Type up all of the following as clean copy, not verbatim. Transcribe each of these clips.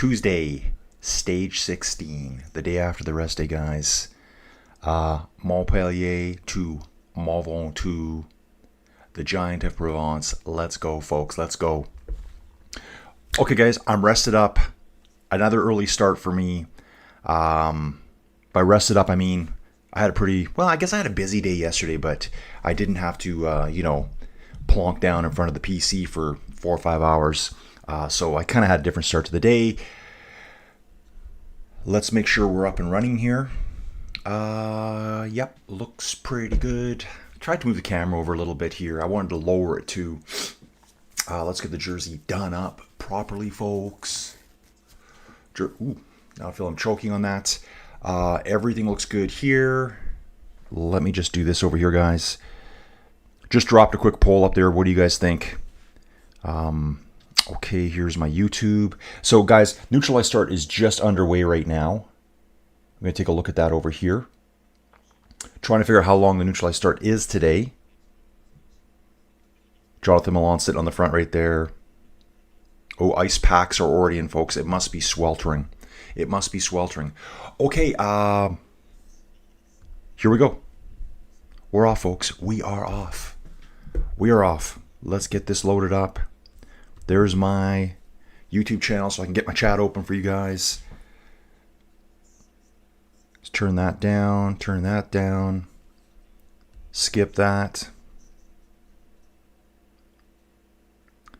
Tuesday, stage 16, the day after the rest day, guys. Montpellier to Mont Ventoux, the Giant of Provence. Let's go, folks. Let's go. Okay, guys, I'm rested up. Another early start for me. By rested up, I mean I had I guess I had a busy day yesterday, but I didn't have to, plonk down in front of the PC for 4 or 5 hours. So I kind of had a different start to the day. Let's make sure we're up and running here. Yep, looks pretty good. Tried to move the camera over a little bit here. I wanted to lower it too. Let's get the jersey done up properly, folks. Ooh, now I feel I'm choking on that. Everything looks good here. Let me just do this over here, guys. Just dropped a quick poll up there. What do you guys think? Okay, here's my YouTube. So, guys, Neutralize Start is just underway right now. I'm going to take a look at that over here. Trying to figure out how long the Neutralize Start is today. Jonathan Milan sitting on the front right there. Oh, ice packs are already in, folks. It must be sweltering. It must be sweltering. Okay, here we go. We're off, folks. We are off. We are off. Let's get this loaded up. There's my YouTube channel so I can get my chat open for you guys. Let's turn that down. Turn that down. Skip that.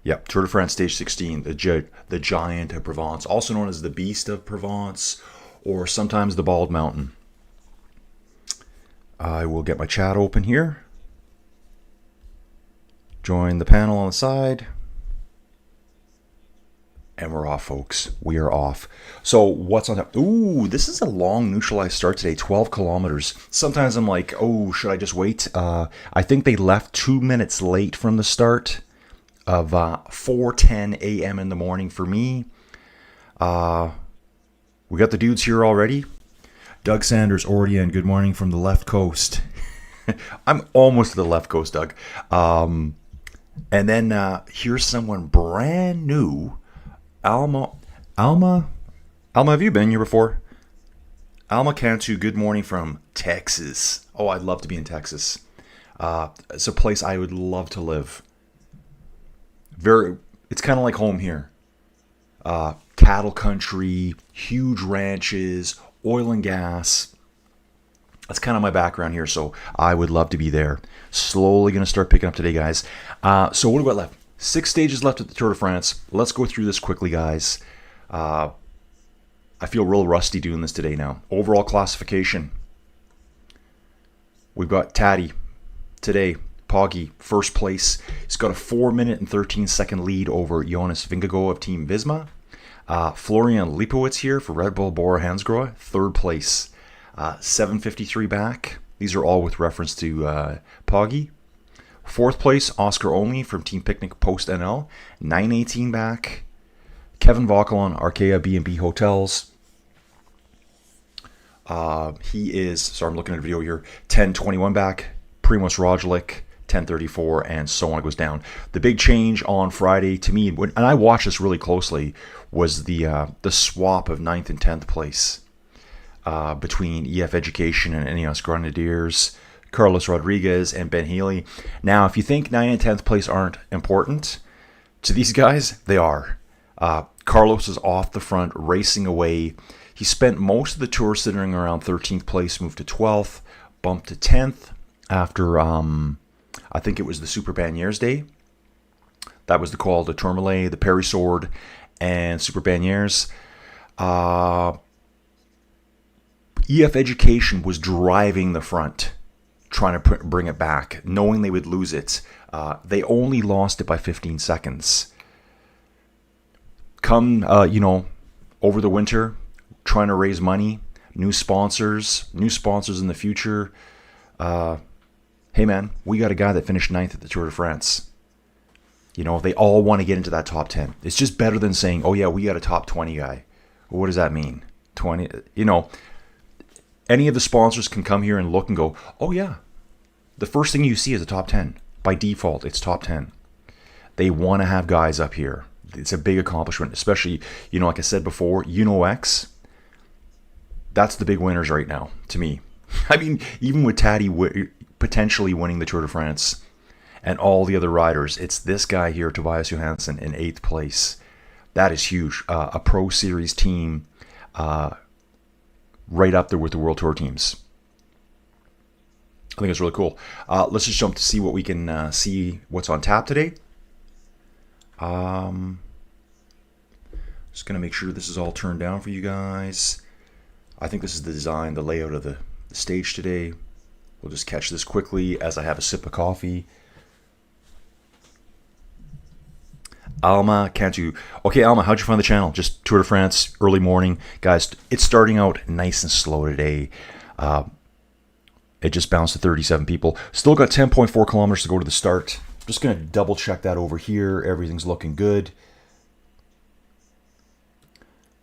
Yep, Tour de France Stage 16, the Giant of Provence, also known as the Beast of Provence, or sometimes the Bald Mountain. I will get my chat open here. Join the panel on the side. And we're off, folks. We are off. So what's on top? Ooh, this is a long Neutralized Start today, 12 kilometers. Sometimes I'm like, oh, should I just wait? I think they left 2 minutes late from the start of 4:10 a.m. in the morning for me. We got the dudes here already. Doug Sanders already in. Good morning from the left coast. I'm almost to the left coast, Doug. And then here's someone brand new. Alma, have you been here before? Alma Cantu, good morning from Texas. Oh, I'd love to be in Texas. It's a place I would love to live. It's kind of like home here. Cattle country, huge ranches, oil and gas. That's kind of my background here, so I would love to be there. Slowly going to start picking up today, guys. So what do we got left? 6 stages left at the Tour de France. Let's go through this quickly, guys. I feel real rusty doing this today now. Overall classification. We've got Tadej today. Poggy, first place. He's got a 4-minute and 13-second lead over Jonas Vingegaard of Team Visma. Florian Lipowitz here for Red Bull Bora Hansgrohe, third place. 7:53 back. These are all with reference to Poggy. Fourth place, Oscar Only from Team Picnic Post NL, 9:18 back. Kevin Vauquelin, Arkea B&B Hotels. He is, sorry, I'm looking at a video here, 10:21 back. Primoz Roglic, 10:34, and so on it goes down. The big change on Friday to me, and I watched this really closely, was the swap of 9th and 10th place between EF Education and Ineos Grenadiers, Carlos Rodriguez and Ben Healy. Now, if you think 9th and 10th place aren't important to these guys, they are. Carlos is off the front, racing away. He spent most of the tour sitting around 13th place, moved to 12th, bumped to 10th after, I think it was the Super Banières Day. That was the Col de Tourmalet, the Perry Sword, and Super Banières. EF Education was driving the front, trying to bring it back, knowing they would lose it. They only lost it by 15 seconds. Come, over the winter, trying to raise money, new sponsors in the future. Hey man, we got a guy that finished 9th at the Tour de France. They all want to get into that top 10. It's just better than saying, oh yeah, we got a top 20 guy. What does that mean? 20, any of the sponsors can come here and look and go, oh yeah, the first thing you see is a top 10. By default, it's top 10. They want to have guys up here. it's a big accomplishment, especially, like I said before, X, that's the big winners right now, to me. I mean, even with Tadej potentially winning the Tour de France and all the other riders, it's this guy here, Tobias Johansson, in 8th place. That is huge. A Pro Series team right up there with the World Tour teams. I think it's really cool. Let's just jump to see what we can see what's on tap today. Just going to make sure this is all turned down for you guys. I think this is the design, the layout of the stage today. We'll just catch this quickly as I have a sip of coffee. Alma, can't you? Okay, Alma, how'd you find the channel? Just Tour de France, early morning. Guys, it's starting out nice and slow today. It just bounced to 37 people. Still got 10.4 kilometers to go to the start. Just going to double check that over here. Everything's looking good.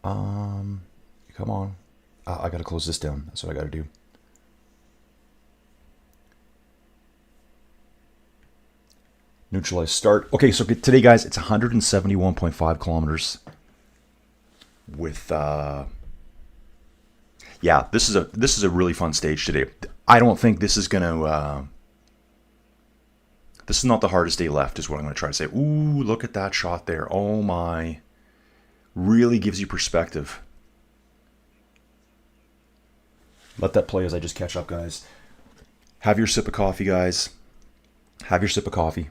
Come on. I got to close this down. That's what I got to do. Neutralize start. Okay, so today, guys, it's 171.5 kilometers. With yeah, this is a really fun stage today. I don't think this is gonna. This is not the hardest day left, is what I'm gonna try to say. Ooh, look at that shot there. Oh my! Really gives you perspective. Let that play as I just catch up, guys. Have your sip of coffee, guys. Have your sip of coffee.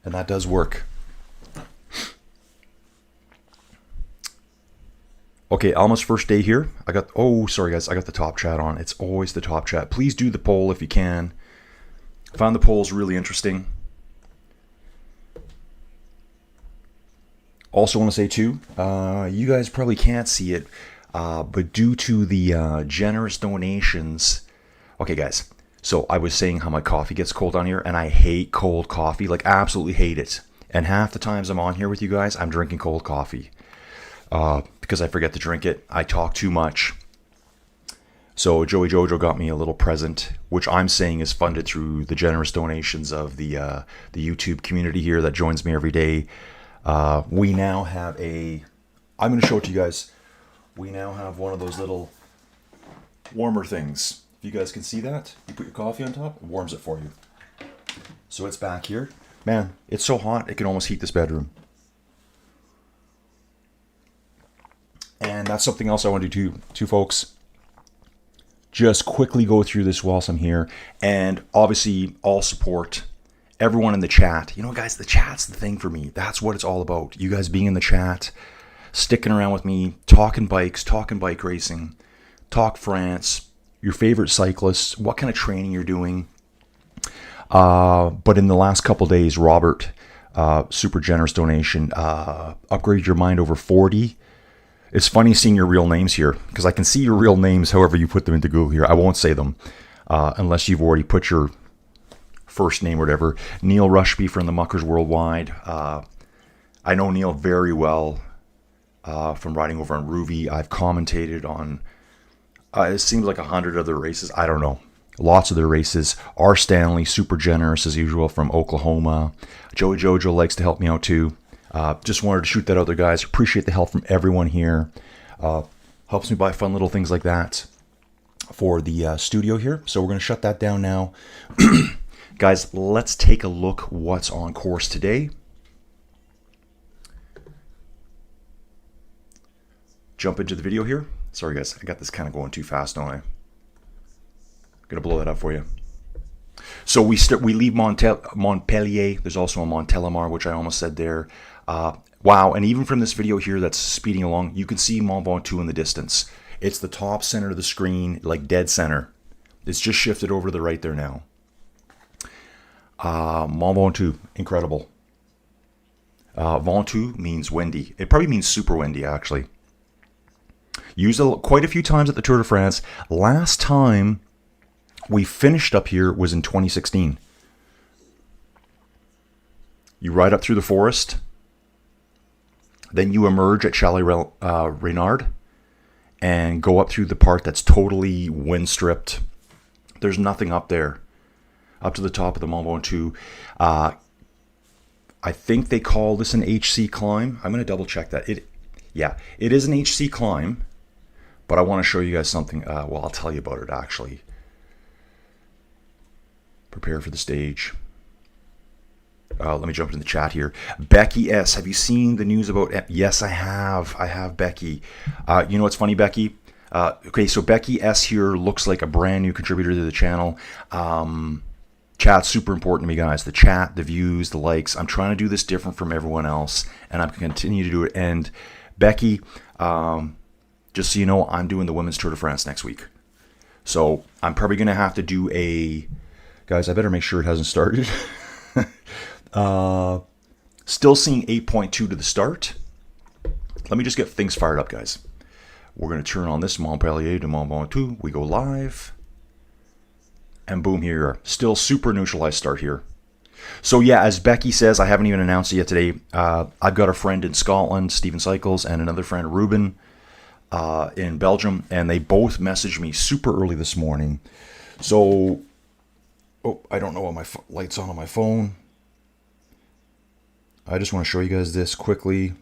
And that does work. Okay, Alma's first day here. Oh, sorry guys, I got the top chat on. It's always the top chat. Please do the poll if you can. I found the polls really interesting. Also want to say too, you guys probably can't see it, but due to the generous donations. Okay guys, so I was saying how my coffee gets cold on here, and I hate cold coffee, like absolutely hate it. And half the times I'm on here with you guys, I'm drinking cold coffee. Because I forget to drink it. I talk too much. So Joey Jojo got me a little present, which I'm saying is funded through the generous donations of the YouTube community here that joins me every day. We now have I'm going to show it to you guys. We now have one of those little warmer things. If you guys can see that, you put your coffee on top, it warms it for you. So it's back here. Man, it's so hot, it can almost heat this bedroom. And that's something else I want to do too, folks. Just quickly go through this whilst I'm here. And obviously, all support everyone in the chat. You know, guys, the chat's the thing for me. That's what it's all about. You guys being in the chat, sticking around with me, talking bikes, talking bike racing, talk France, your favorite cyclists, what kind of training you're doing. But in the last couple days, Robert, super generous donation, upgrade your mind over 40. It's funny seeing your real names here, because I can see your real names however you put them into Google here. I won't say them unless you've already put your first name or whatever. Neil Rushby from the Muckers Worldwide. I know Neil very well from riding over on Ruby. I've commentated on, it seems like 100 other races. I don't know. Lots of their races. R. Stanley, super generous as usual from Oklahoma. Joey Jojo likes to help me out too. Just wanted to shoot that out there, guys. Appreciate the help from everyone here. Helps me buy fun little things like that for the studio here. So we're going to shut that down now. Guys, let's take a look what's on course today. Jump into the video here. Sorry, guys. I got this kind of going too fast, don't I? I'm going to blow that up for you. So we leave Montpellier. There's also a Montélimar, which I almost said there. Wow, and even from this video here that's speeding along, you can see Mont Ventoux in the distance. It's the top center of the screen, like dead center. It's just shifted over to the right there now. Mont Ventoux, incredible. Ventoux means windy. It probably means super windy, actually. Used quite a few times at the Tour de France. Last time we finished up here was in 2016. You ride up through the forest. Then you emerge at Chalet Reynard and go up through the part that's totally wind stripped. There's nothing up there. up to the top of the Mont Ventoux. I think they call this an HC climb. I'm going to double check that. It is an HC climb, but I want to show you guys something. Well, I'll tell you about it actually. Prepare for the stage. Let me jump into the chat here. Becky S, have you seen the news about... Yes, I have. I have, Becky. You know what's funny, Becky? Okay, so Becky S here looks like a brand new contributor to the channel. Chat's super important to me, guys. The chat, the views, the likes. I'm trying to do this different from everyone else, and I'm going to continue to do it. And Becky, just so you know, I'm doing the Women's Tour de France next week. So I'm probably going to have to do a... Guys, I better make sure it hasn't started. Still seeing 8.2 to the start. Let me just get things fired up, guys. We're going to turn on this Montpellier to Mont Ventoux. We go live. And boom, here you are. Still super neutralized start here. So yeah, as Becky says, I haven't even announced it yet today. I've got a friend in Scotland, Stephen Cycles, and another friend, Ruben, in Belgium. And they both messaged me super early this morning. So, I don't know what my light's on my phone. I just want to show you guys this quickly.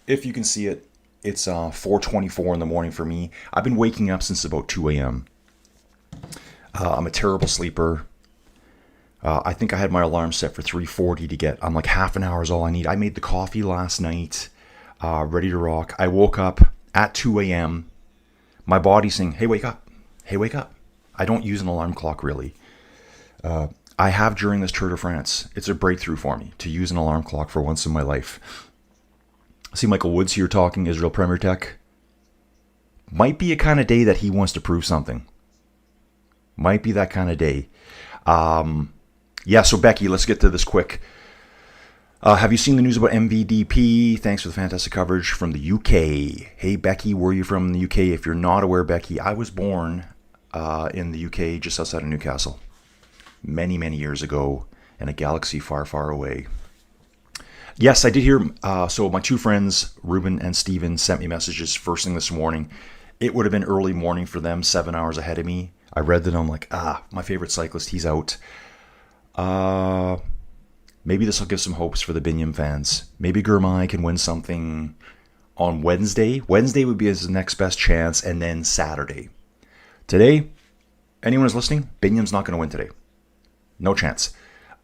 If you can see it, it's 4:24 in the morning for me. I've been waking up since about 2 a.m. I'm a terrible sleeper. I think I had my alarm set for 3:40 to get. I'm like half an hour is all I need. I made the coffee last night, ready to rock. I woke up at 2 a.m. My body's saying, "Hey, wake up! Hey, wake up!" I don't use an alarm clock really. I have during this Tour de France. It's a breakthrough for me to use an alarm clock for once in my life. I see Michael Woods here talking Israel Premier Tech. Might be a kind of day that he wants to prove something. Might be that kind of day. Yeah, so Becky, let's get to this quick. Have you seen the news about MVDP? Thanks for the fantastic coverage from the UK. Hey, Becky, where are you from in the UK? If you're not aware, Becky, I was born in the UK just outside of Newcastle. Many, many years ago in a galaxy far, far away. Yes, I did hear. So my two friends, Ruben and Steven, sent me messages first thing this morning. It would have been early morning for them, 7 hours ahead of me. I read that. I'm like, my favorite cyclist, he's out. Maybe this will give some hopes for the Binyam fans. Maybe Gurmai can win something on Wednesday. Wednesday would be his next best chance, and then Saturday. Today, anyone who's listening, Binyam's not going to win today. No chance.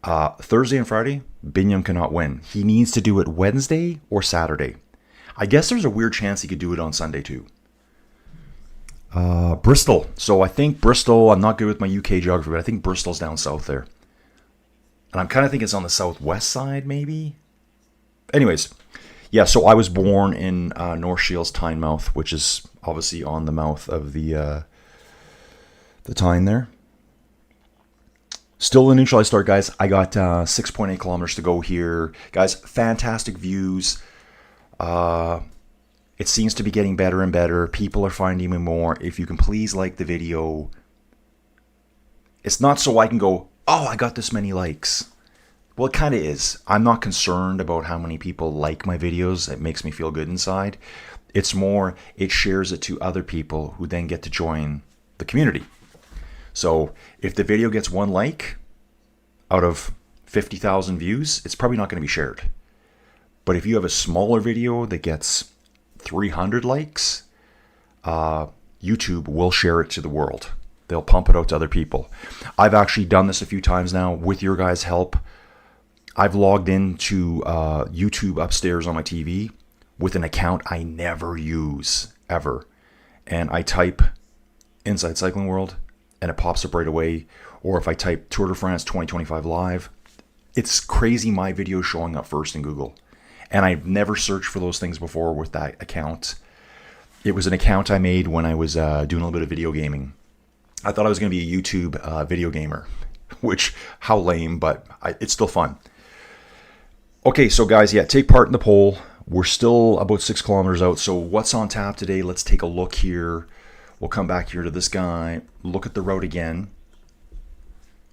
Thursday and Friday, Binyam cannot win. He needs to do it Wednesday or Saturday. I guess there's a weird chance he could do it on Sunday too. Bristol. So I think Bristol, I'm not good with my UK geography, but I think Bristol's down south there. And I'm kind of thinking it's on the southwest side, maybe. Anyways, yeah, so I was born in North Shields Tynemouth, which is obviously on the mouth of the Tyne there. Still a neutralized start, guys. I got 6.8 kilometers to go here. Guys, fantastic views. It seems to be getting better and better. People are finding me more. If you can please like the video. It's not so I can go, oh, I got this many likes. Well, it kind of is. I'm not concerned about how many people like my videos. It makes me feel good inside. It's more, it shares it to other people who then get to join the community. So if the video gets 1 like out of 50,000 views, it's probably not going to be shared. But if you have a smaller video that gets 300 likes, YouTube will share it to the world. They'll pump it out to other people. I've actually done this a few times now with your guys' help. I've logged into YouTube upstairs on my TV with an account I never use, ever. And I type Inside Cycling World, and it pops up right away. Or if I type Tour de France 2025 Live, it's crazy my video showing up first in Google. And I've never searched for those things before with that account. It was an account I made when I was doing a little bit of video gaming. I thought I was going to be a YouTube video gamer, which, how lame, but it's still fun. Okay, so guys, yeah, take part in the poll. We're still about 6 kilometers out, so what's on tap today? Let's take a look here. We'll come back here to this guy, look at the route again.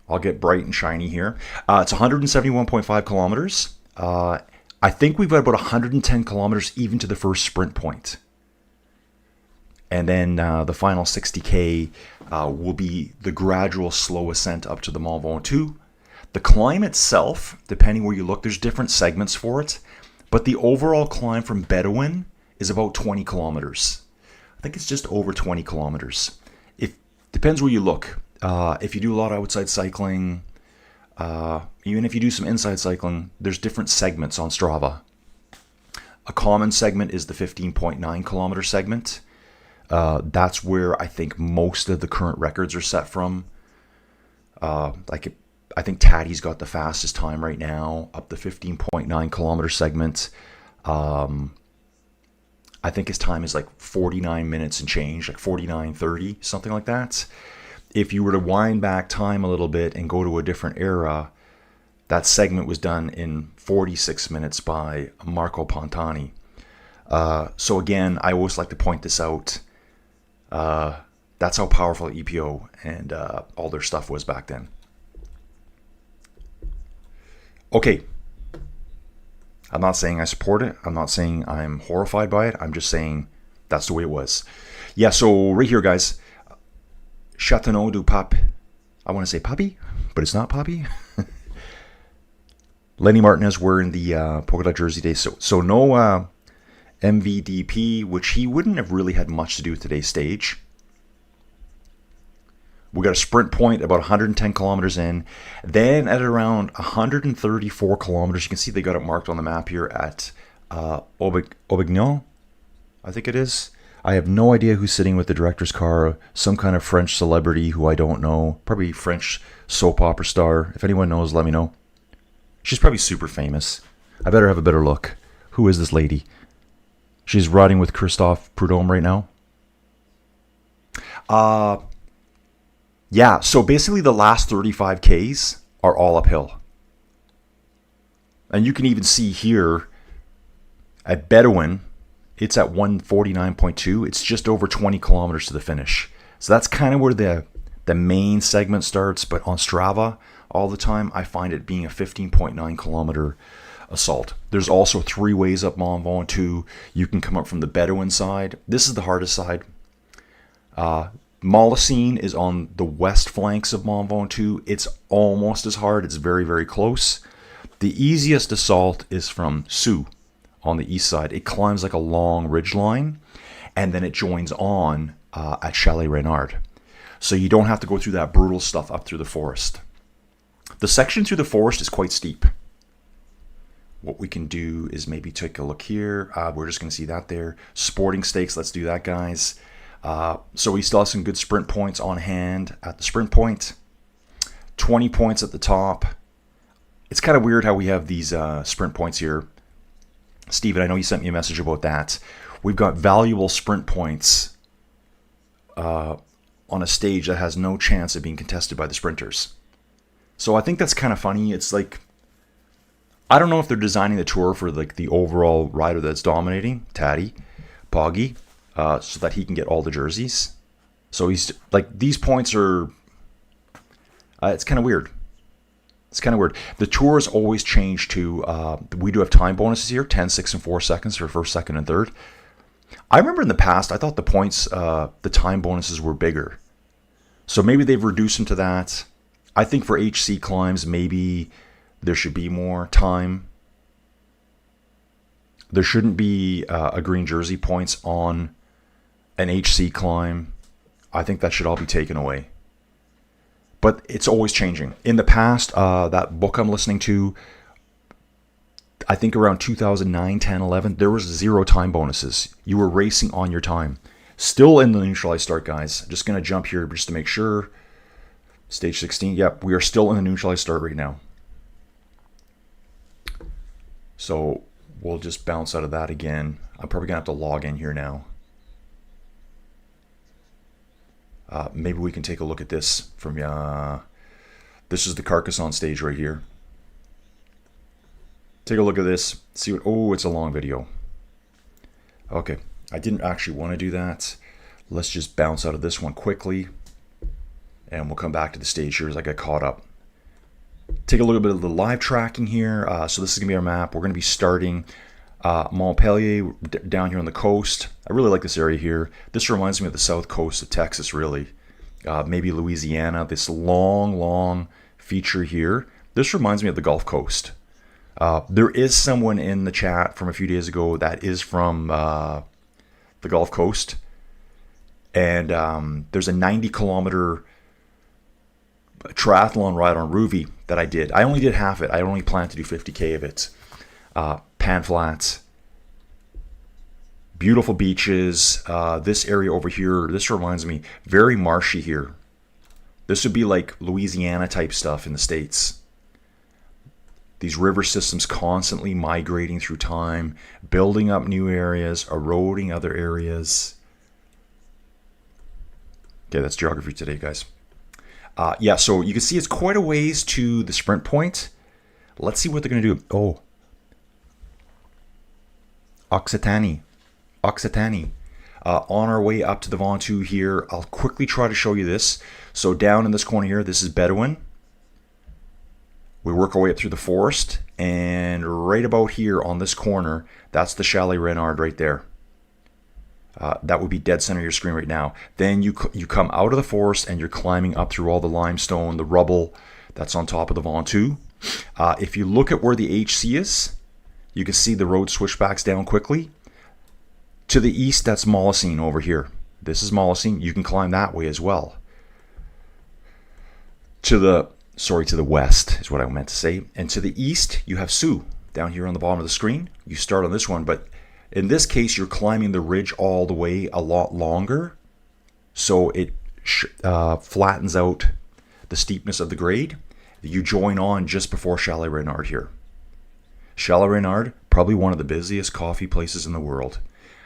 I'll get bright and shiny here. It's 171.5 kilometers. I think we've got about 110 kilometers even to the first sprint point. And then the final 60K will be the gradual slow ascent up to the Mont Ventoux. The climb itself, depending where you look, there's different segments for it. But the overall climb from Bedouin is about 20 kilometers. I think it's just over 20 kilometers. It depends where you look. If you do a lot of outside cycling, even if you do some inside cycling, there's different segments on Strava. A common segment is the 15.9 kilometer segment. That's where I think most of the current records are set from. I think Tadej's got the fastest time right now, up the 15.9 kilometer segment. I think his time is like 49 minutes and change, like 49:30, something like that. If you were to wind back time a little bit and go to a different era, that segment was done in 46 minutes by Marco Pantani. So again, I always like to point this out. That's how powerful EPO and all their stuff was back then. Okay. I'm not saying I support it. I'm not saying I'm horrified by it. I'm just saying that's the way it was. Yeah, so right here, guys. Châteauneuf du Pape. I want to say Papi, but it's not Papi. Lenny Martinez wearing the polka dot jersey today. So no MVDP, which he wouldn't have really had much to do with today's stage. We got a sprint point about 110 kilometers in. Then at around 134 kilometers, you can see they got it marked on the map here at Aubignon, I think it is. I have no idea who's sitting with the director's car. Some kind of French celebrity who I don't know. Probably French soap opera star. If anyone knows, let me know. She's probably super famous. I better have a better look. Who is this lady? She's riding with Christophe Prudhomme right now. Yeah, so basically the last 35 Ks are all uphill. And you can even see here at Bedouin, it's at 149.2. It's just over 20 kilometers to the finish. So that's kind of where the main segment starts. But on Strava, all the time, I find it being a 15.9 kilometer assault. There's also 3 ways up Mont Ventoux. You can come up from the Bedouin side. This is the hardest side. Molosine is on the west flanks of Mont Ventoux. It's almost as hard. It's very, very close. The easiest assault is from Sous on the east side. It climbs like a long ridge line, and then it joins on at Chalet Reynard. So you don't have to go through that brutal stuff up through the forest. The section through the forest is quite steep. What we can do is maybe take a look here. We're just going to see that there. Sporting stakes, let's do that, guys. So we still have some good sprint points on hand at the sprint point. 20 points at the top. It's kind of weird how we have these sprint points here. Steven, I know you sent me a message about that. We've got valuable sprint points on a stage that has no chance of being contested by the sprinters. So I think that's kind of funny. It's like, I don't know if they're designing the tour for like the overall rider that's dominating, Tadej Pocagar, so that he can get all the jerseys. So he's like, these points are, it's kind of weird. It's kind of weird. The tours always change to, we do have time bonuses here, 10, 6, and 4 seconds for first, second, and third. I remember in the past, I thought the points, the time bonuses were bigger. So maybe they've reduced them to that. I think for HC climbs, maybe there should be more time. There shouldn't be a green jersey points on an HC climb. I think that should all be taken away. But it's always changing. In the past, that book I'm listening to, I think around 2009, 10, 11, there was 0 time bonuses. You were racing on your time. Still in the neutralized start, guys. Just going to jump here just to make sure. Stage 16, yep, we are still in the neutralized start right now. So we'll just bounce out of that again. I'm probably going to have to log in here now. Maybe we can take a look at this from, this is the Carcassonne stage right here. Take a look at this, see what, oh, it's a long video. Okay, I didn't actually want to do that. Let's just bounce out of this one quickly, and we'll come back to the stage here as I get caught up. Take a look at a bit of the live tracking here. So this is going to be our map. We're going to be starting Montpellier down here on the coast. I really like this area here. This reminds me of the south coast of Texas, really. Maybe Louisiana. This long feature here. This reminds me of the Gulf Coast. There is someone in the chat from a few days ago that is from the Gulf Coast. And there's a 90-kilometer triathlon ride on Ruby that I did. I only did half it. I only planned to do 50K of it. Pan Flats. Beautiful beaches. This area over here, this reminds me, very marshy here. This would be like Louisiana type stuff in the States. These river systems constantly migrating through time, building up new areas, eroding other areas. Okay, that's geography today, guys. Yeah, so you can see it's quite a ways to the sprint point. Let's see what they're going to do. Oh, Occitanie. On our way up to the Ventoux here, I'll quickly try to show you this. So down in this corner here, this is Bedouin. We work our way up through the forest, and right about here on this corner, that's the Chalet Renard right there. That would be dead center of your screen right now. Then you come out of the forest and you're climbing up through all the limestone, the rubble that's on top of the Ventoux. If you look at where the HC is, you can see the road switchbacks down quickly. To the east, that's Molosine over here. This is Molosine. You can climb that way as well. To the west is what I meant to say. And to the east, you have Sioux down here on the bottom of the screen. You start on this one, but in this case, you're climbing the ridge all the way a lot longer. So it flattens out the steepness of the grade. You join on just before Chalet Renard here. Chalet Renard, probably one of the busiest coffee places in the world.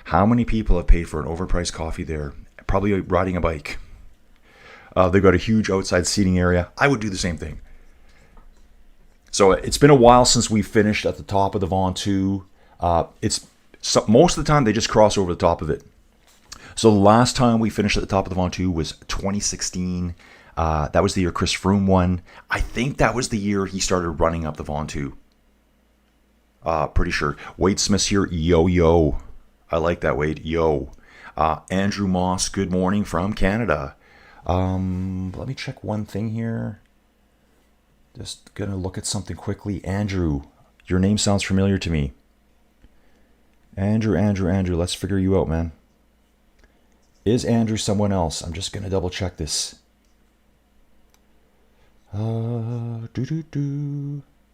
How many people have paid for an overpriced coffee there? Probably riding a bike. They've got a huge outside seating area. I would do the same thing. So it's been a while since we finished at the top of the Ventoux. Most of the time they just cross over the top of it. So the last time we finished at the top of the Ventoux was 2016. That was the year Chris Froome won. I think that was the year he started running up the Ventoux. Pretty sure. Wade Smith's here. Yo. I like that, Wade. Yo. Andrew Moss, good morning from Canada. Let me check one thing here. Just gonna look at something quickly. Andrew, your name sounds familiar to me. Andrew, let's figure you out, man. Is Andrew someone else? I'm just gonna double check this.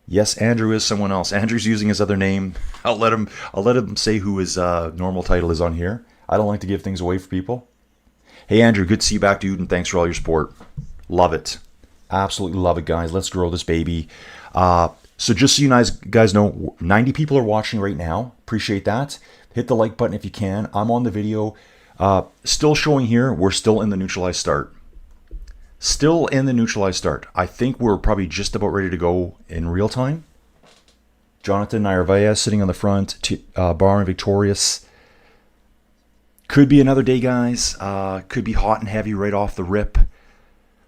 Yes, Andrew is someone else. Andrew's using his other name. I'll let him say who his normal title is on here. I don't like to give things away for people. Hey, Andrew, good to see you back, dude, and thanks for all your support. Love it. Absolutely love it, guys. Let's grow this baby. So just so you guys know, 90 people are watching right now. Appreciate that. Hit the like button if you can. I'm on the video. Still showing here, we're still in the neutralized start. I think we're probably just about ready to go in real time. Jonathan Narvaez sitting on the front. Bar and Victorious. Could be another day, guys. Could be hot and heavy right off the rip.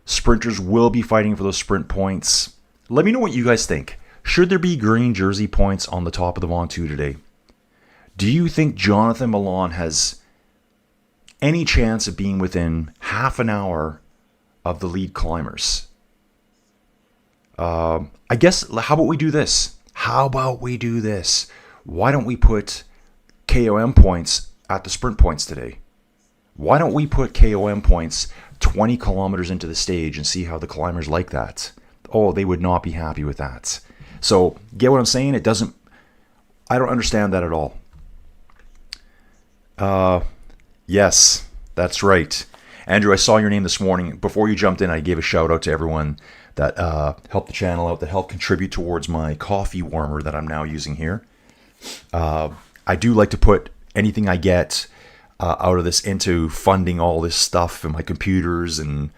Sprinters will be fighting for those sprint points. Let me know what you guys think. Should there be green jersey points on the top of the Ventoux today? Do you think Jonathan Milan has any chance of being within half an hour of the lead climbers? I guess, how about we do this? Why don't we put KOM points at the sprint points today? Why don't we put KOM points 20 kilometers into the stage and see how the climbers like that? Oh, they would not be happy with that. So, get what I'm saying? I don't understand that at all. Yes, that's right. Andrew, I saw your name this morning. Before you jumped in, I gave a shout out to everyone that helped the channel out, that helped contribute towards my coffee warmer that I'm now using here. I do like to put anything I get out of this into funding all this stuff and my computers and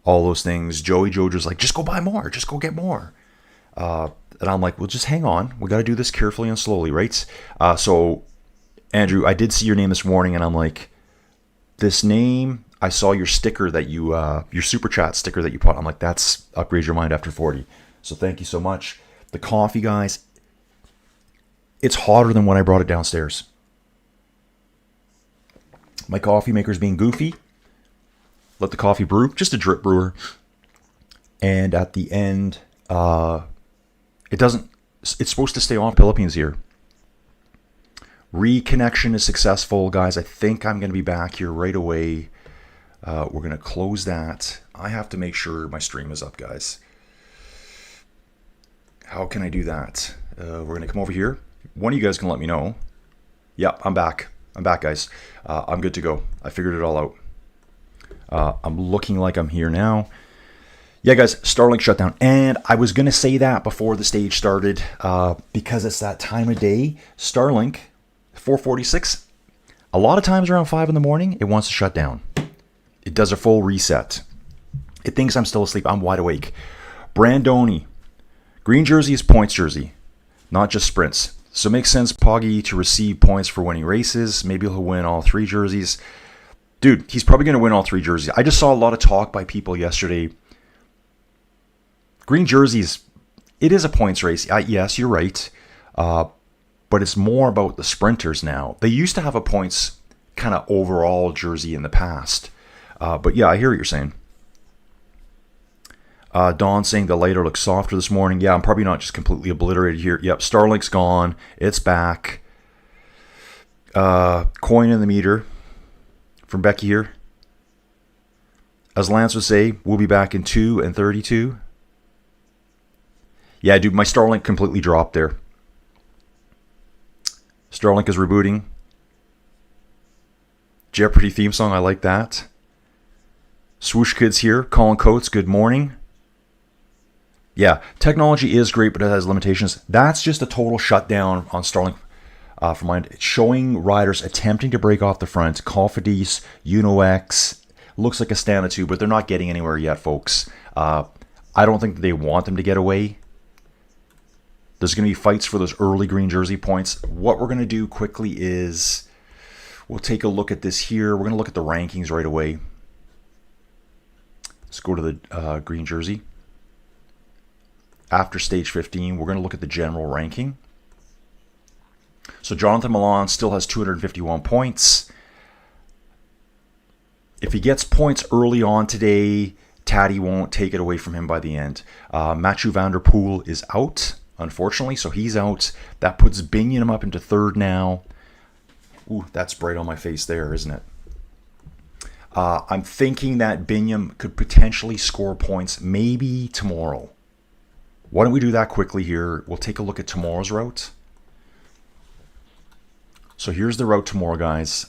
all those things. Joey Jojo's like, just go buy more, just go get more. And I'm like, well, just hang on. We got to do this carefully and slowly, right? So, Andrew, I did see your name this morning, and I'm like, this name, I saw your sticker that your super chat sticker that you put. I'm like, that's Upgrade Your Mind After 40. So thank you so much. The coffee, guys, It's hotter than when I brought it downstairs. My coffee maker's being goofy. Let the coffee brew, just a drip brewer. And at the end, it's supposed to stay on Philippines here. Reconnection is successful, guys. I think I'm going to be back here right away. We're going to close that. I have to make sure my stream is up, guys. How can I do that? We're going to come over here. One of you guys can let me know. Yep, I'm back. I'm back, guys. I'm good to go. I figured it all out. I'm looking like I'm here now. Yeah, guys, Starlink shut down. And I was going to say that before the stage started because it's that time of day. Starlink, 4:46. A lot of times around 5 in the morning, it wants to shut down. It does a full reset. It thinks I'm still asleep. I'm wide awake. Brandoni. Green jersey is points jersey, not just sprints. So it makes sense, Poggy, to receive points for winning races. Maybe he'll win all 3 jerseys. Dude, he's probably going to win all 3 jerseys. I just saw a lot of talk by people yesterday. Green jerseys, it is a points race. Yes, you're right. But it's more about the sprinters now. They used to have a points kind of overall jersey in the past. But yeah, I hear what you're saying. Dawn saying the lighter looks softer this morning. Yeah, I'm probably not just completely obliterated here. Yep, Starlink's gone. It's back. Coin in the meter from Becky here. As Lance would say, we'll be back in 2 and 32. Yeah, dude, my Starlink completely dropped there. Starlink is rebooting. Jeopardy theme song, I like that. Swoosh Kids here. Colin Coates, good morning. Yeah, technology is great, but it has limitations. That's just a total shutdown on Starlink for mine. It's showing riders attempting to break off the front. Cofidis, UnoX, looks like a stand of 2, but they're not getting anywhere yet, folks. I don't think they want them to get away. There's going to be fights for those early green jersey points. What we're going to do quickly is we'll take a look at this here. We're going to look at the rankings right away. Let's go to the green jersey. After stage 15, we're going to look at the general ranking. So Jonathan Milan still has 251 points. If he gets points early on today, Taddy won't take it away from him by the end. Mathieu van der Poel is out, unfortunately, so he's out. That puts Binion up into 3rd now. Ooh, that's bright on my face there, isn't it? I'm thinking that Binion could potentially score points maybe tomorrow. Why don't we do that quickly here? We'll take a look at tomorrow's route. So here's the route tomorrow, guys.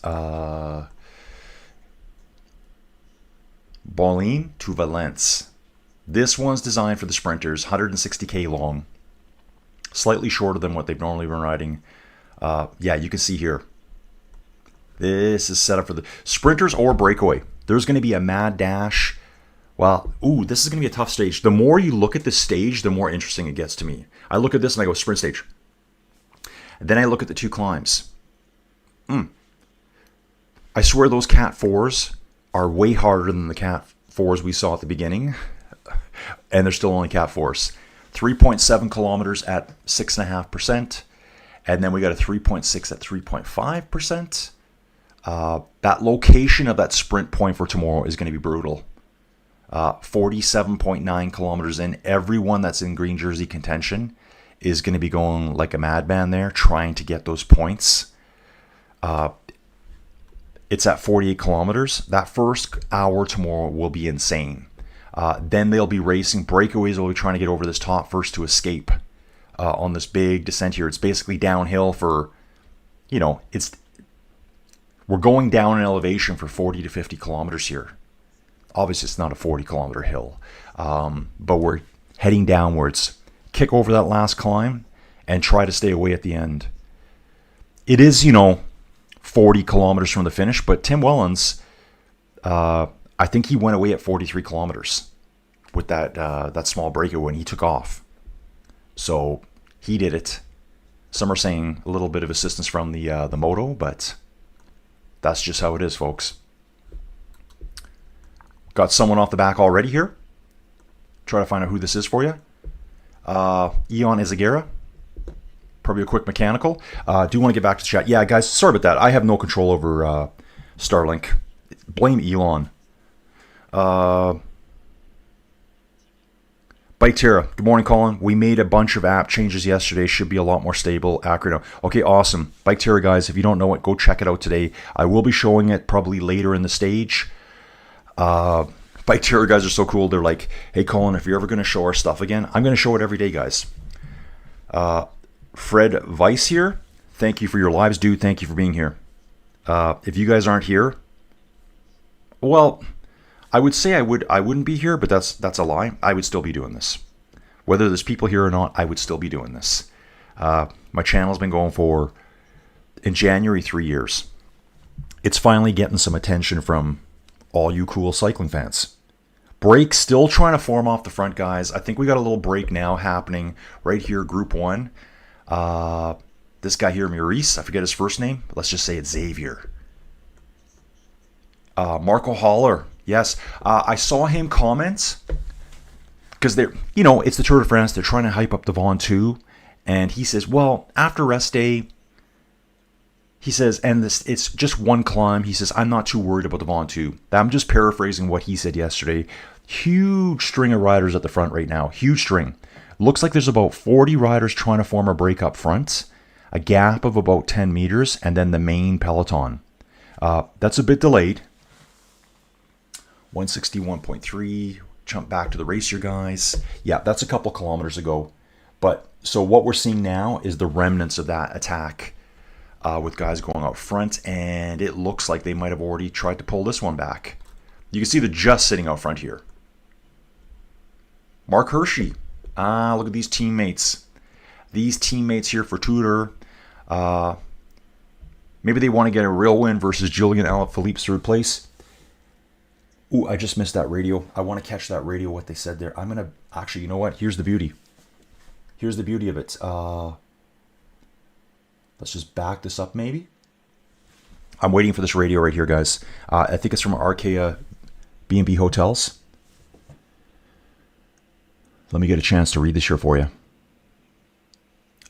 Boulogne to Valence. This one's designed for the sprinters, 160k long. Slightly shorter than what they've normally been riding. Yeah, you can see here. This is set up for the sprinters or breakaway. There's going to be a mad dash. Well, ooh, this is going to be a tough stage. The more you look at this stage, the more interesting it gets to me. I look at this and I go, sprint stage. And then I look at the 2 climbs. I swear those Cat 4s are way harder than the Cat 4s we saw at the beginning. And they're still only Cat 4s. 3.7 kilometers at 6.5%. And then we got a 3.6 at 3.5%. That location of that sprint point for tomorrow is going to be brutal. 47.9 kilometers in. Everyone that's in green jersey contention is going to be going like a madman there, trying to get those points. It's at 48 kilometers. That first hour tomorrow will be insane. Then they'll be racing. Breakaways will be trying to get over this top first to escape on this big descent here. It's basically downhill for, we're going down in elevation for 40 to 50 kilometers here. Obviously, it's not a 40-kilometer hill, but we're heading downwards. Kick over that last climb and try to stay away at the end. It is, 40 kilometers from the finish, but Tim Wellens, I think he went away at 43 kilometers with that small breakaway when he took off. So he did it. Some are saying a little bit of assistance from the moto, but that's just how it is, folks. Got someone off the back already here. Try to find out who this is for you. Ion Izagirre. Probably a quick mechanical. Do want to get back to the chat. Yeah, guys, sorry about that. I have no control over Starlink. Blame Elon. Bike Terra, good morning, Colin. We made a bunch of app changes yesterday. Should be a lot more stable, accurate now. Okay, awesome. Bike Terra, guys, if you don't know it, go check it out today. I will be showing it probably later in the stage. Bike Terra guys are so cool. They're like, hey, Colin, if you're ever going to show our stuff again, I'm going to show it every day, guys. Fred Weiss here. Thank you for your lives, dude. Thank you for being here. If you guys aren't here, well, I would say I wouldn't be here, but that's a lie. I would still be doing this. Whether there's people here or not, I would still be doing this. My channel's been going for, in January, 3 years. It's finally getting some attention from all you cool cycling fans. Break still trying to form off the front, guys. I think we got a little break now happening right here, Group 1. This guy here, Maurice, I forget his first name. Let's just say it's Xavier. Marco Haller. Yes, I saw him comment because they're, it's the Tour de France. They're trying to hype up the Ventoux, and he says, well, after rest day, he says, and it's just one climb. He says, I'm not too worried about the Ventoux. I'm just paraphrasing what he said yesterday. Huge string of riders at the front right now. Huge string. Looks like there's about 40 riders trying to form a break up front, a gap of about 10 meters, and then the main peloton. That's a bit delayed. 161.3, jump back to the race here, guys. Yeah, that's a couple kilometers ago. But so what we're seeing now is the remnants of that attack with guys going out front, and it looks like they might have already tried to pull this one back. You can see they're just sitting out front here. Mark Hershey. Look at these teammates. These teammates here for Tudor. Maybe they want to get a real win versus Julian Alaphilippe's third place. Ooh, I just missed that radio. I want to catch that radio, what they said there. I'm going to... Actually, you know what? Here's the beauty. Here's the beauty of it. Let's just back this up, maybe. I'm waiting for this radio right here, guys. I think it's from Arkea B&B Hotels. Let me get a chance to read this here for you.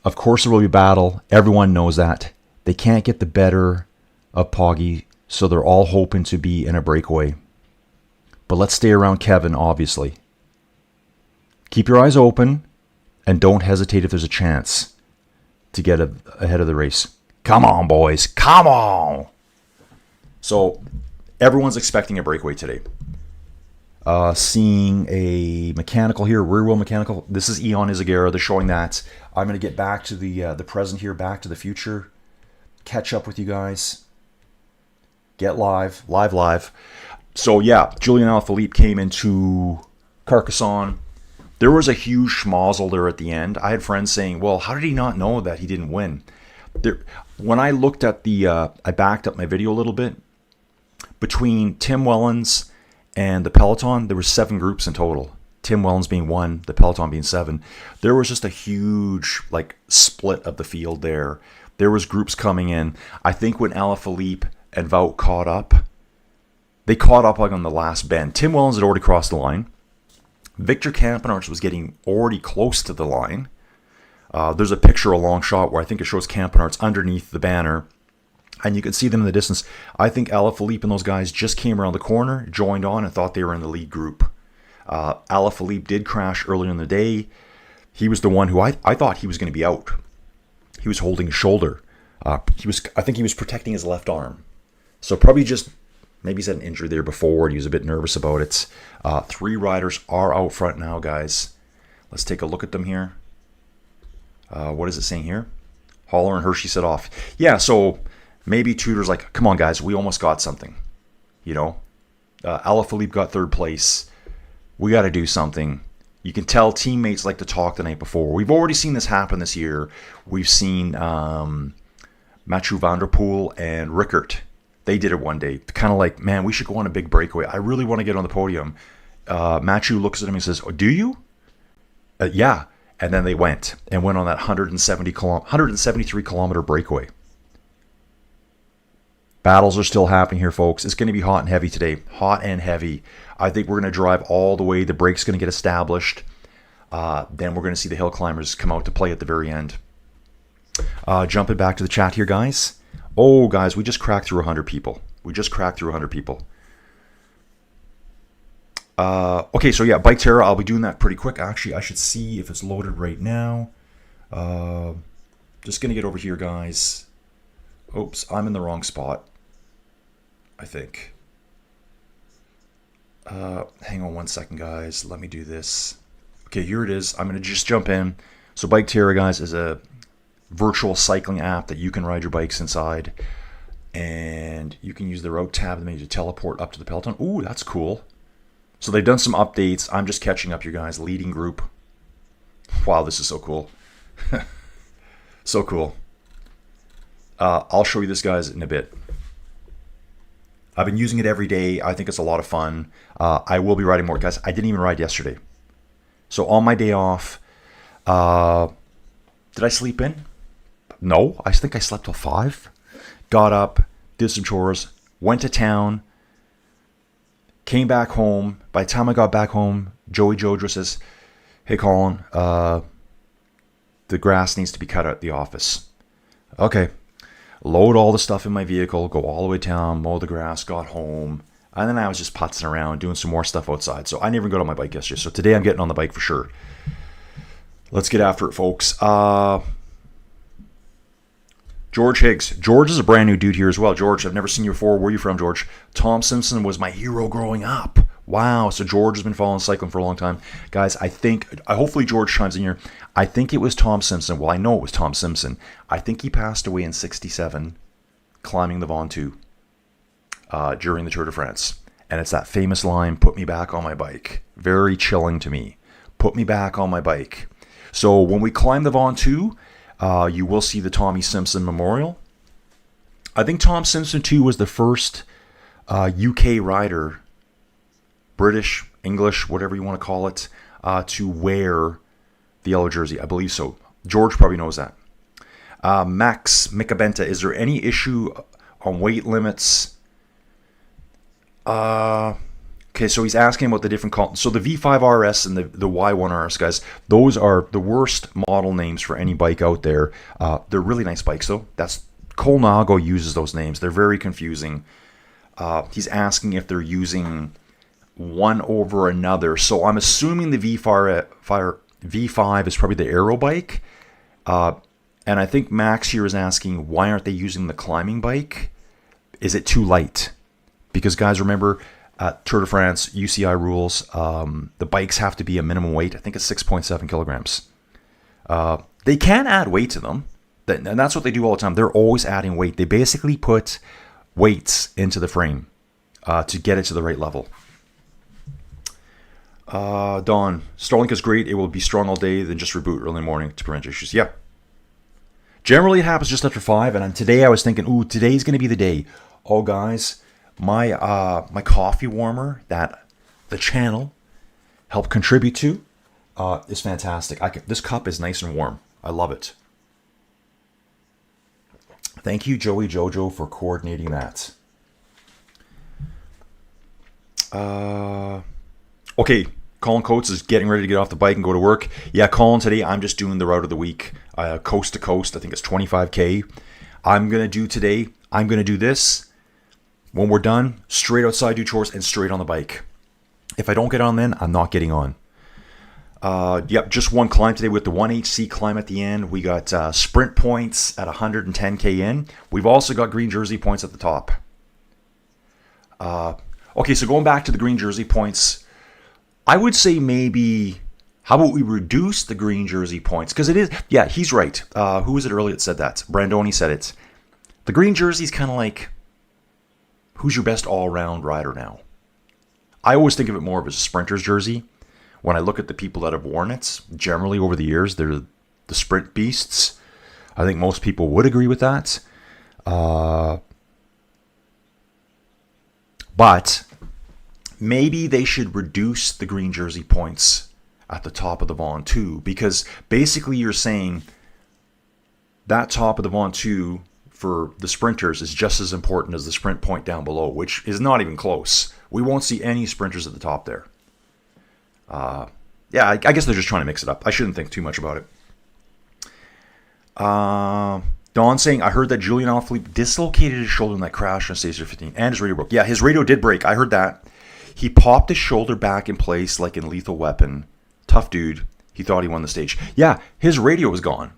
Of course there will be battle. Everyone knows that. They can't get the better of Poggy, so they're all hoping to be in a breakaway. But let's stay around Kevin, obviously. Keep your eyes open and don't hesitate if there's a chance to get ahead of the race. Come on, boys. Come on. So everyone's expecting a breakaway today. Seeing a mechanical here, rear wheel mechanical. This is Eon Izagirre. They're showing that. I'm going to get back to the present here, back to the future. Catch up with you guys. Get live. So yeah, Julian Alaphilippe came into Carcassonne. There was a huge schmozzle there at the end. I had friends saying, well, how did he not know that he didn't win? When I looked at I backed up my video a little bit. Between Tim Wellens and the Peloton, there were 7 groups in total. Tim Wellens being 1, the Peloton being 7. There was just a huge split of the field there. There was groups coming in. I think when Alaphilippe and Wout caught up, they caught up on the last bend. Tim Wellens had already crossed the line. Victor Campenaerts was getting already close to the line. There's a picture, a long shot, where I think it shows Campenaerts underneath the banner. And you can see them in the distance. I think Alaphilippe and those guys just came around the corner, joined on, and thought they were in the lead group. Alaphilippe did crash earlier in the day. He was the one who I thought he was going to be out. He was holding his shoulder. I think he was protecting his left arm. So probably just... Maybe he's had an injury there before. He was a bit nervous about it. 3 riders are out front now, guys. Let's take a look at them here. What is it saying here? Haller and Hershey set off. Yeah, so maybe Tudor's like, come on, guys, we almost got something. Alaphilippe got 3rd place. We got to do something. You can tell teammates like to talk the night before. We've already seen this happen this year. We've seen Mathieu van der Poel and Rickert. They did it one day. Kind of like, man, we should go on a big breakaway. I really want to get on the podium. Mathieu looks at him and says, oh, do you? Yeah. And then they went on that 173 kilometer breakaway. Battles are still happening here, folks. It's going to be hot and heavy today. Hot and heavy. I think we're going to drive all the way. The brake's going to get established. Then we're going to see the hill climbers come out to play at the very end. Jumping back to the chat here, guys. Oh, guys, we just cracked through 100 people. Okay, so yeah, Bike Terra, I'll be doing that pretty quick. Actually, I should see if it's loaded right now. Just going to get over here, guys. Oops, I'm in the wrong spot, I think. Hang on one second, guys. Let me do this. Okay, here it is. I'm going to just jump in. So Bike Terra, guys, is a virtual cycling app that you can ride your bikes inside. And you can use the route tab that made you teleport up to the Peloton. Ooh, that's cool. So they've done some updates. I'm just catching up, you guys. Leading group. Wow, this is so cool. So cool. I'll show you this, guys, in a bit. I've been using it every day. I think it's a lot of fun. I will be riding more. Guys, I didn't even ride yesterday. So on my day off, did I sleep in? No, I think I slept till 5. Got up, did some chores, went to town, came back home. By the time I got back home, Joey Jojo says, "Hey, Colin, the grass needs to be cut at the office." Okay. Load all the stuff in my vehicle, go all the way down, mow the grass, got home. And then I was just putzing around, doing some more stuff outside. So I never got on my bike yesterday. So today I'm getting on the bike for sure. Let's get after it, folks. George Higgs. George is a brand new dude here as well. George, I've never seen you before. Where are you from, George? Tom Simpson was my hero growing up. Wow. So George has been following cycling for a long time. Guys, hopefully George chimes in here. I think it was Tom Simpson. Well, I know it was Tom Simpson. I think he passed away in 1967 climbing the Ventoux during the Tour de France. And it's that famous line, "Put me back on my bike." Very chilling to me. Put me back on my bike. So when we climb the Ventoux, you will see the Tommy Simpson Memorial. I think Tom Simpson, too, was the first UK rider, British, English, whatever you want to call it, to wear the yellow jersey. I believe so. George probably knows that. Max Mikabenta, is there any issue on weight limits? Okay, so he's asking about the different... So the V5 RS and the Y1 RS, guys, those are the worst model names for any bike out there. They're really nice bikes, though. Colnago uses those names. They're very confusing. He's asking if they're using one over another. So I'm assuming the V5 is probably the aero bike. And I think Max here is asking, why aren't they using the climbing bike? Is it too light? Because, guys, remember, at Tour de France, UCI rules, the bikes have to be a minimum weight. I think it's 6.7 kilograms. They can add weight to them. And that's what they do all the time. They're always adding weight. They basically put weights into the frame to get it to the right level. Dawn, Starlink is great. It will be strong all day, then just reboot early in the morning to prevent issues. Yeah. Generally, it happens just after 5. And today I was thinking, today's going to be the day. Oh, guys, my coffee warmer that the channel helped contribute to is fantastic. This cup is nice and warm. I love it. Thank you, Joey Jojo, for coordinating that. Okay, Colin Coates is getting ready to get off the bike and go to work. Yeah, Colin, today I'm just doing the route of the week, coast to coast. I think it's 25K. I'm going to do this. When we're done, straight outside, do chores, and straight on the bike. If I don't get on then, I'm not getting on. Yep, just one climb today with the 1HC climb at the end. We got sprint points at 110K in. We've also got green jersey points at the top. Okay, so going back to the green jersey points, I would say maybe, how about we reduce the green jersey points? Because it is, yeah, he's right. Who was it earlier that said that? Brandoni said it. The green jersey is kind of like, who's your best all-around rider now? I always think of it more of as a sprinter's jersey. When I look at the people that have worn it, generally over the years, they're the sprint beasts. I think most people would agree with that. But maybe they should reduce the green jersey points at the top of the Ventoux, because basically you're saying that top of the Ventoux for the sprinters is just as important as the sprint point down below, which is not even close. We won't see any sprinters at the top there. Yeah, I guess they're just trying to mix it up. I shouldn't think too much about it. Don saying, I heard that Julian Alaphilippe dislocated his shoulder in that crash on Stage 15, and his radio broke. Yeah, his radio did break. I heard that. He popped his shoulder back in place like in Lethal Weapon. Tough dude. He thought he won the stage. Yeah, his radio was gone.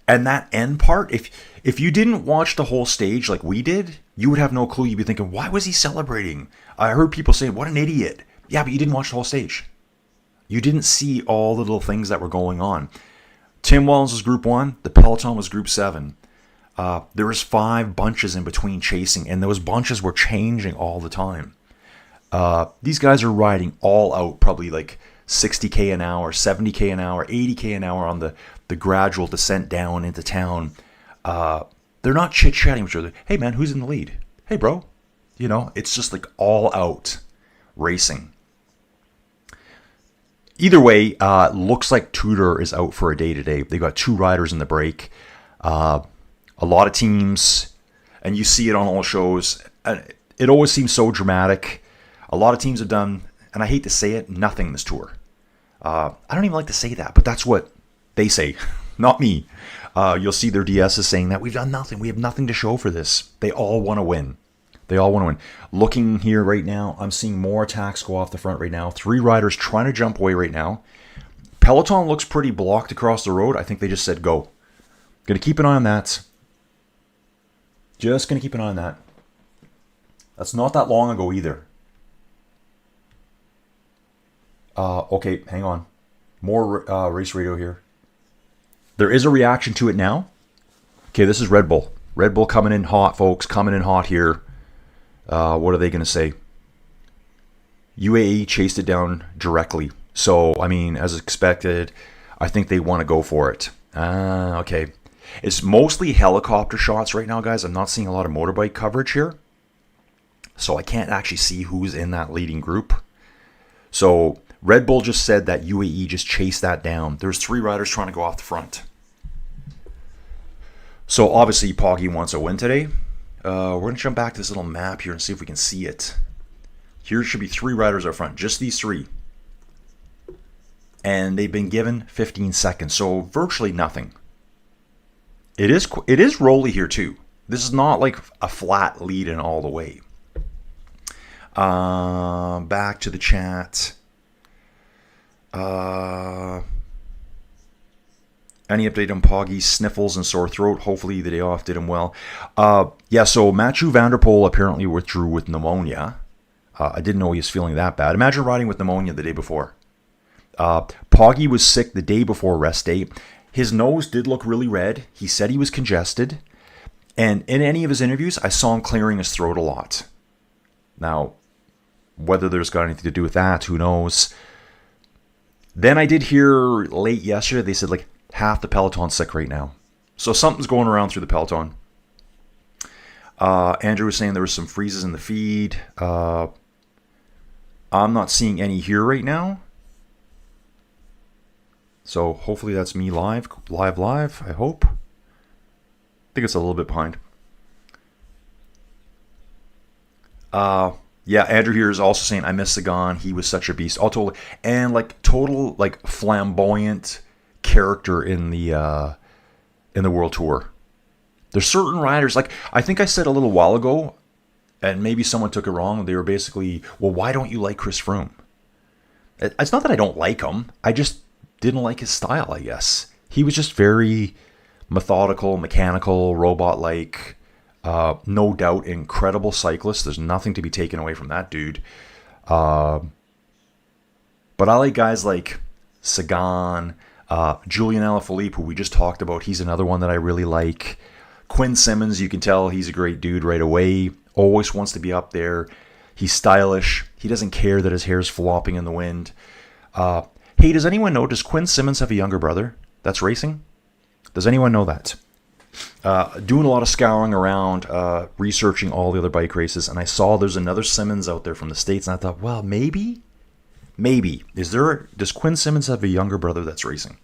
And that end part, if you didn't watch the whole stage like we did, you would have no clue. You'd be thinking, why was he celebrating? I heard people saying, what an idiot. Yeah, but you didn't watch the whole stage. You didn't see all the little things that were going on. Tim Wellens was Group 1. The Peloton was Group 7. There was 5 bunches in between chasing, and those bunches were changing all the time. These guys are riding all out, probably like 60k an hour, 70k an hour, 80k an hour on the gradual descent down into town. They're not chit-chatting with each other. Hey, man, who's in the lead? Hey, bro. You know, it's just like all out racing. Either way, looks like Tudor is out for a day today. They got 2 riders in the break. A lot of teams, and you see it on all shows. It always seems so dramatic. A lot of teams have done, and I hate to say it, nothing this tour. I don't even like to say that, but that's what they say, not me. You'll see their DSs saying that we've done nothing. We have nothing to show for this. They all want to win. They all want to win. Looking here right now, I'm seeing more attacks go off the front right now. 3 riders trying to jump away right now. Peloton looks pretty blocked across the road. I think they just said go. Going to keep an eye on that. Just going to keep an eye on that. That's not that long ago either. Okay, hang on. More race radio here. There is a reaction to it now. Okay, this is Red Bull. Red Bull coming in hot, folks. Coming in hot here. What are they going to say? UAE chased it down directly. So, I mean, as expected, I think they want to go for it. Okay. It's mostly helicopter shots right now, guys. I'm not seeing a lot of motorbike coverage here. So I can't actually see who's in that leading group. So Red Bull just said that UAE just chased that down. There's 3 riders trying to go off the front. So obviously Poggy wants a win today. We're going to jump back to this little map here and see if we can see it. Here should be 3 riders up front. Just these 3. And they've been given 15 seconds. So virtually nothing. It is rolly here too. This is not like a flat lead in all the way. Back to the chat. Any update on Poggy's sniffles and sore throat? Hopefully the day off did him well. Yeah, so Mathieu van der Poel apparently withdrew with pneumonia. I didn't know he was feeling that bad. Imagine riding with pneumonia the day before. Poggy was sick the day before rest day. His nose did look really red. He said he was congested. And in any of his interviews, I saw him clearing his throat a lot. Now, whether there's got anything to do with that, who knows? Then I did hear late yesterday, they said like half the Peloton's sick right now. So something's going around through the Peloton. Andrew was saying there was some freezes in the feed. I'm not seeing any here right now. So hopefully that's me live, I hope. I think it's a little bit behind. Yeah, Andrew here is also saying, I miss Sagan. He was such a beast. All totally, and like total like flamboyant character in the World Tour. There's certain riders, like I think I said a little while ago, and maybe someone took it wrong. They were basically, well, why don't you like Chris Froome? It's not that I don't like him. I just didn't like his style, I guess. He was just very methodical, mechanical, robot-like. No doubt, incredible cyclist. There's nothing to be taken away from that dude. But I like guys like Sagan, Julian Alaphilippe, who we just talked about. He's another one that I really like. Quinn Simmons, you can tell he's a great dude right away. Always wants to be up there. He's stylish. He doesn't care that his hair's flopping in the wind. Hey, does anyone know, does Quinn Simmons have a younger brother that's racing? Does anyone know that? Doing a lot of scouring around, researching all the other bike races, and I saw there's another Simmons out there from the States, and I thought, well, maybe. Does Quinn Simmons have a younger brother that's racing?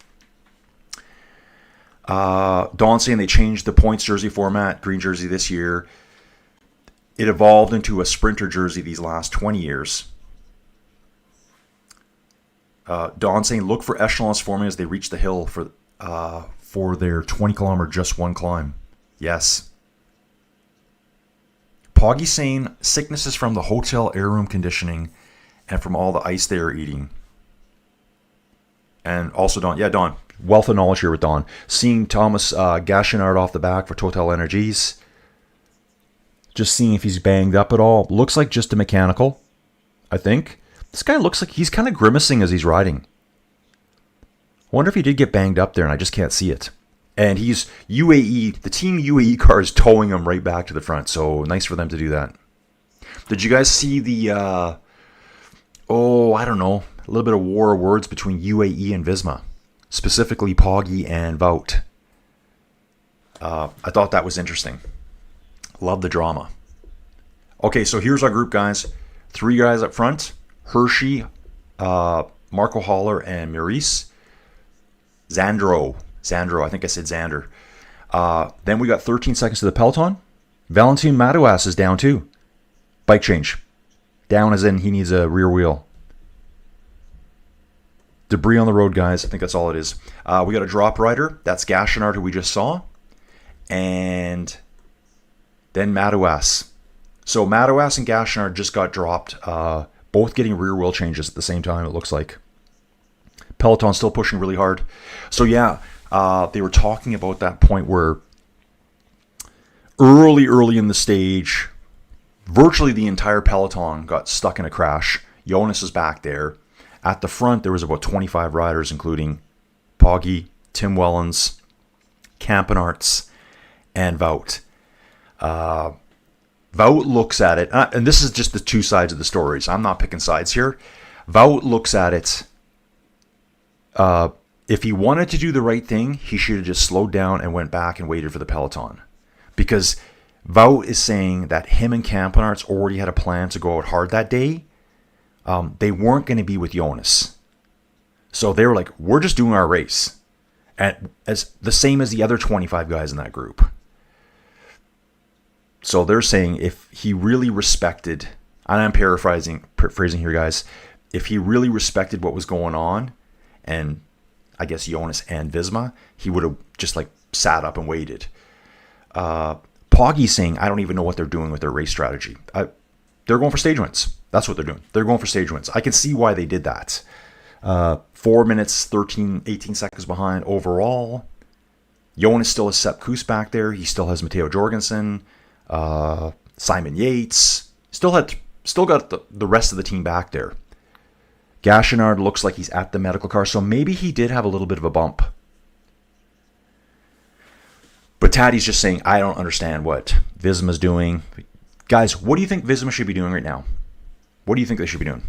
Dawn saying they changed the points jersey format, green jersey this year. It evolved into a sprinter jersey these last 20 years. Dawn saying, look for echelons forming as they reach the hill for their 20-kilometer just one climb. Yes. Poggy saying sicknesses from the hotel air room conditioning and from all the ice they are eating. And also Don, Don, wealth of knowledge here with Don. Seeing Thomas Gachenard off the back for Total Energies. Just seeing if he's banged up at all. Looks like just a mechanical, I think. This guy looks like he's kind of grimacing as he's riding. Wonder if he did get banged up there and I just can't see it. And he's UAE, the team UAE car is towing him right back to the front. So nice for them to do that. Did you guys see the, I don't know, a little bit of war of words between UAE and Visma, specifically Poggy and Wout? I thought that was interesting. Love the drama. Okay, so here's our group, guys. 3 guys up front. Hershey, Marco Haller, and Maurice. Zandro, I think I said Xander. Then we got 13 seconds to the Peloton. Valentin Madouas is down too. Bike change. Down as in he needs a rear wheel. Debris on the road, guys. I think that's all it is. We got a drop rider. That's Gachenard, who we just saw. And then Madouas. So Madouas and Gachenard just got dropped. Both getting rear wheel changes at the same time, it looks like. Peloton still pushing really hard. So yeah, they were talking about that point where early in the stage, virtually the entire Peloton got stuck in a crash. Jonas is back there. At the front, there was about 25 riders, including Poggy, Tim Wellens, Campenarts, and Wout. Wout looks at it, and this is just the two sides of the stories. I'm not picking sides here. Wout looks at it. If he wanted to do the right thing, he should have just slowed down and went back and waited for the Peloton. Because Wout is saying that him and Campenarts already had a plan to go out hard that day. They weren't going to be with Jonas. So they were like, we're just doing our race. And as the same as the other 25 guys in that group. So they're saying if he really respected, and I'm paraphrasing here, guys, if he really respected what was going on, and I guess Jonas and Visma, he would have just like sat up and waited. Poggy's saying, I don't even know what they're doing with their race strategy. They're going for stage wins. That's what they're doing. They're going for stage wins. I can see why they did that. 4 minutes, 18 seconds behind overall. Jonas still has Sepp Kuss back there. He still has Matteo Jorgensen, Simon Yates. Still got the rest of the team back there. Gachenard looks like he's at the medical car, so maybe he did have a little bit of a bump. But Taddy's just saying, I don't understand what Visma's doing. Guys, what do you think Visma should be doing right now? What do you think they should be doing?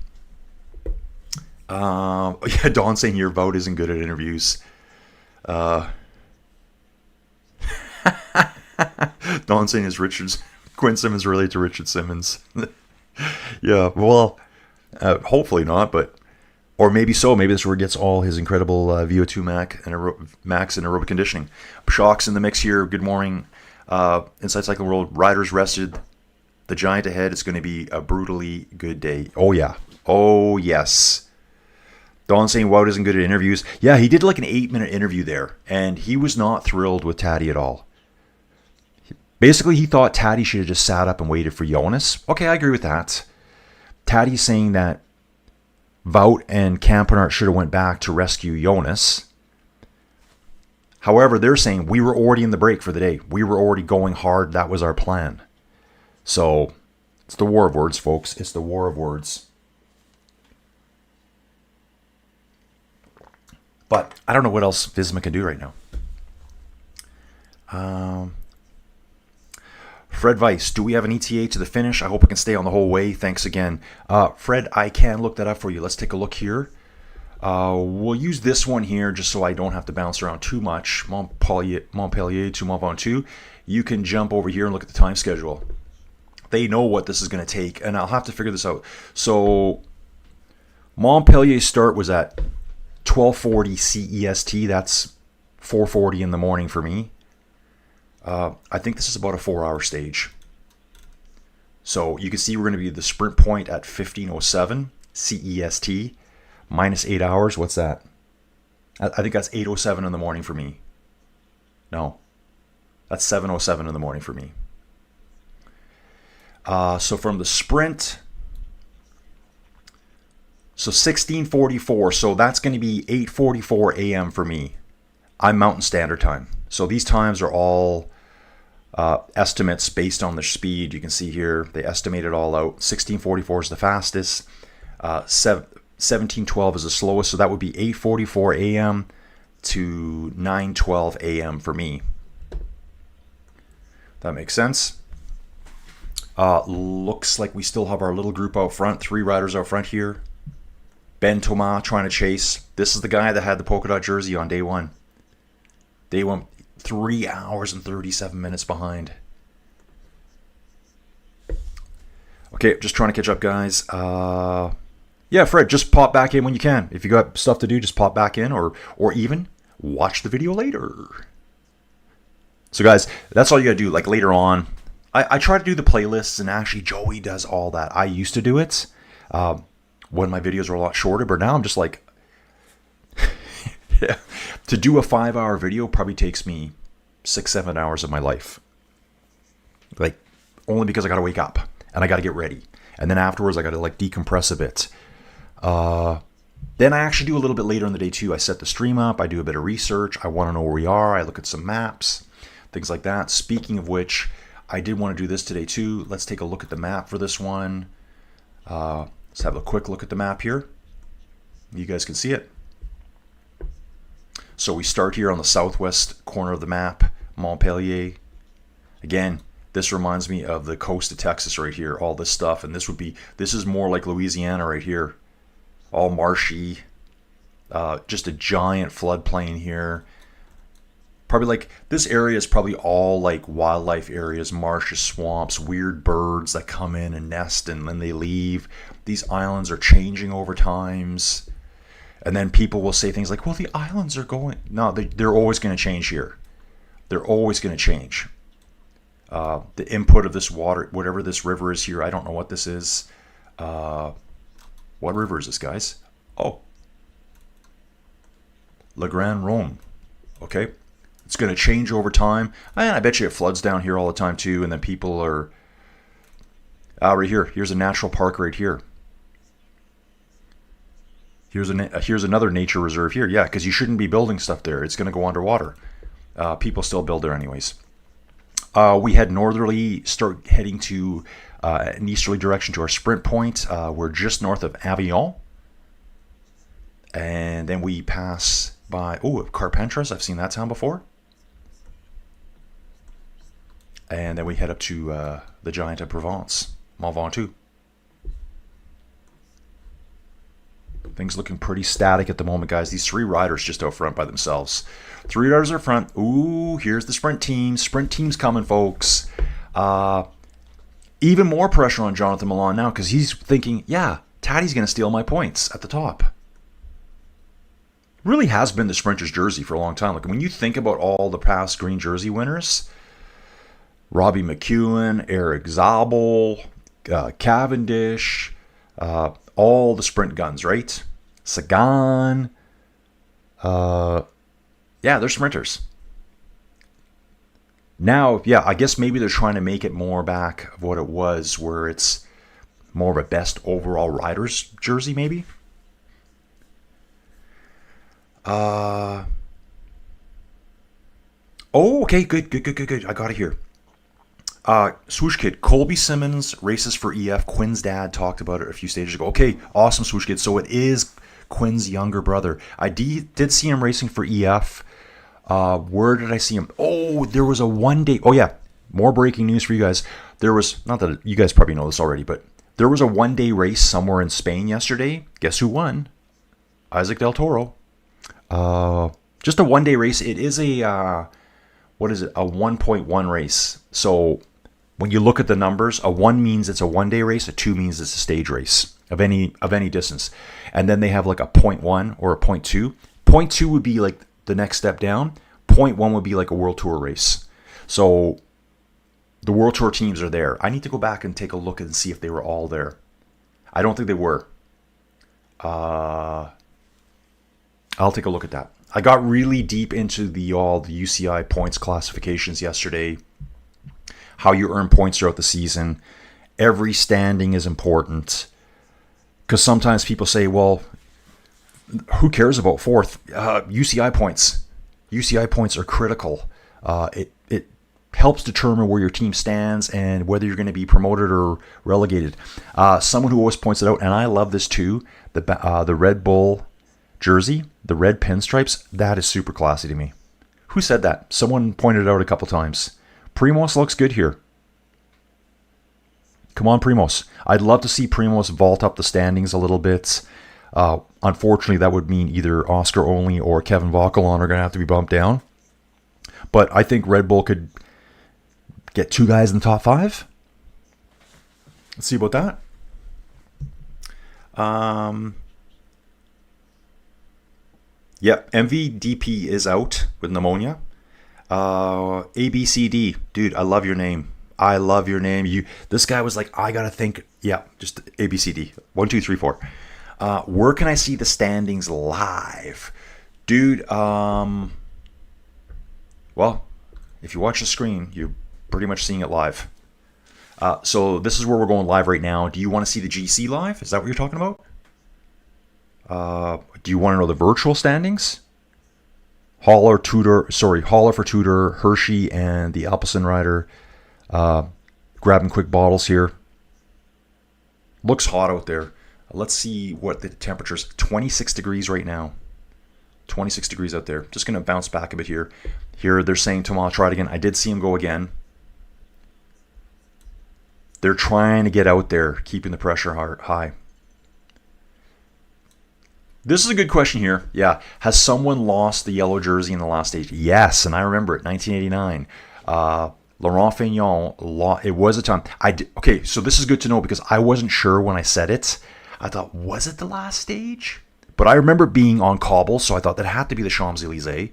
Yeah, Dawn saying your vote isn't good at interviews. Dawn saying is Quinn Simmons related to Richard Simmons. Yeah, well, hopefully not, but or maybe so. Maybe this is where he gets all his incredible VO2 max and aerobic conditioning. Shocks in the mix here. Good morning. Inside Cycling World, riders rested. The giant ahead is going to be a brutally good day. Oh, yeah. Oh, yes. Don saying Wout isn't good at interviews. Yeah, he did like an 8-minute interview there, and he was not thrilled with Taddy at all. Basically, he thought Taddy should have just sat up and waited for Jonas. Okay, I agree with that. Taddy's saying that Wout and Campenart should have went back to rescue Jonas. However, they're saying we were already in the break for the day. We were already going hard. That was our plan. So, it's the war of words, folks. It's the war of words. But I don't know what else Visma can do right now. Fred Weiss, do we have an ETA to the finish? I hope it can stay on the whole way. Thanks again. Fred, I can look that up for you. Let's take a look here. We'll use this one here just so I don't have to bounce around too much. Montpellier to Mont Ventoux. You can jump over here and look at the time schedule. They know what this is going to take, and I'll have to figure this out. So Montpellier's start was at 12:40 CEST. That's 4:40 in the morning for me. I think this is about a 4-hour stage. So you can see we're going to be at the sprint point at 15:07 CEST, minus 8 hours. What's that? I think that's 8:07 in the morning for me. No. That's 7:07 in the morning for me. So from the sprint, so 16:44. So that's going to be 8:44 a.m. for me. I'm Mountain Standard Time. So these times are all estimates based on the speed. You can see here they estimate it all out. 16:44 is the fastest. 17:12 is the slowest. So that would be 8:44 a.m. to 9:12 a.m. for me. That makes sense. Looks like we still have our little group out front. 3 riders out front here. Ben Thomas trying to chase. This is the guy that had the polka dot jersey on day one. Day one, 3 hours and 37 minutes behind. Okay, just trying to catch up, guys. Yeah, Fred, just pop back in when you can. If you got stuff to do, just pop back in, or even watch the video later. So, guys, that's all you gotta do. Like later on, I try to do the playlists, and actually Joey does all that. I used to do it when my videos were a lot shorter, but now I'm just like, yeah. To do a 5-hour video probably takes me 6-7 hours of my life. Like, only because I gotta wake up and I gotta get ready, and then afterwards I gotta like decompress a bit. Then I actually do a little bit later in the day too. I set the stream up, I do a bit of research, I want to know where we are, I look at some maps, things like that. Speaking of which, I did want to do this today too. Let's take a look at the map for this one. Let's have a quick look at the map here. You guys can see it. So we start here on the southwest corner of the map, Montpellier. Again, this reminds me of the coast of Texas right here, all this stuff. And this is more like Louisiana right here. All marshy, just a giant floodplain here. Probably like, this area is probably all like wildlife areas, marshes, swamps, weird birds that come in and nest and then they leave. These islands are changing over times. And then people will say things like, well, the islands are going... No, they're always going to change here. They're always going to change. The input of this water, whatever this river is here, I don't know what this is. What river is this, guys? Oh. Le Grand Rhone. Okay. It's going to change over time. And I bet you it floods down here all the time too. And then people are... right here. Here's a natural park right here. Here's another nature reserve here. Yeah, because you shouldn't be building stuff there. It's going to go underwater. People still build there anyways. We head northerly, start heading to an easterly direction to our sprint point. We're just north of Avignon. And then we pass by, Carpentras. I've seen that town before. And then we head up to the Giant of Provence, Mont Ventoux. Things looking pretty static at the moment, guys. These 3 riders just out front by themselves. 3 riders are front. Ooh, here's the sprint team. Sprint team's coming, folks. Even more pressure on Jonathan Milan now because he's thinking, yeah, Taddy's going to steal my points at the top. Really has been the sprinter's jersey for a long time. Like when you think about all the past green jersey winners, Robbie McEwen, Eric Zabel, Cavendish, all the sprint guns, right? Sagan. Yeah, they're sprinters. Now, yeah, I guess maybe they're trying to make it more back of what it was, where it's more of a best overall riders jersey, maybe. Oh, okay, good. I got it here. Swoosh Kid, Colby Simmons races for EF. Quinn's dad talked about it a few stages ago. Okay, awesome, Swoosh Kid. So it is Quinn's younger brother. I did see him racing for EF. Where did I see him? Oh, there was a one-day... Oh, yeah, more breaking news for you guys. There was... Not that you guys probably know this already, but there was a one-day race somewhere in Spain yesterday. Guess who won? Isaac Del Toro. Just a one-day race. It is a... what is it? A 1.1 race. So... when you look at the numbers, a 1 means it's a one-day race, a 2 means it's a stage race of any distance. And then they have like a 0.1 or a 0.2. 0.2 would be like the next step down. 0.1 would be like a World Tour race. So the World Tour teams are there. I need to go back and take a look and see if they were all there. I don't think they were. I'll take a look at that. I got really deep into all the UCI points classifications yesterday, how you earn points throughout the season. Every standing is important, because sometimes people say, well, who cares about fourth? UCI points. UCI points are critical. It helps determine where your team stands and whether you're going to be promoted or relegated. Someone who always points it out, and I love this too, the Red Bull jersey, the red pinstripes, that is super classy to me. Who said that? Someone pointed it out a couple times. Primoz looks good here. Come on, Primoz. I'd love to see Primoz vault up the standings a little bit. Unfortunately, that would mean either Oscar Only or Kevin Vauquelin are going to have to be bumped down. But I think Red Bull could get 2 guys in the top 5. Let's see about that. Yeah, MVDP is out with pneumonia. ABCD, dude, I love your name. I love your name. This guy was like, I gotta think. Yeah, just ABCD. 1, 2, 3, 4. Where can I see the standings live, dude? Well, if you watch the screen, you're pretty much seeing it live. So this is where we're going live right now. Do you want to see the GC live? Is that what you're talking about? Do you want to know the virtual standings? Haller for Tudor, Hershey, and the Alpecin rider. Grabbing quick bottles here. Looks hot out there. Let's see what the temperature's. 26 degrees right now. 26 degrees out there. Just going to bounce back a bit here. Here they're saying Tomas tried again. I did see him go again. They're trying to get out there, keeping the pressure high. This is a good question here. Yeah. Has someone lost the yellow jersey in the last stage? Yes, and I remember it, 1989. Laurent Fignon, it was a time. Okay, so this is good to know because I wasn't sure when I said it. I thought, was it the last stage? But I remember being on cobble, so I thought that had to be the Champs-Élysées.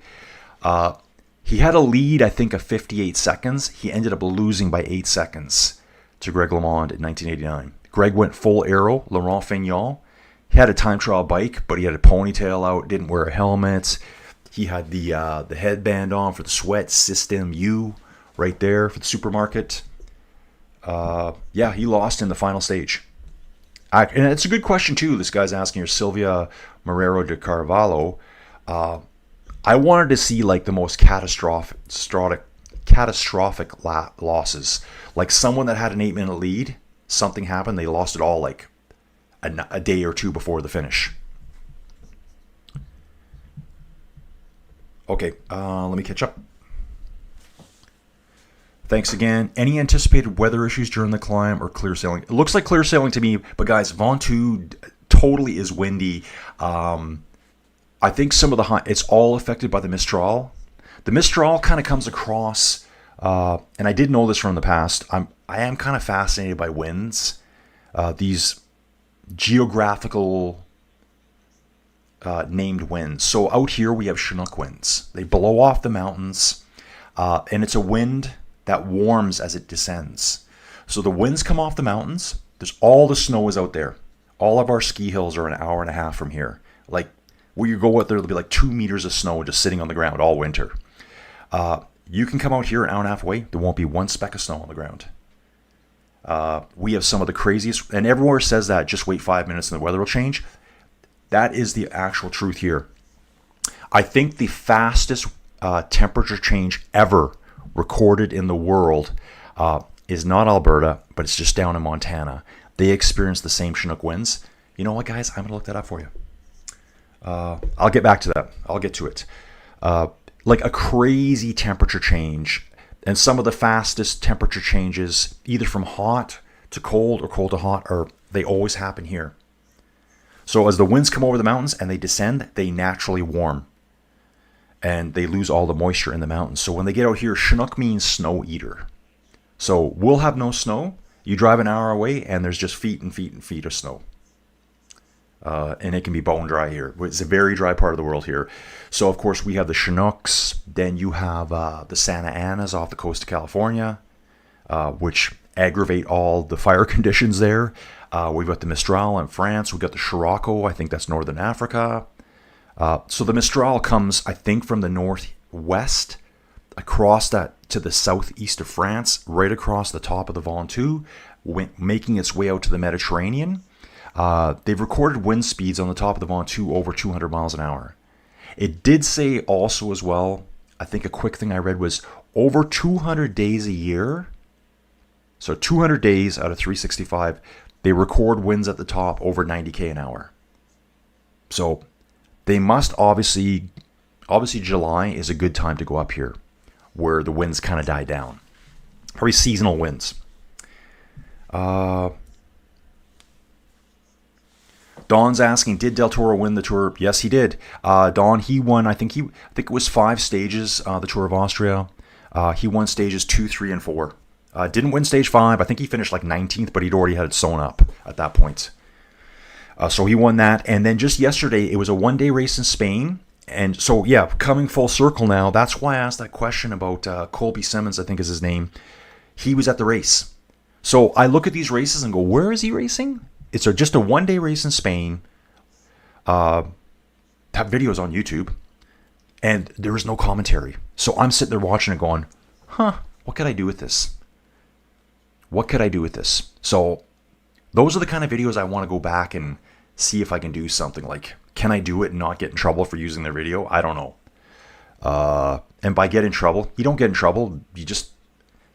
He had a lead, I think, of 58 seconds. He ended up losing by 8 seconds to Greg LeMond in 1989. Greg went full aero, Laurent Fignon. He had a time trial bike, but he had a ponytail out, didn't wear a helmet. He had the headband on for the sweat, System U right there for the supermarket. Yeah, he lost in the final stage. And it's a good question, too. This guy's asking here, Silvia Marrero de Carvalho. I wanted to see like the most catastrophic losses. Like someone that had an 8-minute lead, something happened, they lost it all like a day or two before the finish. Okay, let me catch up. Thanks again. Any anticipated weather issues during the climb or clear sailing? It looks like clear sailing to me, but guys, Ventoux totally is windy. I think some of it's all affected by the Mistral. The Mistral kind of comes across, and I did know this from the past. I am kind of fascinated by winds. These geographical named winds. So out here we have Chinook winds. They blow off the mountains, and it's a wind that warms as it descends. So the winds come off the mountains. There's all the snow is out there. All of our ski hills are an hour and a half from here. Like where you go out there, there'll be like 2 meters of snow just sitting on the ground all winter. You can come out here an hour and a half away. There won't be one speck of snow on the ground. We have some of the craziest, and everywhere says that just wait 5 minutes and the weather will change. That is the actual truth here. I think the fastest temperature change ever recorded in the world is not Alberta, but it's just down in Montana. They experience the same Chinook winds. You know what, guys? I'm going to look that up for you. I'll get back to that. I'll get to it. Like a crazy temperature change, and some of the fastest temperature changes, either from hot to cold or cold to hot, they always happen here. So as the winds come over the mountains and they descend, they naturally warm. And they lose all the moisture in the mountains. So when they get out here, Chinook means snow eater. So we'll have no snow. You drive an hour away and there's just feet and feet and feet of snow. And it can be bone dry here. It's a very dry part of the world here. So of course we have the Chinooks. Then you have the Santa Anas off the coast of California, which aggravate all the fire conditions there. We've got the Mistral in France. We've got the Scirocco. I think that's Northern Africa. So the Mistral comes, I think, from the northwest, across that to the southeast of France, right across the top of the Ventoux, making its way out to the Mediterranean. They've recorded wind speeds on the top of the Ventoux over 200 miles an hour. It did say also as well, I think a quick thing I read was over 200 days a year. So 200 days out of 365, they record winds at the top over 90k an hour. So they must obviously July is a good time to go up here, where the winds kind of die down. Probably seasonal winds. Don's asking, did Del Toro win the Tour? Yes, he did. Don, he won. I think it was 5 stages. The Tour of Austria. He won stages 2, 3, and 4. Didn't win stage 5. I think he finished like 19th, but he'd already had it sewn up at that point. So he won that. And then just yesterday, it was a 1-day race in Spain. And so, yeah, coming full circle now. That's why I asked that question about Colby Simmons, I think is his name. He was at the race. So I look at these races and go, where is he racing? It's just a 1-day race in Spain. That video is on YouTube. And there was no commentary. So I'm sitting there watching it going, what could I do with this? What could I do with this? So those are the kind of videos I want to go back and see if I can do something. Like, can I do it and not get in trouble for using their video? I don't know. And by get in trouble, you don't get in trouble. You just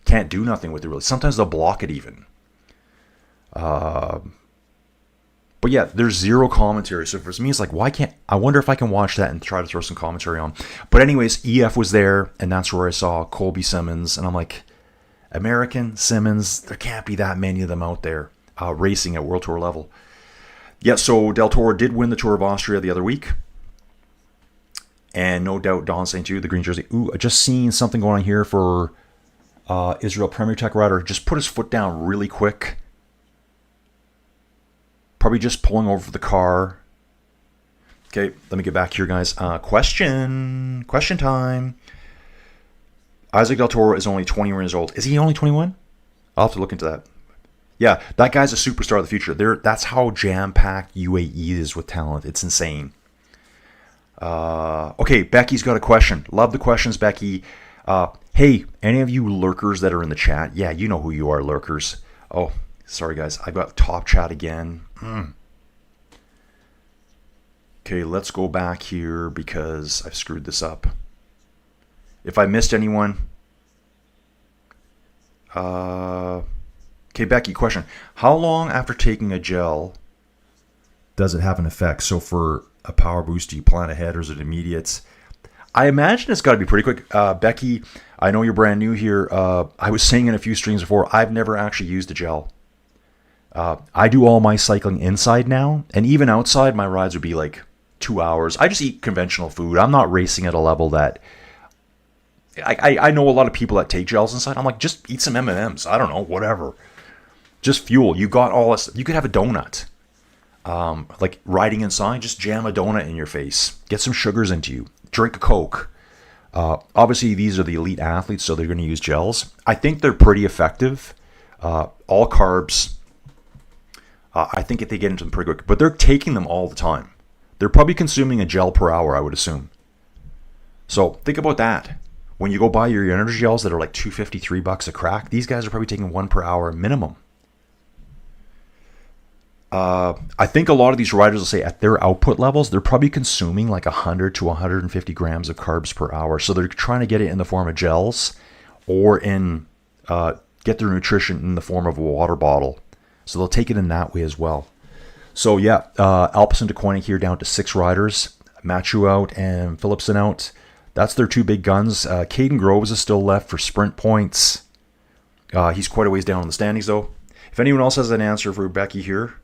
can't do nothing with it really. Sometimes they'll block it even. But yeah, there's zero commentary. So for me, it's like, I wonder if I can watch that and try to throw some commentary on. But anyways, EF was there, and that's where I saw Colby Simmons. And I'm like, American Simmons, there can't be that many of them out there racing at World Tour level. Yeah, so Del Toro did win the Tour of Austria the other week. And no doubt, Don saying too, the green jersey. Ooh, I just seen something going on here for Israel Premier Tech rider. Just put his foot down really quick. Probably just pulling over the car. Okay, let me get back here, guys. Question time. Isaac Del Toro is only 21 years old. Is he only 21? I'll have to look into that. Yeah, that guy's a superstar of the future. That's how jam-packed UAE is with talent. It's insane. Okay, Becky's got a question. Love the questions, Becky. Hey, any of you lurkers that are in the chat? Yeah, you know who you are, lurkers. Oh, sorry, guys. I've got top chat again. Okay, let's go back here because I've screwed this up. If I missed anyone. Okay, Becky, question. How long after taking a gel does it have an effect? So for a power boost, do you plan ahead or is it immediate? I imagine it's got to be pretty quick. Becky, I know you're brand new here. I was saying in a few streams before, I've never actually used a gel. I do all my cycling inside now, and even outside, my rides would be like 2 hours. I just eat conventional food. I'm not racing at a level that... I know a lot of people that take gels inside. I'm like, just eat some M&Ms. I don't know, whatever. Just fuel. You got all this. You could have a donut. Like riding inside, just jam a donut in your face. Get some sugars into you. Drink a Coke. Obviously, these are the elite athletes, so they're going to use gels. I think they're pretty effective. All carbs. I think if they get into them pretty quick. But they're taking them all the time. They're probably consuming a gel per hour, I would assume. So think about that. When you go buy your energy gels that are like $2.50, $3 a crack, these guys are probably taking 1 per hour minimum. I think a lot of these riders will say at their output levels, they're probably consuming like 100 to 150 grams of carbs per hour. So they're trying to get it in the form of gels or get their nutrition in the form of a water bottle. So they'll take it in that way as well. So yeah, Alpecin to Koenig here down to 6 riders. Matthew out and Philipsen out. That's their 2 big guns. Caden Groves is still left for sprint points. He's quite a ways down in the standings though. If anyone else has an answer for Becky here,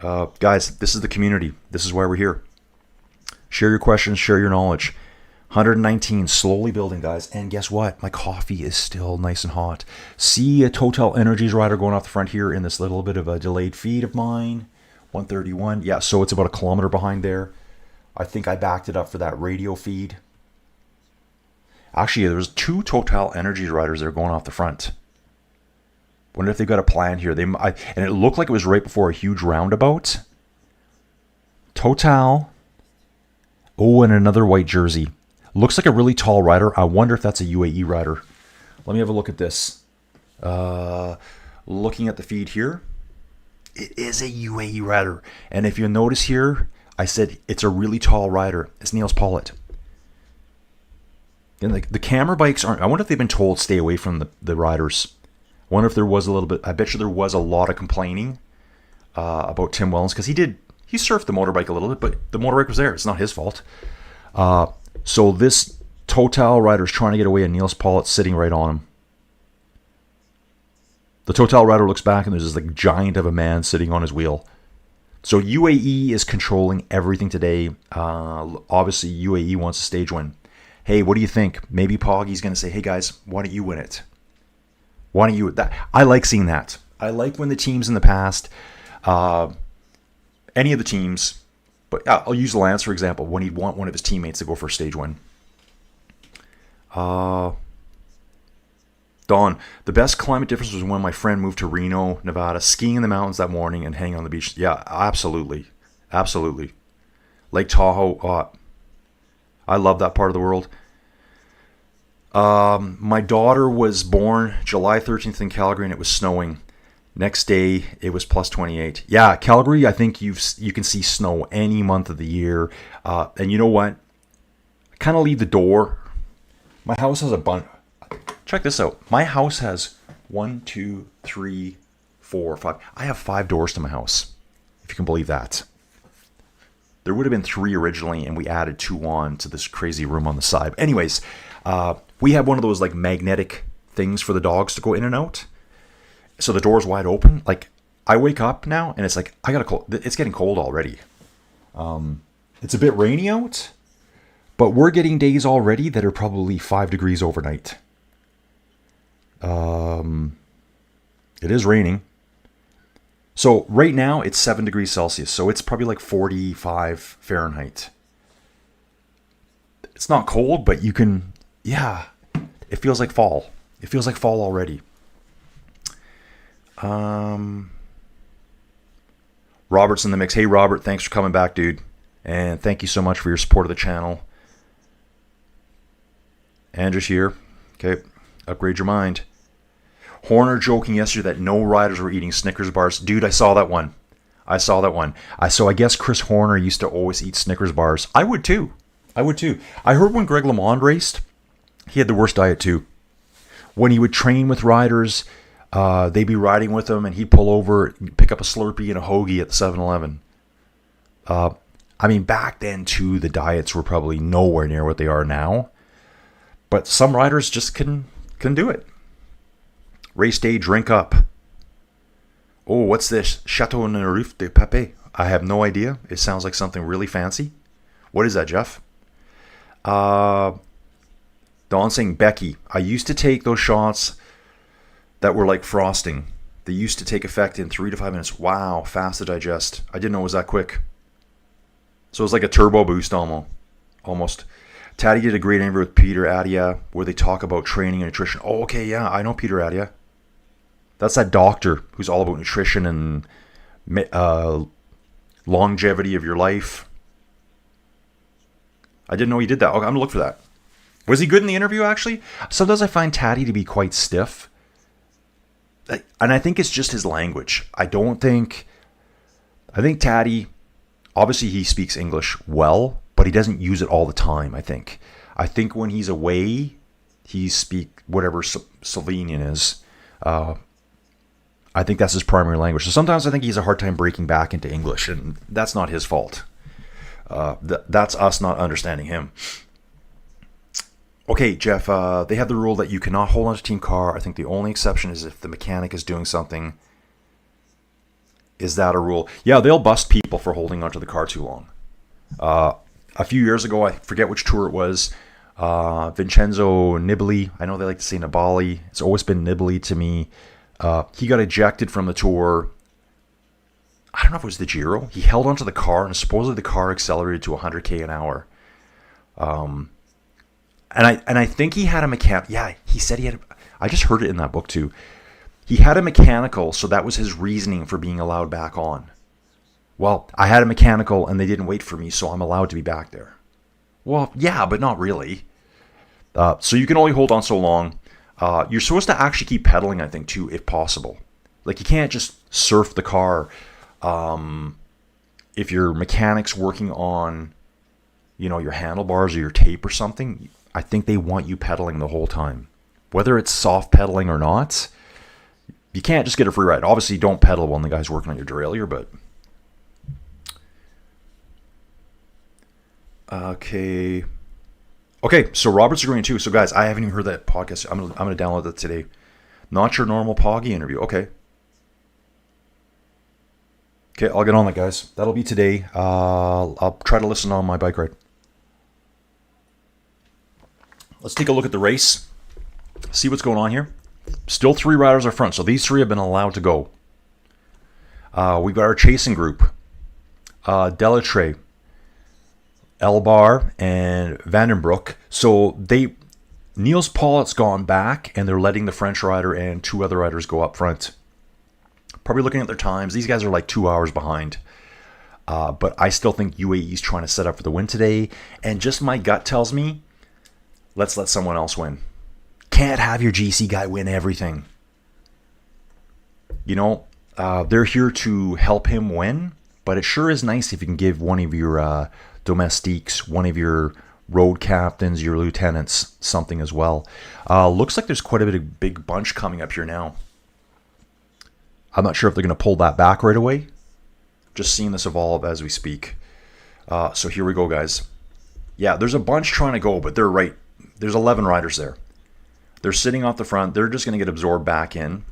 guys, this is the community. This is why we're here. Share your questions, share your knowledge. 119, slowly building, guys. And guess what? My coffee is still nice and hot. See a Total Energies rider going off the front here in this little bit of a delayed feed of mine. 131. Yeah, so it's about a kilometer behind there. I think I backed it up for that radio feed. Actually, there's 2 Total Energies riders that are going off the front. Wonder if they've got a plan here. And it looked like it was right before a huge roundabout. Total Oh, and another white jersey. Looks like a really tall rider. I wonder if that's a UAE rider. Let me have a look at this. Looking at the feed here. It is a UAE rider. And if you notice here, I said it's a really tall rider. It's Niels Pollitt. And the camera bikes aren't... I wonder if they've been told stay away from the riders. I wonder if there was a little bit... I bet you there was a lot of complaining about Tim Wellens. Because he surfed the motorbike a little bit, but the motorbike was there. It's not his fault. So this Total rider is trying to get away, and Niels Pollitt's sitting right on him. The Total rider looks back, and there's this like giant of a man sitting on his wheel. So UAE is controlling everything today. Obviously, UAE wants a stage win. Hey, what do you think? Maybe Poggy's going to say, hey guys, why don't you win it? Why don't you? I like seeing that. I like when the teams in the past, any of the teams, but I'll use Lance for example, when he'd want one of his teammates to go for a stage win. Don, the best climate difference was when my friend moved to Reno, Nevada, skiing in the mountains that morning and hanging on the beach. Yeah, absolutely. Absolutely. Lake Tahoe, I love that part of the world. My daughter was born July 13th in Calgary, and it was snowing. Next day, it was plus 28. Yeah, Calgary, I think you can see snow any month of the year. And you know what? I kind of leave the door. My house has a bunch. Check this out. My house has 1, 2, 3, 4, 5. I have 5 doors to my house, if you can believe that. There would have been 3 originally, and we added 2 on to this crazy room on the side. Anyways, we have one of those like magnetic things for the dogs to go in and out. So the door's wide open. Like, I wake up now, and it's like, it's getting cold already. It's a bit rainy out, but we're getting days already that are probably 5 degrees overnight. It is raining. So right now it's 7 degrees Celsius. So it's probably like 45 Fahrenheit. It's not cold, but you can, yeah, it feels like fall. It feels like fall already. Robert's in the mix. Hey, Robert, thanks for coming back, dude. And thank you so much for your support of the channel. Andrew's here. Okay, upgrade your mind. Horner joking yesterday that no riders were eating Snickers bars. Dude, I saw that one. So I guess Chris Horner used to always eat Snickers bars. I would too. I heard when Greg LeMond raced, he had the worst diet too. When he would train with riders, they'd be riding with him, and he'd pull over, pick up a Slurpee and a hoagie at the 7-Eleven. I mean, back then too, the diets were probably nowhere near what they are now. But some riders just couldn't do it. Race day, drink up. Oh, what's this? Chateau Neuf de Pape. I have no idea. It sounds like something really fancy. What is that, Jeff? Dawn saying, Becky, I used to take those shots that were like frosting. They used to take effect in 3 to 5 minutes. Wow, fast to digest. I didn't know it was that quick. So it was like a turbo boost almost. Taddy did a great interview with Peter Adia where they talk about training and nutrition. Oh, okay, yeah, I know Peter Adia. That's that doctor who's all about nutrition and longevity of your life. I didn't know he did that. Okay, I'm going to look for that. Was he good in the interview, actually? Sometimes I find Taddy to be quite stiff. And I think it's just his language. I think Taddy, obviously he speaks English well, but he doesn't use it all the time, I think. I think when he's away, he speaks whatever Slovenian is. I think that's his primary language. So sometimes I think he has a hard time breaking back into English, and that's not his fault. That's us not understanding him. Okay, Jeff, they have the rule that you cannot hold onto a team car. I think the only exception is if the mechanic is doing something. Is that a rule? Yeah, they'll bust people for holding onto the car too long. A few years ago, I forget which tour it was, Vincenzo Nibali, I know they like to say Nibali, it's always been Nibali to me. He got ejected from the tour. I don't know if it was the Giro. He held onto the car, and supposedly the car accelerated to 100k an hour. And I think he had a mechanic. Yeah, he said he had. I just heard it in that book too. He had a mechanical, so that was his reasoning for being allowed back on. Well, I had a mechanical, and they didn't wait for me, so I'm allowed to be back there. Well, yeah, but not really. So you can only hold on so long. You're supposed to actually keep pedaling, I think, too, if possible. Like, you can't just surf the car. If your mechanic's working on, your handlebars or your tape or something, I think they want you pedaling the whole time. Whether it's soft pedaling or not, you can't just get a free ride. Obviously, don't pedal when the guy's working on your derailleur, but... Okay, so Robert's agreeing too. So guys, I haven't even heard that podcast. I'm gonna download that today. Not your normal Poggy interview. Okay, I'll get on that, guys. That'll be today. I'll try to listen on my bike ride. Let's take a look at the race. See what's going on here. Still 3 riders up front, so these 3 have been allowed to go. We've got our chasing group. Delatrey, Elbar, and Vandenbroek. So Niels Paulet's gone back, and they're letting the French rider and 2 other riders go up front. Probably looking at their times. These guys are like 2 hours behind. But I still think UAE's trying to set up for the win today. And just my gut tells me, let's let someone else win. Can't have your GC guy win everything. They're here to help him win, but it sure is nice if you can give one of your domestiques, one of your road captains, your lieutenants, something as well. Looks like there's quite a big bunch coming up here now. I'm not sure if they're going to pull that back right away. Just seeing this evolve as we speak. So here we go, guys. Yeah, there's a bunch trying to go, but they're right. There's 11 riders there. They're sitting off the front. They're just going to get absorbed back in.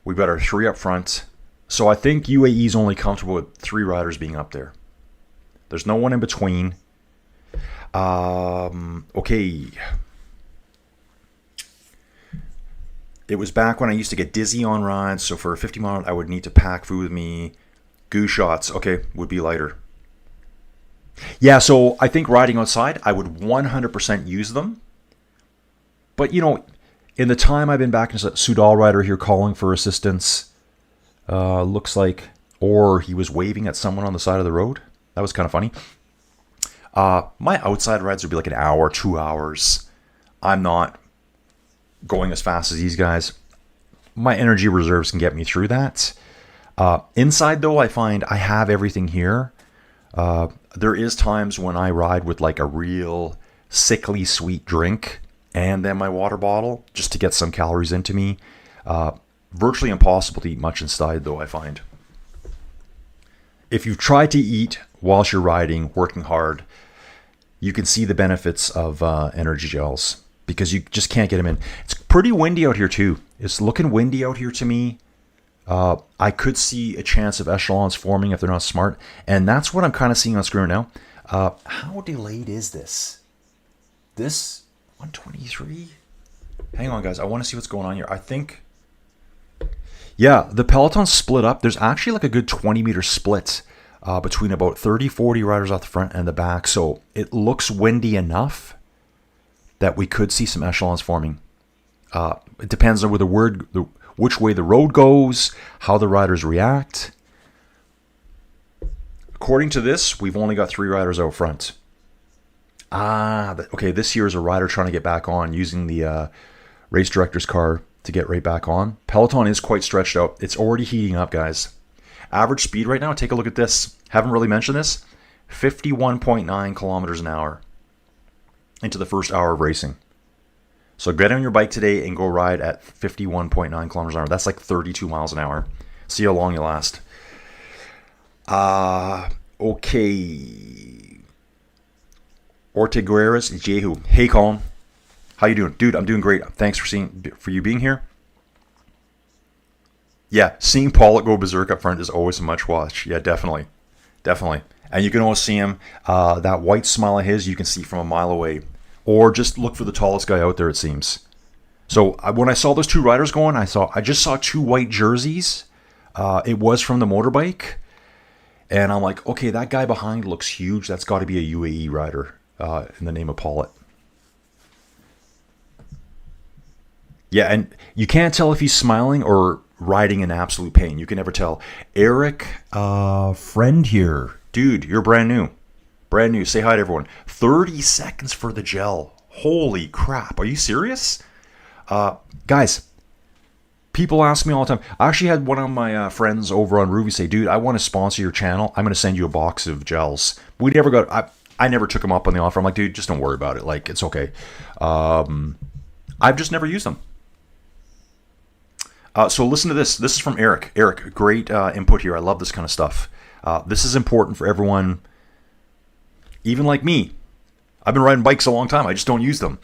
We've got our 3 up front. So I think UAE's only comfortable with 3 riders being up there. There's no one in between. Okay. It was back when I used to get dizzy on rides. So for a 50 mile, I would need to pack food with me. Goo shots, okay, would be lighter. Yeah, so I think riding outside, I would 100% use them. But, in the time I've been back in Soudal rider here calling for assistance, looks like, or he was waving at someone on the side of the road. That was kind of funny. My outside rides would be like an hour, 2 hours. I'm not going as fast as these guys. My energy reserves can get me through that. Inside, though, I find I have everything here. There is times when I ride with like a real sickly sweet drink and then my water bottle just to get some calories into me. Virtually impossible to eat much inside, though, I find. If you've tried to eat whilst you're riding, working hard, you can see the benefits of energy gels because you just can't get them in. It's pretty windy out here, too. It's looking windy out here to me. I could see a chance of echelons forming if they're not smart. And that's what I'm kind of seeing on screen now. How delayed is this? This 123? Hang on, guys. I want to see what's going on here. I think... Yeah, the Peloton split up. There's actually like a good 20-meter split between about 30, 40 riders off the front and the back. So it looks windy enough that we could see some echelons forming. It depends on which way the road goes, how the riders react. According to this, we've only got 3 riders out front. Okay, this here is a rider trying to get back on using the race director's car to get right back on. Peloton is quite stretched out. It's already heating up, guys. Average speed right now, take a look at this. Haven't really mentioned this. 51.9 kilometers an hour into the first hour of racing. So get on your bike today and go ride at 51.9 kilometers an hour. That's like 32 miles an hour. See how long you last. Okay. Ortigueras, Jehu. Hey, Colin. How you doing? Dude, I'm doing great. Thanks for you being here. Yeah, seeing Paulette go berserk up front is always a much watch. Yeah, definitely. Definitely. And you can always see him. That white smile of his, you can see from a mile away. Or just look for the tallest guy out there, it seems. So when I saw those 2 riders going, I just saw 2 white jerseys. It was from the motorbike. And I'm like, okay, that guy behind looks huge. That's got to be a UAE rider in the name of Paulette. Yeah, and you can't tell if he's smiling or riding in absolute pain. You can never tell. Eric, friend here. Dude, you're brand new. Brand new. Say hi to everyone. 30 seconds for the gel. Holy crap. Are you serious? Guys, people ask me all the time. I actually had one of my friends over on Ruby say, dude, I want to sponsor your channel. I'm going to send you a box of gels. We never got... I never took them up on the offer. I'm like, dude, just don't worry about it. Like, it's okay. I've just never used them. So listen to this. This is from Eric. Eric, great input here. I love this kind of stuff. This is important for everyone, even like me. I've been riding bikes a long time. I just don't use them.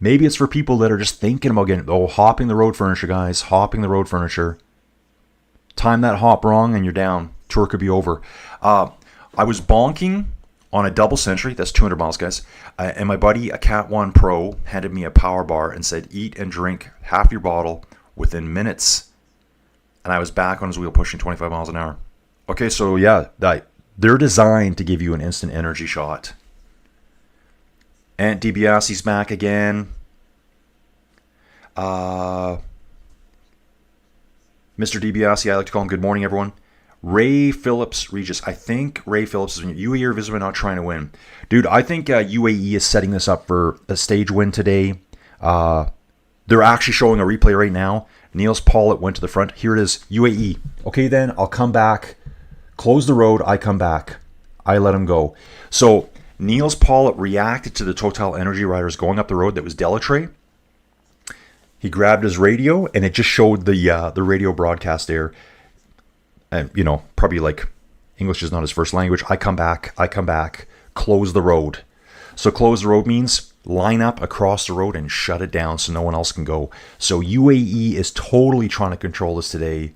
Maybe it's for people that are just thinking about getting... hopping the road furniture, guys. Hopping the road furniture. Time that hop wrong and you're down. Tour could be over. I was bonking on a double century. That's 200 miles, guys. And my buddy, a Cat 1 Pro, handed me a power bar and said, eat and drink half your bottle within minutes. And I was back on his wheel pushing 25 miles an hour. Okay, so yeah, they're designed to give you an instant energy shot. Aunt DiBiase's back again. Mr. DiBiase, I like to call him. Good morning, everyone. Ray Phillips, Regis. I think Ray Phillips is UAE or Visitor not trying to win. Dude, I think UAE is setting this up for a stage win today. They're actually showing a replay right now. Niels Paulett went to the front. Here it is, UAE. Okay, then I'll come back. Close the road. I come back. I let him go. So Niels Paulett reacted to the Total Energy riders going up the road that was Delatray. He grabbed his radio, and it just showed the radio broadcast there. And, probably like English is not his first language. I come back, close the road. So close the road means line up across the road and shut it down so no one else can go. So UAE is totally trying to control this today.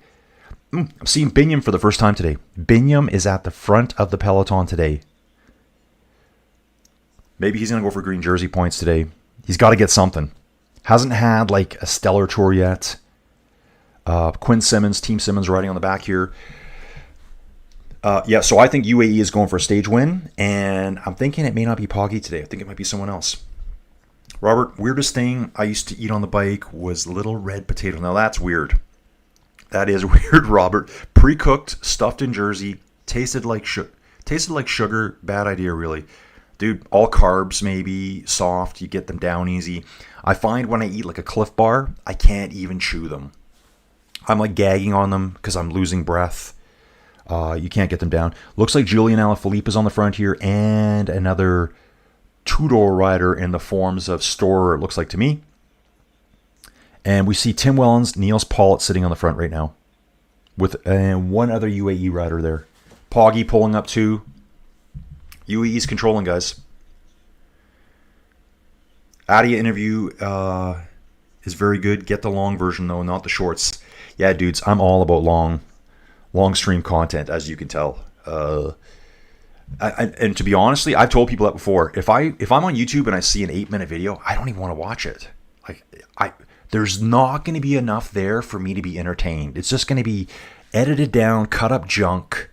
I'm seeing Binyam for the first time today. Binyam is at the front of the peloton today. Maybe he's going to go for green jersey points today. He's got to get something. Hasn't had like a stellar tour yet. Quinn Simmons, Team Simmons riding on the back here. So I think UAE is going for a stage win, and I'm thinking it may not be Poggy today. I think it might be someone else. Robert, weirdest thing I used to eat on the bike was little red potato. Now that's weird. That is weird, Robert. Pre-cooked, stuffed in jersey, tasted like sugar. Bad idea, really. Dude, all carbs maybe, soft, you get them down easy. I find when I eat like a Cliff Bar, I can't even chew them. I'm like gagging on them because I'm losing breath. You can't get them down. Looks like Julian Alaphilippe is on the front here, and another two-door rider in the forms of Storer, it looks like to me. And we see Tim Wellens, Niels Paulett sitting on the front right now, with one other UAE rider there. Poggy pulling up too. UAE's controlling, guys. Adia interview is very good. Get the long version though, not the shorts. Yeah, dudes, I'm all about long stream content, as you can tell. And to be honestly, I've told people that before. If I'm on YouTube and I see an 8-minute video, I don't even want to watch it. There's not going to be enough there for me to be entertained. It's just going to be edited down, cut up junk,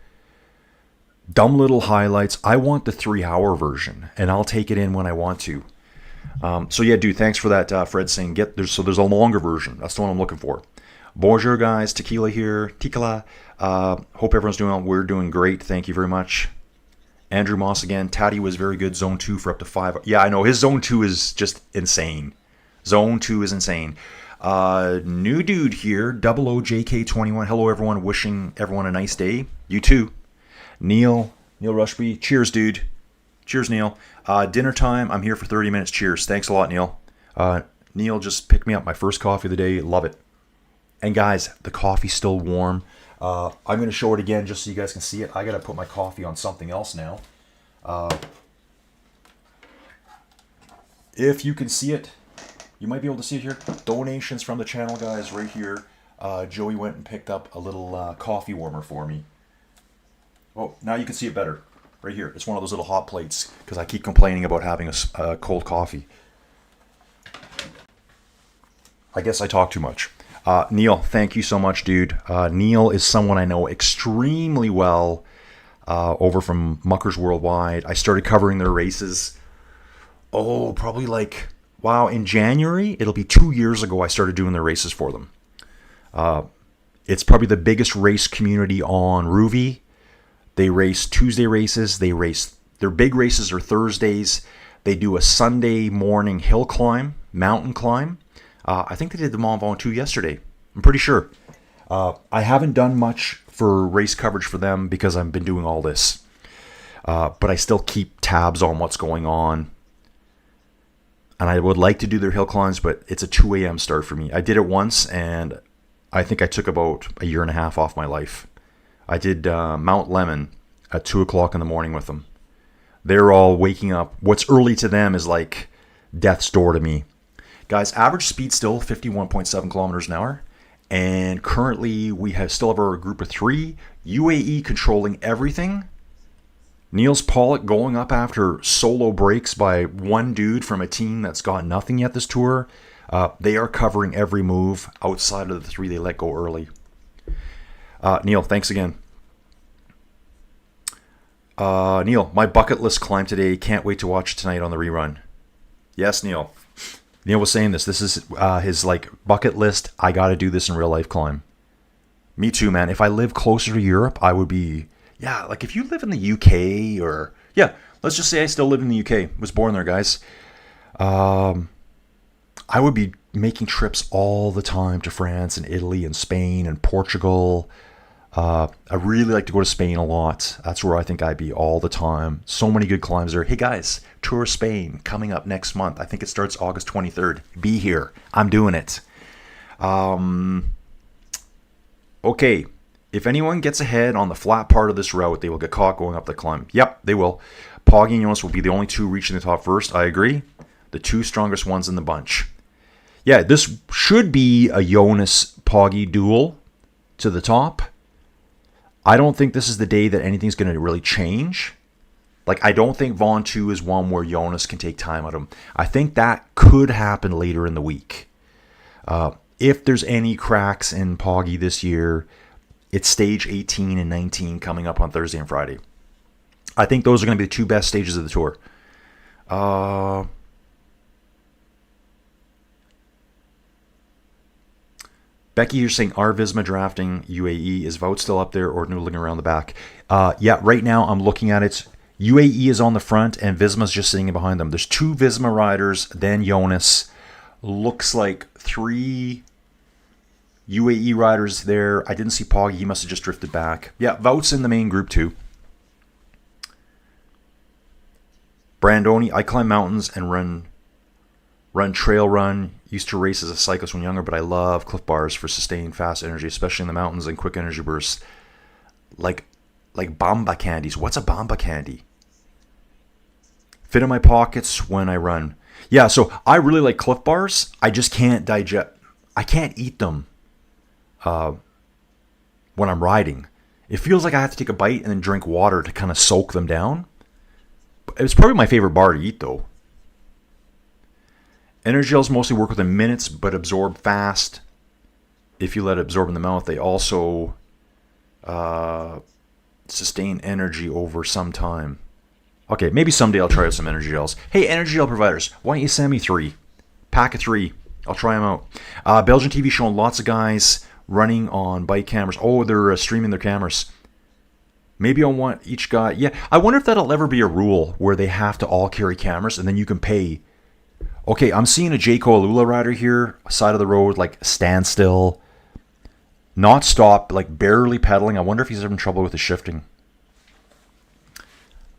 dumb little highlights. I want the 3-hour version, and I'll take it in when I want to. So yeah, dude, thanks for that, Fred, saying there's a longer version. That's the one I'm looking for. Bonjour, guys. Tequila here. Tequila. Hope everyone's doing well. We're doing great. Thank you very much. Andrew Moss again. Taddy was very good. Zone 2 for up to 5. Yeah, I know. His Zone 2 is just insane. Zone 2 is insane. New dude here. 00JK21. Hello, everyone. Wishing everyone a nice day. You too. Neil Rushby. Cheers, dude. Cheers, Neil. Dinner time. I'm here for 30 minutes. Cheers. Thanks a lot, Neil. Neil just picked me up my first coffee of the day. Love it. And guys, the coffee's still warm. I'm going to show it again just so you guys can see it. I got to put my coffee on something else now. If you can see it, you might be able to see it here. Donations from the channel, guys, right here. Joey went and picked up a little coffee warmer for me. Oh, now you can see it better. Right here. It's one of those little hot plates because I keep complaining about having a cold coffee. I guess I talk too much. Neil, thank you so much, dude. Neil is someone I know extremely well over from Muckers Worldwide. I started covering their races, probably in January. It'll be 2 years ago I started doing their races for them. It's probably the biggest race community on Ruby. They race Tuesday races. They race Their big races are Thursdays. They do a Sunday morning hill climb, mountain climb. I think they did the Mont Ventoux yesterday. I'm pretty sure. I haven't done much for race coverage for them because I've been doing all this. But I still keep tabs on what's going on. And I would like to do their hill climbs, but it's a 2 a.m. start for me. I did it once, and I think I took about a year and a half off my life. I did Mount Lemon at 2 o'clock in the morning with them. They're all waking up. What's early to them is like death's door to me. Guys, average speed still 51.7 kilometers an hour. And currently we still have our group of 3. UAE controlling everything. Niels Pollock going up after solo breaks by one dude from a team that's got nothing yet this tour. They are covering every move outside of the 3 they let go early. Neil, thanks again. Neil, my bucket list climb today. Can't wait to watch tonight on the rerun. Yes, Neil. Neil was saying this. This is his like bucket list. I got to do this in real life climb. Me too, man. If I live closer to Europe, I would be. Yeah, like if you live in the UK or yeah, let's just say I still live in the UK. Was born there, guys. I would be making trips all the time to France and Italy and Spain and Portugal. I really like to go to Spain a lot. That's where I think I'd be all the time. So many good climbs there. Hey guys, Tour of Spain coming up next month. I think it starts August 23rd. Be here. I'm doing it. Okay. If anyone gets ahead on the flat part of this route, they will get caught going up the climb. Yep, they will. Poggy and Jonas will be the only 2 reaching the top first. I agree. The 2 strongest ones in the bunch. Yeah, this should be a Jonas-Poggy duel to the top. I don't think this is the day that anything's going to really change. Like, I don't think Ventoux is one where Jonas can take time out of him. I think that could happen later in the week. If there's any cracks in Poggy this year, it's stage 18 and 19 coming up on Thursday and Friday. I think those are going to be the 2 best stages of the tour. Becky, you're saying, are Visma drafting UAE? Is Vout still up there or noodling around the back? Yeah, right now I'm looking at it. UAE is on the front and Visma's just sitting behind them. There's 2 Visma riders, then Jonas. Looks like 3 UAE riders there. I didn't see Poggy. He must have just drifted back. Yeah, Vout's in the main group too. Brandoni, I climb mountains and run trail run. Used to race as a cyclist when younger, but I love Cliff Bars for sustained fast energy, especially in the mountains and quick energy bursts. Like Bamba candies. What's a Bamba candy? Fit in my pockets when I run. Yeah, so I really like Cliff Bars. I just can't digest. I can't eat them when I'm riding. It feels like I have to take a bite and then drink water to kind of soak them down. It's probably my favorite bar to eat, though. Energy gels mostly work within minutes, but absorb fast. If you let it absorb in the mouth, they also sustain energy over some time. Okay, maybe someday I'll try out some energy gels. Hey, energy gel providers, why don't you send me 3? Pack of 3. I'll try them out. Belgian TV showing lots of guys running on bike cameras. Oh, they're streaming their cameras. Maybe I'll want each guy. Yeah, I wonder if that'll ever be a rule where they have to all carry cameras and then you can pay. Okay, I'm seeing a Jayco Alula rider here, side of the road, like standstill, not stop, like barely pedaling. I wonder if he's having trouble with the shifting.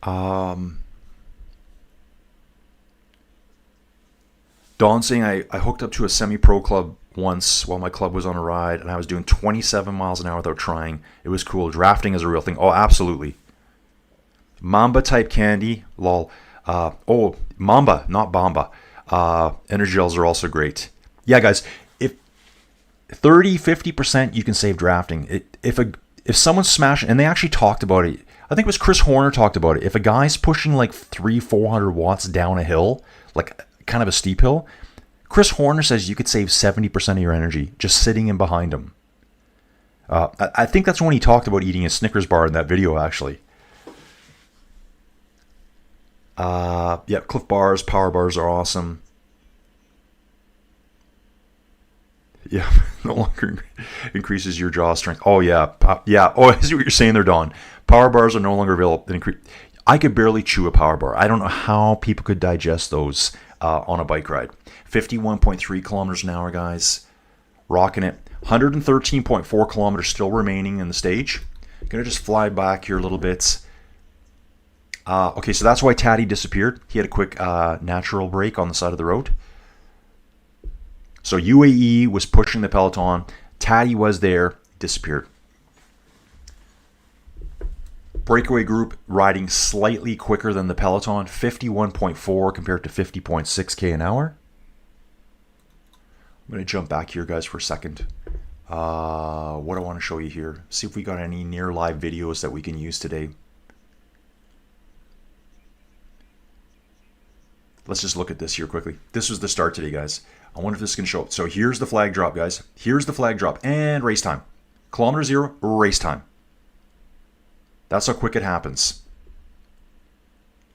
Dawn saying I hooked up to a semi-pro club once while my club was on a ride, and I was doing 27 miles an hour without trying. It was cool. Drafting is a real thing. Oh, absolutely. Mamba type candy, lol. Mamba, not Bamba. Energy gels are also great. Yeah, guys, if 30-50% you can save drafting. If someone's smashing, and they actually talked about it, I think it was Chris Horner talked about it. If a guy's pushing like 300-400 watts down a hill, like kind of a steep hill, Chris Horner says you could save 70% of your energy just sitting in behind him. I think that's when he talked about eating a Snickers bar in that video, actually. Yeah, Cliff Bars, Power Bars are awesome. Yeah, no longer increases your jaw strength. Oh, yeah. Yeah. Oh, I see what you're saying there, Don. Power Bars are no longer available. I could barely chew a power bar. I don't know how people could digest those on a bike ride. 51.3 kilometers an hour, guys. Rocking it. 113.4 kilometers still remaining in the stage. Gonna just fly back here a little bit. Okay, so that's why Tadej disappeared. He had a quick natural break on the side of the road. So UAE was pushing the Peloton. Tadej was there, disappeared. Breakaway group riding slightly quicker than the Peloton, 51.4 compared to 50.6k an hour. I'm going to jump back here, guys, for a second. What I want to show you here. See if we got any near live videos that we can use today. Let's just look at this here quickly. This was the start today, guys. I wonder if this can show up. So here's the flag drop, guys. Here's the flag drop and race time. Kilometer 0, race time. That's how quick it happens.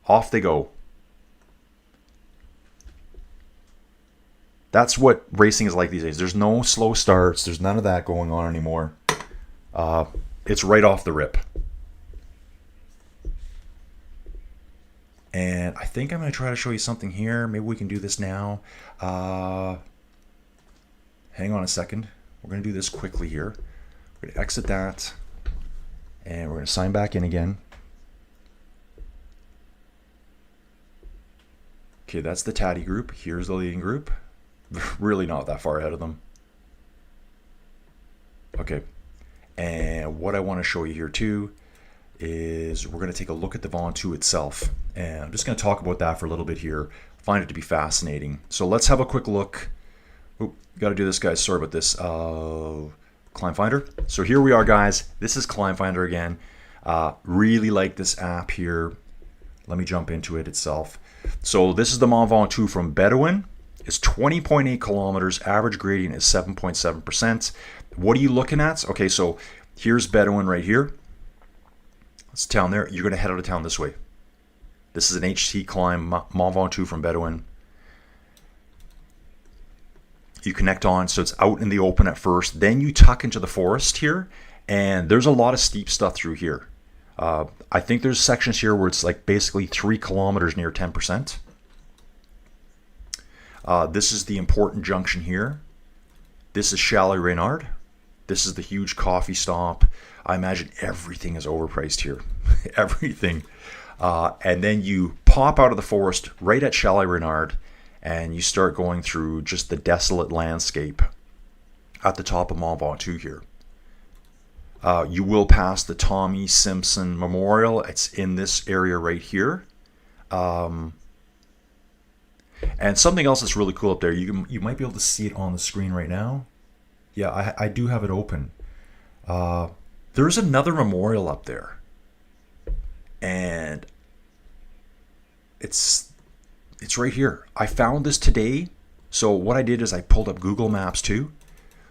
Off they go. That's what racing is like these days. There's no slow starts. There's none of that going on anymore. It's right off the rip. And I think I'm going to try to show you something here. Maybe we can do this now. Hang on a second. We're going to do this quickly here. We're going to exit that. And we're going to sign back in again. Okay, that's the Tadej group. Here's the leading group. Really not that far ahead of them. Okay. And what I want to show you here too is we're going to take a look at the Ventoux itself. And I'm just going to talk about that for a little bit here. Find it to be fascinating. So let's have a quick look. Oh, got to do this, guys. Sorry about this. Climb Finder. So here we are, guys. This is Climb Finder again. Really like this app here. Let me jump into it itself. So this is the Mont Ventoux from Bedouin. It's 20.8 kilometers. Average gradient is 7.7%. What are you looking at? Okay, so here's Bedouin right here. It's town there. You're going to head out of town this way. This is an HT climb, Mont Ventoux from Bedouin. You connect on, so it's out in the open at first. Then you tuck into the forest here, and there's a lot of steep stuff through here. I think there's sections here where it's like basically 3 kilometers near 10%. This is the important junction here. This is Chalet Reynard. This is the huge coffee stop. I imagine everything is overpriced here. Everything. And then you pop out of the forest right at Chalet Reynard, and you start going through just the desolate landscape at the top of Mont Ventoux here. You will pass the Tommy Simpson Memorial. It's in this area right here. And something else that's really cool up there, you might be able to see it on the screen right now. Yeah, I do have it open. There's another memorial up there. And it's right here. I found this today. So what I did is I pulled up Google Maps too,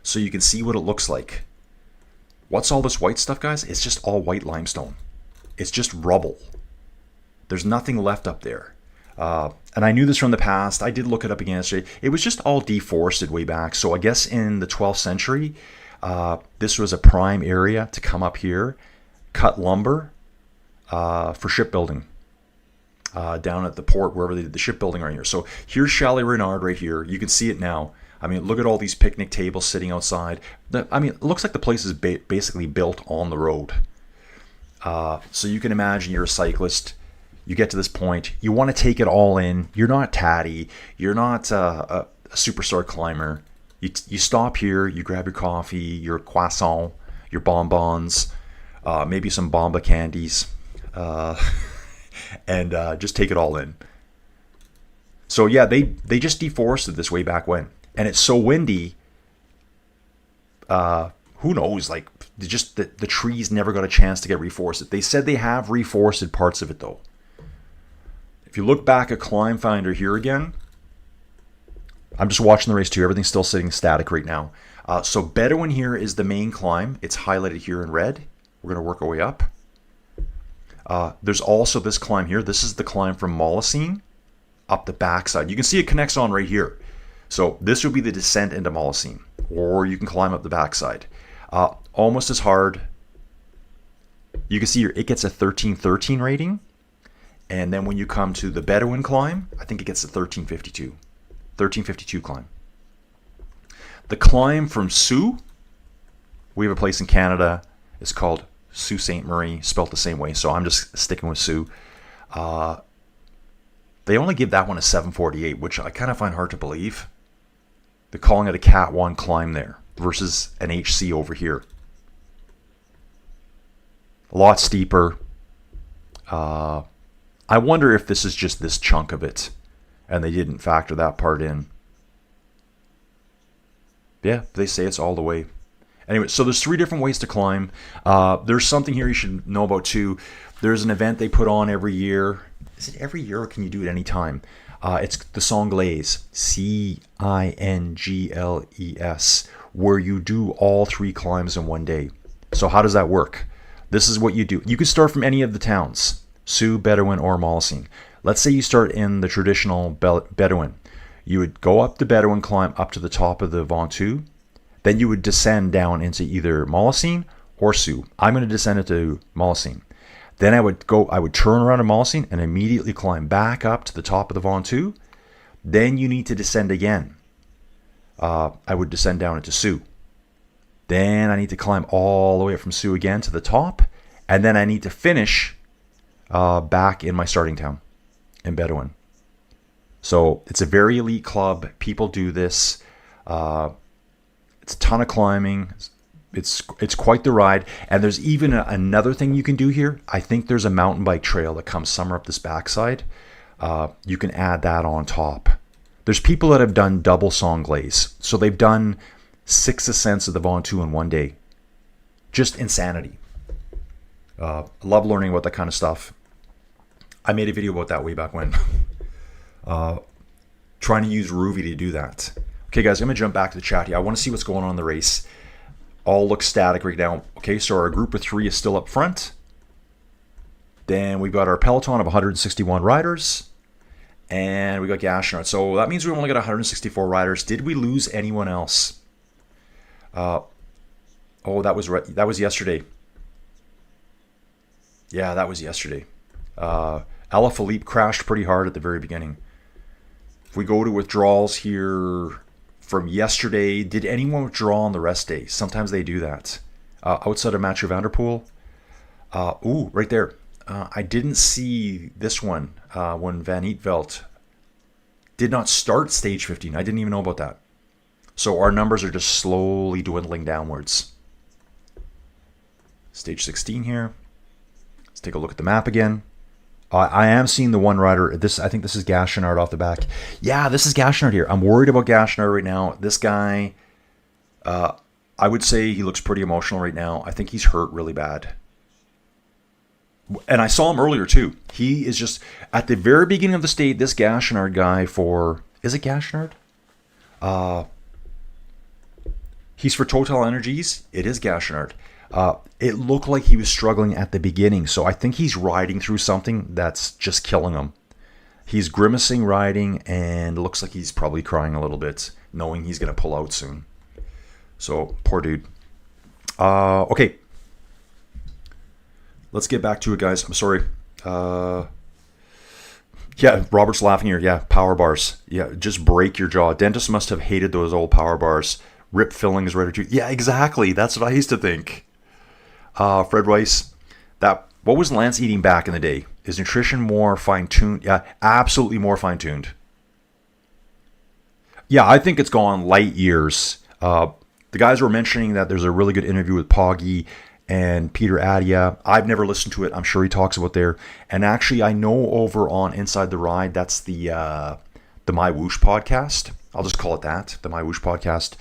so you can see what it looks like. What's all this white stuff, guys? It's just all white limestone. It's just rubble. There's nothing left up there. And I knew this from the past. I did look it up again yesterday. It was just all deforested way back. So I guess in the 12th century, this was a prime area to come up here, cut lumber for shipbuilding. Down at the port, wherever they did the shipbuilding right here. So here's Chalet Reynard right here. You can see it now. I mean, look at all these picnic tables sitting outside. I mean, it looks like the place is basically built on the road. So you can imagine you're a cyclist. You get to this point. You want to take it all in. You're not Tadej. You're not a superstar climber. You stop here. You grab your coffee, your croissant, your bonbons, maybe some Bomba candies. And just take it all in. So yeah, they just deforested this way back when, and it's so windy. Who knows? Like just the trees never got a chance to get reforested. They said they have reforested parts of it though. If you look back at Climb Finder here again, I'm just watching the race too. Everything's still sitting static right now. So Bedouin here is the main climb. It's highlighted here in red. We're gonna work our way up. There's also this climb here. This is the climb from Molosine up the backside. You can see it connects on right here. So this would be the descent into Molosine, or you can climb up the backside. Almost as hard. You can see here, it gets a 1313 rating. And then when you come to the Bedouin climb, I think it gets to 1352. 1352 climb. The climb from Sault, we have a place in Canada. It's called Sault Ste. Marie, spelled the same way. So I'm just sticking with Sault. They only give that one a 748, which I kind of find hard to believe. They're calling it a Cat 1 climb there versus an HC over here. A lot steeper. I wonder if this is just this chunk of it and they didn't factor that part in. Yeah, they say it's all the way. Anyway, so there's 3 different ways to climb. There's something here you should know about too. There's an event they put on every year. Is it every year or can you do it any time? It's the Sangles, Cingles, where you do all 3 climbs in one day. So how does that work? This is what you do. You can start from any of the towns, Sault, Bedouin, or Molosine. Let's say you start in the traditional Bedouin. You would go up the Bedouin, climb up to the top of the Ventoux. Then you would descend down into either Molosine or Sault. I'm going to descend into Molosine. Then I would turn around to Molosine and immediately climb back up to the top of the Ventoux. Then you need to descend again. I would descend down into Sault. Then I need to climb all the way up from Sault again to the top. And then I need to finish back in my starting town in Bedouin. So it's a very elite club. People do this. It's a ton of climbing. It's quite the ride. And there's even another thing you can do here. I think there's a mountain bike trail that comes somewhere up this backside. You can add that on top. There's people that have done double Sangles. So they've done 6 ascents of the Ventoux in one day. Just insanity. Love learning about that kind of stuff. I made a video about that way back when. Trying to use Ruby to do that. Okay, guys, I'm going to jump back to the chat here. I want to see what's going on in the race. All looks static right now. Okay, so our group of 3 is still up front. Then we've got our Peloton of 161 riders. And we got Gashinard. So that means we only got 164 riders. Did we lose anyone else? Oh, that was yesterday. Yeah, that was yesterday. Alaphilippe crashed pretty hard at the very beginning. If we go to withdrawals here from yesterday, did anyone withdraw on the rest day? Sometimes they do that. Outside of Mathieu van der Poel. Ooh, right there. I didn't see this one when Van Eetvelt did not start stage 15. I didn't even know about that. So our numbers are just slowly dwindling downwards. Stage 16 here. Let's take a look at the map again. I am seeing the one rider. I think this is Gashinard off the back. Yeah, this is Gashinard here. I'm worried about Gashinard right now. This guy, I would say he looks pretty emotional right now. I think he's hurt really bad. And I saw him earlier too. He is just, at the very beginning of the state, this Gashinard guy is it Gashinard? He's for Total Energies. It is Gashinard. It looked like he was struggling at the beginning, so I think he's riding through something that's just killing him. He's grimacing riding, and it looks like he's probably crying a little bit, knowing he's going to pull out soon. So, poor dude. Okay. Let's get back to it, guys. I'm sorry. Yeah, Robert's laughing here. Yeah, power bars. Yeah, just break your jaw. Dentists must have hated those old power bars. Rip fillings right at you. Yeah, exactly. That's what I used to think. Fred Weiss, what was Lance eating back in the day? Is nutrition more fine-tuned? Yeah, absolutely more fine-tuned. Yeah, I think it's gone light years. The guys were mentioning that there's a really good interview with Poggy and Peter Adia. I've never listened to it. I'm sure he talks about there. And actually, I know over on Inside the Ride, that's the My Whoosh podcast. I'll just call it that, the My Whoosh podcast.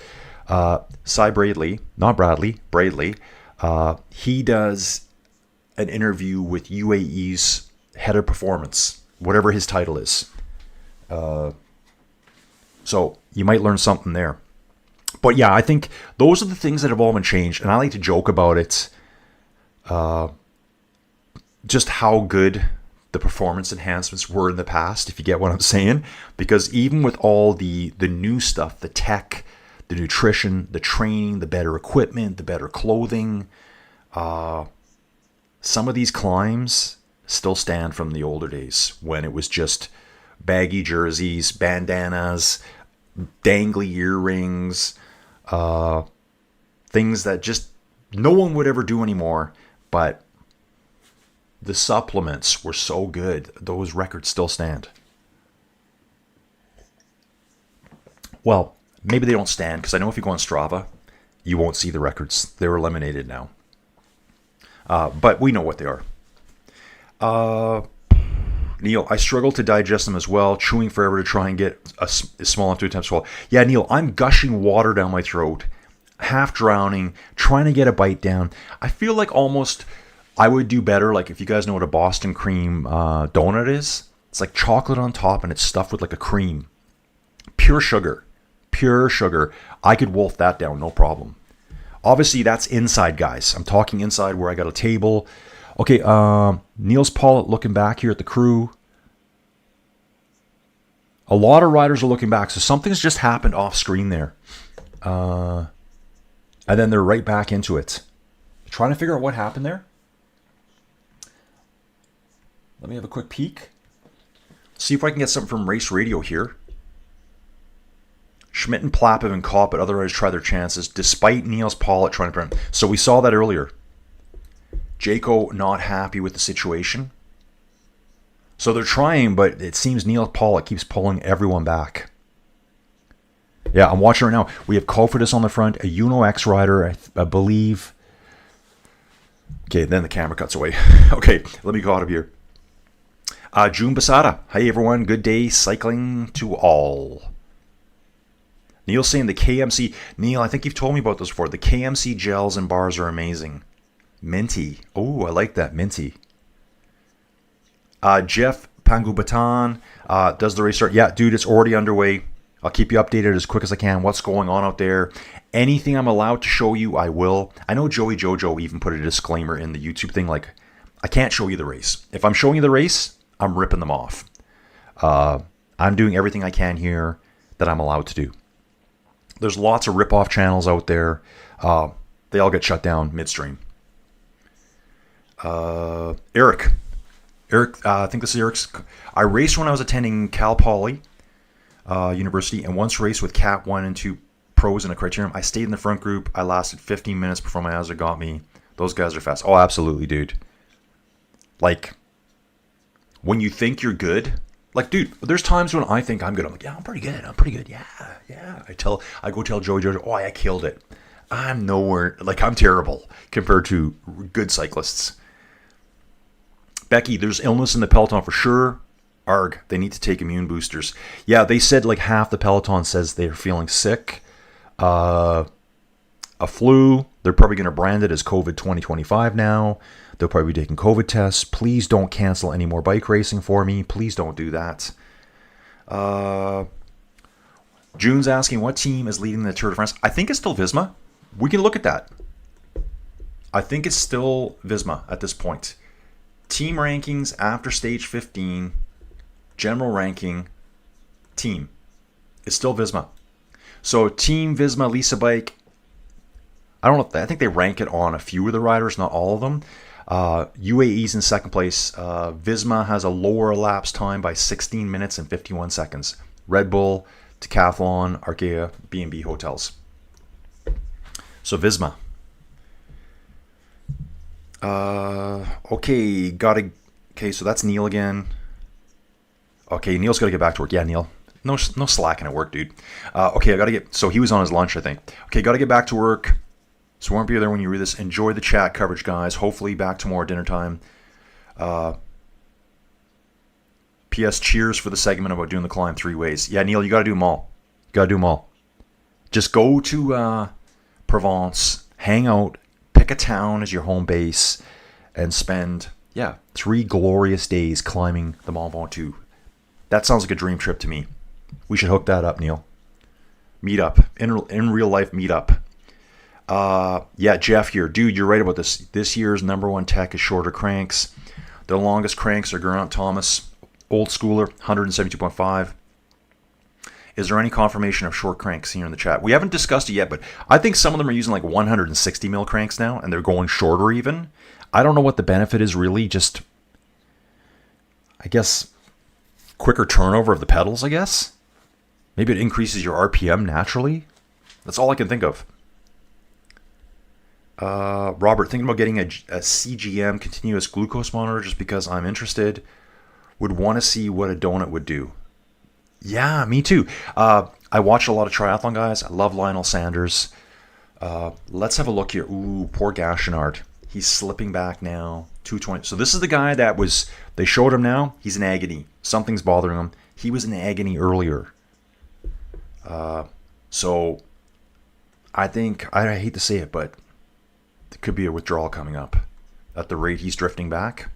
Cy Bradley, not Bradley, Bradley. He does an interview with UAE's head of performance, whatever his title is. So you might learn something there. But yeah, I think those are the things that have all been changed. And I like to joke about it. Just how good the performance enhancements were in the past, if you get what I'm saying. Because even with all the new stuff, the tech, the nutrition, the training, the better equipment, the better clothing, some of these climbs still stand from the older days when it was just baggy jerseys, bandanas, dangly earrings, things that just no one would ever do anymore. But the supplements were so good. Those records still stand. Well, maybe they don't stand, because I know if you go on Strava, you won't see the records. They're eliminated now. But we know what they are. Neil, I struggle to digest them as well, chewing forever to try and get a small enough to attempt to swallow. Yeah, Neil, I'm gushing water down my throat, half drowning, trying to get a bite down. I feel like almost I would do better, like if you guys know what a Boston cream donut is. It's like chocolate on top and it's stuffed with like a cream. Pure sugar. Pure sugar. I could wolf that down, no problem. Obviously, that's inside, guys. I'm talking inside where I got a table. Okay, Niels Pollitt looking back here at the crew. A lot of riders are looking back, so something's just happened off screen there. And then they're right back into it. Trying to figure out what happened there. Let me have a quick peek. See if I can get something from Race Radio here. Schmidt and Plapp have been caught, but otherwise try their chances, despite Niels Pollitt trying to prevent. So we saw that earlier. Jayco not happy with the situation. So they're trying, but it seems Niels Pollitt keeps pulling everyone back. Yeah, I'm watching right now. We have Cofidis on the front, a Uno X rider, I believe. Okay, then the camera cuts away. Okay, let me go out of here. June Basada. Hi, everyone. Good day cycling to all. Neil saying the KMC. Neil, I think you've told me about this before. The KMC gels and bars are amazing. Minty. Oh, I like that. Minty. Jeff Pangubatan. Does the race start? Yeah, dude, it's already underway. I'll keep you updated as quick as I can. What's going on out there? Anything I'm allowed to show you, I will. I know Joey Jojo even put a disclaimer in the YouTube thing, like, I can't show you the race. If I'm showing you the race, I'm ripping them off. I'm doing everything I can here that I'm allowed to do. There's lots of rip-off channels out there. They all get shut down midstream. Eric, I think this is Eric's. I raced when I was attending Cal Poly University, and once raced with Cat 1 and 2 pros in a criterium. I stayed in the front group. I lasted 15 minutes before my hazard got me. Those guys are fast. Oh, absolutely, dude. Like, when you think you're good, like, dude, there's times when I think I'm good. I'm like, yeah, I'm pretty good. Yeah. I go tell Joey Jojo, oh, I killed it. I'm nowhere, like, I'm terrible compared to good cyclists. Becky, there's illness in the Peloton for sure. Arg, they need to take immune boosters. Yeah, they said like half the Peloton says they're feeling sick. A flu. They're probably going to brand it as COVID 2025 now. They'll probably be taking COVID tests. Please don't cancel any more bike racing for me. Please don't do that. June's asking what team is leading the Tour de France. I think it's still Visma. We can look at that. I think it's still Visma at this point. Team rankings after stage 15, general ranking, team. It's still Visma. So Team Visma, Lisa Bike, I don't know. I think they rank it on a few of the riders, not all of them. UAE's in second place. Visma has a lower elapsed time by 16 minutes and 51 seconds. Red Bull, Decathlon, Arkea, B&B Hotels. So Visma. Okay, so that's Neil again. Okay, Neil's got to get back to work. Yeah, Neil. No slacking at work, dude. Okay, I got to get... So he was on his lunch, I think. Okay, got to get back to work. So we won't be there when you read this. Enjoy the chat coverage, guys. Hopefully back tomorrow at dinner time. P.S. Cheers for the segment about doing the climb 3 ways. Yeah, Neil, you got to do them all. Just go to Provence, hang out, pick a town as your home base, and spend, 3 glorious days climbing the Mont Ventoux. That sounds like a dream trip to me. We should hook that up, Neil. Meetup. In real life meetup. Jeff here. Dude, you're right about this. This year's number one tech is shorter cranks. The longest cranks are Geraint Thomas, old schooler, 172.5. Is there any confirmation of short cranks here in the chat? We haven't discussed it yet, but I think some of them are using like 160 mil cranks now, and they're going shorter even. I don't know what the benefit is really. Just, I guess, quicker turnover of the pedals, I guess. Maybe it increases your RPM naturally. That's all I can think of. Robert, thinking about getting a CGM, continuous glucose monitor, just because I'm interested. Would want to see what a donut would do. Yeah, me too. I watch a lot of triathlon guys. I love Lionel Sanders. Let's have a look here. Ooh, poor Gachenard. He's slipping back now. 220. So this is the guy that was, they showed him now. He's in agony. Something's bothering him. He was in agony earlier. So I think, I hate to say it, but there could be a withdrawal coming up at the rate he's drifting back.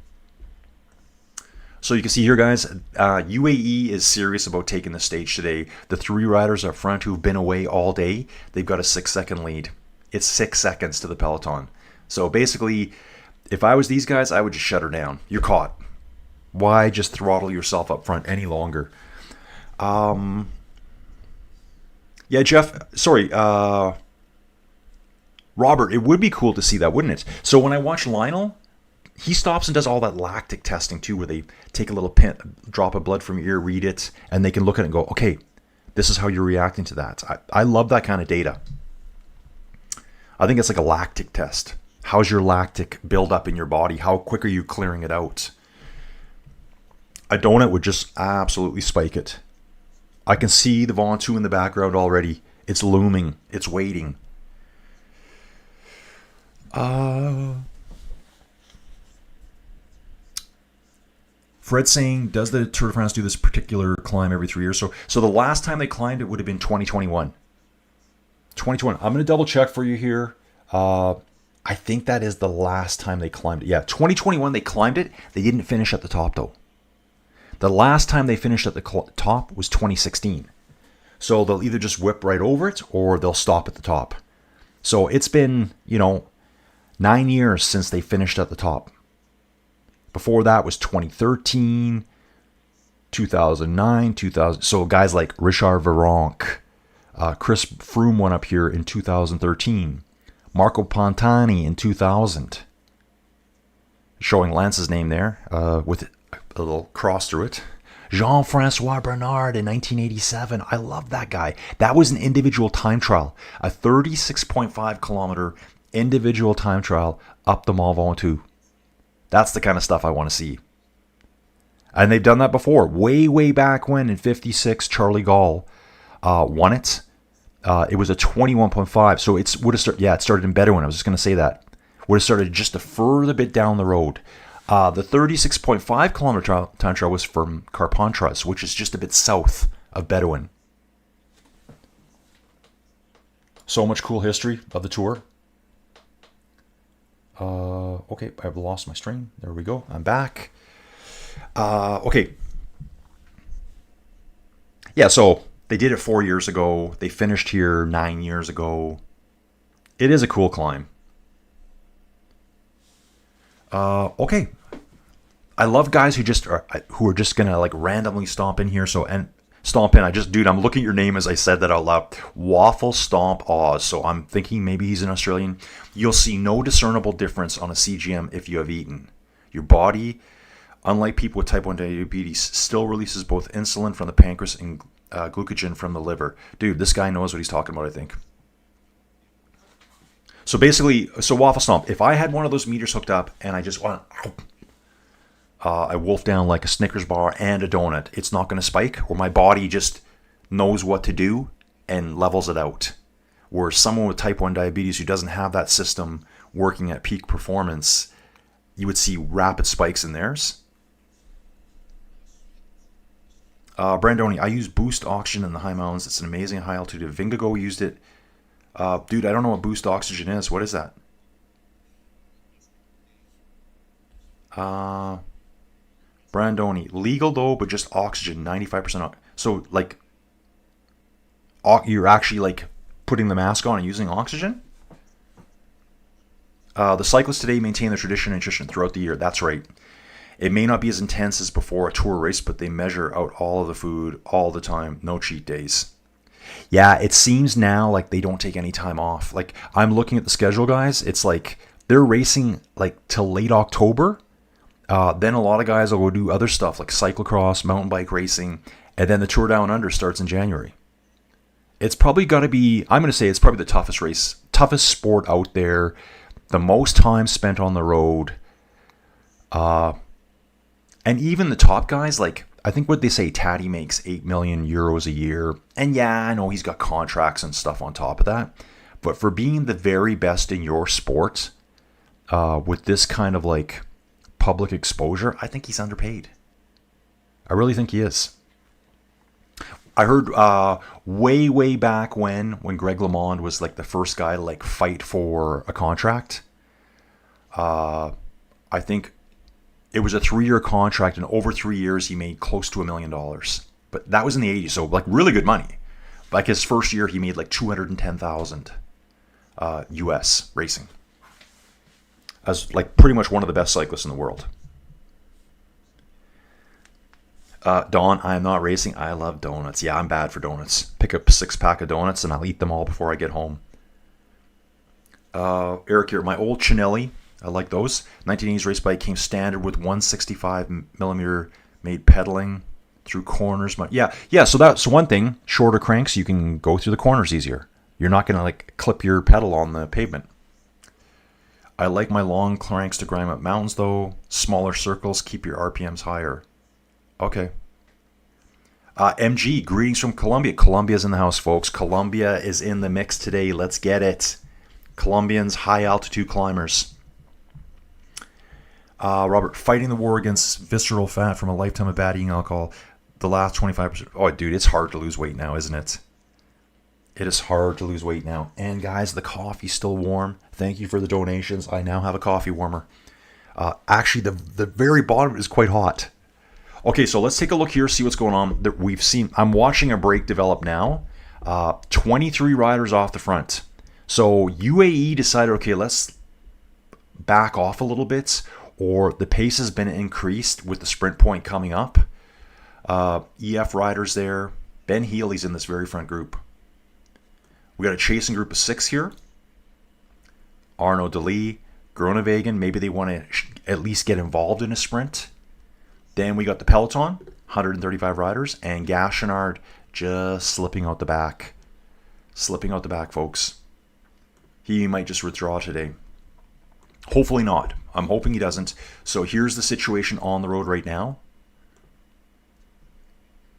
So you can see here, guys, UAE is serious about taking the stage today. The 3 riders up front who've been away all day, they've got a 6-second lead. It's 6 seconds to the Peloton. So basically, if I was these guys, I would just shut her down. You're caught. Why just throttle yourself up front any longer? Yeah, Jeff, sorry, Robert, it would be cool to see that, wouldn't it? So when I watch Lionel, he stops and does all that lactic testing too, where they take a little drop of blood from your ear, read it, and they can look at it and go, okay, this is how you're reacting to that. I love that kind of data. I think it's like a lactic test. How's your lactic build up in your body? How quick are you clearing it out? A donut would just absolutely spike it. I can see the Mont Ventoux in the background already. It's looming. It's waiting. Fred saying, does the Tour de France do this particular climb every 3 years? So the last time they climbed it would have been 2021. 2021. I'm going to double check for you here. I think that is the last time they climbed it. Yeah, 2021 they climbed it. They didn't finish at the top though. The last time they finished at the top was 2016. So they'll either just whip right over it or they'll stop at the top. So it's been, 9 years since they finished at the top. Before that was 2013, 2009, 2000. So guys like Richard Virenque, Chris Froome went up here in 2013. Marco Pantani in 2000. Showing Lance's name there with a little cross through it. Jean-Francois Bernard in 1987. I love that guy. That was an individual time trial. A 36.5 kilometer individual time trial up the Mont Ventoux. That's the kind of stuff I want to see. And they've done that before. Way back when in 56, Charlie Gall won it. It was a 21.5. So it would have started, it started in Bedouin. I was just going to say that. Would have started just a further bit down the road. The 36.5 kilometer time trial was from Carpentras, which is just a bit south of Bedouin. So much cool history of the tour. Okay, I've lost my string. There we go. I'm back. Okay. Yeah, so they did it 4 years ago. They finished here 9 years ago. It is a cool climb. Okay. I love guys who are just gonna like randomly stomp in here. Stomp in. I'm looking at your name as I said that out loud. Waffle Stomp Oz. So I'm thinking maybe he's an Australian. You'll see no discernible difference on a CGM if you have eaten. Your body, unlike people with type 1 diabetes, still releases both insulin from the pancreas and glycogen from the liver. Dude, this guy knows what he's talking about, I think. So basically, Waffle Stomp, if I had one of those meters hooked up and I just want I wolf down like a Snickers bar and a donut, it's not going to spike, or my body just knows what to do and levels it out. Where someone with type 1 diabetes who doesn't have that system working at peak performance, you would see rapid spikes in theirs. Brandoni, I use Boost Oxygen in the high mountains. It's an amazing high altitude. Vingago used it. Dude, I don't know what Boost Oxygen is. What is that? Brandoni, legal though, but just oxygen, 95%. So like, you're actually like putting the mask on and using oxygen? The cyclists today maintain their tradition and nutrition throughout the year. That's right. It may not be as intense as before a tour race, but they measure out all of the food all the time. No cheat days. Yeah, it seems now like they don't take any time off. Like, I'm looking at the schedule, guys. It's like they're racing like till late October, Then a lot of guys will go do other stuff like cyclocross, mountain bike racing, and then the Tour Down Under starts in January. It's probably got to be, I'm going to say it's probably the toughest sport out there, the most time spent on the road. And even the top guys, like, I think what they say, Tadej makes 8 million euros a year. And yeah, I know he's got contracts and stuff on top of that. But for being the very best in your sport, with this kind of like public exposure, I think he's underpaid. I really think he is. I heard way back when Greg LeMond was like the first guy to like fight for a contract. I think it was a 3-year contract, and over 3 years he made close to $1 million. But that was in the 80s, so like really good money. Like his first year he made like 210,000 US racing. As like pretty much one of the best cyclists in the world. Don, I am not racing. I love donuts. Yeah, I'm bad for donuts. Pick up a 6-pack of donuts and I'll eat them all before I get home. Eric here, my old Chinelli, I like those. 1980s race bike came standard with 165 millimeter made pedaling through corners. Yeah. So that's one thing. Shorter cranks, you can go through the corners easier. You're not gonna like clip your pedal on the pavement. I like my long cranks to grind up mountains though. Smaller circles keep your RPMs higher. Okay. MG, greetings from Colombia. Colombia's in the house, folks. Colombia is in the mix today. Let's get it. Colombians, high altitude climbers. Robert, fighting the war against visceral fat from a lifetime of bad eating alcohol. The last 25%. Oh, dude, it's hard to lose weight now, isn't it? It is hard to lose weight now. And guys, the coffee's still warm. Thank you for the donations. I now have a coffee warmer. Actually, the very bottom is quite hot. Okay, so let's take a look here, see what's going on. I'm watching a break develop now. 23 riders off the front. So UAE decided, okay, let's back off a little bit, or the pace has been increased with the sprint point coming up. EF riders there. Ben Healy's in this very front group. We got a chasing group of 6 here. Arno DeLee, Groenewegen, maybe they want to at least get involved in a sprint. Then we got the Peloton, 135 riders, and Gachenard just slipping out the back. Slipping out the back, folks. He might just withdraw today. Hopefully not. I'm hoping he doesn't. So here's the situation on the road right now.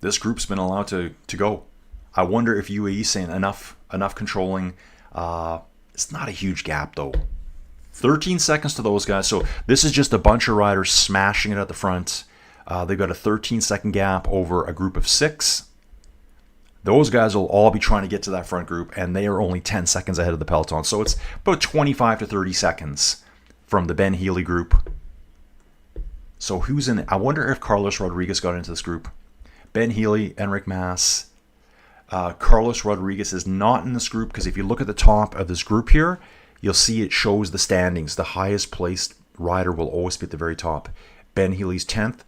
This group's been allowed to go. I wonder if UAE's saying enough controlling. It's not a huge gap though. 13 seconds to those guys. So this is just a bunch of riders smashing it at the front. They've got a 13-second gap over a group of 6. Those guys will all be trying to get to that front group, and they are only 10 seconds ahead of the Peloton. So it's about 25 to 30 seconds from the Ben Healy group. So who's in it? I wonder if Carlos Rodriguez got into this group. Ben Healy, Enric Mas. Carlos Rodriguez is not in this group because if you look at the top of this group here, you'll see it shows the standings. The highest placed rider will always be at the very top. Ben Healy's 10th.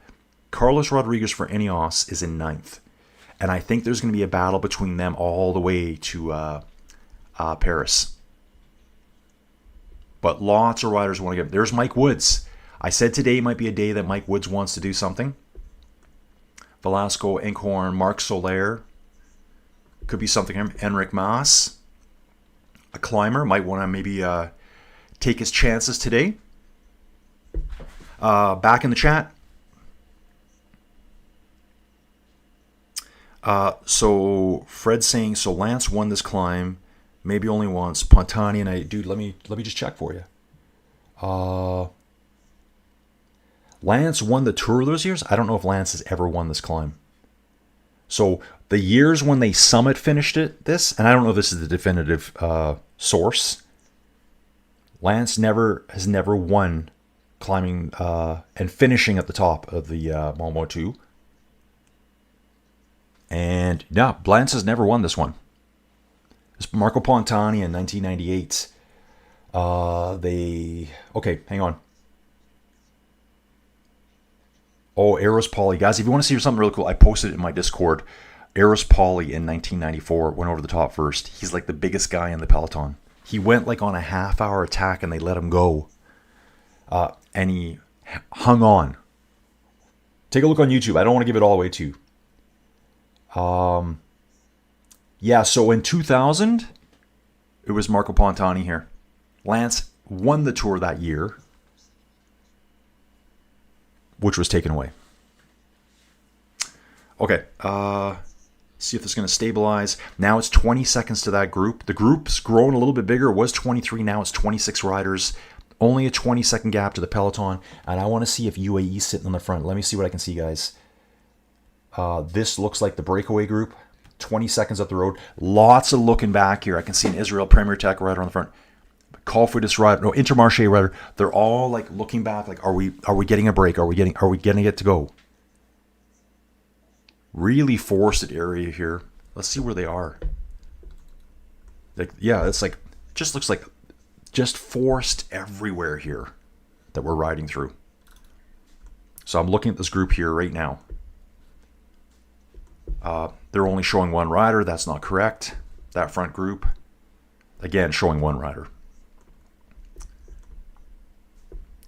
Carlos Rodriguez for Ineos is in 9th. And I think there's going to be a battle between them all the way to Paris. But lots of riders want to get. There's Mike Woods. I said today might be a day that Mike Woods wants to do something. Velasco, Inkhorn, Marc Soler. Could be something. Enric Mas, a climber, might want to maybe take his chances today. Back in the chat. So Fred's saying, so Lance won this climb, maybe only once. Pontani and I, dude, let me just check for you. Lance won the Tour those years. I don't know if Lance has ever won this climb. So the years when they summit finished this, and I don't know if this is the definitive source. Lance has never won climbing and finishing at the top of the Mont Ventoux. And yeah, Lance has never won this one. It's Marco Pontani in 1998. Okay, hang on. Oh, Eros Pauly. Guys, if you want to see something really cool, I posted it in my Discord. Eros Pauly in 1994 went over the top first. He's like the biggest guy in the Peloton. He went like on a half-hour attack and they let him go. And he hung on. Take a look on YouTube. I don't want to give it all away to you. Yeah, so in 2000, it was Marco Pantani here. Lance won the Tour that year, which was taken away. Okay, see if this is going to stabilize. Now it's 20 seconds to that group. The group's grown a little bit bigger. It was 23, now it's 26 riders. Only a 20-second gap to the Peloton. And I want to see if UAE's sitting on the front. Let me see what I can see, guys. This looks like the Breakaway group. 20 seconds up the road. Lots of looking back here. I can see an Israel Premier Tech rider on the front. Call for this rider, no, Intermarché rider. They're all like looking back, like, are we getting a break? Are we getting it to go? Really forested area here. Let's see where they are. Like, yeah, it's like, just looks like just forest everywhere here that we're riding through. So I'm looking at this group here right now. They're only showing one rider. That's not correct. That front group, again, showing one rider.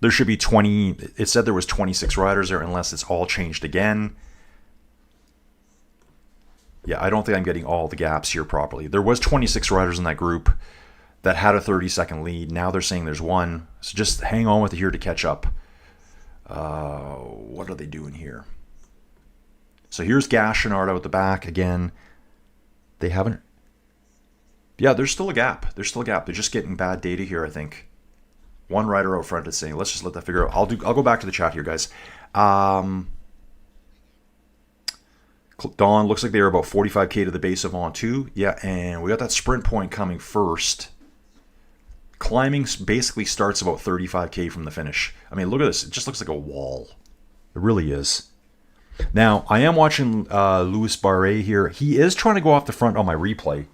There should be 20. It said there was 26 riders there, unless it's all changed again. Yeah, I don't think I'm getting all the gaps here properly. There was 26 riders in that group that had a 30-second lead. Now they're saying there's one. So just hang on with it here to catch up. What are they doing here? So here's Gachenard out the back again. They haven't. Yeah, there's still a gap. There's still a gap. They're just getting bad data here, I think. One rider out front is saying, let's just let that figure out. I'll go back to the chat here, guys. Dawn, looks like they were about 45K to the base of Mont Ventoux. Yeah, and we got that sprint point coming first. Climbing basically starts about 35K from the finish. I mean, look at this. It just looks like a wall. It really is. Now, I am watching Louis Barret here. He is trying to go off the front on my replay.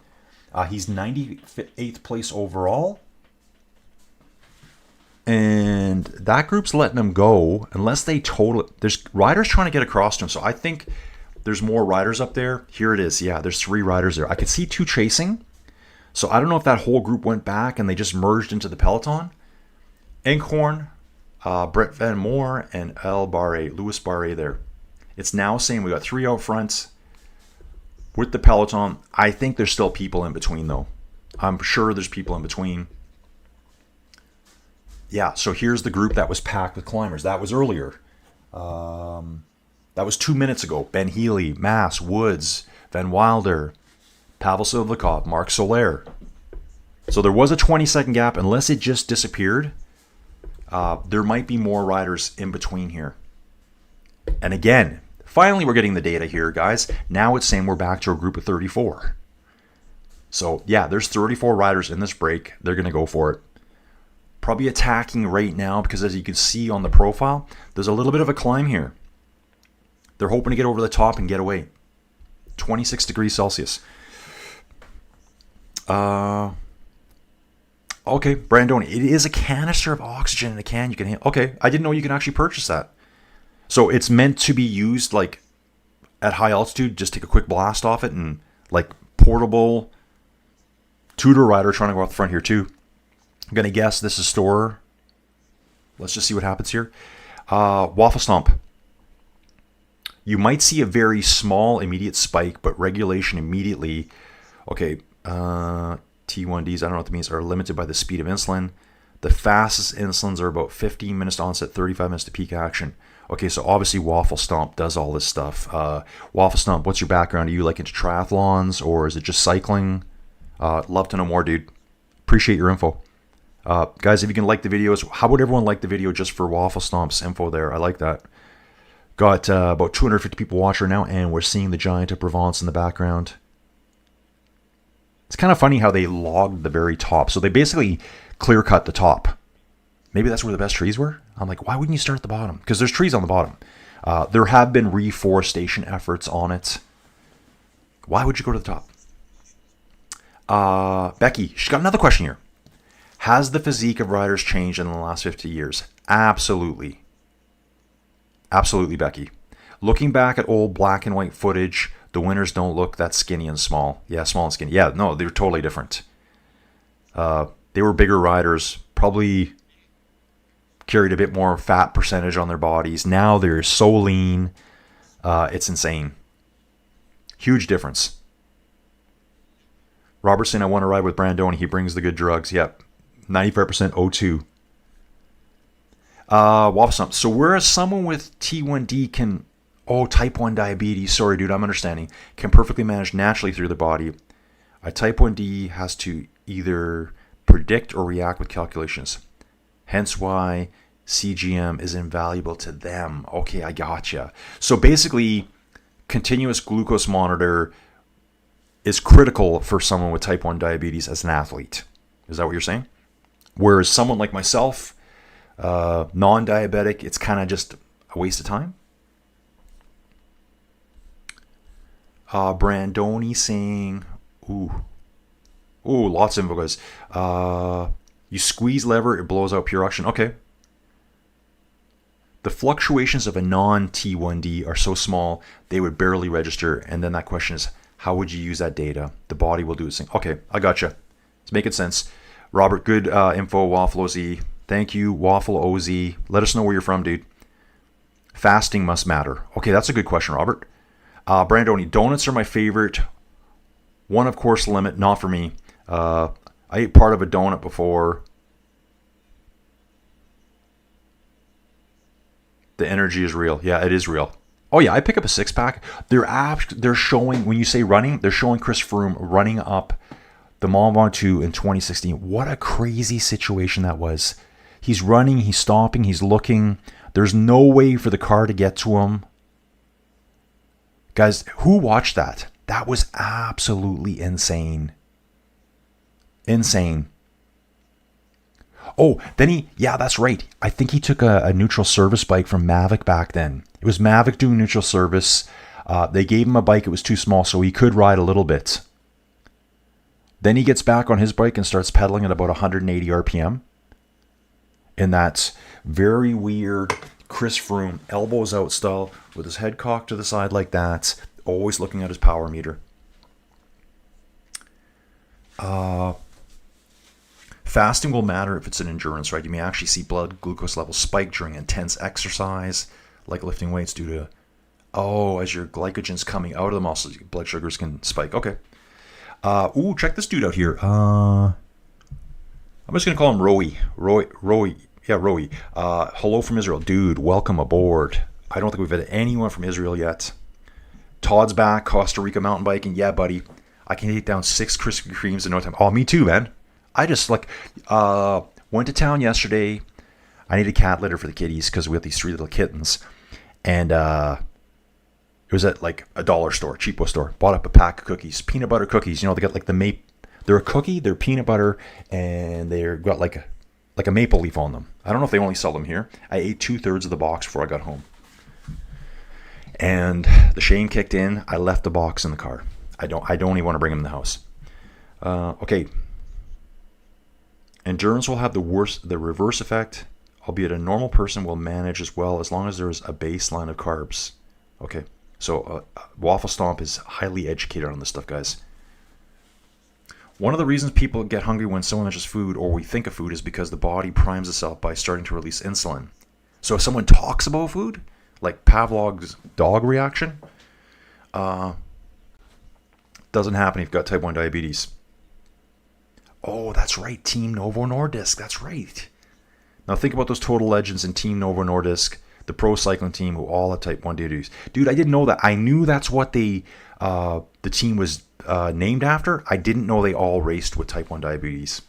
He's 98th place overall. And that group's letting him go unless they total. There's riders trying to get across to him. So I think there's more riders up there. Here it is. Yeah, there's 3 riders there. I could see 2 chasing. So I don't know if that whole group went back and they just merged into the Peloton. Inkhorn, Brett Van Moor, and L. Barret, Louis Barret there. It's now saying we got 3 out front with the Peloton. I think there's still people in between, though. I'm sure there's people in between. Yeah, so here's the group that was packed with climbers. That was earlier. That was 2 minutes ago. Ben Healy, Mass, Woods, Van Wilder, Pavel Sivakov, Mark Soler. So there was a 20-second gap. Unless it just disappeared, there might be more riders in between here. And again, finally we're getting the data here, guys. Now it's saying we're back to a group of 34. So yeah, there's 34 riders in this break. They're going to go for it. Probably attacking right now because, as you can see on the profile, there's a little bit of a climb here. They're hoping to get over the top and get away. 26 degrees Celsius. Okay, Brandoni, it is a canister of oxygen in a can. You can. Okay, I didn't know you can actually purchase that. So it's meant to be used like at high altitude. Just take a quick blast off it, and like portable. Tudor rider trying to go out the front here too. I'm going to guess this is store. Let's just see what happens here. Waffle Stomp. You might see a very small immediate spike, but regulation immediately. Okay, T1Ds, I don't know what that means, are limited by the speed of insulin. The fastest insulins are about 15 minutes to onset, 35 minutes to peak action. Okay, so obviously Waffle Stomp does all this stuff. Waffle Stomp, what's your background? Are you like into triathlons, or is it just cycling? Love to know more, dude. Appreciate your info. Guys, if you can like the videos, how would everyone like the video just for Waffle Stomp's info there? I like that. Got about 250 people watching now, and we're seeing the Giant of Provence in the background. It's kind of funny how they logged the very top. So they basically clear-cut the top. Maybe that's where the best trees were? I'm like, why wouldn't you start at the bottom? Because there's trees on the bottom. There have been reforestation efforts on it. Why would you go to the top? Becky, she's got another question here. Has the physique of riders changed in the last 50 years? Absolutely. Absolutely, Becky. Looking back at old black and white footage, the winners don't look that skinny and small. Yeah, small and skinny. Yeah, no, they're totally different. They were bigger riders, probably carried a bit more fat percentage on their bodies. Now they're so lean. It's insane. Huge difference. Robertson, I want to ride with Brandoni. He brings the good drugs. Yep. 95% O2. Waffle Stump. So whereas someone with T1D can, type 1 diabetes, sorry dude, I'm understanding, can perfectly manage naturally through the body, a type 1D has to either predict or react with calculations. Hence why CGM is invaluable to them. Okay, I gotcha. So basically, continuous glucose monitor is critical for someone with type 1 diabetes as an athlete. Is that what you're saying? Whereas someone like myself, non-diabetic, it's kind of just a waste of time. Brandoni saying, lots of info, guys. You squeeze lever, it blows out pure oxygen. Okay. The fluctuations of a non-T1D are so small, they would barely register. And then that question is, how would you use that data? The body will do its thing. Okay, I gotcha. It's making sense. Robert, good info, Waffle OZ. Thank you, Waffle OZ. Let us know where you're from, dude. Fasting must matter. Okay, that's a good question, Robert. Brandoni, donuts are my favorite. One, of course, limit, not for me. I ate part of a donut before. The energy is real. Yeah, it is real. Oh yeah, I pick up a 6-pack. They're showing, when you say running, they're showing Chris Froome running up the Mont Ventoux in 2016. What a crazy situation that was. He's running, he's stopping, he's looking. There's no way for the car to get to him. Guys, who watched that? That was absolutely insane. Insane. Oh, then that's right. I think he took a neutral service bike from Mavic back then. It was Mavic doing neutral service. They gave him a bike. It was too small, so he could ride a little bit. Then he gets back on his bike and starts pedaling at about 180 RPM. In that very weird Chris Froome elbows out style with his head cocked to the side like that, always looking at his power meter. Fasting will matter if it's an endurance, right? You may actually see blood glucose levels spike during intense exercise, like lifting weights due to, as your glycogen's coming out of the muscles, blood sugars can spike. Okay. Check this dude out here. I'm just going to call him Roy. Roy. Yeah, Roy. Hello from Israel. Dude, welcome aboard. I don't think we've had anyone from Israel yet. Todd's back, Costa Rica mountain biking. Yeah, buddy. I can eat down 6 Krispy Kremes in no time. Oh, me too, man. I just went to town yesterday. I need a cat litter for the kitties because we have these 3 little kittens. And it was at like a dollar store, cheapo store. Bought up a pack of cookies, peanut butter cookies. You know, they got like the they're a cookie, they're peanut butter, and they're got like a maple leaf on them. I don't know if they only sell them here. I ate 2/3 of the box before I got home. And the shame kicked in. I left the box in the car. I don't even want to bring them in the house. Okay. Endurance will have the reverse effect, albeit a normal person will manage as well as long as there is a baseline of carbs. Okay, so Waffle Stomp is highly educated on this stuff, guys. One of the reasons people get hungry when someone mentions food or we think of food is because the body primes itself by starting to release insulin. So if someone talks about food, like Pavlov's dog reaction, doesn't happen if you've got type 1 diabetes. Oh, that's right. Team Novo Nordisk. That's right. Now think about those total legends in Team Novo Nordisk, the pro cycling team who all have type 1 diabetes. Dude, I didn't know that. I knew that's what the team was named after. I didn't know they all raced with type 1 diabetes.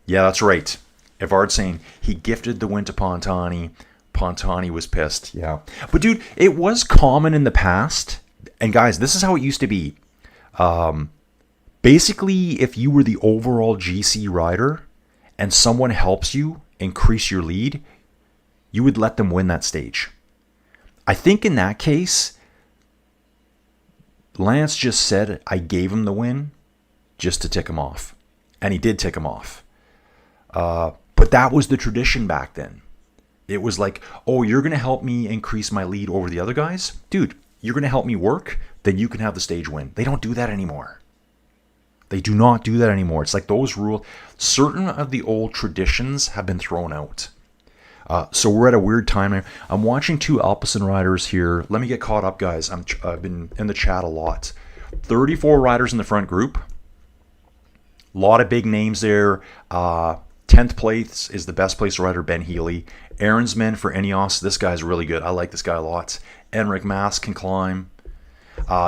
Yeah, that's right. Evard's saying he gifted the win to Pontani. Pontani was pissed. Yeah. But dude, it was common in the past. And guys, this is how it used to be. Basically, if you were the overall GC rider and someone helps you increase your lead, you would let them win that stage. I think in that case, Lance just said, I gave him the win just to tick him off. And he did tick him off. But that was the tradition back then. It was like, oh, you're going to help me increase my lead over the other guys? Dude, you're going to help me work? Then you can have the stage win. They don't do that anymore. They do not do that anymore. It's like those rules, certain of the old traditions have been thrown out. So we're at a weird time now. I'm watching two Alpecin riders here. Let me get caught up, guys. I've been in the chat a lot. 34 riders in the front group. A lot of big names there. 10th place is the best place rider, Ben Healy. Aaronsman for Ineos. This guy's really good. I like this guy a lot. Enric Mas can climb.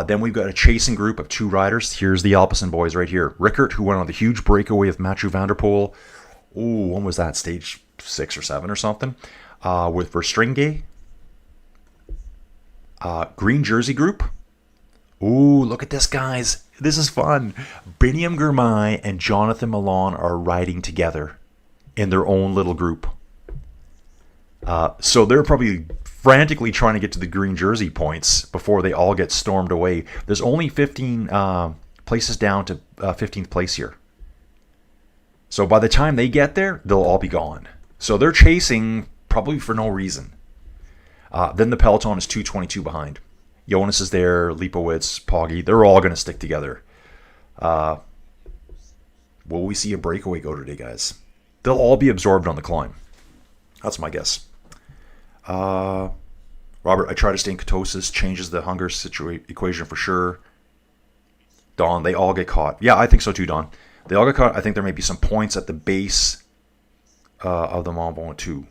Then we've got a chasing group of 2 riders. Here's the Alpecin boys right here. Rickert, who went on the huge breakaway of Mathieu van der Poel. Ooh, when was that? Stage 6 or 7 or something. With Verstringe. Green jersey group. Ooh, look at this, guys. This is fun. Biniam Girmay and Jonathan Milan are riding together in their own little group. So they're probably frantically trying to get to the green jersey points before they all get stormed away. There's only 15 places down to 15th place here. So by the time they get there, they'll all be gone. So they're chasing probably for no reason. Then the Peloton is 222 behind. Jonas is there, Lipowitz, Poggi. They're all going to stick together. Will we see a breakaway go today, guys? They'll all be absorbed on the climb. That's my guess. Robert, I try to stay in ketosis. Changes the hunger equation for sure. Don, they all get caught. Yeah, I think so too, Don. They all get caught. I think there may be some points at the base of the Mont Ventoux.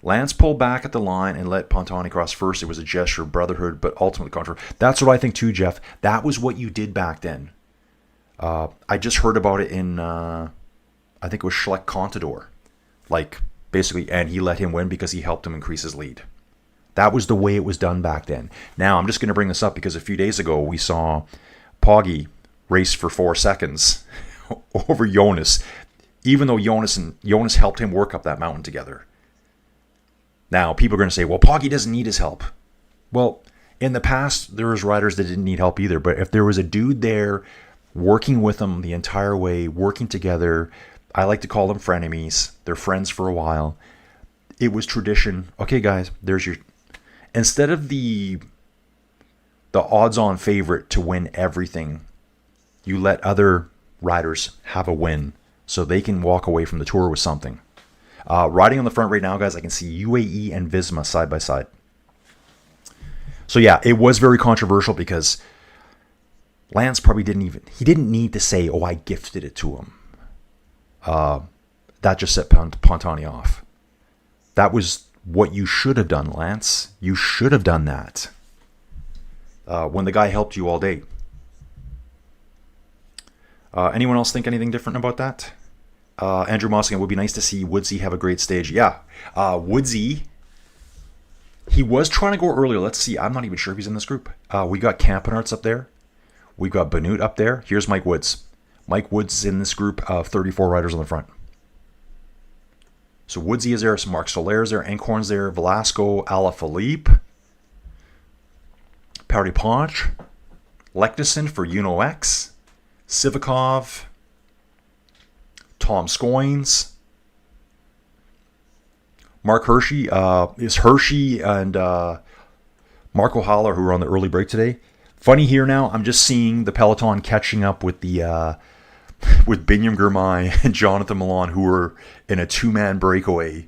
Lance pulled back at the line and let Pantani cross first. It was a gesture of brotherhood, but ultimately controversial. That's what I think too, Jeff. That was what you did back then. I just heard about it in, I think it was Schleck Contador. Like, basically, and he let him win because he helped him increase his lead. That was the way it was done back then. Now, I'm just going to bring this up because a few days ago we saw Poggi race for 4 seconds over Jonas, even though Jonas helped him work up that mountain together. Now, people are going to say, well, Poggi doesn't need his help. Well, in the past, there was riders that didn't need help either. But if there was a dude there working with them the entire way, working together, I like to call them frenemies. They're friends for a while. It was tradition. Okay, guys, there's your... Instead of the odds-on favorite to win everything, you let other riders have a win so they can walk away from the tour with something. Riding on the front right now, guys, I can see UAE and Visma side by side. So yeah, it was very controversial because Lance probably didn't need to say, oh, I gifted it to him. That just set Pantani off. That was what you should have done, Lance. You should have done that when the guy helped you all day. Anyone else think anything different about that? Andrew Mossigan, it would be nice to see Woodsy have a great stage. Yeah, Woodsy, he was trying to go earlier. Let's see. I'm not even sure if he's in this group. We got Campenarts up there. We got Benoot up there. Here's Mike Woods. Mike Woods is in this group of 34 riders on the front. So Woodsy is there. Some Mark Solaire's there. Enkhorn's there. Velasco, Alaphilippe. Party Ponch. Leknison for Uno X. Sivakov. Tom Scoins. Mark Hershey. Is Hershey and Marco Haller, who were on the early break today. Funny here now, I'm just seeing the Peloton catching up with the with Biniam Girmay and Jonathan Milan, who were in a 2-man breakaway,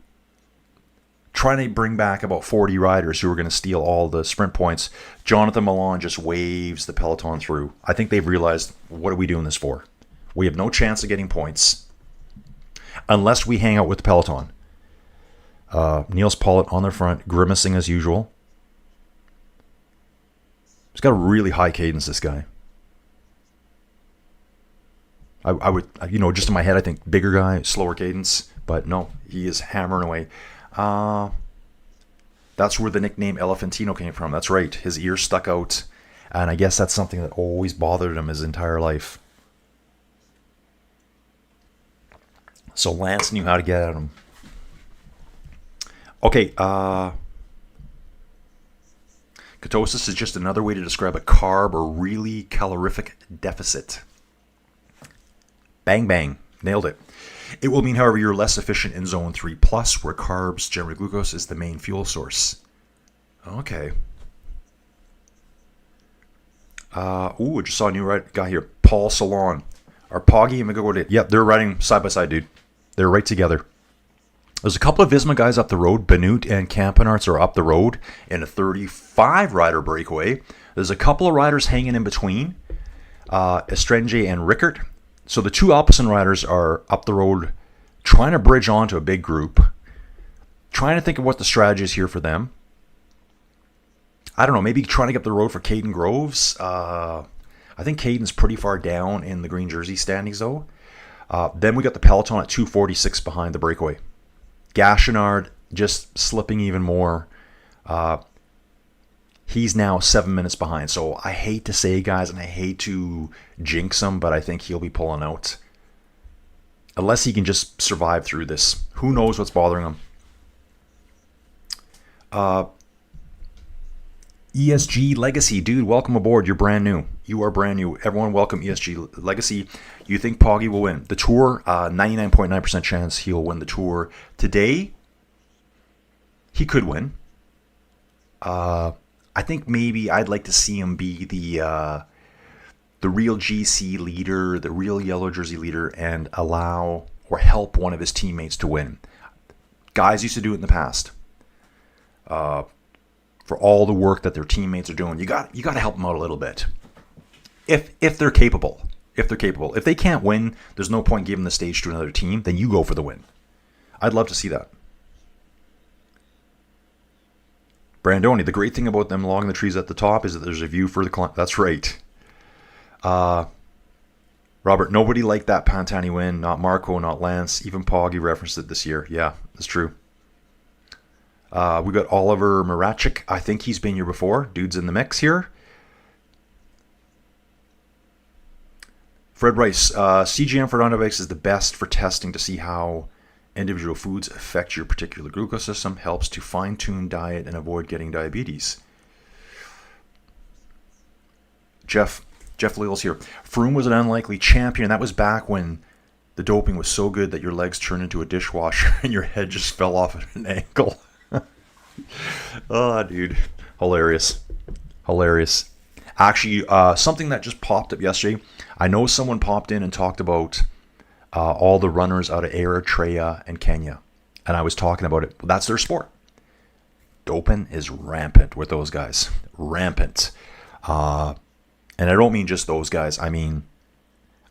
trying to bring back about 40 riders who are going to steal all the sprint points. Jonathan Milan just waves the Peloton through. I think they've realized, what are we doing this for? We have no chance of getting points unless we hang out with the Peloton. Niels Pollitt on the front, grimacing as usual. He's got a really high cadence, this guy. I would, just in my head, I think bigger guy, slower cadence. But no, he is hammering away. That's where the nickname Elephantino came from. That's right. His ears stuck out. And I guess that's something that always bothered him his entire life. So Lance knew how to get at him. Okay, ketosis is just another way to describe a carb or really calorific deficit. Bang, bang. Nailed it. It will mean, however, you're less efficient in zone 3+, where carbs, generally glucose, is the main fuel source. Okay. Ooh, I just saw a new guy here. Paul Salon. Are Poggy and McGo? Yep, they're riding side by side, dude. They're right together. There's a couple of Visma guys up the road. Benute and Campenarts are up the road in a 35-rider breakaway. There's a couple of riders hanging in between, Estrenge and Rickert. So the two Alpecin riders are up the road trying to bridge onto a big group, trying to think of what the strategy is here for them. I don't know, maybe trying to get up the road for Caden Groves. I think Caden's pretty far down in the green jersey standings, though. Then we got the Peloton at 246 behind the breakaway. Gachenard just slipping even more. He's now 7 minutes behind. So I hate to say, guys, and I hate to jinx him, but I think he'll be pulling out. Unless he can just survive through this. Who knows what's bothering him? ESG Legacy. Dude, welcome aboard. You're brand new. You are brand new. Everyone welcome ESG Legacy. You think Poggy will win? The Tour, 99.9% chance he'll win the Tour. Today, he could win. I think maybe I'd like to see him be the real GC leader, the real yellow jersey leader, and allow or help one of his teammates to win. Guys used to do it in the past. For all the work that their teammates are doing, you got to help them out a little bit. If they're capable. If they can't win, there's no point giving the stage to another team. Then you go for the win. I'd love to see that. Brandoni, the great thing about them logging the trees at the top is that there's a view for the climb. That's right. Robert, nobody liked that Pantani win. Not Marco, not Lance. Even Poggy referenced it this year. Yeah, that's true. We got Oliver Marachik. I think he's been here before. Dude's in the mix here. Fred Rice. CGM for Bikes is the best for testing to see how individual foods affect your particular glucose system. Helps to fine-tune diet and avoid getting diabetes. Jeff Little's here. Froome was an unlikely champion. That was back when the doping was so good that your legs turned into a dishwasher and your head just fell off at an ankle. Oh, dude. Hilarious. Actually, something that just popped up yesterday. I know someone popped in and talked about all the runners out of Eritrea and Kenya. And I was talking about it. That's their sport. Doping is rampant with those guys. Rampant. And I don't mean just those guys. I mean,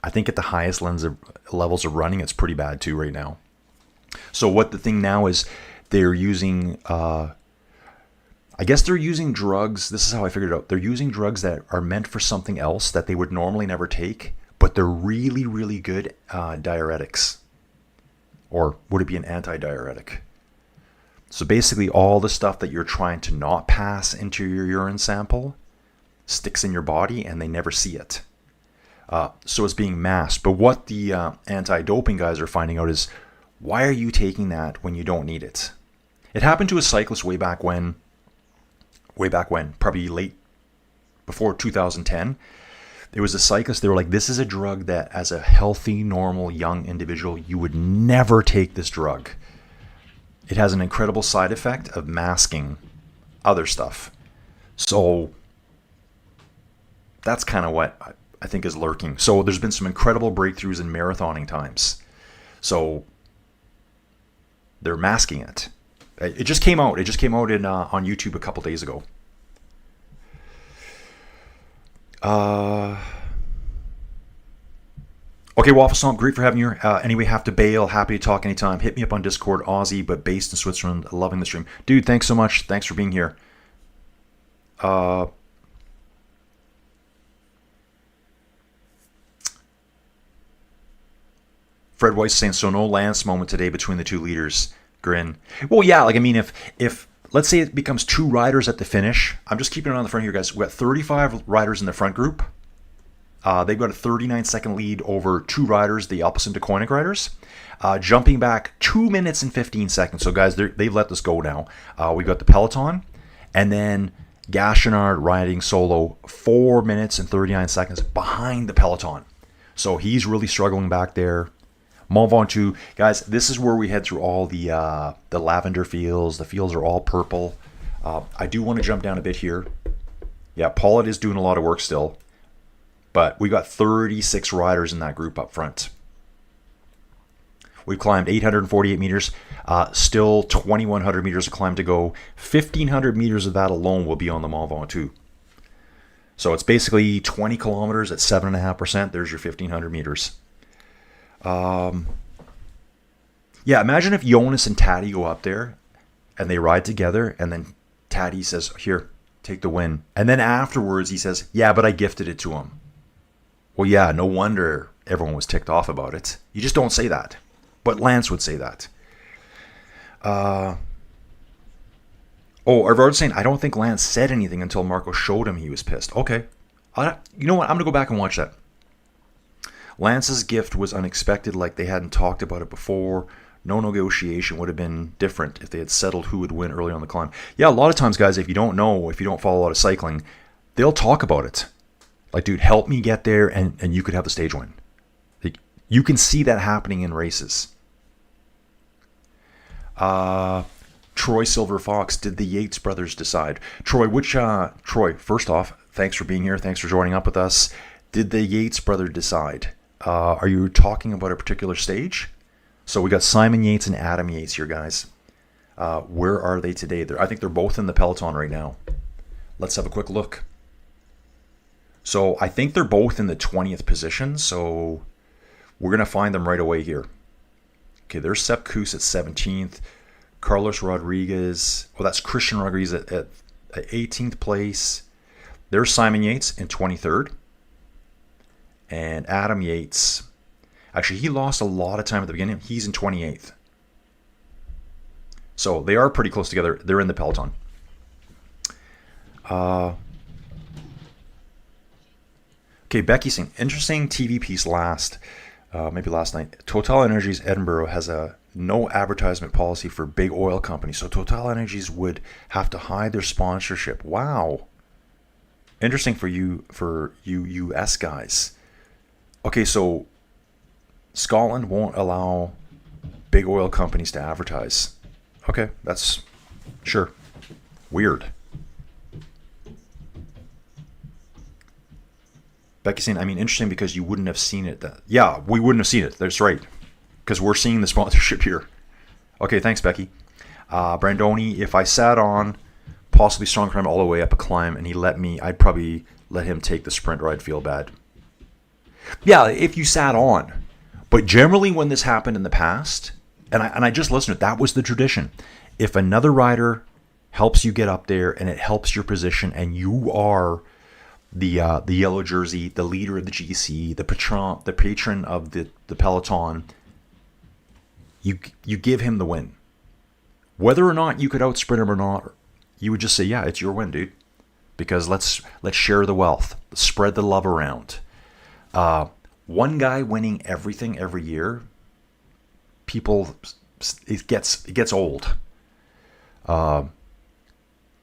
I think at the highest levels of running, it's pretty bad too right now. So what the thing now is, they're using, I guess they're using drugs. This is how I figured it out. They're using drugs that are meant for something else that they would normally never take, but they're really, really good diuretics. Or would it be an anti-diuretic? So basically all the stuff that you're trying to not pass into your urine sample sticks in your body and they never see it. So it's being masked. But what the anti-doping guys are finding out is, why are you taking that when you don't need it? It happened to a cyclist way back when, probably late before 2010. There was a cyclist, they were like, this is a drug that as a healthy, normal, young individual, you would never take this drug. It has an incredible side effect of masking other stuff. So that's kind of what I think is lurking. So there's been some incredible breakthroughs in marathoning times. So they're masking it. It just came out. It just came out on YouTube a couple days ago. Okay, Waffle Stomp, great for having you. Anyway, have to bail. Happy to talk anytime. Hit me up on Discord. Aussie, but based in Switzerland. Loving the stream. Dude, thanks so much. Thanks for being here. Fred Weiss saying, so no Lance moment today between the two leaders. Grin. Well, yeah, like, I mean, if let's say it becomes two riders at the finish. I'm just keeping it on the front here, guys. We've got 35 riders in the front group. They've got a 39-second lead over two riders, the Alpecin de Koenig riders. Jumping back 2 minutes and 15 seconds. So, guys, they've let this go now. We've got the Peloton. And then Gachenard riding solo 4 minutes and 39 seconds behind the Peloton. So he's really struggling back there. Mont Ventoux, guys, this is where we head through all the lavender fields. The fields are all purple. I do want to jump down a bit here. Yeah, Paulette is doing a lot of work still. But we got 36 riders in that group up front. We've climbed 848 meters, still 2,100 meters of climb to go. 1,500 meters of that alone will be on the Mont Ventoux. So it's basically 20 kilometers at 7.5%. There's your 1,500 meters. Yeah, imagine if Jonas and Tadej go up there and they ride together, and then Tadej says, here, take the win. And then afterwards he says, yeah, but I gifted it to him. Well, yeah, no wonder everyone was ticked off about it. You just don't say that. But Lance would say that. Everyone's saying, I don't think Lance said anything until Marco showed him he was pissed. Okay. You know what? I'm going to go back and watch that. Lance's gift was unexpected, like they hadn't talked about it before. No negotiation would have been different if they had settled who would win early on the climb. Yeah, a lot of times, guys, if you don't follow a lot of cycling, they'll talk about it. Like, dude, help me get there, and you could have the stage win. Like, you can see that happening in races. Troy Silver Fox, did the Yates brothers decide? Troy, first off, thanks for being here. Thanks for joining up with us. Did the Yates brothers decide? Are you talking about a particular stage? So we got Simon Yates and Adam Yates here, guys. Where are they today? I think they're both in the Peloton right now. Let's have a quick look. So I think they're both in the 20th position. So we're going to find them right away here. Okay, there's Sepp Kuss at 17th. Carlos Rodriguez. Well, that's Christian Rodriguez at 18th place. There's Simon Yates in 23rd. And Adam Yates. Actually, he lost a lot of time at the beginning. He's in 28th. So they are pretty close together. They're in the Peloton. Okay, Becky's saying, interesting TV piece maybe last night. Total Energies Edinburgh has a no advertisement policy for big oil companies. So Total Energies would have to hide their sponsorship. Wow. Interesting for you US guys. Okay, so Scotland won't allow big oil companies to advertise. Okay, that's sure. Weird. Becky's saying, interesting because you wouldn't have seen it. Yeah, we wouldn't have seen it. That's right. Because we're seeing the sponsorship here. Okay, thanks, Becky. Brandoni, if I sat on possibly strong climb all the way up a climb and he let me, I'd probably let him take the sprint or I'd feel bad. Yeah, if you sat on. But generally when this happened in the past, and I just listened to it, that was the tradition. If another rider helps you get up there and it helps your position and you are the yellow jersey, the leader of the GC, the patron of the Peloton, you give him the win. Whether or not you could outsprint him or not, you would just say, yeah, it's your win, dude. Because let's share the wealth, spread the love around. One guy winning everything every year, it gets old.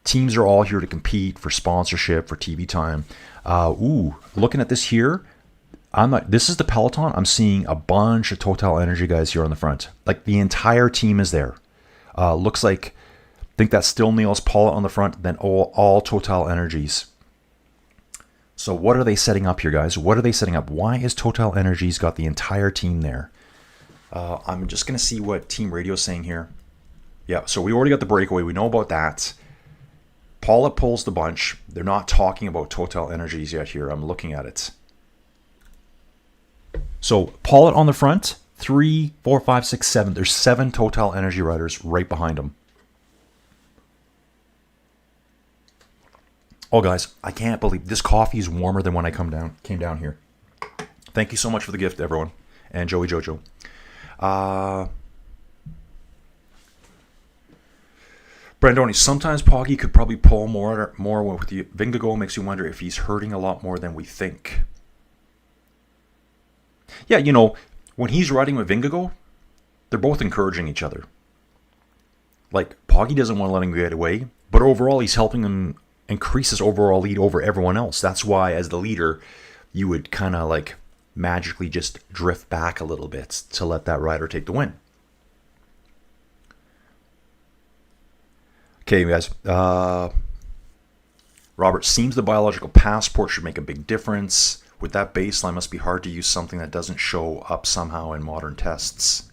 Teams are all here to compete for sponsorship, for TV time. Looking at this here, this is the Peloton. I'm seeing a bunch of Total Energy guys here on the front. Like the entire team is there. Looks like, I think that's still Niels Paula on the front, then all Total Energies. So what are they setting up here, guys? What are they setting up? Why is Total Energies got the entire team there? I'm just going to see what Team Radio is saying here. Yeah, so we already got the breakaway. We know about that. Paula pulls the bunch. They're not talking about Total Energies yet here. I'm looking at it. So Paula on the front, 3, 4, 5, 6, 7. There's 7 Total Energy riders right behind him. Oh, guys, I can't believe this coffee is warmer than when I came down here. Thank you so much for the gift, everyone. And Joey Jojo. Brandoni, sometimes Poggy could probably pull more with you. Vingegaard makes you wonder if he's hurting a lot more than we think. Yeah, when he's riding with Vingegaard, they're both encouraging each other. Like, Poggy doesn't want to let him get away, but overall he's helping him increase his overall lead over everyone else. That's why, as the leader, you would kind of like magically just drift back a little bit to let that rider take the win. Okay, guys. Robert, seems the biological passport should make a big difference. With that baseline, must be hard to use something that doesn't show up somehow in modern tests.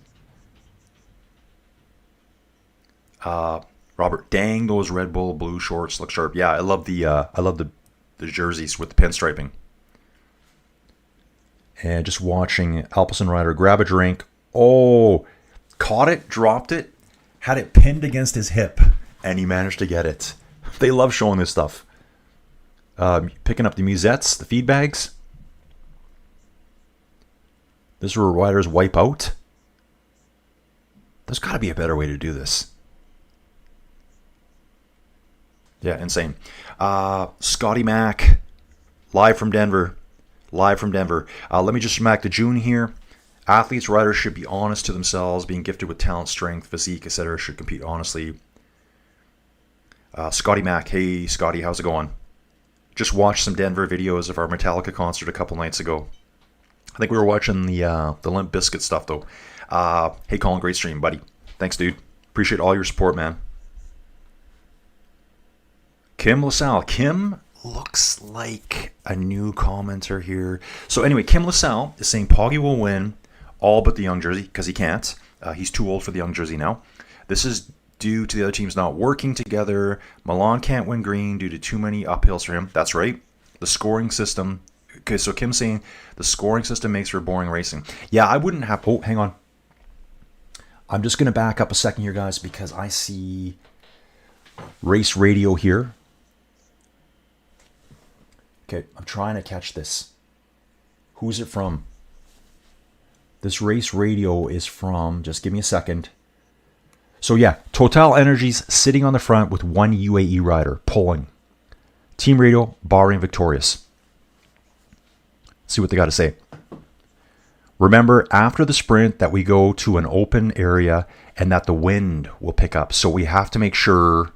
Robert, dang, those Red Bull blue shorts look sharp. Yeah, I love the jerseys with the pinstriping. And just watching Alpecin Rider grab a drink. Oh, caught it, dropped it, had it pinned against his hip, and he managed to get it. They love showing this stuff. Picking up the musettes, the feed bags. This is where riders wipe out. There's got to be a better way to do this. Yeah, insane. Scotty Mac, live from Denver. Let me just smack to June here. Athletes, riders should be honest to themselves. Being gifted with talent, strength, physique, etc. should compete honestly. Scotty Mac, hey Scotty, how's it going? Just watched some Denver videos of our Metallica concert a couple nights ago. I think we were watching the Limp Bizkit stuff though. Hey Colin, great stream, buddy. Thanks, dude. Appreciate all your support, man. Kim LaSalle. Kim looks like a new commenter here. So anyway, Kim LaSalle is saying Poggy will win all but the young jersey because he can't. He's too old for the young jersey now. This is due to the other teams not working together. Milan can't win green due to too many uphills for him. That's right. The scoring system. Okay, so Kim's saying the scoring system makes for boring racing. Yeah, I wouldn't have... Oh, hang on. I'm just going to back up a second here, guys, because I see race radio here. Okay, I'm trying to catch this. Who's it from? This race radio is from... Just give me a second. So yeah, Total Energies sitting on the front with one UAE rider pulling. Team radio, Bahrain victorious. See what they got to say. Remember, after the sprint, that we go to an open area and that the wind will pick up. So we have to make sure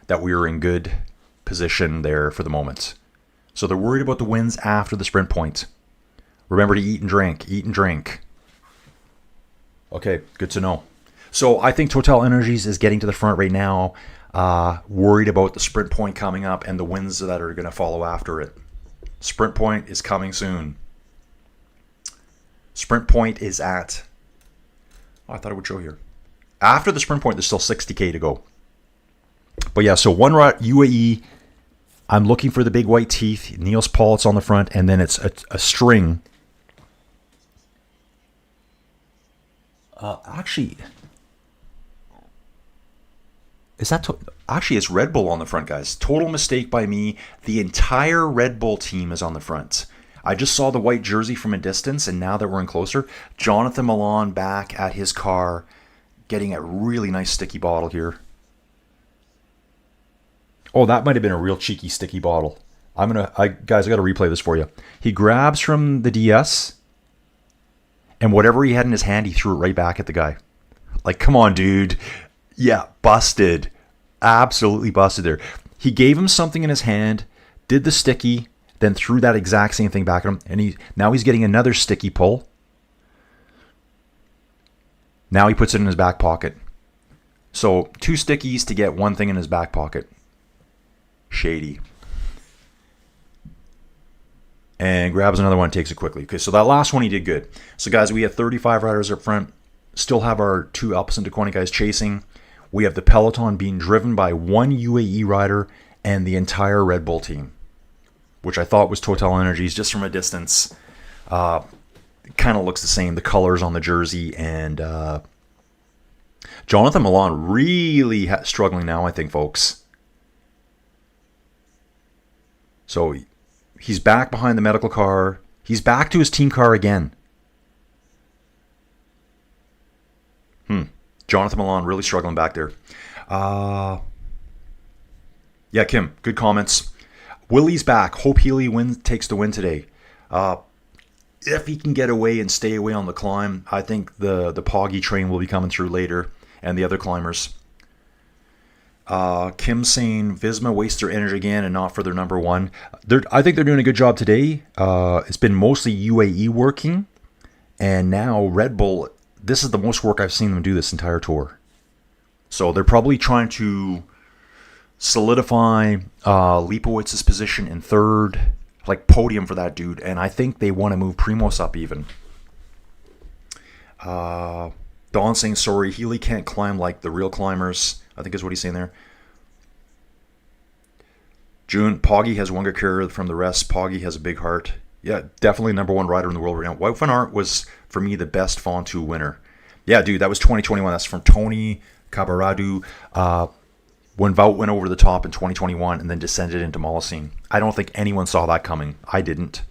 that we are in good position there for the moment. So they're worried about the winds after the sprint point. Remember to eat and drink. Okay, good to know. So I think Total Energies is getting to the front right now, worried about the sprint point coming up and the winds that are going to follow after it. Sprint point is coming soon. Sprint point is at... Oh, I thought it would show here. After the sprint point, there's still 60K to go. But yeah, so one UAE... I'm looking for the big white teeth. Niels Paulitz on the front, and then it's a string. Actually, is that actually it's Red Bull on the front, guys? Total mistake by me. The entire Red Bull team is on the front. I just saw the white jersey from a distance, and now that we're in closer, Jonathan Milan back at his car, getting a really nice sticky bottle here. Oh, that might have been a real cheeky sticky bottle. Guys, I got to replay this for you. He grabs from the DS, and whatever he had in his hand, he threw it right back at the guy. Like, come on, dude. Yeah, busted. Absolutely busted there. He gave him something in his hand, did the sticky, then threw that exact same thing back at him, and now he's getting another sticky pull. Now he puts it in his back pocket. So 2 stickies to get one thing in his back pocket. Shady. And grabs another one, takes it quickly. Okay, so that last one he did good. So guys, we have 35 riders up front. Still have our 2 Alpecin Deceuninck guys chasing. We have the Peloton being driven by one UAE rider and the entire Red Bull team, which I thought was Total Energies just from a distance. It kind of looks the same, the colors on the jersey. And Jonathan Milan really struggling now, I think, folks. So he's back behind the medical car. He's back to his team car again. Jonathan Milan really struggling back there. Yeah, Kim, good comments. Willie's back. Hope Healy takes the win today. If he can get away and stay away on the climb, I think the Poggy train will be coming through later and the other climbers. Kim saying Visma wastes their energy again and not for their number one. I think they're doing a good job today. It's been mostly UAE working. And now Red Bull, this is the most work I've seen them do this entire tour. So they're probably trying to solidify Leipowitz's position in third. like podium for that dude. And I think they want to move Primoz up even. Don saying, sorry, Healy can't climb like the real climbers, I think is what he's saying there. June, Poggy has one good cure from the rest. Poggy has a big heart. Yeah, definitely number one rider in the world right now. Wout van Aert was, for me, the best Ventoux winner. Yeah, dude, that was 2021. That's from Tony Cabaradu. When Wout went over the top in 2021 and then descended into Molosine. I don't think anyone saw that coming. I didn't.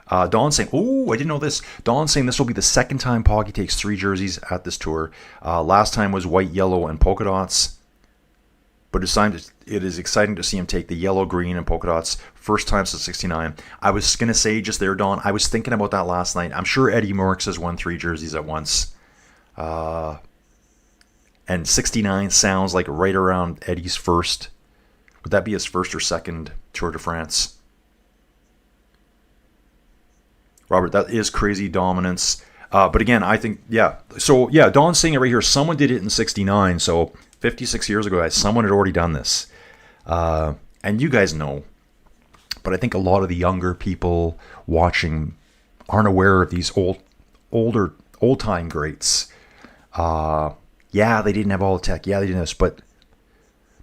Don saying, oh, I didn't know this. Don saying this will be the second time Poggy takes 3 jerseys at this tour. Last time was white, yellow, and polka dots. But it is exciting to see him take the yellow, green, and polka dots. First time since 69. I was going to say just there, Don, I was thinking about that last night. I'm sure Eddie Merckx has won 3 jerseys at once. And 69 sounds like right around Eddie's first. Would that be his first or second Tour de France? Robert, that is crazy dominance. But again, I think, yeah. So, yeah, Don's saying it right here. Someone did it in 69. So, 56 years ago, guys, someone had already done this. And you guys know. But I think a lot of the younger people watching aren't aware of these old-time greats. Yeah, they didn't have all the tech. Yeah, they didn't have this. But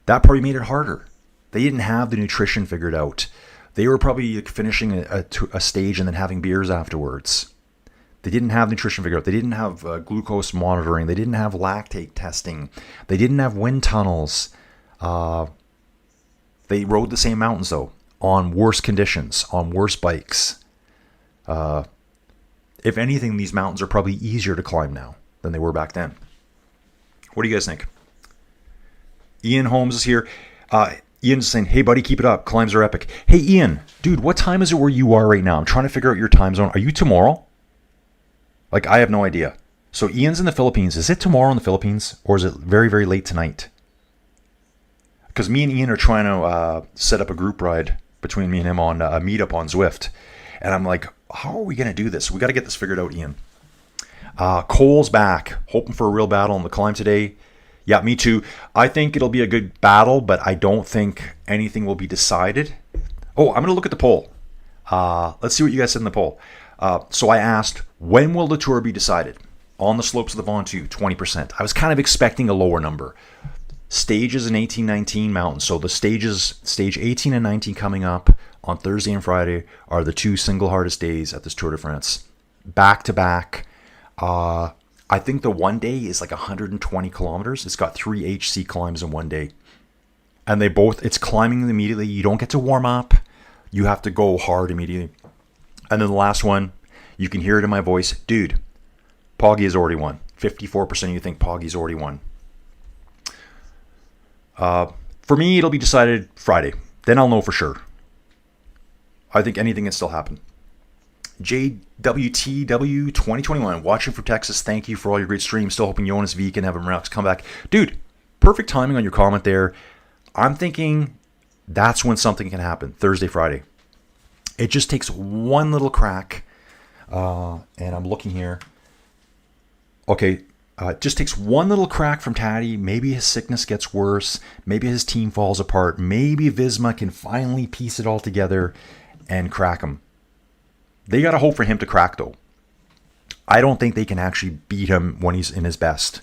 that probably made it harder. They didn't have the nutrition figured out. They were probably finishing a stage and then having beers afterwards. They didn't have nutrition figured out. They didn't have glucose monitoring. They didn't have lactate testing. They didn't have wind tunnels. They rode the same mountains, though, on worse conditions, on worse bikes. If anything, these mountains are probably easier to climb now than they were back then. What do you guys think? Ian Holmes is here. Ian's saying, hey, buddy, keep it up. Climbs are epic. Hey, Ian, dude, what time is it where you are right now? I'm trying to figure out your time zone. Are you tomorrow? Like, I have no idea. So Ian's in the Philippines. Is it tomorrow in the Philippines? Or is it very, very late tonight? Because me and Ian are trying to set up a group ride between me and him on a meetup on Zwift. And I'm like, how are we going to do this? We got to get this figured out, Ian. Cole's back. Hoping for a real battle on the climb today. Yeah, me too. I think it'll be a good battle, but I don't think anything will be decided. Oh, I'm going to look at the poll. Let's see what you guys said in the poll. So I asked, when will the tour be decided? On the slopes of the Ventoux, 20%. I was kind of expecting a lower number. Stages in 18, 19 mountains. So the stages, stage 18 and 19 coming up on Thursday and Friday are the 2 single hardest days at this Tour de France. Back to back. I think the one day is like 120 kilometers. It's got 3 HC climbs in one day. And it's climbing immediately. You don't get to warm up. You have to go hard immediately. And then the last one, you can hear it in my voice. Dude, Poggy has already won. 54% of you think Poggy's already won. For me, it'll be decided Friday. Then I'll know for sure. I think anything can still happen. JWTW 2021, watching from Texas. Thank you for all your great streams. Still hoping Jonas V can have a miraculous comeback. Dude, perfect timing on your comment there. I'm thinking that's when something can happen. Thursday, Friday. It just takes one little crack. And I'm looking here. Okay, it just takes one little crack from Tadej. Maybe his sickness gets worse. Maybe his team falls apart. Maybe Visma can finally piece it all together and crack him. They got to hope for him to crack, though. I don't think they can actually beat him when he's in his best.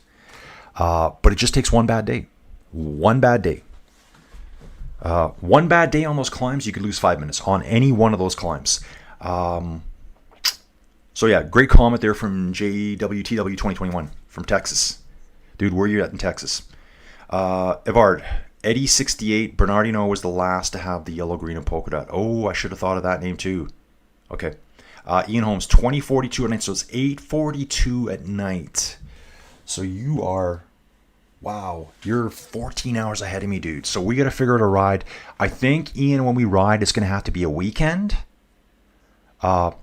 But it just takes one bad day. One bad day. One bad day on those climbs, you could lose 5 minutes on any one of those climbs. So yeah, great comment there from JWTW 2021 from Texas. Dude, where are you at in Texas? Evard, Eddie 68, Bernardino was the last to have the yellow, green, and polka dot. Oh, I should have thought of that name too. Okay. Ian Holmes, 20:42 at night, so it's 8:42 at night. So you are, wow, you're 14 hours ahead of me, dude. So we got to figure out a ride. I think, Ian, when we ride, it's going to have to be a weekend. I'm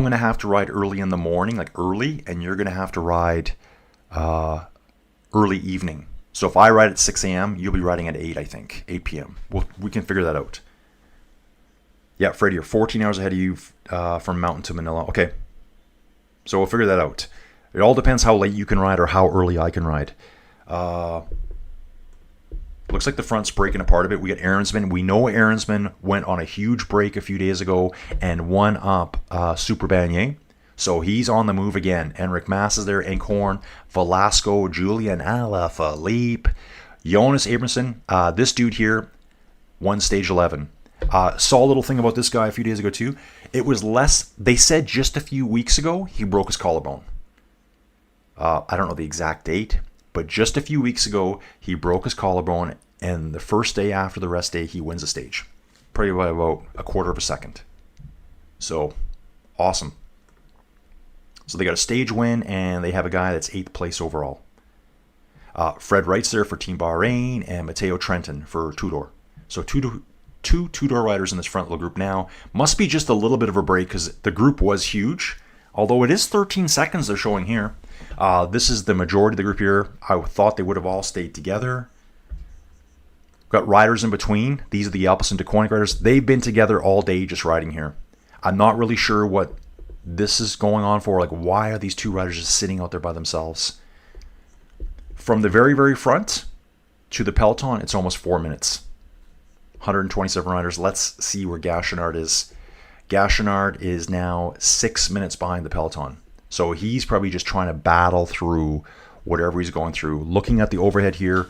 going to have to ride early in the morning, like early, and you're going to have to ride early evening. So if I ride at 6 a.m., you'll be riding at 8, I think, 8 p.m. We can figure that out. Yeah, Freddie, you're 14 hours ahead of you from Mountain to Manila. Okay, so we'll figure that out. It all depends how late you can ride or how early I can ride. Looks like the front's breaking apart a bit. We got Aaronsman. We know Aaronsman went on a huge break a few days ago and won up Super Bagné. So he's on the move again. Enric Mas is there, Enkhorn, Velasco, Julian Alaphilippe, Jonas Abramson. This dude here won stage 11. Saw a little thing about this guy a few days ago too. It was less, they said just a few weeks ago, he broke his collarbone. I don't know the exact date, but just a few weeks ago, he broke his collarbone, and the first day after the rest day, he wins a stage. Probably by about a quarter of a second. So, awesome. So they got a stage win, and they have a guy that's 8th place overall. Fred Wright's there for Team Bahrain, and Matteo Trentin for Tudor. So two Tudor riders in this front little group now. Must be just a little bit of a break because the group was huge. Although it is 13 seconds they're showing here. This is the majority of the group here. I thought they would have all stayed together. Got riders in between. These are the Alpecin de Koenig riders. They've been together all day just riding here. I'm not really sure what this is going on for. Like, why are these two riders just sitting out there by themselves? From the very, very front to the peloton, it's almost 4 minutes. 127 riders. Let's see where Gachenard is. Gachenard is now 6 minutes behind the peloton. So he's probably just trying to battle through whatever he's going through. Looking at the overhead here,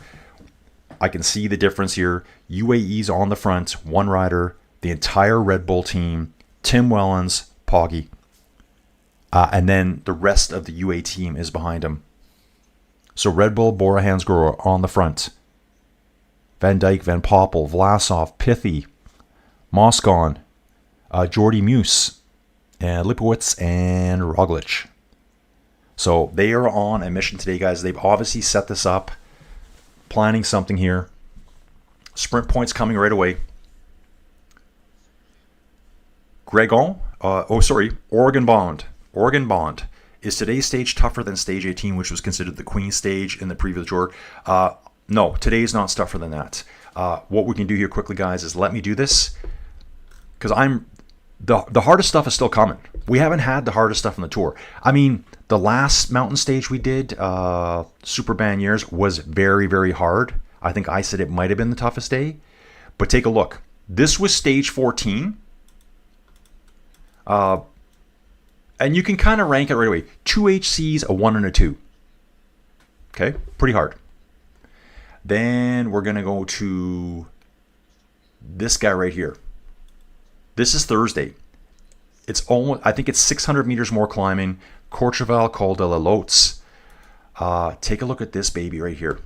I can see the difference here. UAE's on the front, one rider, the entire Red Bull team, Tim Wellens, Poggy. And then the rest of the UAE team is behind him. So Red Bull, Bora Hansgrohe on the front. Van Dijk, Van Poppel, Vlasov, Pithy, Moscon, Jordi Meus, and Lipowitz, and Roglic. So they are on a mission today, guys. They've obviously set this up, planning something here. Sprint points coming right away. Oregon Bond. Oregon Bond. Is today's stage tougher than stage 18, which was considered the Queen stage in the previous tour? No, today's not tougher than that. What we can do here quickly, guys, is let me do this. Because the hardest stuff is still coming. We haven't had the hardest stuff on the tour. I mean, the last mountain stage we did, Super Bagnéres, was very, very hard. I think I said it might have been the toughest day. But take a look. This was stage 14. And you can kind of rank it right away. 2 HCs, a 1 and a 2. Okay, pretty hard. Then we're going to go to this guy right here. This is Thursday. It's almost, I think it's 600 meters more climbing. Courchevel, Col de la Lotes. Take a look at this baby right here.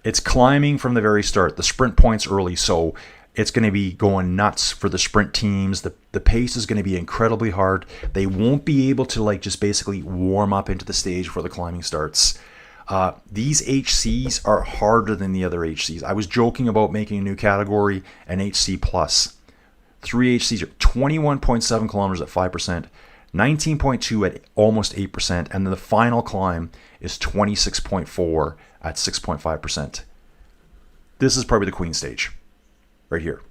It's climbing from the very start. The sprint point's early, so it's going to be going nuts for the sprint teams. The pace is going to be incredibly hard. They won't be able to just basically warm up into the stage before the climbing starts. These HCs are harder than the other HCs. I was joking about making a new category, an HC+. 3 HCs are 21.7 kilometers at 5%, 19.2 at almost 8%, and then the final climb is 26.4 at 6.5%. This is probably the Queen stage, right here.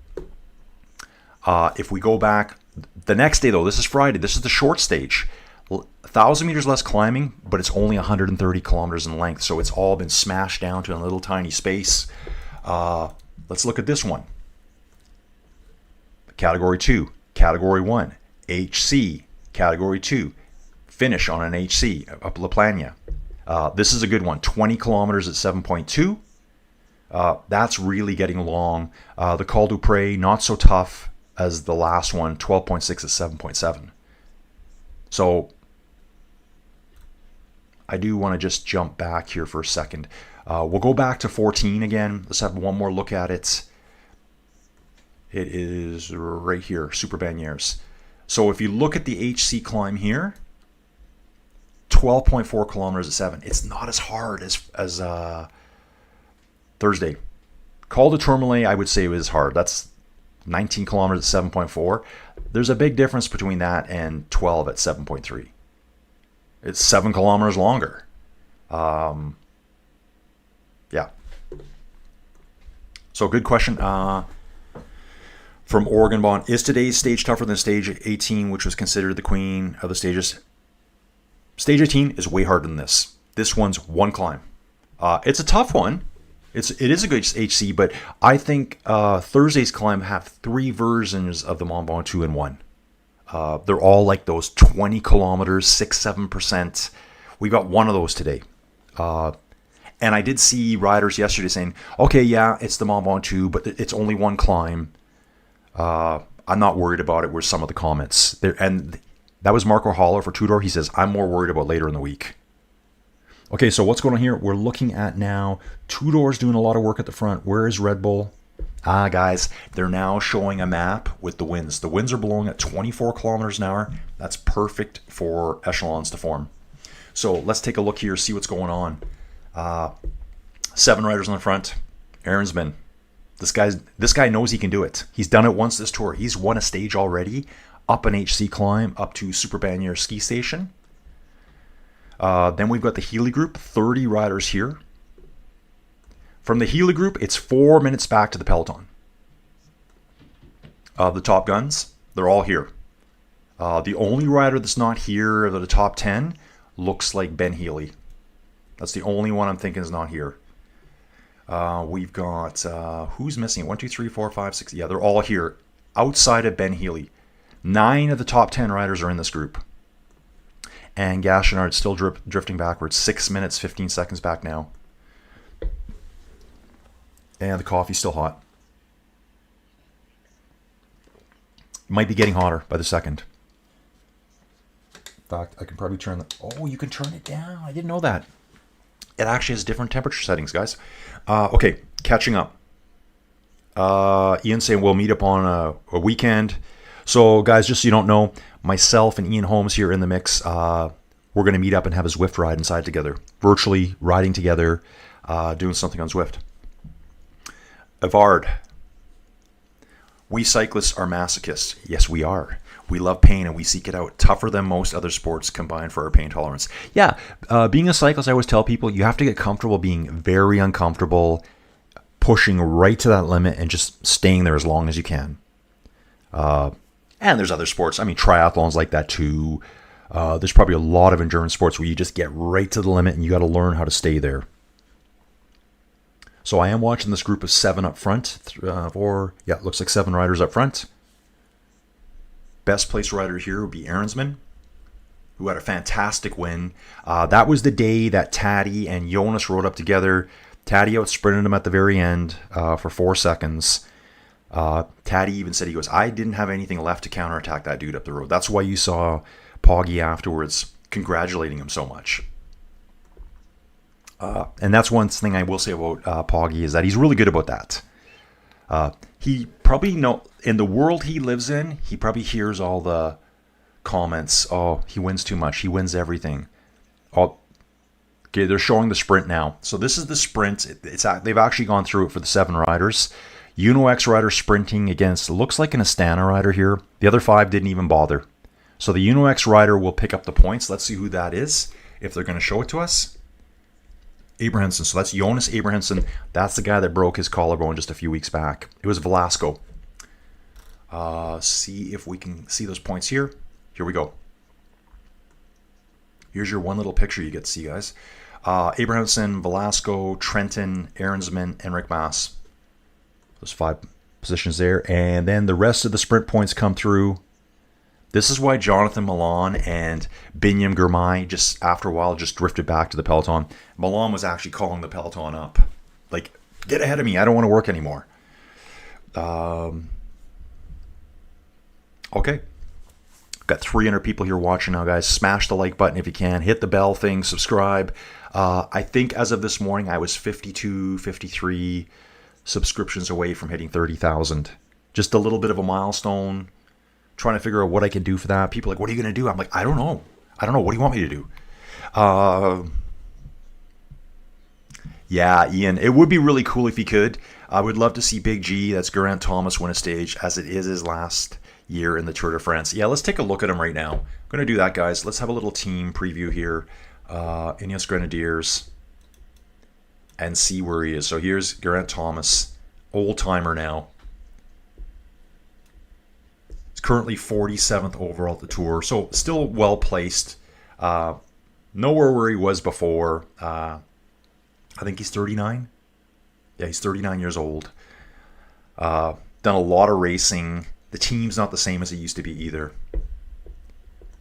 If we go back, the next day though, this is Friday, this is the short stage. 1,000 meters less climbing, but it's only 130 kilometers in length, so it's all been smashed down to a little tiny space. Let's look at this one. Category 2, Category 1, HC, Category 2, finish on an HC, up La Plana. This is a good one, 20 kilometers at 7.2. That's really getting long. The Col du Pré, not so tough as the last one, 12.6 at 7.7. So I do want to just jump back here for a second. We'll go back to 14 again. Let's have one more look at it. It is right here, Super Bagnéres. So if you look at the HC climb here, 12.4 kilometers at 7. It's not as hard as Thursday. Col de Tourmalet, I would say it was hard. That's 19 kilometers at 7.4. There's a big difference between that and 12 at 7.3. It's 7 kilometers longer. Yeah. So good question. From Oregon Bond, is today's stage tougher than stage 18, which was considered the queen of the stages? Stage 18 is way harder than this. This one's one climb. It's a tough one. It is a good HC, but I think Thursday's climb have 3 versions of the Mont Ventoux in one. They're all like those 20 kilometers, 6-7%. We got one of those today. And I did see riders yesterday saying, okay, yeah, it's the Mont Ventoux, but it's only one climb. I'm not worried about it, were some of the comments. And that was Marco Haller for Tudor. He says, I'm more worried about later in the week. Okay, so what's going on here? We're looking at now, Tudor's doing a lot of work at the front. Where is Red Bull? Guys, they're now showing a map with the winds. The winds are blowing at 24 kilometers an hour. That's perfect for echelons to form. So let's take a look here, see what's going on. 7 riders on the front. Aaronsman. This guy knows he can do it. He's done it once this tour. He's won a stage already, up an HC climb, up to Super Bagnier ski station. Then we've got the Healy group, 30 riders here. From the Healy group, it's 4 minutes back to the Peloton. The top guns, they're all here. The only rider that's not here of the top 10 looks like Ben Healy. That's the only one I'm thinking is not here. We've got, who's missing? 1, 2, 3, 4, 5, 6. Yeah, they're all here outside of Ben Healy. 9 of the top 10 riders are in this group. And Gachenard's still drifting backwards. 6 minutes, 15 seconds back now. And the coffee's still hot. Might be getting hotter by the second. In fact, I can probably turn the... Oh, you can turn it down. I didn't know that. It actually has different temperature settings, guys. Okay, catching up. Ian saying we'll meet up on a weekend. So, guys, just so you don't know, myself and Ian Holmes here in the mix, we're going to meet up and have a Zwift ride inside together. Virtually riding together, doing something on Zwift. Avard. We cyclists are masochists. Yes, we are. We love pain and we seek it out. Tougher than most other sports combined for our pain tolerance. Yeah, being a cyclist, I always tell people, you have to get comfortable being very uncomfortable, pushing right to that limit and just staying there as long as you can. And there's other sports. I mean, triathlons like that too. There's probably a lot of endurance sports where you just get right to the limit and you got to learn how to stay there. So I am watching this group of 7 up front. It looks like 7 riders up front. Best place rider here would be Aaronsman, who had a fantastic win. That was the day that Tadej and Jonas rode up together. Tadej out-sprinted him at the very end for 4 seconds. Tadej even said, he goes, I didn't have anything left to counterattack that dude up the road. That's why you saw Poggy afterwards congratulating him so much. And that's one thing I will say about Poggy is that he's really good about that. He probably in the world he lives in, he probably hears all the comments. Oh, he wins too much. He wins everything. Oh, okay, they're showing the sprint now. So this is the sprint. They've actually gone through it for the 7 riders. UnoX rider sprinting against, looks like an Astana rider here. The other 5 didn't even bother. So the UnoX rider will pick up the points. Let's see who that is, if they're going to show it to us. Abrahamson. So that's Jonas Abrahamson. That's the guy that broke his collarbone just a few weeks back. It was Velasco. See if we can see those points here. Here we go. Here's your one little picture you get to see, guys. Abrahamson, Velasco, Trenton, Aaronsman, and Rick Maas. Those 5 positions there. And then the rest of the sprint points come through. This is why Jonathan Milan and Binyam Girmay just after a while just drifted back to the Peloton. Milan was actually calling the Peloton up. Like, get ahead of me. I don't want to work anymore. Okay. Got 300 people here watching now, guys. Smash the like button if you can. Hit the bell thing. Subscribe. I think as of this morning, I was 52, 53 subscriptions away from hitting 30,000. Just a little bit of a milestone. Trying to figure out what I can do for that. People are like, what are you going to do? I'm like, I don't know. What do you want me to do? Yeah, Ian, it would be really cool if you could. I would love to see Big G, that's Geraint Thomas, win a stage, as it is his last year in the Tour de France. Yeah, let's take a look at him right now. I'm going to do that, guys. Let's have a little team preview here. Ineos Grenadiers. And see where he is. So here's Geraint Thomas, old-timer now. Currently 47th overall at the Tour, so still well placed. Nowhere where he was before. I think he's 39. Yeah, he's 39 years old. Done a lot of racing. The team's not the same as it used to be either.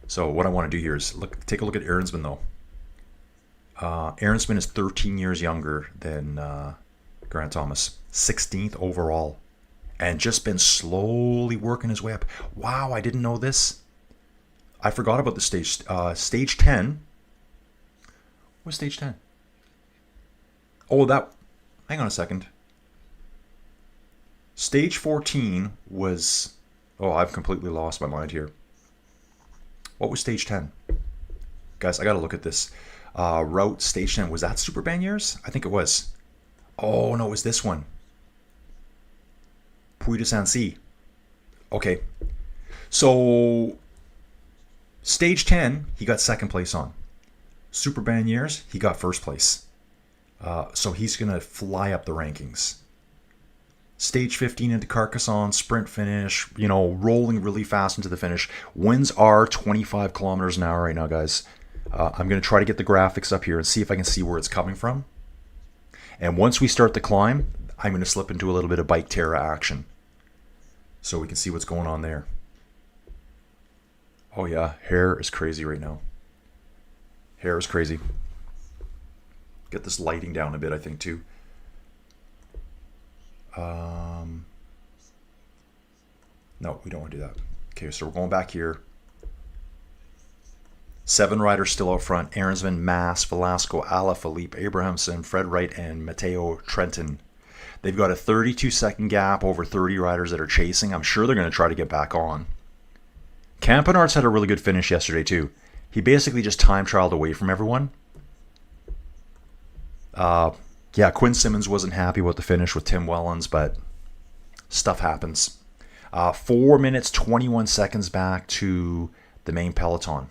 So what I want to do here is take a look at Aaronsman, though. Aaronsman is 13 years younger than Grant Thomas. 16th overall. And just been slowly working his way up. Wow, I didn't know this. I forgot about the stage. Stage 10. What's stage 10? Oh, that... Hang on a second. Stage 14 was... Oh, I've completely lost my mind here. What was stage 10? Guys, I got to look at this. Route stage 10. Was that Super Banyers? I think it was. Oh, no, it was this one. Puy de Sancy. Okay. So, stage 10, he got second place on. Super Banyers, he got first place. So he's going to fly up the rankings. Stage 15 into Carcassonne, sprint finish, rolling really fast into the finish. Winds are 25 kilometers an hour right now, guys. I'm going to try to get the graphics up here and see if I can see where it's coming from. And once we start the climb, I'm going to slip into a little bit of Bike Terra action. So we can see what's going on there. Oh yeah, hair is crazy right now. Hair is crazy. Get this lighting down a bit, I think, too. No, we don't want to do that. Okay, so we're going back here. 7 riders still out front. Aaronsman, Mass, Velasco, Alaphilippe, Abrahamson, Fred Wright, and Matteo Trentin. They've got a 32-second gap over 30 riders that are chasing. I'm sure they're going to try to get back on. Campenarts had a really good finish yesterday, too. He basically just time trialed away from everyone. Yeah, Quinn Simmons wasn't happy with the finish with Tim Wellens, but stuff happens. 4 minutes, 21 seconds back to the main peloton.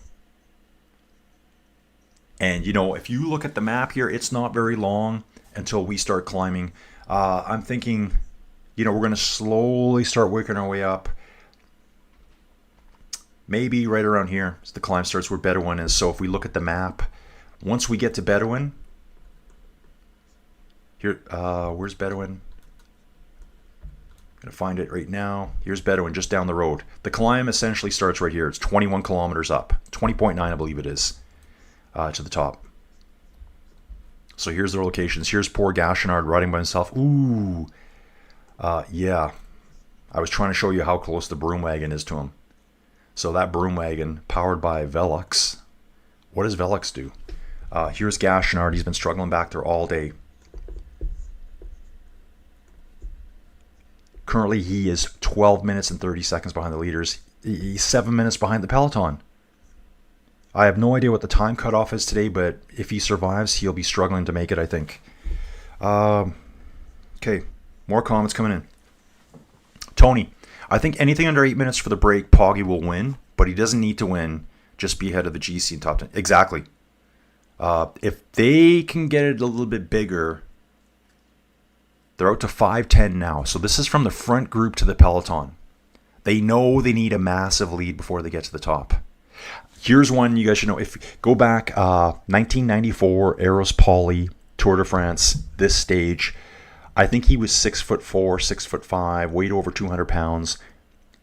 And, if you look at the map here, it's not very long until we start climbing. I'm thinking, we're going to slowly start working our way up. Maybe right around here, the climb starts where Bedouin is. So if we look at the map, once we get to Bedouin, here, where's Bedouin? Gonna find it right now. Here's Bedouin, just down the road. The climb essentially starts right here. It's 21 kilometers up, 20.9, I believe it is, to the top. So here's the locations. Here's poor Gachenard riding by himself. Ooh, yeah. I was trying to show you how close the broom wagon is to him. So that broom wagon, powered by Velux. What does Velux do? Here's Gachenard. He's been struggling back there all day. Currently, he is 12 minutes and 30 seconds behind the leaders. He's 7 minutes behind the peloton. I have no idea what the time cutoff is today, but if he survives, he'll be struggling to make it, I think. Okay, more comments coming in. Tony, I think anything under 8 minutes for the break, Poggy will win, but he doesn't need to win. Just be ahead of the GC in top 10. Exactly. If they can get it a little bit bigger, they're out to 5:10 now. So this is from the front group to the peloton. They know they need a massive lead before they get to the top. Here's one you guys should know. If go back, 1994 Eros Pauli Tour de France, this stage. I think he was 6'4", 6'5", weighed over 200 pounds.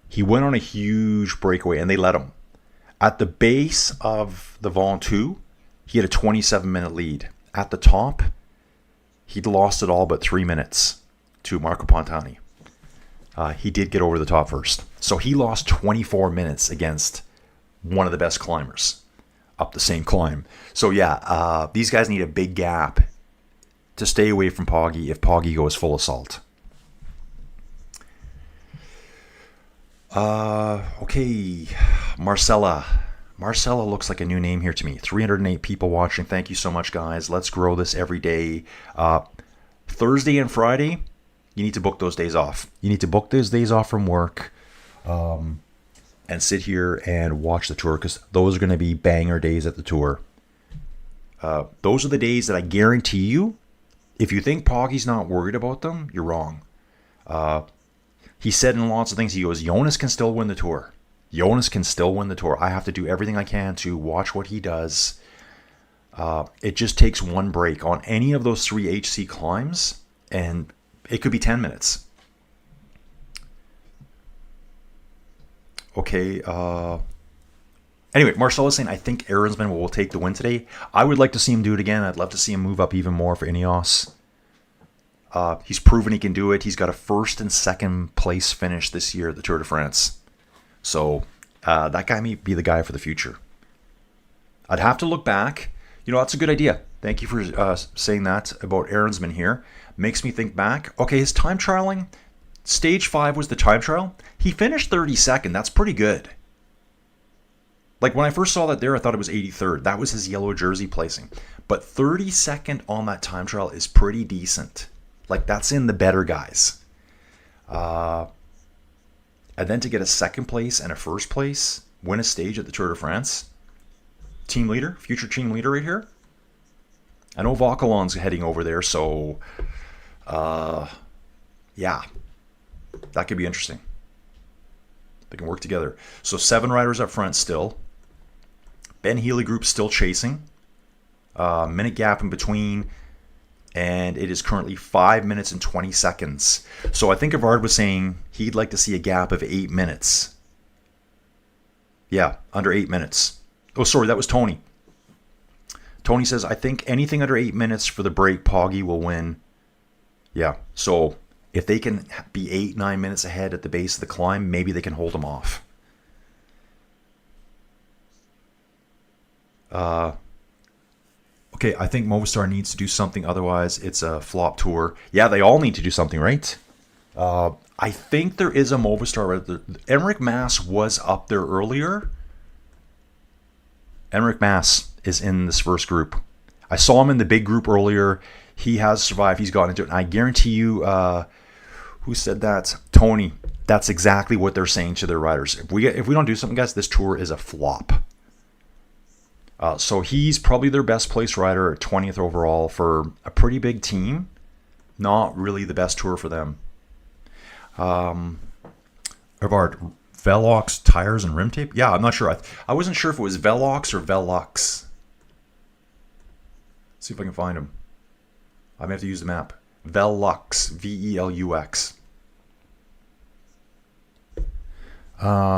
He went on a huge breakaway, and they let him. At the base of the Ventoux, he had a 27-minute lead. At the top, he'd lost it all but 3 minutes to Marco Pantani. He did get over the top first. So he lost 24 minutes against one of the best climbers up the same climb. So yeah, these guys need a big gap to stay away from Poggy if Poggy goes full assault. Okay, Marcella. Marcella looks like a new name here to me. 308 people watching. Thank you so much, guys. Let's grow this every day. Thursday and Friday, you need to book those days off. You need to book those days off from work and sit here and watch the tour, because those are going to be banger days at the tour. Those are the days that I guarantee you, if you think Poggy's not worried about them, you're wrong. He said in lots of things, he goes, Jonas can still win the tour. Jonas can still win the tour. I have to do everything I can to watch what he does. It just takes one break on any of those 3 HC climbs. and it could be 10 minutes. Okay. Anyway, Marcel is saying, I think Aaronsman will take the win today. I would like to see him do it again. I'd love to see him move up even more for Ineos. He's proven he can do it. He's got a first and second place finish this year at the Tour de France. So that guy may be the guy for the future. I'd have to look back. That's a good idea. Thank you for saying that about Aaronsman here. Makes me think back. Okay, his time trialing, stage 5 was the time trial. He finished 32nd. That's pretty good. Like when I first saw that there, I thought it was 83rd. That was his yellow jersey placing. But 32nd on that time trial is pretty decent. Like that's in the better guys. And then to get a second place and a first place, win a stage at the Tour de France. Team leader, future team leader right here. I know Vauquelin's heading over there, so yeah, that could be interesting. They can work together. So 7 riders up front still. Ben Healy Group still chasing. Minute gap in between. And it is currently 5 minutes and 20 seconds. So I think Evard was saying he'd like to see a gap of 8 minutes. Yeah, under 8 minutes. Oh, sorry, that was Tony. Tony says, I think anything under 8 minutes for the break, Poggy will win. Yeah, so if they can be 8-9 minutes ahead at the base of the climb, maybe they can hold them off. Okay, I think Movistar needs to do something, otherwise it's a flop tour. Yeah, they all need to do something, right? I think there is a Movistar. Enric Mas was up there earlier. Enric Mas is in this first group. I saw him in the big group earlier. He has survived. He's gotten into it. And I guarantee you, who said that? Tony. That's exactly what they're saying to their riders. If we don't do something, guys, this tour is a flop. So he's probably their best place rider at 20th overall for a pretty big team. Not really the best tour for them. Evard, Velox tires and rim tape? Yeah, I'm not sure. I wasn't sure if it was Velox or Velux. See if I can find him. I may have to use the map. Velux, Velux.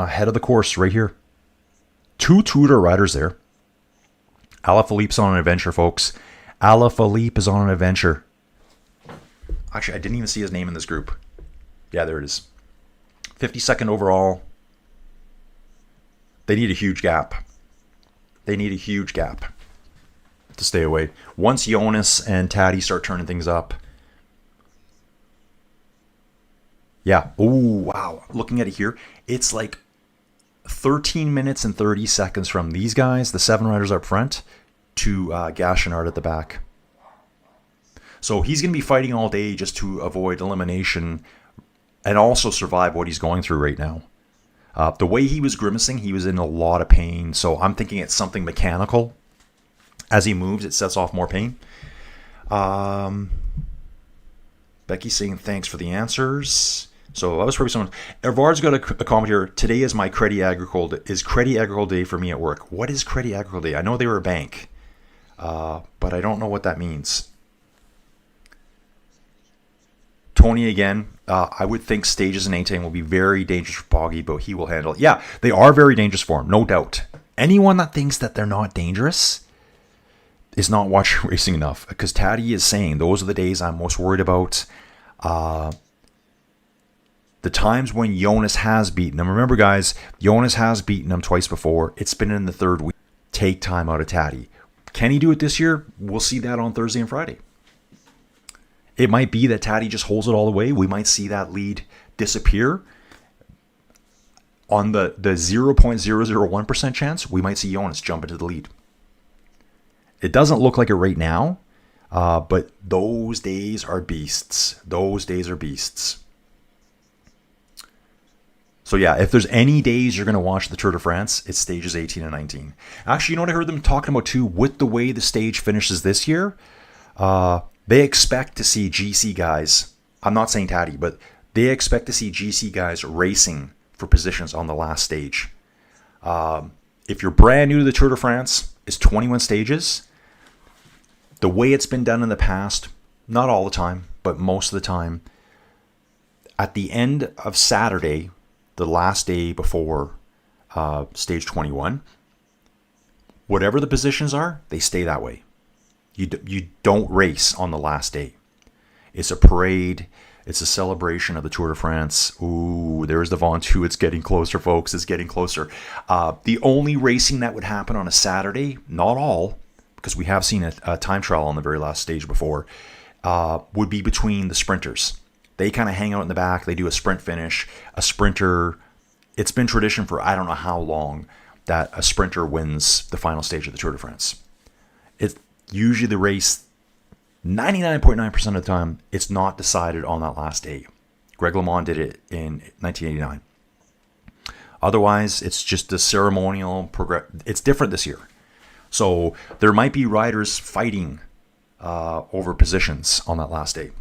Head of the course right here. 2 Tudor riders there. Alaphilippe's on an adventure, folks. Alaphilippe is on an adventure. Actually, I didn't even see his name in this group. Yeah, there it is. 52nd overall. They need a huge gap. They need a huge gap to stay away. Once Jonas and Tadej start turning things up. Yeah. Oh, wow. Looking at it here, it's like 13 minutes and 30 seconds from these guys, the 7 riders up front, to Gachenard at the back. So he's going to be fighting all day just to avoid elimination and also survive what he's going through right now. The way he was grimacing, he was in a lot of pain. So I'm thinking it's something mechanical. As he moves, it sets off more pain. Becky saying thanks for the answers. So that was probably someone. Evard's got a comment here. Today is my Crédit Agricole. Is Crédit Agricole Day for me at work? What is Crédit Agricole Day? I know they were a bank, but I don't know what that means. Tony again. I would think stages and A-Tang will be very dangerous for Poggy, but he will handle it. Yeah, they are very dangerous for him, no doubt. Anyone that thinks that they're not dangerous is not watching racing enough, because Tadej is saying those are the days I'm most worried about. The times when Jonas has beaten him. Remember, guys, Jonas has beaten him twice before. It's been in the third week. Take time out of Tadej. Can he do it this year? We'll see that on Thursday and Friday. It might be that Tadej just holds it all the way. We might see that lead disappear. On the 0.001% chance, we might see Jonas jump into the lead. It doesn't look like it right now, but those days are beasts. Those days are beasts. So yeah, if there's any days you're going to watch the Tour de France, it's stages 18 and 19. Actually, you know what I heard them talking about too? With the way the stage finishes this year, they expect to see GC guys. I'm not saying Tadej, but they expect to see GC guys racing for positions on the last stage. If you're brand new to the Tour de France, it's 21 stages. The way it's been done in the past, not all the time, but most of the time, at the end of Saturday, the last day before stage 21, whatever the positions are, they stay that way. You don't race on the last day. It's a parade. It's a celebration of the Tour de France. Ooh, there's the Ventoux. It's getting closer, folks. It's getting closer. The only racing that would happen on a Saturday, not all, because we have seen a time trial on the very last stage before, would be between the sprinters. They kind of hang out in the back. They do a sprint finish. A sprinter, it's been tradition for I don't know how long that a sprinter wins the final stage of the Tour de France. It's usually the race, 99.9% of the time, it's not decided on that last day. Greg LeMond did it in 1989. Otherwise, it's just a ceremonial progress. It's different this year. So there might be riders fighting over positions on that last day.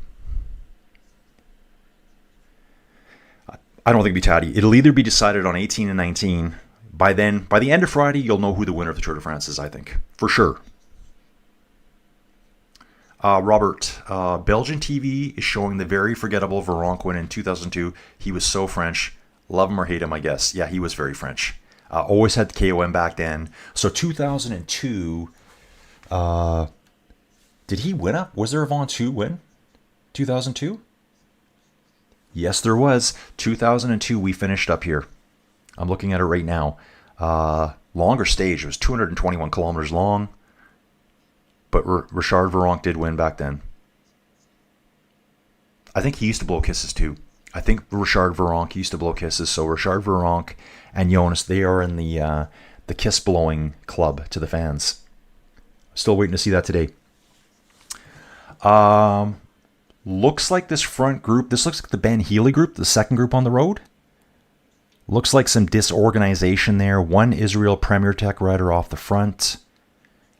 I don't think it'll be tatty. It'll either be decided on 18 and 19. By then, by the end of Friday, you'll know who the winner of the Tour de France is, I think. For sure. Robert, Belgian TV is showing the very forgettable Veronk win in 2002. He was so French. Love him or hate him, I guess. Yeah, he was very French. Always had KOM back then. So 2002, did he win up? Was there a Ventoux win? 2002? Yes, there was. 2002, we finished up here. I'm looking at it right now. Longer stage. It was 221 kilometers long. But Richard Veronk did win back then. I think he used to blow kisses too. I think Richard Veronk used to blow kisses. So Richard Veronk and Jonas, they are in the kiss blowing club to the fans. Still waiting to see that today. Looks like this front group. This looks like the Ben Healy group, the second group on the road. Looks like some disorganization there. One Israel Premier Tech rider off the front.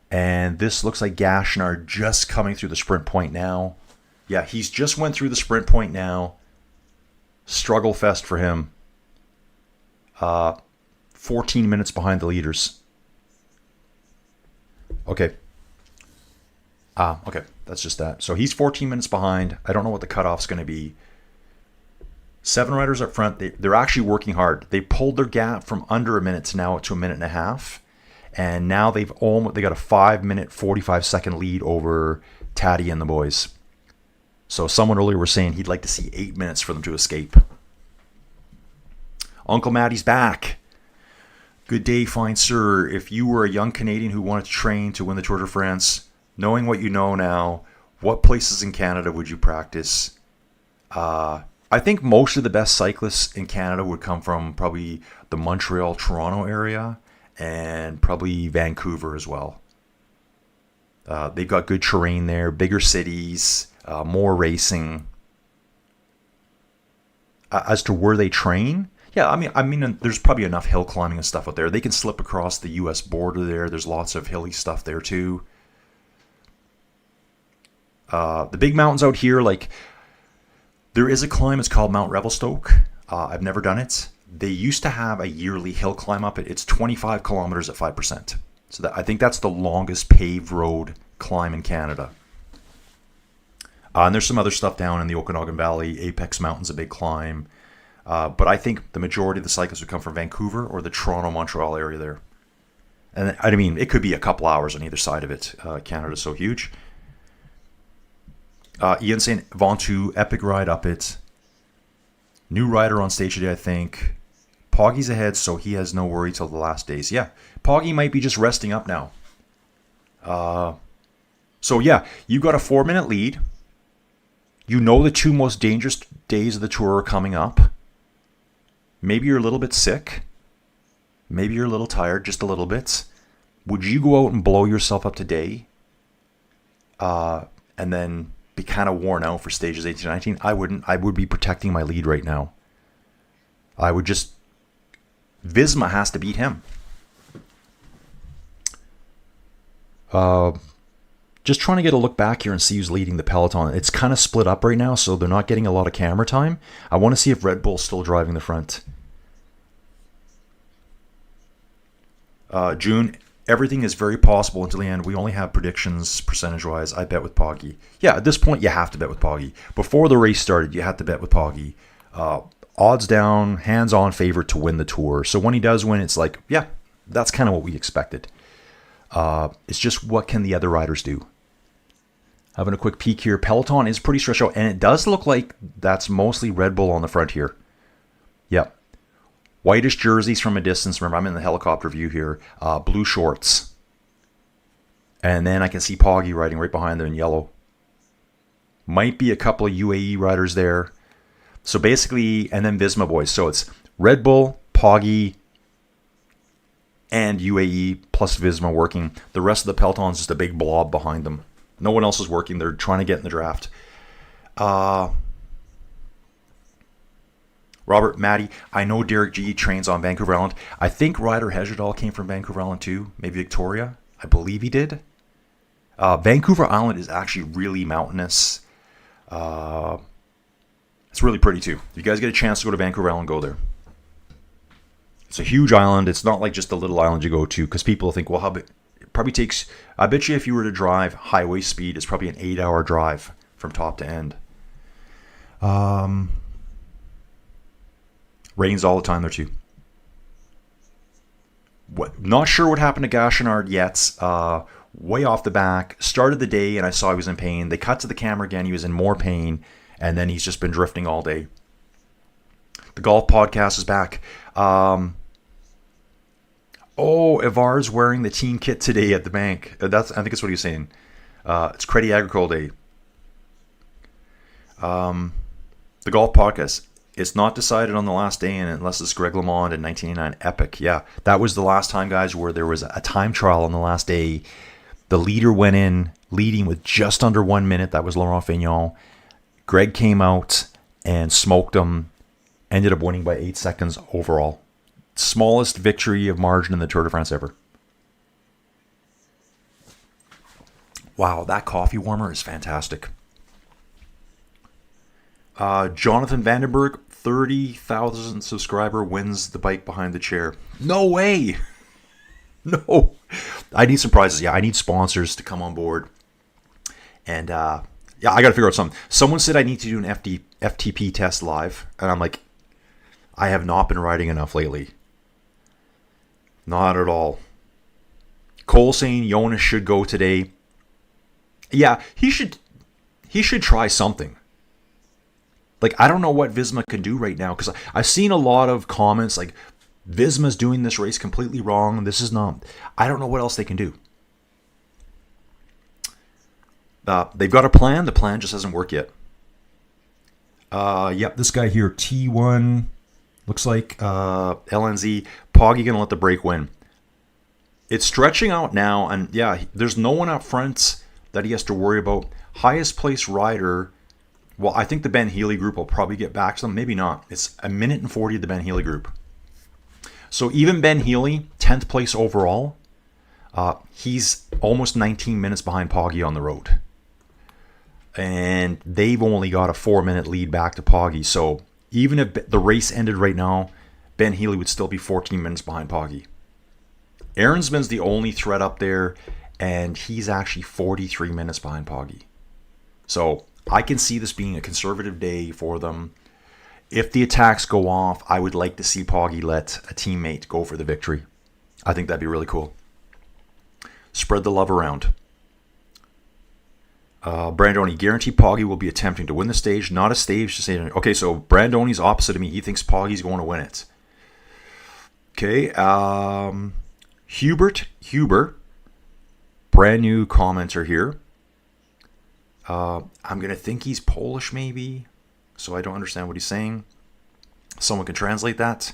And this looks like Gashnar just coming through the sprint point now. Yeah, he's just went through the sprint point now. Struggle fest for him. 14 minutes behind the leaders. Okay. Okay, that's just that. So he's 14 minutes behind. I don't know what the cutoff's going to be. 7 riders up front. They're actually working hard. They pulled their gap from under a minute to now to a minute and a half. And now they got a 5-minute, 45-second lead over Tadej and the boys. So someone earlier was saying he'd like to see 8 minutes for them to escape. Uncle Matty's back. Good day, fine sir. If you were a young Canadian who wanted to train to win the Tour de France, knowing what you know now, what places in Canada would you practice? I think most of the best cyclists in Canada would come from probably the Montreal, Toronto area. And probably Vancouver as well. They've got good terrain there, bigger cities, more racing. As to where they train, yeah, I mean, there's probably enough hill climbing and stuff out there. They can slip across the U.S. border there. There's lots of hilly stuff there too. The big mountains out here, like there is a climb. It's called Mount Revelstoke. I've never done it. They used to have a yearly hill climb up it. It's 25 kilometers at 5%. So I think that's the longest paved road climb in Canada. And there's some other stuff down in the Okanagan Valley. Apex Mountain's a big climb. But I think the majority of the cyclists would come from Vancouver or the Toronto-Montreal area there. And I mean, it could be a couple hours on either side of it. Canada's so huge. Ian saying Ventoux, epic ride up it. New rider on stage today, I think. Poggy's ahead, so he has no worry till the last days. Yeah, Poggy might be just resting up now. So yeah, you got a 4-minute lead. You know the 2 most dangerous days of the tour are coming up. Maybe you're a little bit sick. Maybe you're a little tired, just a little bit. Would you go out and blow yourself up today? And then be kind of worn out for stages 18 and 19? I wouldn't. I would be protecting my lead right now. I would just... Visma has to beat him. Just trying to get a look back here and see who's leading the Peloton. It's kind of split up right now, so they're not getting a lot of camera time. I want to see if Red Bull's still driving the front. June, everything is very possible until the end. We only have predictions percentage-wise. I bet with Poggy. Yeah, at this point, you have to bet with Poggy. Before the race started, you had to bet with Poggy. Odds down, hands-on favorite to win the Tour. So when he does win, it's like, yeah, that's kind of what we expected. It's just what can the other riders do? Having a quick peek here. Peloton is pretty stretched out, and it does look like that's mostly Red Bull on the front here. Yep. Whitish jerseys from a distance. Remember, I'm in the helicopter view here. Blue shorts. And then I can see Poggy riding right behind them in yellow. Might be a couple of UAE riders there. So basically, and then Visma boys. So it's Red Bull, Poggy, and UAE plus Visma working. The rest of the Peloton is just a big blob behind them. No one else is working. They're trying to get in the draft. Robert, Maddie, I know Derek G trains on Vancouver Island. I think Ryder Hesjedal came from Vancouver Island too. Maybe Victoria. I believe he did. Vancouver Island is actually really mountainous. It's really pretty too. If you guys get a chance to go to Vancouver Island, go there. It's a huge island. It's not like just a little island you go to, because people think, well, how big? It probably takes, I bet you if you were to drive highway speed, it's probably an 8-hour drive from top to end. Rains all the time there too. Not sure what happened to Gachenard yet. Way off the back. Started the day and I saw he was in pain. They cut to the camera again. He was in more pain. And then he's just been drifting all day. The golf podcast is back. Ivar's wearing the team kit today at the bank. I think that's what he was saying. It's Credit Agricole Day. The golf podcast. It's not decided on the last day, and unless it's Greg LeMond in 1989 Epic. Yeah, that was the last time, guys, where there was a time trial on the last day. The leader went in leading with just under 1 minute. That was Laurent Fignon. Greg came out and smoked him. Ended up winning by 8 seconds overall. Smallest victory of margin in the Tour de France ever. Wow, that coffee warmer is fantastic. Jonathan Vandenberg, 30,000 subscriber, wins the bike behind the chair. No way! No. I need some prizes. Yeah, I need sponsors to come on board. And yeah, I got to figure out something. Someone said I need to do an FTP test live. And I'm like, I have not been riding enough lately. Not at all. Cole saying Jonas should go today. Yeah, he should try something. Like, I don't know what Visma can do right now, because I've seen a lot of comments like, Visma's doing this race completely wrong. This is not... I don't know what else they can do. They've got a plan. The plan just hasn't worked yet. Yep, this guy here, T1, looks like LNZ. Poggy going to let the break win. It's stretching out now, and yeah, there's no one up front that he has to worry about. Highest place rider... Well, I think the Ben Healy group will probably get back to them. Maybe not. It's 1 minute and 40 of the Ben Healy group. So even Ben Healy, 10th place overall, he's almost 19 minutes behind Poggy on the road. And they've only got a 4-minute lead back to Poggy. So even if the race ended right now, Ben Healy would still be 14 minutes behind Poggy. Aaronsman's the only threat up there, and he's actually 43 minutes behind Poggy. So I can see this being a conservative day for them. If the attacks go off, I would like to see Poggy let a teammate go for the victory. I think that'd be really cool. Spread the love around. Brandoni, guarantee Poggy will be attempting to win the stage, not a stage to say. Okay, so Brandoni's opposite of me. He thinks Poggy's going to win it. Okay, Huber, brand new commenter here. I'm going to think he's Polish maybe, so I don't understand what he's saying. Someone can translate that.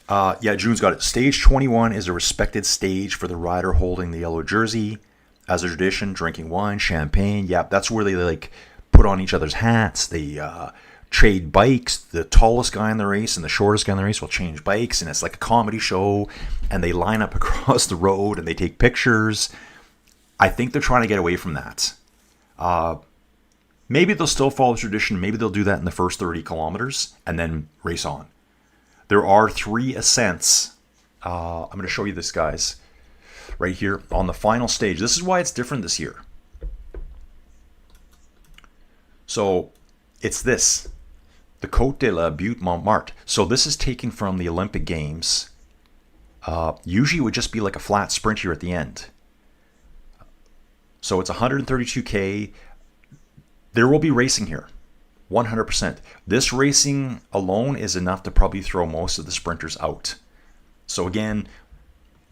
Yeah, June's got it. Stage 21 is a respected stage for the rider holding the yellow jersey. As a tradition, drinking wine, champagne. Yeah, that's where they like put on each other's hats. They trade bikes. The tallest guy in the race and the shortest guy in the race will change bikes, and it's like a comedy show. And they line up across the road and they take pictures. I think they're trying to get away from that. Maybe they'll still follow tradition. Maybe they'll do that in the first 30 kilometers and then race on. There are 3 ascents. I'm going to show you this, guys. right here on the final stage. This is why it's different this year. So it's this, the Côte de la Butte Montmartre. So this is taken from the Olympic Games. Usually it would just be like a flat sprint here at the end. So it's 132K. There will be racing here, 100%. This racing alone is enough to probably throw most of the sprinters out. So again,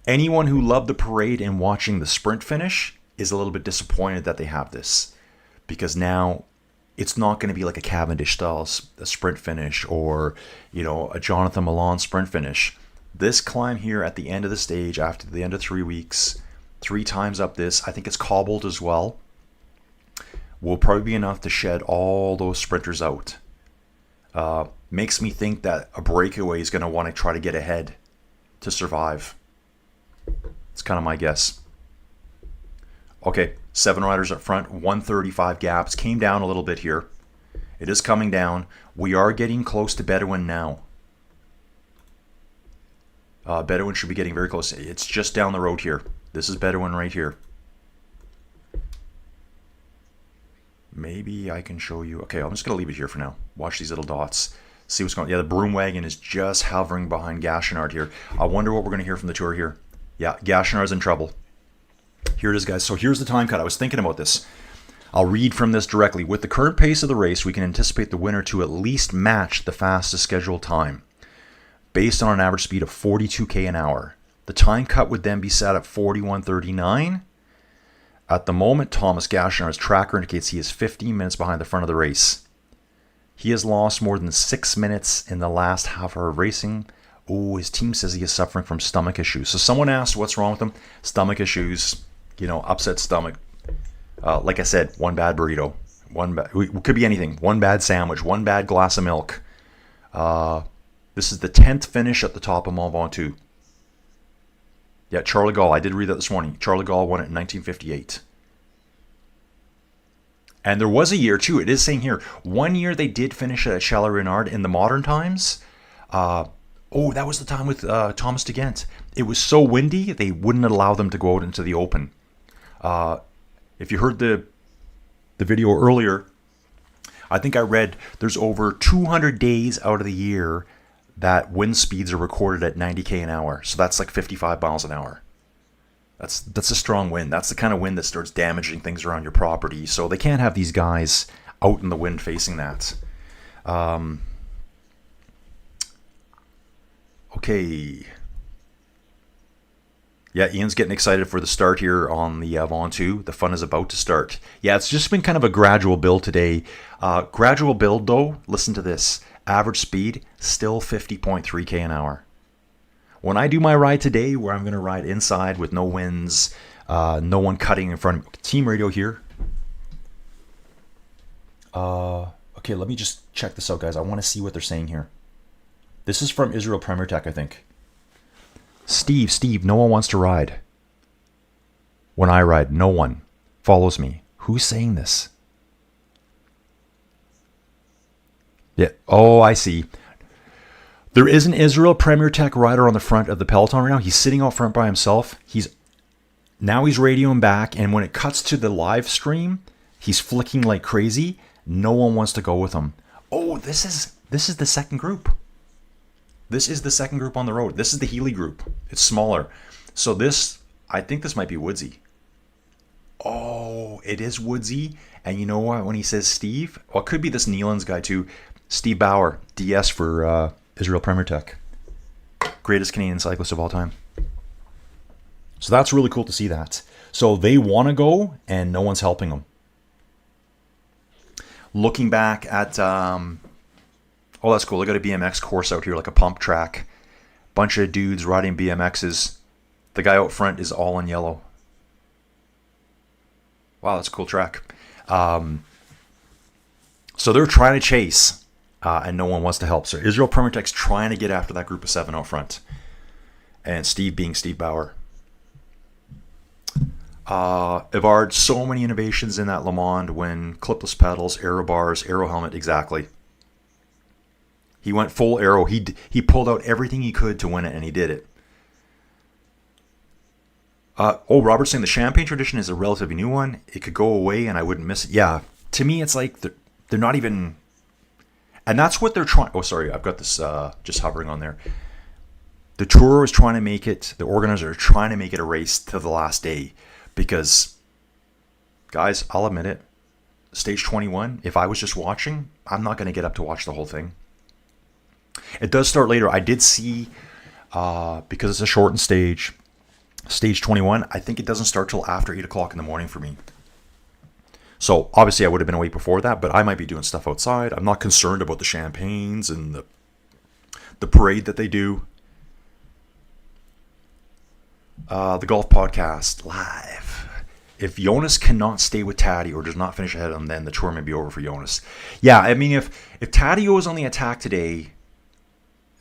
anyone who loved the parade and watching the sprint finish is a little bit disappointed that they have this, because now it's not going to be like a Cavendish style a sprint finish, or a Jonathan Milan sprint finish. This climb here at the end of the stage, after the end of 3 weeks, 3 times up this, I think it's cobbled as well, will probably be enough to shed all those sprinters out. Makes me think that a breakaway is going to want to try to get ahead to survive. It's kind of my guess. Okay, 7 riders up front, 135 gaps. Came down a little bit here. It is coming down. We are getting close to Bedouin now. Bedouin should be getting very close. It's just down the road here. This is Bedouin right here. Maybe I can show you. Okay, I'm just going to leave it here for now. Watch these little dots. See what's going on. Yeah, the broom wagon is just hovering behind Gachenard here. I wonder what we're going to hear from the tour here. Yeah, Gachenard's in trouble. Here it is, guys. So here's the time cut. I was thinking about this. I'll read from this directly. With the current pace of the race, we can anticipate the winner to at least match the fastest scheduled time, based on an average speed of 42k an hour. The time cut would then be set at 41:39. At the moment, Thomas Gachenard's tracker indicates he is 15 minutes behind the front of the race. He has lost more than 6 minutes in the last half hour of racing. Oh, his team says he is suffering from stomach issues. So someone asked what's wrong with him. Stomach issues, upset stomach. Like I said, one bad burrito. It could be anything. One bad sandwich. One bad glass of milk. This is the 10th finish at the top of Mont Ventoux. Yeah, Charles Gaulle. I did read that this morning. Charles Gaulle won it in 1958. And there was a year, too. It is saying here, 1 year they did finish at Chalet-Renard in the modern times. That was the time with Thomas de Ghent. It was so windy, they wouldn't allow them to go out into the open. If you heard the video earlier, I think I read there's over 200 days out of the year that wind speeds are recorded at 90k an hour. So that's like 55 miles an hour. That's a strong wind. That's the kind of wind that starts damaging things around your property. So they can't have these guys out in the wind facing that. Okay. Yeah, Ian's getting excited for the start here on the Ventoux. The fun is about to start. Yeah, it's just been kind of a gradual build today. Gradual build, though, listen to this. Average speed, still 50.3k an hour. When I do my ride today, where I'm going to ride inside with no winds, no one cutting in front of me. Team radio here. Okay, let me just check this out, guys. I want to see what they're saying here. This is from Israel Premier Tech, I think. Steve, no one wants to ride. When I ride, no one follows me. Who's saying this? Yeah. Oh, I see. There is an Israel Premier Tech rider on the front of the Peloton right now. He's sitting out front by himself. He's radioing back, and when it cuts to the live stream, he's flicking like crazy. No one wants to go with him. Oh, this is the second group. This is the second group on the road. This is the Healy group. It's smaller. So I think this might be Woodsy. Oh, it is Woodsy. And you know what? When he says Steve, well, it could be this Nealon's guy too. Steve Bauer, DS for Israel Premier Tech. Greatest Canadian cyclist of all time. So that's really cool to see that. So they want to go, and no one's helping them. Looking back at... oh, that's cool. They got a BMX course out here, like a pump track. Bunch of dudes riding BMXs. The guy out front is all in yellow. Wow, that's a cool track. So they're trying to chase, and no one wants to help. So Israel Premier Tech's trying to get after that group of 7 out front. And Steve being Steve Bauer. Evard, so many innovations in that Le Mans when clipless pedals, aero bars, aero helmet, exactly. He went full aero. He pulled out everything he could to win it, and he did it. Robert's saying the champagne tradition is a relatively new one. It could go away and I wouldn't miss it. Yeah, to me, it's like they're not even, and that's what they're trying. Oh, sorry, I've got this just hovering on there. The tour is trying to make it. The organizers are trying to make it a race to the last day, because, guys, I'll admit it. Stage 21. If I was just watching, I'm not going to get up to watch the whole thing. It does start later. I did see, because it's a shortened stage. Stage 21, I think it doesn't start till after 8 o'clock in the morning for me. So obviously I would have been awake before that, but I might be doing stuff outside. I'm not concerned about the champagnes and the parade that they do. The Golf Podcast live. If Jonas cannot stay with Tadej or does not finish ahead of him, then the tour may be over for Jonas. Yeah, I mean, if Tadej goes on the attack today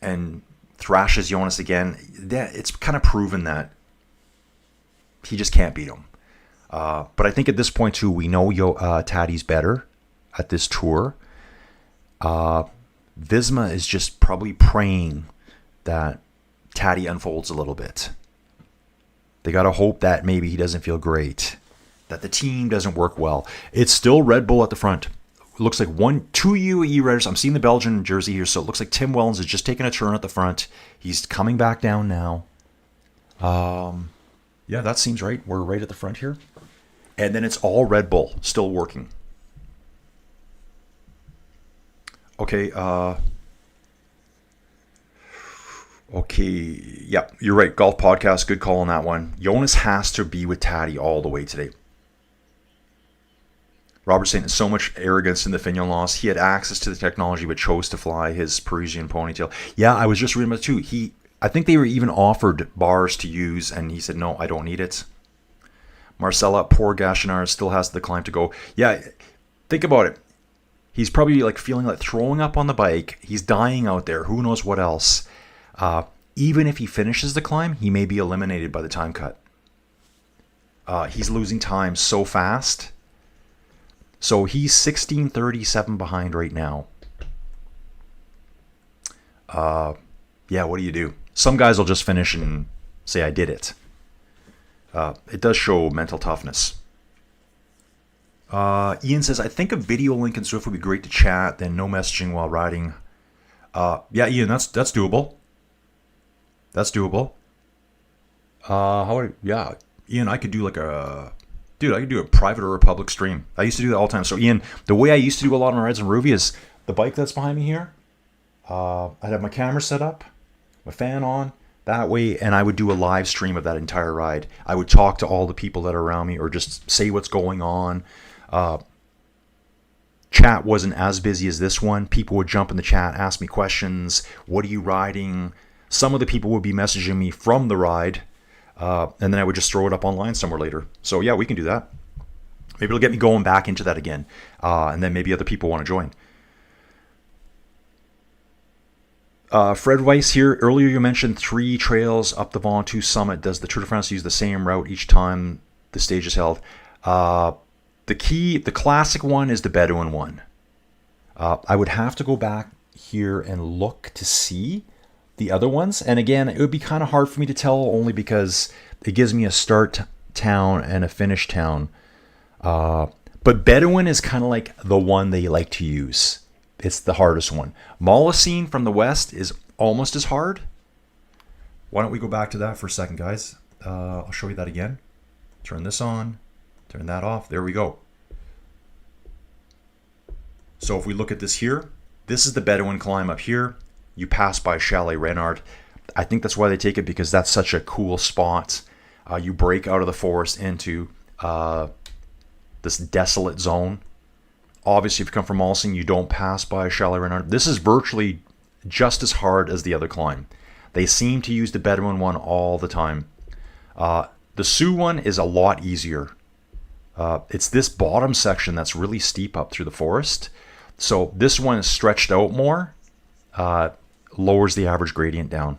and thrashes Jonas again, it's kind of proven that he just can't beat him. But I think at this point, too, we know Tadej's better at this tour. Visma is just probably praying that Tadej unfolds a little bit. They got to hope that maybe he doesn't feel great, that the team doesn't work well. It's still Red Bull at the front. It looks like two UAE riders. I'm seeing the Belgian jersey here, so it looks like Tim Wellens is just taking a turn at the front. He's coming back down now. Yeah, that seems right. We're right at the front here. And then it's all Red Bull, still working. Okay, yeah, you're right. Golf Podcast, good call on that one. Jonas has to be with Tadej all the way today. Robert saying so much arrogance in the Fignon loss. He had access to the technology but chose to fly his Parisian ponytail. Yeah, I was just reading about it too. I think they were even offered bars to use, and he said, no, I don't need it. Marcella, poor Gachinar, still has the climb to go. Yeah, think about it. He's probably like feeling like throwing up on the bike. He's dying out there. Who knows what else? Even if he finishes the climb, he may be eliminated by the time cut. He's losing time so fast. So he's 16:37 behind right now. Yeah, what do you do? Some guys will just finish and say, I did it. It does show mental toughness. Ian says, I think a video link in Swift would be great to chat, then no messaging while riding. Yeah, Ian, that's doable. That's doable. Yeah, Ian, I could do like I could do a private or a public stream. I used to do that all the time. So Ian, the way I used to do a lot of my rides in Ruby is the bike that's behind me here. I'd have my camera set up, my fan on, that way, and I would do a live stream of that entire ride. I would talk to all the people that are around me or just say what's going on. Chat wasn't as busy as this one. People would jump in the chat, ask me questions. What are you riding? Some of the people would be messaging me from the ride, and then I would just throw it up online somewhere later. So yeah, we can do that. Maybe it'll get me going back into that again, and then maybe other people want to join. Fred Weiss here. Earlier you mentioned 3 trails up the Ventoux summit. Does the Tour de France use the same route each time the stage is held? The classic one is the Bedouin one. I would have to go back here and look to see the other ones. And again, it would be kind of hard for me to tell only because it gives me a start town and a finish town. But Bedouin is kind of like the one they like to use. It's the hardest one. Molosine from the west is almost as hard. Why don't we go back to that for a second, guys? I'll show you that again. Turn this on. Turn that off. There we go. So if we look at this here, this is the Bedouin climb up here. You pass by Chalet Renard. I think that's why they take it, because that's such a cool spot. You break out of the forest into this desolate zone. Obviously, if you come from Molosine, you don't pass by Chalet Renard. This is virtually just as hard as the other climb. They seem to use the Bedouin one all the time. The Sioux one is a lot easier. It's this bottom section that's really steep up through the forest. So this one is stretched out more, lowers the average gradient down.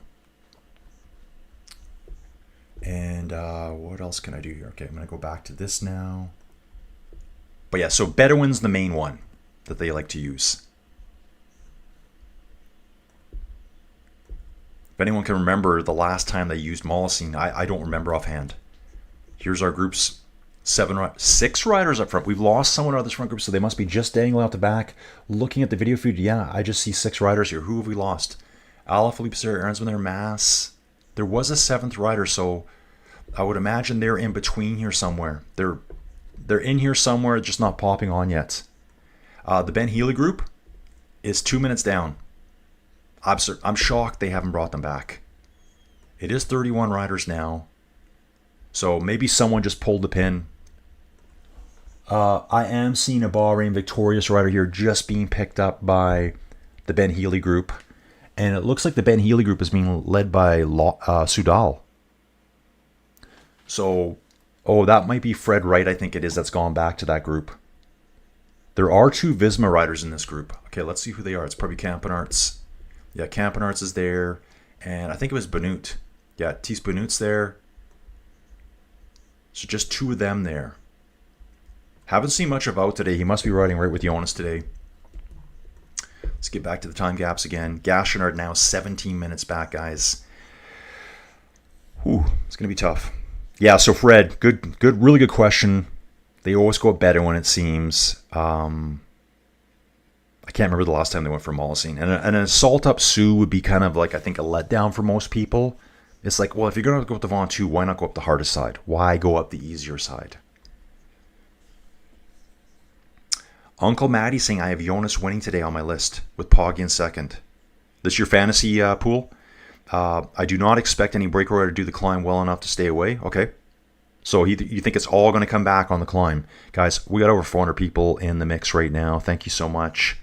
And what else can I do here? Okay, I'm going to go back to this now. But yeah, so Bedouin's the main one that they like to use. If anyone can remember the last time they used Molosine, I don't remember offhand. Here's our groups. 6 riders up front. We've lost someone out of this front group, so they must be just dangling out the back. Looking at the video feed, yeah, I just see 6 riders here. Who have we lost? Alaphilippe's there, Aaron's been there, Mass. There was a 7th rider, so I would imagine they're in between here somewhere. They're in here somewhere, just not popping on yet. The Ben Healy group is 2 minutes down. I'm shocked they haven't brought them back. It is 31 riders now. So maybe someone just pulled the pin. I am seeing a Bahrain victorious rider here just being picked up by the Ben Healy group. And it looks like the Ben Healy group is being led by Sudal. So, that might be Fred Wright, I think it is, that's gone back to that group. There are 2 Visma riders in this group. Okay, let's see who they are. It's probably Campenarts. Yeah, Campenarts is there. And I think it was Benoot. Yeah, Thies Benoot's there. So just 2 of them there. Haven't seen much of Wout today. He must be riding right with Jonas today. Let's get back to the time gaps again. Gachenard now 17 minutes back, guys. Whew, it's going to be tough. Yeah, so Fred, really good question. They always go Bedouin, it seems. I can't remember the last time they went for Molosine. And an assault up Sioux would be kind of like, I think, a letdown for most people. It's like, well, if you're going to go up the Ventoux, why not go up the hardest side? Why go up the easier side? Uncle Matty saying, I have Jonas winning today on my list with Poggy in second. This your fantasy pool? I do not expect any breakaway to do the climb well enough to stay away. Okay. So you think it's all going to come back on the climb. Guys, we got over 400 people in the mix right now. Thank you so much.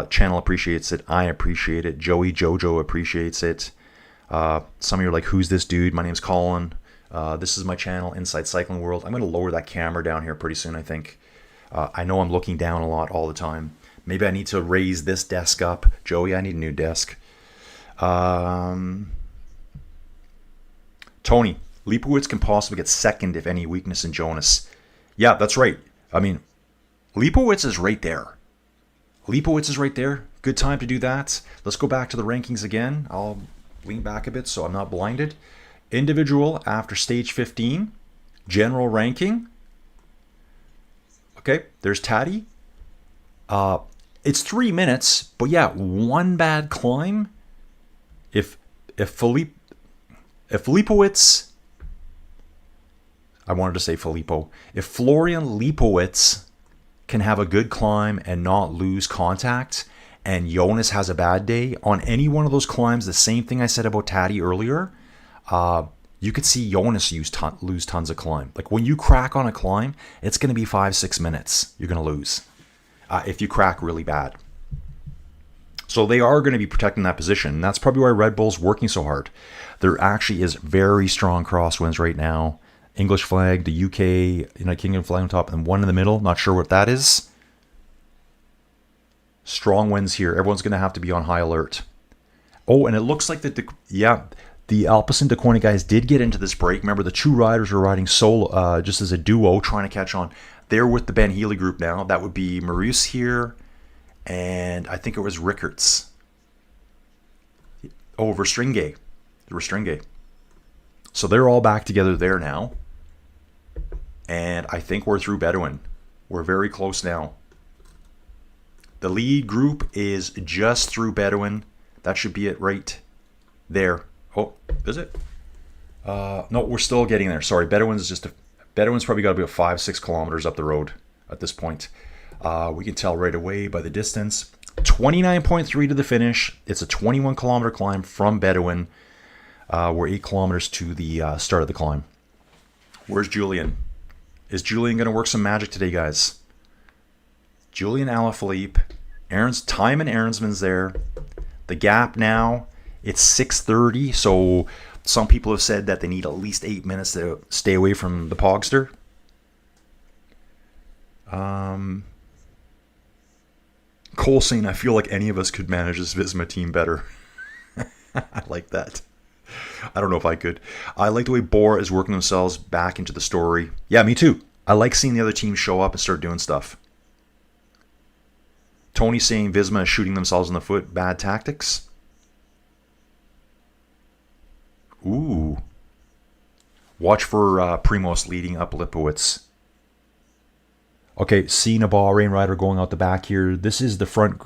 Channel appreciates it. I appreciate it. Jojo appreciates it. Some of you are like, who's this dude? My name's Colin. This is my channel, Inside Cycling World. I'm going to lower that camera down here pretty soon, I think. I know I'm looking down a lot all the time. Maybe I need to raise this desk up. Joey, I need a new desk. Tony, Leipowitz can possibly get second if any weakness in Jonas. Yeah, that's right. I mean, Leipowitz is right there. Leipowitz is right there. Good time to do that. Let's go back to the rankings again. I'll lean back a bit so I'm not blinded. Individual after stage 15. General ranking. Okay, there's Taddy. It's 3 minutes, but yeah, one bad climb. If Leipowitz, I wanted to say Filippo. If Florian Leipowitz can have a good climb and not lose contact, and Jonas has a bad day on any one of those climbs, the same thing I said about Taddy earlier. You could see Jonas lose tons of climb. Like when you crack on a climb, it's going to be 5-6 minutes. You're going to lose if you crack really bad. So they are going to be protecting that position. And that's probably why Red Bull's working so hard. There actually is very strong crosswinds right now. English flag, the UK, United Kingdom flag on top, and one in the middle. Not sure what that is. Strong winds here. Everyone's going to have to be on high alert. Oh, and it looks like the Alpecin Deceuninck guys did get into this break. Remember, the 2 riders were riding solo, just as a duo, trying to catch on. They're with the Ben Healy group now. That would be Maurice here, and I think it was Rickards. Oh, Verstringay. So they're all back together there now. And I think we're through Bedouin. We're very close now. The lead group is just through Bedouin. That should be it right there. Oh, is it? No, we're still getting there. Sorry, Bedouin's probably got to be about 5-6 kilometers up the road at this point. We can tell right away by the distance. 29.3 to the finish. It's a 21-kilometer climb from Bedouin. We're 8 kilometers to the start of the climb. Where's Julian? Is Julian going to work some magic today, guys? Julian Alaphilippe. Timon Aaronsman's there. The gap now, it's 6:30, so some people have said that they need at least 8 minutes to stay away from the Pogster. Cole saying, I feel like any of us could manage this Visma team better. I like that. I don't know if I could. I like the way Bora is working themselves back into the story. Yeah, me too. I like seeing the other teams show up and start doing stuff. Tony saying Visma is shooting themselves in the foot. Bad tactics. Ooh. Watch for Primoz leading up Lipowitz. Okay, Cena Bahrain rider going out the back here. This is the front.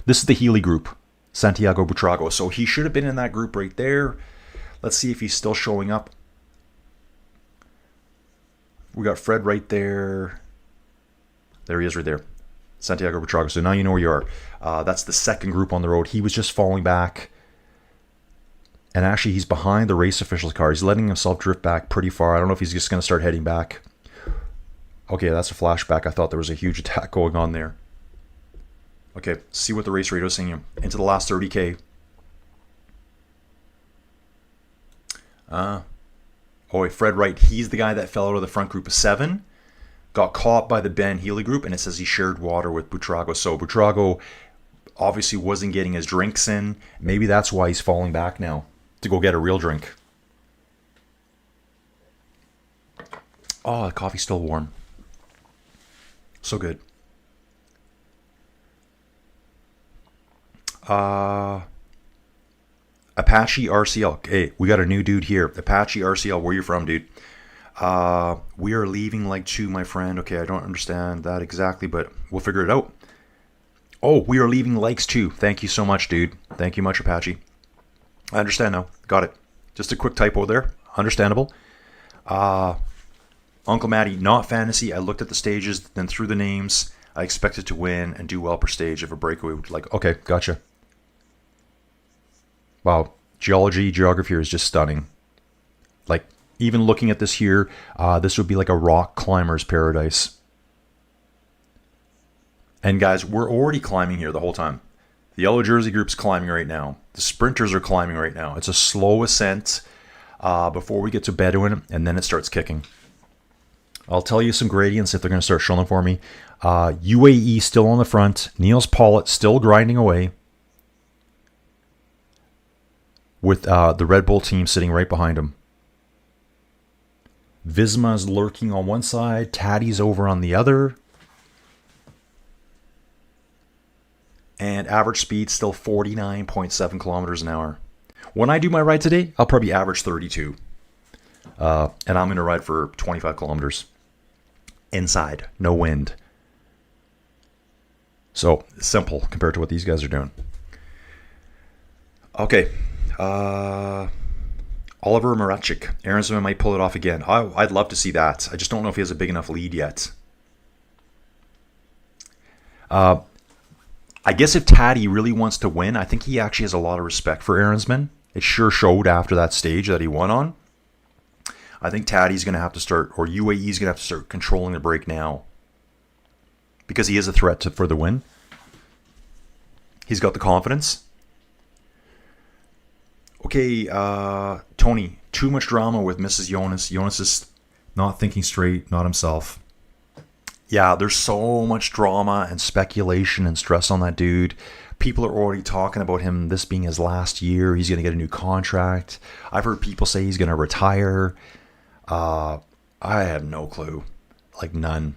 This is the Healy group. Santiago Buitrago. So he should have been in that group right there. Let's see if he's still showing up. We got Fred right there. There he is right there. Santiago Buitrago. So now you know where you are. That's the second group on the road. He was just falling back. And actually, he's behind the race official's car. He's letting himself drift back pretty far. I don't know if he's just going to start heading back. Okay, that's a flashback. I thought there was a huge attack going on there. Okay, see what the race radio is saying. Into the last 30K. Oh, wait, Fred Wright. He's the guy that fell out of the front group of 7. Got caught by the Ben Healy group, and it says he shared water with Buitrago. So Buitrago obviously wasn't getting his drinks in. Maybe that's why he's falling back now to go get a real drink. Oh, the coffee's still warm. So good. Apache RCL. Hey, we got a new dude here. Apache RCL, where you from, dude? We are leaving like 2, my friend. Okay, I don't understand that exactly, but we'll figure it out. Oh, we are leaving likes too. Thank you so much, dude. Thank you much, Apache. I understand now. Got it. Just a quick typo there. Understandable. Uncle Matty, not fantasy. I looked at the stages, then through the names. I expected to win and do well per stage if a breakaway would like. Okay, gotcha. Wow, geography here is just stunning. Like, even looking at this here, this would be like a rock climber's paradise. And guys, we're already climbing here the whole time. The yellow jersey group's climbing right now. The sprinters are climbing right now. It's a slow ascent before we get to Bedouin, and then it starts kicking. I'll tell you some gradients if they're going to start showing them for me. UAE still on the front. Niels Pollitt still grinding away. With the Red Bull team sitting right behind him. Visma's lurking on one side. Taddy's over on the other. And average speed still 49.7 kilometers an hour. When I do my ride today, I'll probably average 32. And I'm going to ride for 25 kilometers. Inside. No wind. So, simple compared to what these guys are doing. Okay. Oliver Marachik. Aronson might pull it off again. I'd love to see that. I just don't know if he has a big enough lead yet. I guess if Taddy really wants to win, I think he actually has a lot of respect for Aaronsman. It sure showed after that stage that he won on. I think Taddy's going to have to start, or UAE's going to have to start controlling the break now. Because he is a threat for the win. He's got the confidence. Okay, Tony, too much drama with Mrs. Jonas. Jonas is not thinking straight, not himself. Yeah, there's so much drama and speculation and stress on that dude. People are already talking about him, this being his last year. He's going to get a new contract. I've heard people say he's going to retire. I have no clue. Like, none.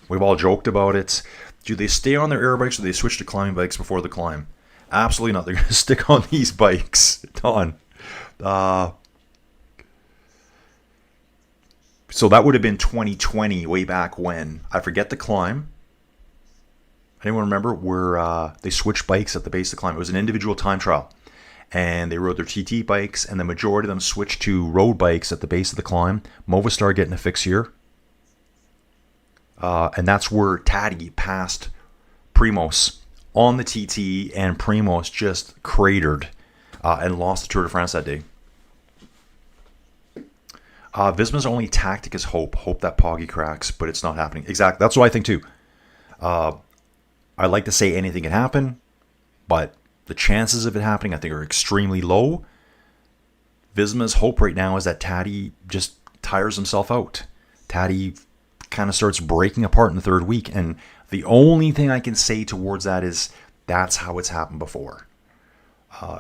We've all joked about it. Do they stay on their air bikes or do they switch to climbing bikes before the climb? Absolutely not. They're going to stick on these bikes. Don. So that would have been 2020, way back when. I forget the climb. Anyone remember where they switched bikes at the base of the climb? It was an individual time trial. And they rode their TT bikes, and the majority of them switched to road bikes at the base of the climb. Movistar getting a fix here. And that's where Taddy passed Primoz on the TT, and Primoz just cratered and lost the Tour de France that day. Visma's only tactic is hope. Hope that Poggy cracks, but it's not happening. Exactly. That's what I think too. I like to say anything can happen, but the chances of it happening I think are extremely low. Visma's hope right now is that Taddy just tires himself out. Taddy kind of starts breaking apart in the third week, and the only thing I can say towards that is that's how it's happened before.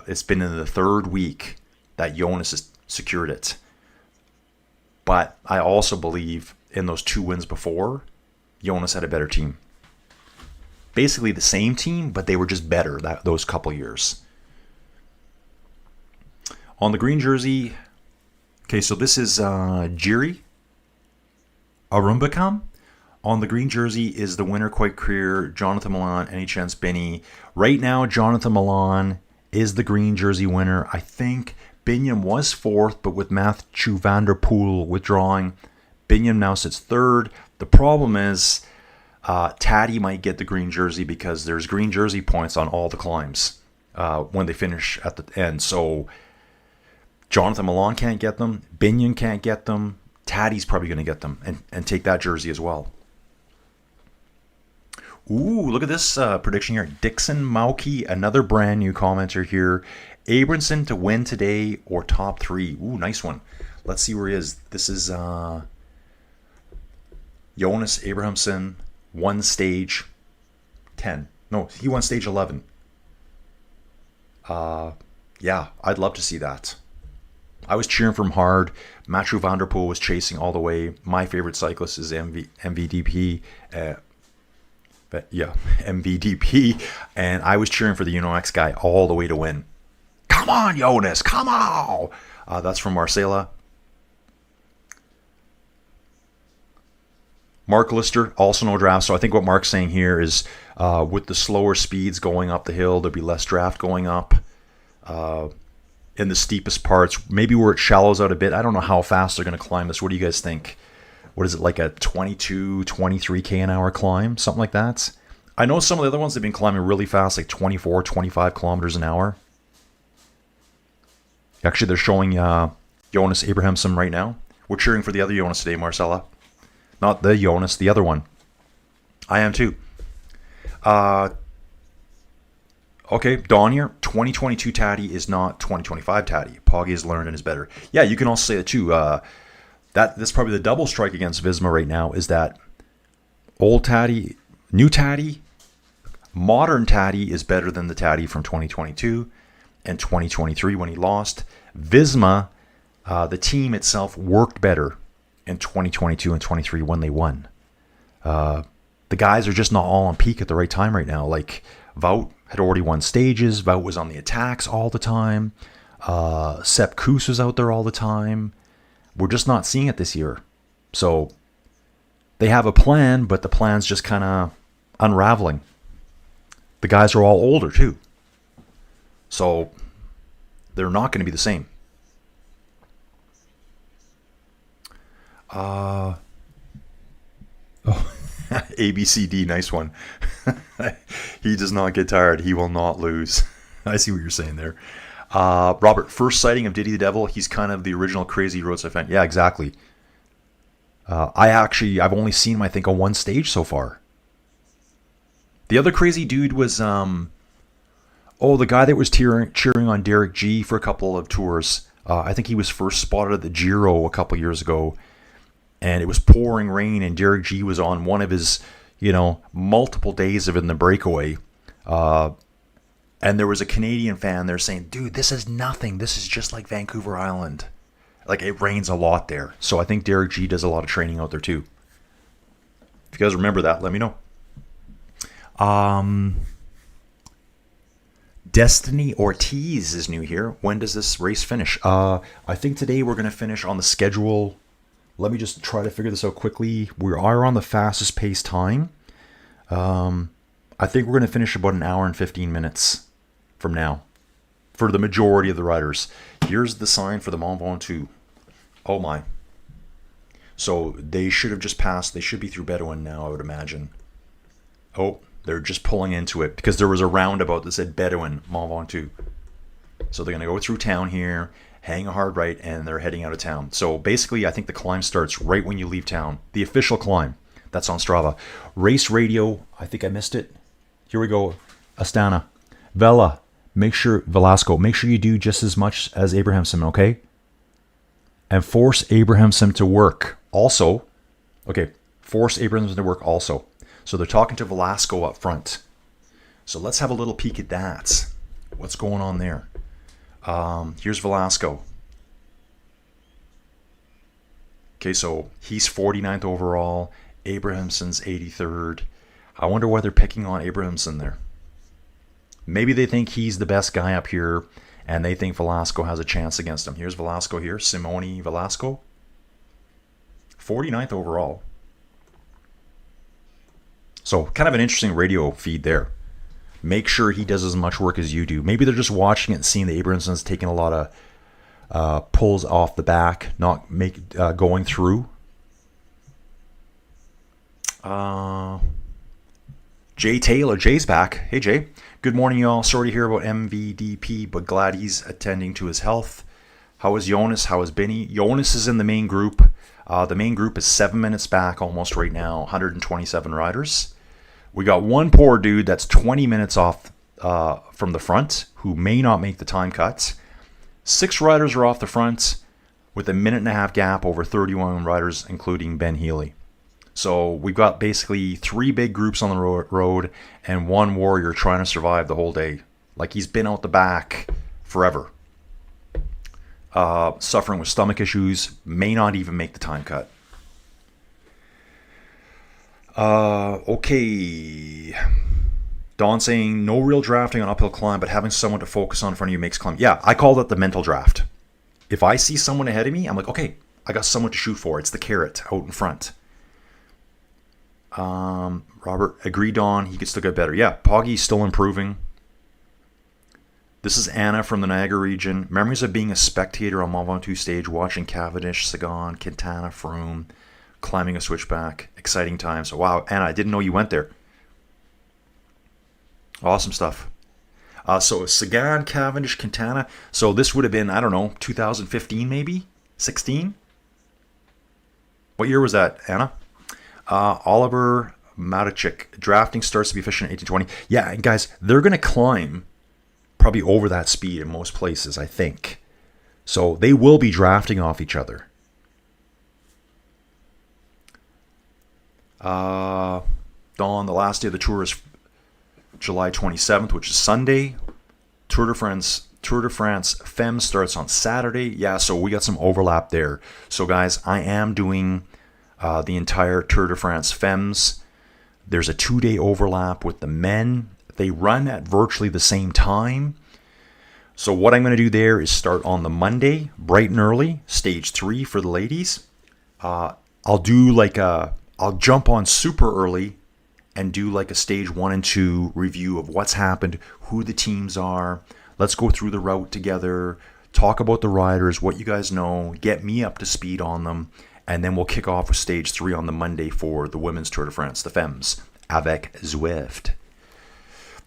It's been in the third week that Jonas has secured it. But I also believe in those 2 wins before, Jonas had a better team. Basically the same team, but they were just better those couple years. On the green jersey, Okay, so this is Jiri Arumbacam. On the green jersey is the winner quite clear, Jonathan Milan, any chance Benny. Right now, Jonathan Milan is the green jersey winner. I think Binyam was fourth, but with Matthew van der Poel withdrawing, Binyam now sits third. The problem is Tadej might get the green jersey because there's green jersey points on all the climbs when they finish at the end. So Jonathan Milan can't get them. Binyam can't get them. Tadej's probably going to get them and take that jersey as well. Ooh, look at this prediction here. Dixon Mauki, another brand new commenter here. Abramson to win today or top 3. Ooh, nice one. Let's see where he is. This is Jonas Abrahamson, won stage 10. No, he won stage 11. Yeah, I'd love to see that. I was cheering for him hard. Mathieu van der Poel was chasing all the way. My favorite cyclist is MVDP. But yeah, MVDP. And I was cheering for the UNOX guy all the way to win. Come on, Jonas, come on. That's from Marcela. Mark Lister, also no draft. So I think what Mark's saying here is with the slower speeds going up the hill, there'll be less draft going up. In the steepest parts, maybe where it shallows out a bit. I don't know how fast they're going to climb this. What do you guys think? What is it, like a 22, 23K an hour climb? Something like that? I know some of the other ones have been climbing really fast, like 24, 25 kilometers an hour. Actually, they're showing Jonas Abrahamson right now. We're cheering for the other Jonas today, Marcella. Not the Jonas, the other one. I am too. Okay, Don here. 2022 Tadej is not 2025 Tadej. Poggy has learned and is better. Yeah, you can also say that too. That's probably the double strike against Visma right now is that old Tadej, new Tadej, modern Tadej is better than the Tadej from 2022 and 2023 when he lost. Visma, the team itself worked better in 2022 and 23 when they won. The guys are just not all on peak at the right time right now. Like Wout had already won stages. Wout was on the attacks all the time. Sepp Kuss was out there all the time. We're just not seeing it this year. So they have a plan, but the plan's just kind of unraveling. The guys are all older too. So they're not going to be the same. Oh, ABCD, nice one. He does not get tired. He will not lose. I see what you're saying there. Robert, first sighting of Diddy the Devil. He's kind of the original crazy roadside fan. Yeah, exactly. I've only seen him, I think, on one stage so far. The other crazy dude was, the guy that was cheering on Derek G for a couple of tours. I think he was first spotted at the Giro a couple years ago. And it was pouring rain, and Derek G was on one of his, multiple days of in the breakaway. And there was a Canadian fan there saying, dude, this is nothing. This is just like Vancouver Island. Like, it rains a lot there. So I think Derek G does a lot of training out there, too. If you guys remember that, let me know. Destiny Ortiz is new here. When does this race finish? I think today we're going to finish on the schedule. Let me just try to figure this out quickly. We are on the fastest pace time. I think we're going to finish about an hour and 15 minutes from now for the majority of the riders. Here's the sign for the Mont Ventoux. Oh my. So they should have just passed. They should be through Bedouin now, I would imagine. Oh, they're just pulling into it because there was a roundabout that said Bedouin, Mont Ventoux. So they're going to go through town here, hang a hard right, and they're heading out of town. So basically, I think the climb starts right when you leave town. The official climb. That's on Strava. Race radio. I think I missed it. Here we go. Astana. Vela. Velasco. Make sure you do just as much as Abrahamson, okay? And force Abrahamson to work. Also, force Abrahamson to work also. So they're talking to Velasco up front. So let's have a little peek at that. What's going on there? Here's Velasco. Okay, so he's 49th overall. Abrahamson's 83rd. I wonder why they're picking on Abrahamson there. Maybe they think he's the best guy up here, and they think Velasco has a chance against him. Here's Velasco here, Simone Velasco, 49th overall. So kind of an interesting radio feed there. Make sure he does as much work as you do. Maybe they're just watching it and seeing the Abrahamson's taking a lot of pulls off the back, not going through. Jay Taylor, Jay's back. Hey Jay, good morning y'all. Sorry to hear about MVDP, but glad he's attending to his health. How is Jonas? How is Benny? Jonas is in the main group. The main group is 7 minutes back almost right now, 127 riders. We got one poor dude that's 20 minutes off from the front who may not make the time cut. 6 riders are off the front with a minute and a half gap over 31 riders, including Ben Healy. So we've got basically 3 big groups on the road and one warrior trying to survive the whole day. Like he's been out the back forever. Suffering with stomach issues, may not even make the time cut. Okay. Don saying, no real drafting on uphill climb, but having someone to focus on in front of you makes climb. Yeah, I call that the mental draft. If I see someone ahead of me, I'm like, okay, I got someone to shoot for. It's the carrot out in front. Robert, agreed on. He could still get better. Yeah, Poggy's still improving. This is Anna from the Niagara region. Memories of being a spectator on Mont Ventoux stage, watching Cavendish, Sagan, Quintana, Froome, climbing a switchback. Exciting times. Wow, Anna, I didn't know you went there. Awesome stuff. So Sagan, Cavendish, Quintana. So this would have been, I don't know, 2015 maybe? 16? What year was that, Anna? Oliver Matichik. Drafting starts to be efficient in 1820. Yeah, and guys, they're going to climb probably over that speed in most places, I think. So they will be drafting off each other. Dawn, the last day of the tour is July 27th, which is Sunday. Tour de France Femme starts on Saturday. Yeah, so we got some overlap there. So guys, I am doing the entire Tour de France Femmes. There's a 2-day overlap with the men. They run at virtually the same time. So what I'm going to do there is start on the Monday, bright and early, stage 3 for the ladies. I'll jump on super early and do like a stage 1 and 2 review of what's happened, who the teams are. Let's go through the route together, talk about the riders, what you guys know, get me up to speed on them, and then we'll kick off with stage 3 on the Monday for the Women's Tour de France, the Femmes, avec Zwift.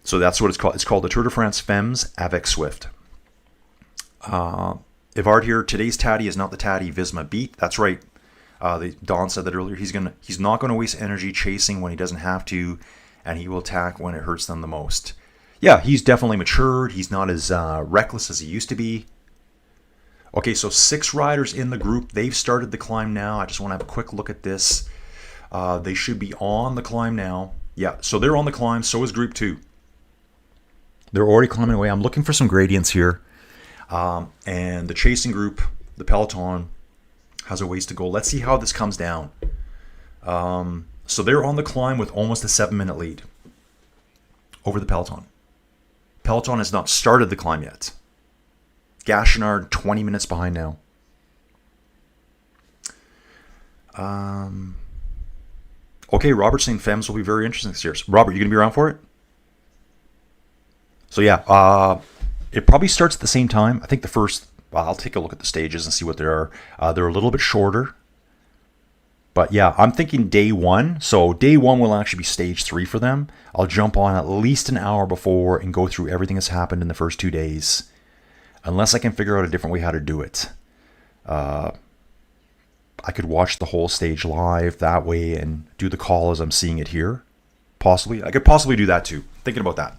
So that's what it's called. It's called the Tour de France Femmes avec Zwift. Ivard here, today's Tadej is not the Tadej Visma beat. That's right. Don said that earlier. He's not going to waste energy chasing when he doesn't have to, and he will attack when it hurts them the most. Yeah, he's definitely matured. He's not as reckless as he used to be. Okay, so 6 riders in the group. They've started the climb now. I just want to have a quick look at this. They should be on the climb now. Yeah, so they're on the climb. So is group 2. They're already climbing away. I'm looking for some gradients here. And the chasing group, the Peloton, has a ways to go. Let's see how this comes down. So they're on the climb with almost a 7-minute lead over the Peloton. Peloton has not started the climb yet. Gachenard 20 minutes behind now. Okay, Robert's saying Femmes will be very interesting this year. Robert, you going to be around for it? So yeah, it probably starts at the same time. I think the first, I'll take a look at the stages and see what they are. They're a little bit shorter. But yeah, I'm thinking day 1. So day 1 will actually be stage 3 for them. I'll jump on at least an hour before and go through everything that's happened in the first 2 days. Unless I can figure out a different way how to do it. I could watch the whole stage live that way and do the call as I'm seeing it here. Possibly. I could possibly do that too. Thinking about that.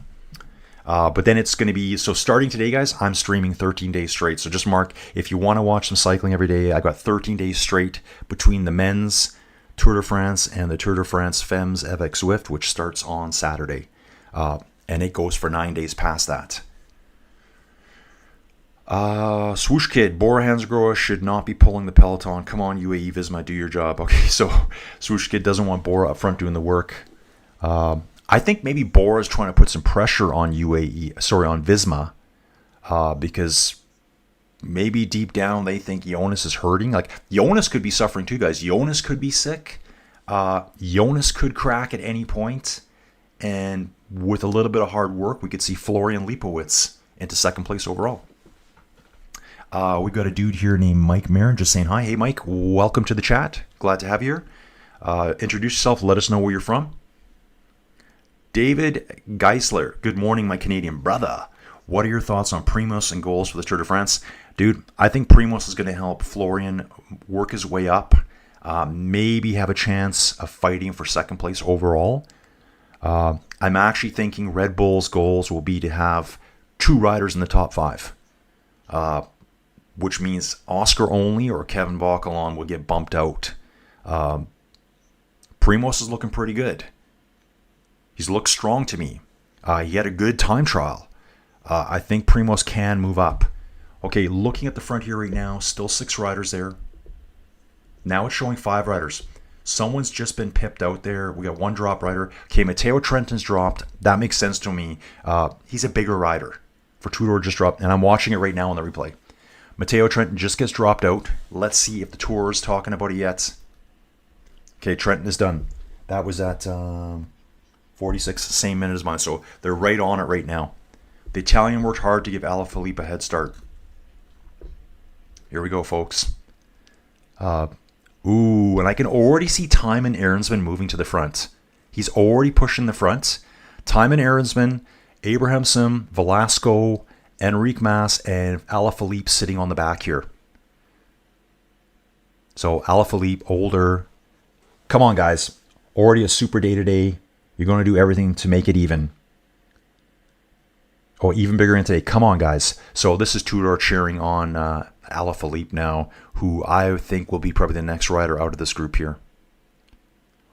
But then it's going to be, so starting today, guys, I'm streaming 13 days straight. So just mark, if you want to watch some cycling every day, I've got 13 days straight between the men's Tour de France and the Tour de France Femmes avec Zwift, which starts on Saturday. And it goes for 9 days past that. Swoosh Kid, Bora Hansgrohe should not be pulling the Peloton. Come on, UAE Visma, do your job. Okay, so Swoosh Kid doesn't want Bora up front doing the work. I think maybe Bora is trying to put some pressure on on Visma, because maybe deep down they think Jonas is hurting. Like, Jonas could be suffering too, guys. Jonas could be sick. Jonas could crack at any point. And with a little bit of hard work, we could see Florian Lipowitz into second place overall. We've got a dude here named Mike Marin just saying hi. Hey, Mike, welcome to the chat. Glad to have you here. Introduce yourself. Let us know where you're from. David Geisler. Good morning, my Canadian brother. What are your thoughts on Primoz and goals for the Tour de France? Dude, I think Primoz is going to help Florian work his way up. Maybe have a chance of fighting for second place overall. I'm actually thinking Red Bull's goals will be to have 2 riders in the top 5. Which means Oscar only or Kevin Bocalon will get bumped out. Primoz is looking pretty good. He's looked strong to me. He had a good time trial. I think Primoz can move up. Okay, looking at the front here right now, still 6 riders there. Now it's showing 5 riders. Someone's just been pipped out there. We got 1 drop rider. Okay, Matteo Trentin's dropped. That makes sense to me. He's a bigger rider. For Tudor just dropped, and I'm watching it right now on the replay. Matteo Trentin just gets dropped out. Let's see if the Tour is talking about it yet. Okay, Trentin is done. That was at 46, same minute as mine. So they're right on it right now. The Italian worked hard to give Alaphilippe a head start. Here we go, folks. Ooh, and I can already see Thymen Ahrensman moving to the front. He's already pushing the front. Thymen Ahrensman, Abrahamson, Velasco, Enric Mas, and Alaphilippe sitting on the back here. So Alaphilippe, older. Come on, guys. Already a super day today. You're going to do everything to make it even. Oh, even bigger in today. Come on, guys. So this is Tudor cheering on Alaphilippe now, who I think will be probably the next rider out of this group here.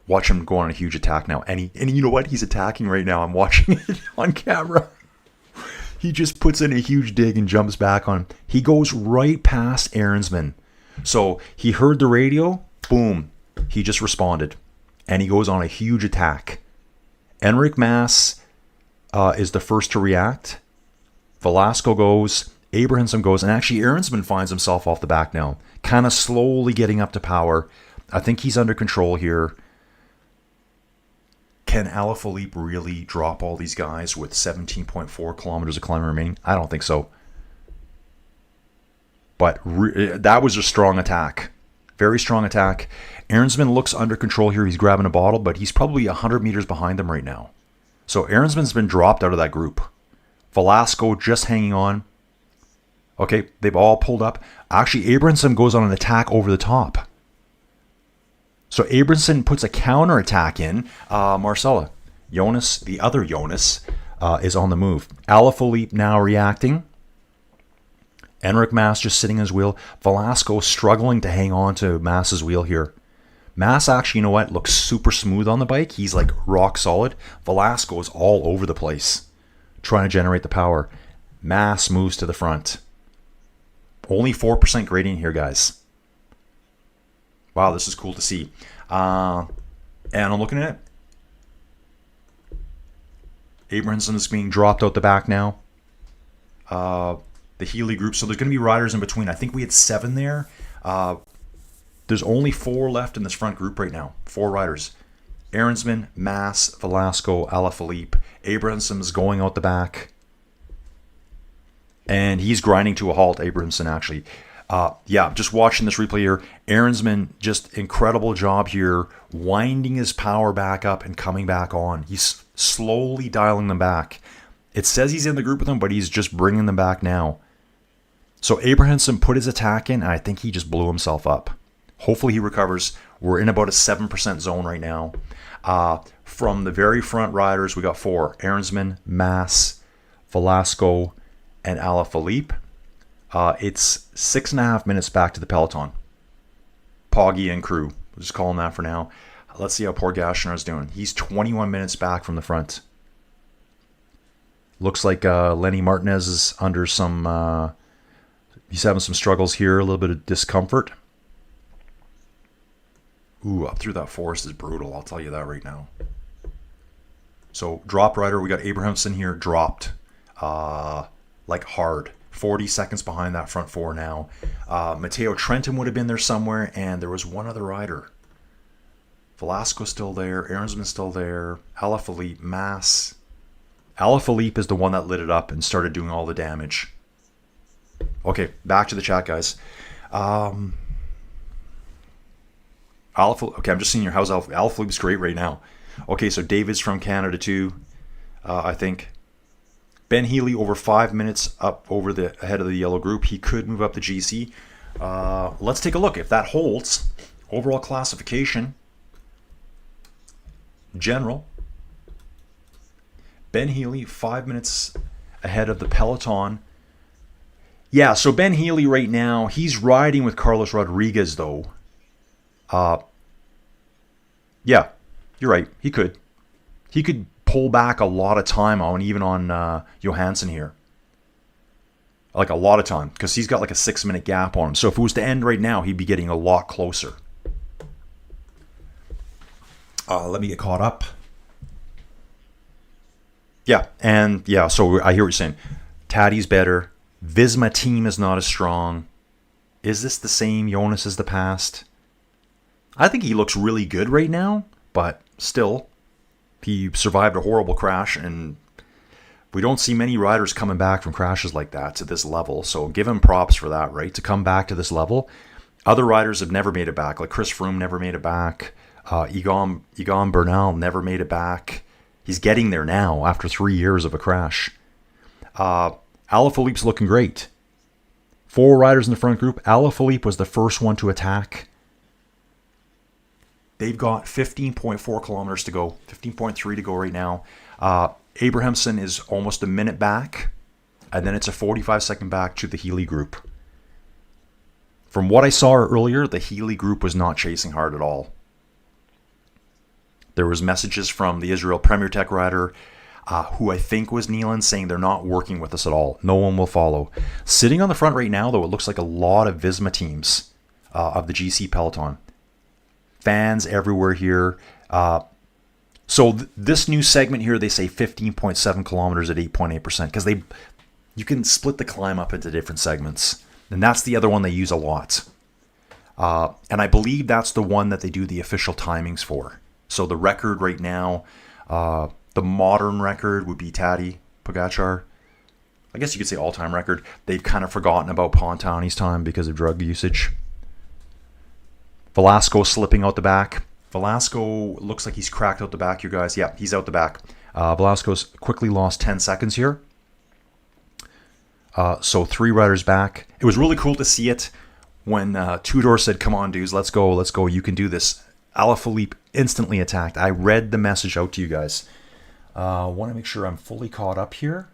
Watch him go on a huge attack now. And you know what? He's attacking right now. I'm watching it on camera. He just puts in a huge dig and jumps back on. He goes right past Ahrensman. So he heard the radio. Boom. He just responded. And he goes on a huge attack. Enric Mas is the first to react. Velasco goes. Abrahamson goes. And actually, Ahrensman finds himself off the back now. Kind of slowly getting up to power. I think he's under control here. Can Alaphilippe really drop all these guys with 17.4 kilometers of climbing remaining? I don't think so. But that was a strong attack. Very strong attack. Ahrensman looks under control here. He's grabbing a bottle, but he's probably 100 meters behind them right now. So Ahrensman's been dropped out of that group. Velasco just hanging on. Okay, they've all pulled up. Actually, Abrahamson goes on an attack over the top. So Abrahamson puts a counter attack in. Marcella, Jonas, the other Jonas, is on the move. Alaphilippe now reacting. Enric Mas just sitting in his wheel. Velasco struggling to hang on to Mas's wheel here. Mas actually, you know what, looks super smooth on the bike. He's like rock solid. Velasco is all over the place trying to generate the power. Mas moves to the front. Only 4% gradient here, guys. Wow, this is cool to see. And I'm looking at it. Abrahamson is being dropped out the back now. The Healy group. So there's going to be riders in between. I think we had 7 there. There's only 4 left in this front group right now. 4 riders. Ahrensman, Mas, Velasco, Alaphilippe. Abrahamson's going out the back. And he's grinding to a halt, Abrahamson, actually. Just watching this replay here. Ahrensman, just incredible job here, winding his power back up and coming back on. He's slowly dialing them back. It says he's in the group with them, but he's just bringing them back now. So Abrahamson put his attack in, and I think he just blew himself up. Hopefully he recovers. We're in about a 7% zone right now. From the very front riders, we got 4. Ahrensman, Mas, Velasco, and Alaphilippe. It's 6.5 minutes back to the Peloton. Poggy and crew. We'll just call him that for now. Let's see how poor Gachenard's doing. He's 21 minutes back from the front. Looks like Lenny Martinez is under some... he's having some struggles here, a little bit of discomfort. Ooh, up through that forest is brutal, I'll tell you that right now. So, drop rider, we got Abrahamson here, dropped. Like hard. 40 seconds behind that front four now. Matteo Trentin would have been there somewhere, and there was one other rider. Velasco's still there. Aaronsman's still there. Alaphilippe, Mas. Alaphilippe is the one that lit it up and started doing all the damage. Okay, back to the chat, guys. Okay, I'm just seeing your house. Alaphilippe's great right now. Okay, so David's from Canada too, I think. Ben Healy over 5 minutes up over the ahead of the yellow group. He could move up the GC. Let's take a look. If that holds, overall classification, general, Ben Healy 5 minutes ahead of the Peloton. Yeah, so Ben Healy right now, he's riding with Carlos Rodriguez though. Yeah, you're right. He could pull back a lot of time on, even on Johansson here. Like a lot of time, because he's got like a 6 minute gap on him. So if it was to end right now, he'd be getting a lot closer. Let me get caught up. Yeah, and yeah, so I hear what you're saying. Taddy's better. Visma team is not as strong. Is this the same Jonas as the past? I think he looks really good right now, but still, he survived a horrible crash, and we don't see many riders coming back from crashes like that to this level. So give him props for that, right? To come back to this level. Other riders have never made it back. Like Chris Froome never made it back. Egan Bernal never made it back. He's getting there now after 3 years of a crash. Alaphilippe's looking great. 4 riders in the front group. Alaphilippe was the first one to attack. They've got 15.4 kilometers to go. 15.3 to go right now. Abrahamson is almost a minute back. And then it's a 45-second back to the Healy group. From what I saw earlier, the Healy group was not chasing hard at all. There was messages from the Israel Premier Tech rider, who I think was Neelan, saying they're not working with us at all. No one will follow. Sitting on the front right now, though, it looks like a lot of Visma teams of the GC Peloton. Fans everywhere here. So this new segment here, they say 15.7 kilometers at 8.8%, because you can split the climb up into different segments. And that's the other one they use a lot. And I believe that's the one that they do the official timings for. So the record right now, the modern record would be Tadej Pocagar. I guess you could say all-time record. They've kind of forgotten about Pontani's time because of drug usage. Velasco slipping out the back. Velasco looks like he's cracked out the back, you guys. Yeah, he's out the back. Velasco's quickly lost 10 seconds here. So 3 riders back. It was really cool to see it when Tudor said, "Come on, dudes, let's go, you can do this." Alaphilippe instantly attacked. I read the message out to you guys. Want to make sure I'm fully caught up here.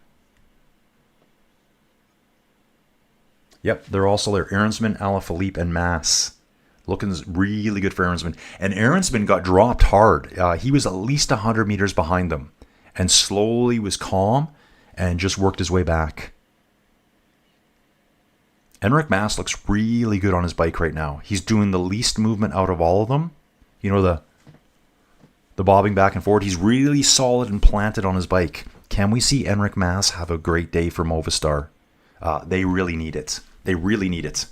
Yep, they're also there. Aaronsman, Alaphilippe, and Mas. Looking really good for Aaronsman. And Aaronsman got dropped hard. He was at least 100 meters behind them. And slowly was calm and just worked his way back. Enric Mas looks really good on his bike right now. He's doing the least movement out of all of them. You know, the bobbing back and forward. He's really solid and planted on his bike. Can we see Enric Mas have a great day for Movistar? They really need it. They really need it.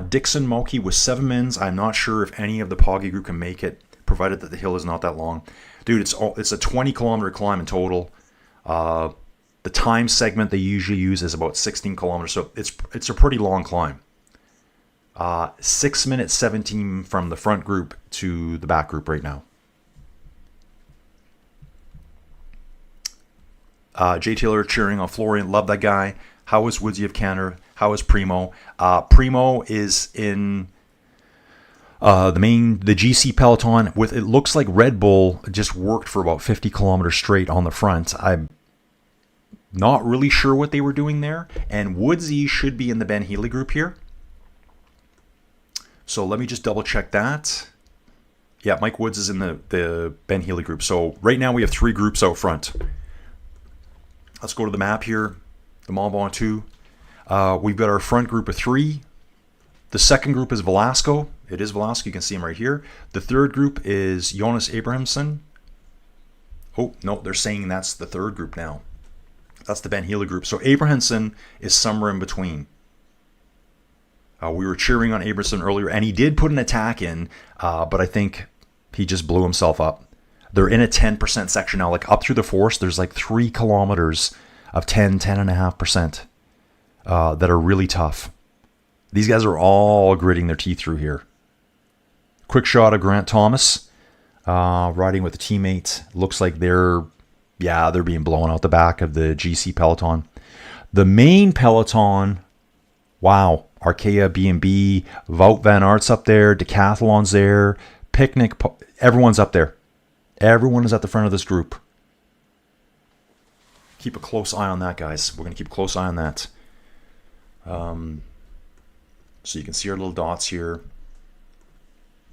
Dixon Moki with 7 mins. I'm not sure if any of the Poggy group can make it, provided that the hill is not that long. Dude, it's a 20-kilometer climb in total. The time segment they usually use is about 16 kilometers, so it's a pretty long climb. 6 minutes 17 from the front group to the back group right now. Jay Taylor cheering on Florian. Love that guy. How is Woodsy of Canada? How is Primo? Primo is in the GC Peloton. With it looks like Red Bull just worked for about 50 kilometers straight on the front. I'm not really sure what they were doing there. And Woodsy should be in the Ben Healy group here. So let me just double check that. Yeah, Mike Woods is in the Ben Healy group. So right now we have 3 groups out front. Let's go to the map here. The Mont Ventoux. We've got our front group of 3. The second group is Velasco. It is Velasco. You can see him right here. The third group is Jonas Abrahamson. Oh, no, they're saying that's the third group now. That's the Ben Healy group. So Abrahamson is somewhere in between. We were cheering on Abrahamson earlier, and he did put an attack in, but I think he just blew himself up. They're in a 10% section now. Like up through the forest, there's like 3 kilometers of 10.5% that are really tough. These guys are all gritting their teeth through here. Quick shot of Grant Thomas riding with a teammate. Looks like they're being blown out the back of the GC Peloton. The main Peloton, wow. Arkea, B&B, Wout van Aert's up there, Decathlon's there, Picnic, everyone's up there. Everyone is at the front of this group. Keep a close eye on that, guys. We're going to keep a close eye on that. So you can see our little dots here.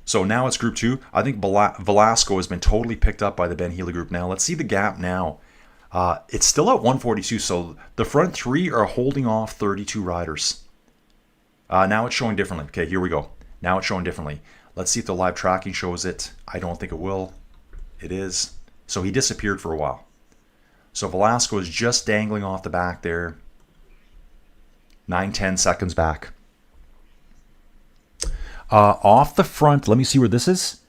So now it's group 2. I think Velasco has been totally picked up by the Ben Healy group now. Let's see the gap now. It's still at 142, so the front 3 are holding off 32 riders. Now it's showing differently. Okay, here we go. Now it's showing differently. Let's see if the live tracking shows it. I don't think it will. It is. So he disappeared for a while. So Velasco is just dangling off the back there. 9-10 seconds back. Off the front, let me see where this is.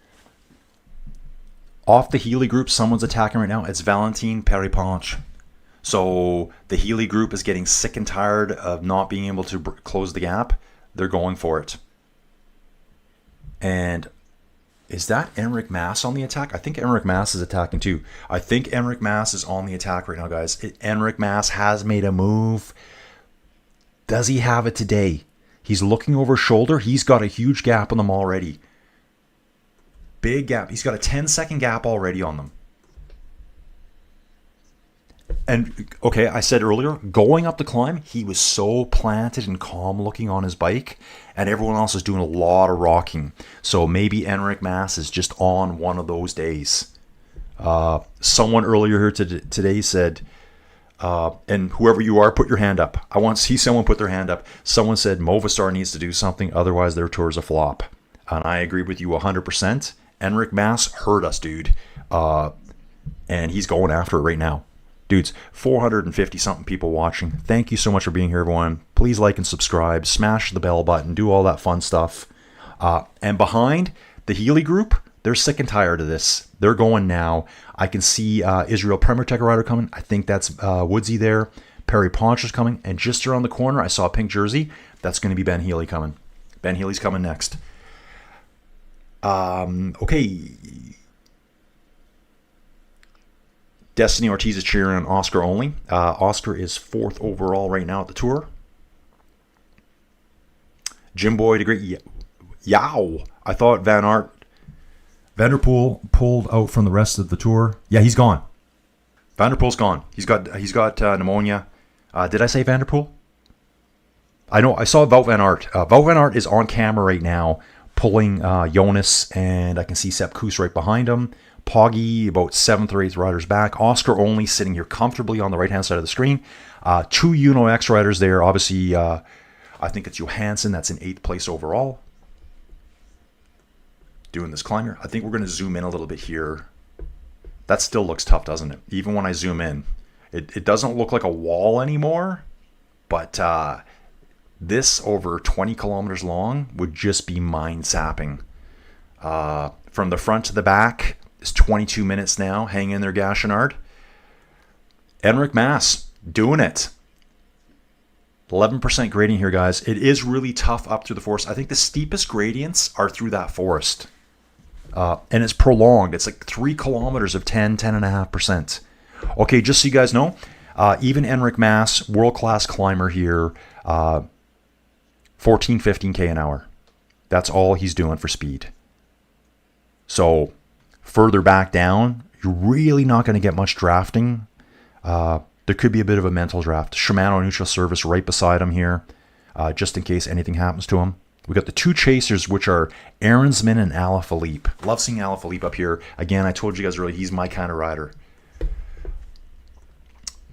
Off the Healy group, someone's attacking right now. It's Valentin Perripanche. So the Healy group is getting sick and tired of not being able to close the gap. They're going for it. And is that Enric Mas on the attack? I think Enric Mas is attacking too. I think Enric Mas is on the attack right now, guys. Enric Mas has made a move. Does he have it today? He's looking over his shoulder. He's got a huge gap on them already. Big gap. He's got a 10-second gap already on them. And, okay, I said earlier, going up the climb, he was so planted and calm looking on his bike, and everyone else is doing a lot of rocking. So maybe Enric Mas is just on one of those days. Someone earlier here today said, and whoever you are, put your hand up. I want to see someone put their hand up. Someone said Movistar needs to do something, otherwise their tour is a flop. And I agree with you 100%. Enric Mas hurt us, dude. And he's going after it right now. Dudes, 450-something people watching. Thank you so much for being here, everyone. Please like and subscribe. Smash the bell button. Do all that fun stuff. And behind the Healy group, they're sick and tired of this. They're going now. I can see Israel Premier Tech rider coming. I think that's Woodsy there. Perripanche is coming. And just around the corner, I saw a pink jersey. That's going to be Ben Healy coming. Ben Healy's coming next. Okay. Destiny Ortiz is cheering on Oscar only. Oscar is 4th overall right now at the tour. Jim Boyd, a great yow. I thought Van der Poel pulled out from the rest of the tour. Yeah, he's gone. Van der Poel's gone. He's got pneumonia. Did I say Van der Poel? I know. I saw Wout van Aert. Wout van Aert is on camera right now, pulling Jonas, and I can see Sepp Kuss right behind him. Poggy, about 7th or 8th riders back. Oscar only sitting here comfortably on the right-hand side of the screen. 2 Uno X riders there. Obviously, I think it's Johansson. That's in 8th place overall. Doing this climber. I think we're going to zoom in a little bit here. That still looks tough, doesn't it? Even when I zoom in. It doesn't look like a wall anymore. But this over 20 kilometers long would just be mind-sapping. From the front to the back, it's 22 minutes now. Hang in there, Gachenard. Enric Mas doing it. 11% gradient here, guys. It is really tough up through the forest. I think the steepest gradients are through that forest. And it's prolonged. It's like 3 kilometers of 10.5%. Okay, just so you guys know, even Enric Mas, world-class climber here, 14, 15K an hour. That's all he's doing for speed. So further back down, you're really not going to get much drafting. There could be a bit of a mental draft. Shimano neutral service right beside him here, just in case anything happens to him. We got the 2 chasers, which are Aaronsman and Alaphilippe. Love seeing Alaphilippe up here. Again, I told you guys earlier, he's my kind of rider.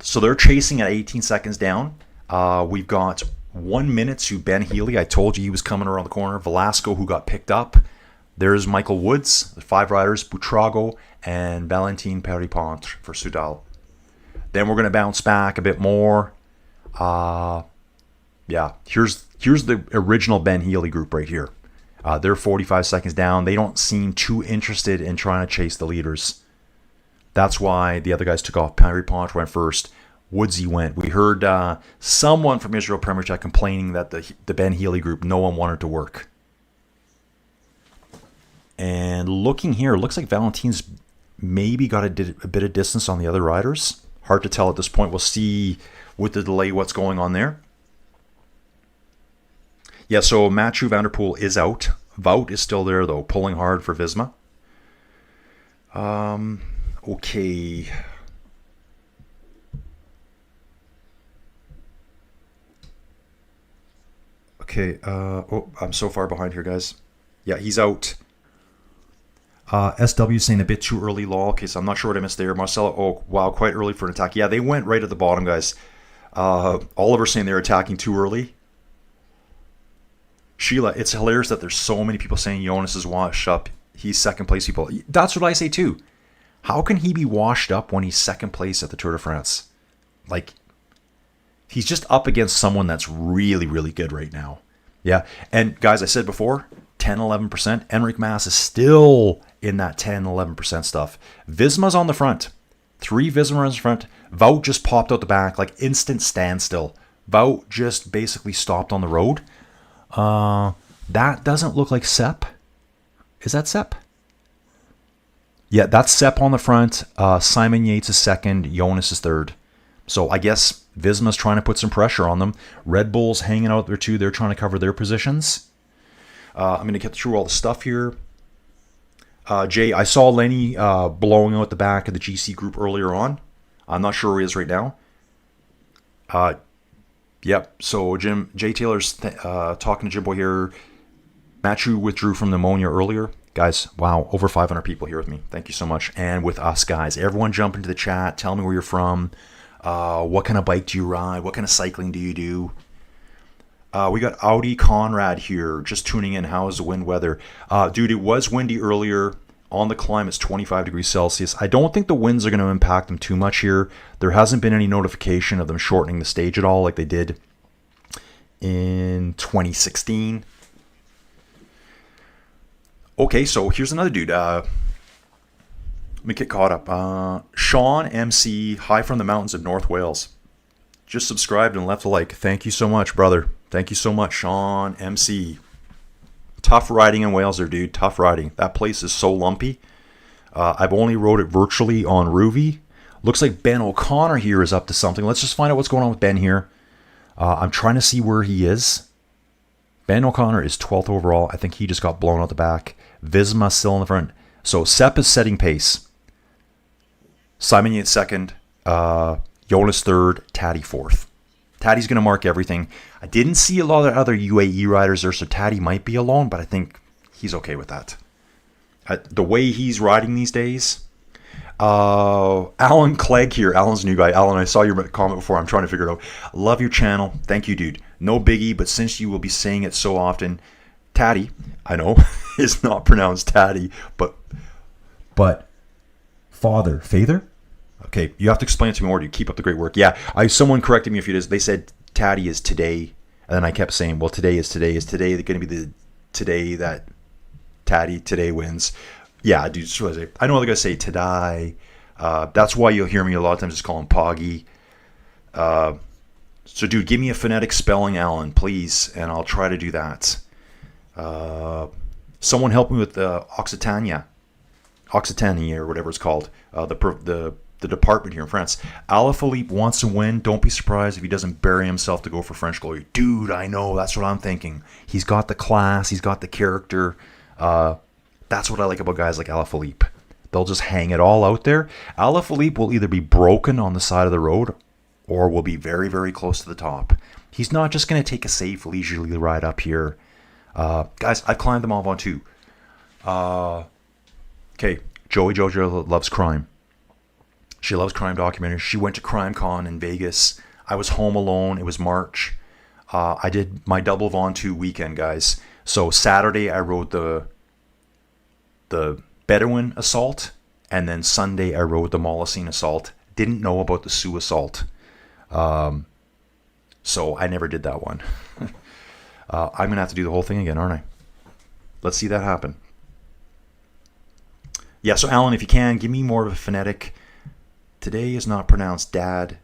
So they're chasing at 18 seconds down. We've got 1 minute to Ben Healy. I told you he was coming around the corner. Velasco, who got picked up. There's Michael Woods, the 5 riders, Buitrago, and Valentin Perripanche for Soudal. Then we're going to bounce back a bit more. Yeah, here's the original Ben Healy group right here. They're 45 seconds down. They don't seem too interested in trying to chase the leaders. That's why the other guys took off. Perry Pont went first. Woodsy went. We heard someone from Israel Premier Tech complaining that the Ben Healy group, no one wanted to work. And looking here, looks like Valentine's maybe got a bit of distance on the other riders. Hard to tell at this point. We'll see with the delay what's going on there. Yeah, so Mathieu Van der Poel is out. Wout is still there, though, pulling hard for Visma. Okay. Okay, oh, I'm so far behind here, guys. Yeah, he's out. SW saying a bit too early, lol. Okay, so I'm not sure what I missed there. Marcelo, oh, wow, quite early for an attack. Yeah, they went right at the bottom, guys. Oliver saying they're attacking too early. Sheila, it's hilarious that there's so many people saying Jonas is washed up. He's second place people. That's what I say too. How can he be washed up when he's second place at the Tour de France? Like, he's just up against someone that's really, really good right now. Yeah, and guys, I said before, 10, 11%. Enric Mas is still in that 10, 11% stuff. Visma's on the front. 3 Visma runs in front. Wout just popped out the back, like instant standstill. Wout just basically stopped on the road. That doesn't look like Sepp. Is that Sepp? Yeah, that's Sepp on the front. Simon Yates is second. Jonas is third. So I guess Visma's trying to put some pressure on them. Red Bull's hanging out there too. They're trying to cover their positions. I'm going to get through all the stuff here. Jay, I saw Lenny blowing out the back of the GC group earlier on. I'm not sure where he is right now. Yep, so Jay Taylor's talking to Jimbo here. Mathieu withdrew from pneumonia earlier. Guys, wow, over 500 people here with me. Thank you so much. And with us, guys. Everyone jump into the chat. Tell me where you're from. What kind of bike do you ride? What kind of cycling do you do? We got Audi Conrad here, just tuning in. How is the wind weather? Dude, it was windy earlier. On the climb, it's 25 degrees Celsius. I don't think the winds are going to impact them too much here. There hasn't been any notification of them shortening the stage at all like they did in 2016. Okay, so here's another dude. Let me get caught up. Sean MC, hi from the mountains of North Wales. Just subscribed and left a like. Thank you so much, brother. Thank you so much, Sean MC. Tough riding in Wales there, dude. Tough riding. That place is so lumpy. I've only rode it virtually on Ruby. Looks like Ben O'Connor here is up to something. Let's just find out what's going on with Ben here. I'm trying to see where he is. Ben O'Connor is 12th overall. I think he just got blown out the back. Visma still in the front. So Sepp is setting pace. Simon Yates second. Jonas third. Tadej fourth. Taddy's going to mark everything. I didn't see a lot of other UAE riders there, so Tadej might be alone, but I think he's okay with that. The way he's riding these days. Alan Clegg here. Alan's a new guy. Alan, I saw your comment before. I'm trying to figure it out. Love your channel. Thank you, dude. No biggie, but since you will be saying it so often, Tadej, I know, is not pronounced Tadej, but father? Okay, you have to explain it to me more. Do you keep up the great work? Yeah, someone corrected me a few days. They said Tadej is today, and then I kept saying, well, today is today. Is today going to be the today that Tadej today wins? Yeah, dude. I know other guys say today. That's why you'll hear me a lot of times just call him Poggy. So, dude, give me a phonetic spelling, Alan, please, and I'll try to do that. Someone help me with the Occitania or whatever it's called. The department here in France. Alaphilippe wants to win. Don't be surprised if he doesn't bury himself to go for French glory. Dude, I know. That's what I'm thinking. He's got the class. He's got the character. That's what I like about guys like Alaphilippe. They'll just hang it all out there. Alaphilippe will either be broken on the side of the road or will be very, very close to the top. He's not just going to take a safe, leisurely ride up here. Guys, I've climbed the Mont Ventoux. Okay, Joey Jojo loves crime. She loves crime documentaries. She went to CrimeCon in Vegas. I was home alone. It was March. I did my double Ventoux weekend, guys. So Saturday I rode the Bedouin Assault, and then Sunday I rode the Molosine Assault. didn't know about the Sioux assault. So I never did that one. I'm going to have to do the whole thing again, aren't I? Let's see that happen. Yeah, so Alan, if you can, give me more of a phonetic. Today is not pronounced dad,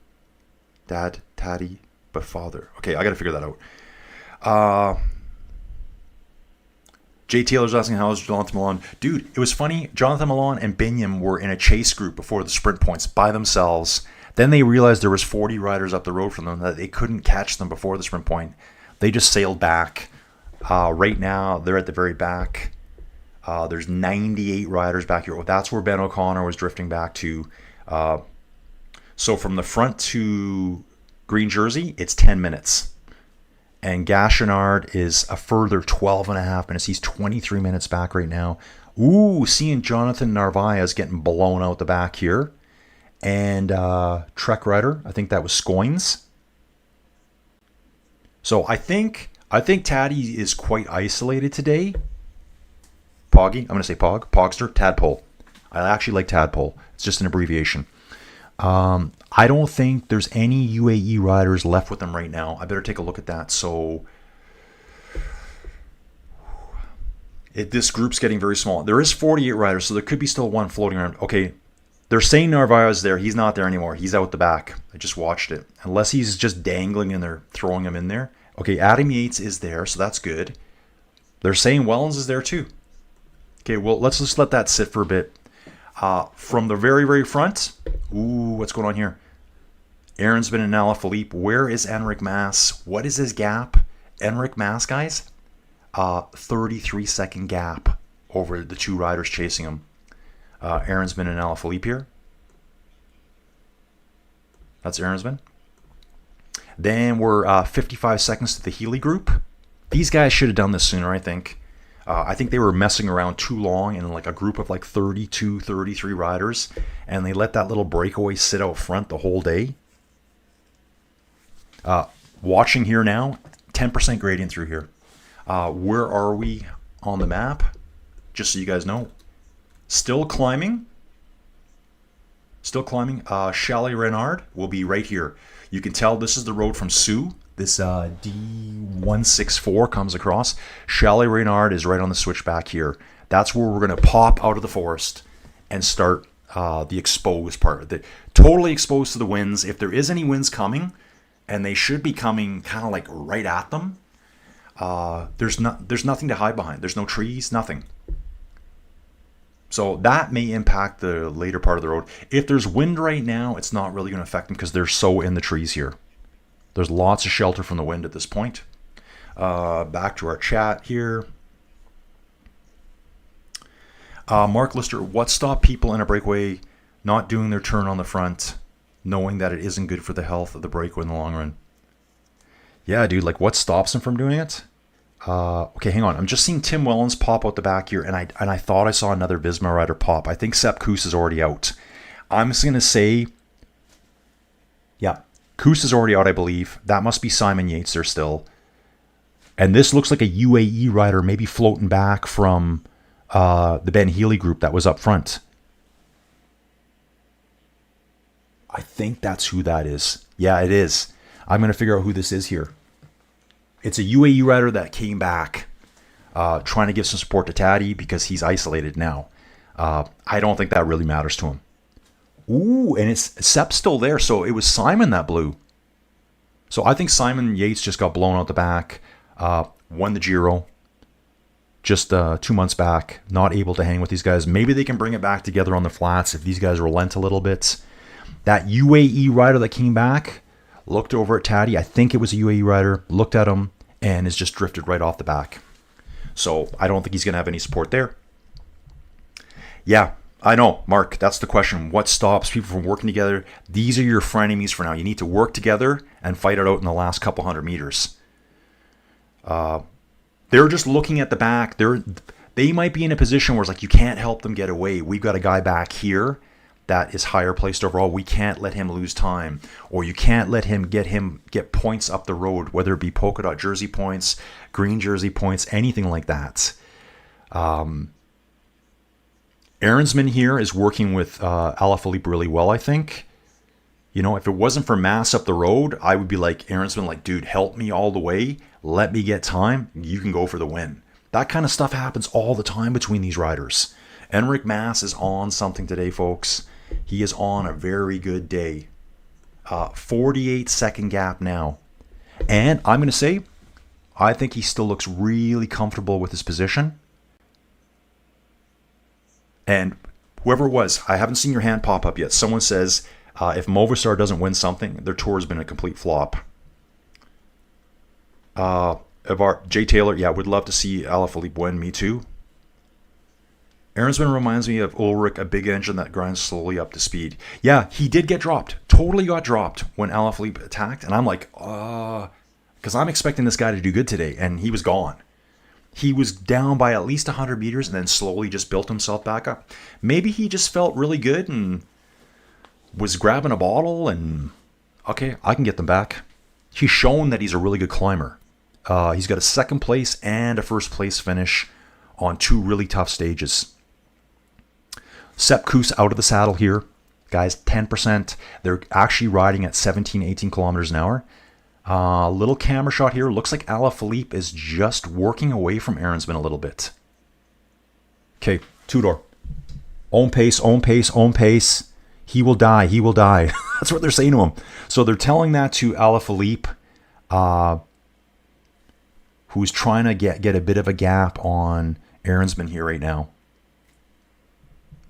taddy, but father. Okay, I got to figure that out. Jay Taylor's asking, how's Jonathan Milan? Dude, it was funny. Jonathan Milan and Binyam were in a chase group before the sprint points by themselves. Then they realized there was 40 riders up the road from them, that they couldn't catch them before the sprint point. They just sailed back. Right now, they're at the very back. There's 98 riders back here. That's where Ben O'Connor was drifting back to. So from the front to green jersey, it's 10 minutes. And Gachenard is a further 12 and a half minutes. He's 23 minutes back right now. Ooh, seeing Jonathan Narvaez getting blown out the back here. And Trek rider, I think that was Scoins. So I think Taddy is quite isolated today. Poggy, I'm going to say Pog, Pogster, Tadpole. I actually like Tadpole. It's just an abbreviation. I don't think there's any UAE riders left with them right now. I better take a look at that. So this group's getting very small. There is 48 riders, so there could be still one floating around. Okay, they're saying Narvaez is there. He's not there anymore. He's out the back. I just watched it. Unless he's just dangling and they're throwing him in there. Okay, Adam Yates is there, so that's good. They're saying Wellens is there too. Okay, well, let's just let that sit for a bit. From the very, very front, ooh, what's going on here? Aaron's been in Alaphilippe. Where is Enric Mas? What is his gap? Enric Mas, guys? 33-second gap over the two riders chasing him. Aaron's been in Alaphilippe here. That's Aaron's been. Then we're 55 seconds to the Healy group. These guys should have done this sooner, I think. I think they were messing around too long in like a group of like 32, 33 riders, and they let that little breakaway sit out front the whole day. Watching here now, 10% gradient through here. Where are we on the map? Just so you guys know. Still climbing. Chalet Renard will be right here. You can tell this is the road from Sioux. This D164 comes across. Chalet Renard is right on the switchback here. That's where we're going to pop out of the forest and start the exposed part. Totally exposed to the winds. If there is any winds coming, and they should be coming kind of like right at them, there's nothing to hide behind. There's no trees, nothing. So that may impact the later part of the road. If there's wind right now, it's not really going to affect them because they're so in the trees here. There's lots of shelter from the wind at this point. Back to our chat here. Mark Lister, what stopped people in a breakaway not doing their turn on the front, knowing that it isn't good for the health of the breakaway in the long run? Yeah, dude, like what stops them from doing it? Okay, hang on. I'm just seeing Tim Wellens pop out the back here, and I thought I saw another Visma rider pop. I think Sepp Kuss is already out. I'm just going to say, yeah, Kuss is already out, I believe. That must be Simon Yates there still. And this looks like a UAE rider maybe floating back from the Ben Healy group that was up front. I think that's who that is. Yeah, it is. I'm going to figure out who this is here. It's a UAE rider that came back trying to give some support to Taddy because he's isolated now. I don't think that really matters to him. Ooh, and Sepp's still there, so it was Simon that blew. So I think Simon Yates just got blown out the back, won the Giro just 2 months back, not able to hang with these guys. Maybe they can bring it back together on the flats if these guys relent a little bit. That UAE rider that came back looked over at Taddy. I think it was a UAE rider, looked at him, and has just drifted right off the back. So I don't think he's going to have any support there. Yeah, I know, Mark, that's the question. What stops people from working together? These are your frenemies for now. You need to work together and fight it out in the last couple hundred meters. They're just looking at the back. They might be in a position where it's like you can't help them get away. We've got a guy back here that is higher placed overall. We can't let him lose time, or you can't let him get points up the road, whether it be polka dot jersey points, green jersey points, anything like that. Aaronsman here is working with Alaphilippe really well, I think. You know, if it wasn't for Mass up the road, I would be like, Aaronsman, like, dude, help me all the way. Let me get time. You can go for the win. That kind of stuff happens all the time between these riders. Enric Mas is on something today, folks. He is on a very good day. 48-second gap now. And I'm going to say, I think he still looks really comfortable with his position. And whoever it was, I haven't seen your hand pop up yet. Someone says, if Movistar doesn't win something, their tour has been a complete flop. Jay Taylor, yeah, would love to see Alaphilippe win. Me too. Aaronsman reminds me of Ulrich, a big engine that grinds slowly up to speed. Yeah, he did get dropped. Totally got dropped when Alaphilippe attacked. And I'm like, because I'm expecting this guy to do good today. And he was gone. He was down by at least 100 meters and then slowly just built himself back up. Maybe he just felt really good and was grabbing a bottle and, okay, I can get them back. He's shown that he's a really good climber. He's got a second place and a first place finish on 2 really tough stages. Sepp Kuss out of the saddle here. Guys, 10%. They're actually riding at 17, 18 kilometers an hour. Little camera shot here. Looks like Alaphilippe is just working away from Aaronsman a little bit. Okay, Tudor. Own pace, own pace, own pace. He will die, he will die. That's what they're saying to him. So they're telling that to Alaphilippe, who's trying to get a bit of a gap on Aaronsman here right now.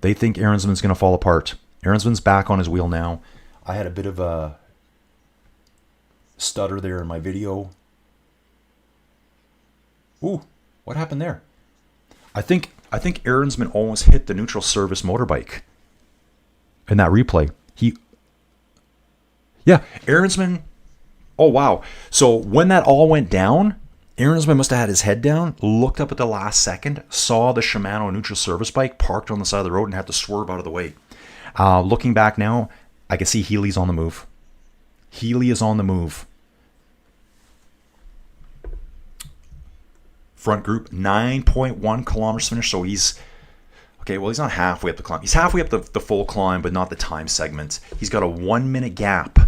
They think Aaronsman's going to fall apart. Aaronsman's back on his wheel now. I had a bit of a stutter there in my video. Ooh, what happened there? I think Aaronsman almost hit the neutral service motorbike in that replay. Aaronsman. Oh wow! So when that all went down, Aaronsman must have had his head down, looked up at the last second, saw the Shimano neutral service bike parked on the side of the road, and had to swerve out of the way. Looking back now, I can see Healy's on the move. Healy is on the move. Front group, 9.1 kilometers finished. So he's not halfway up the climb. He's halfway up the full climb, but not the time segment. He's got a 1 minute gap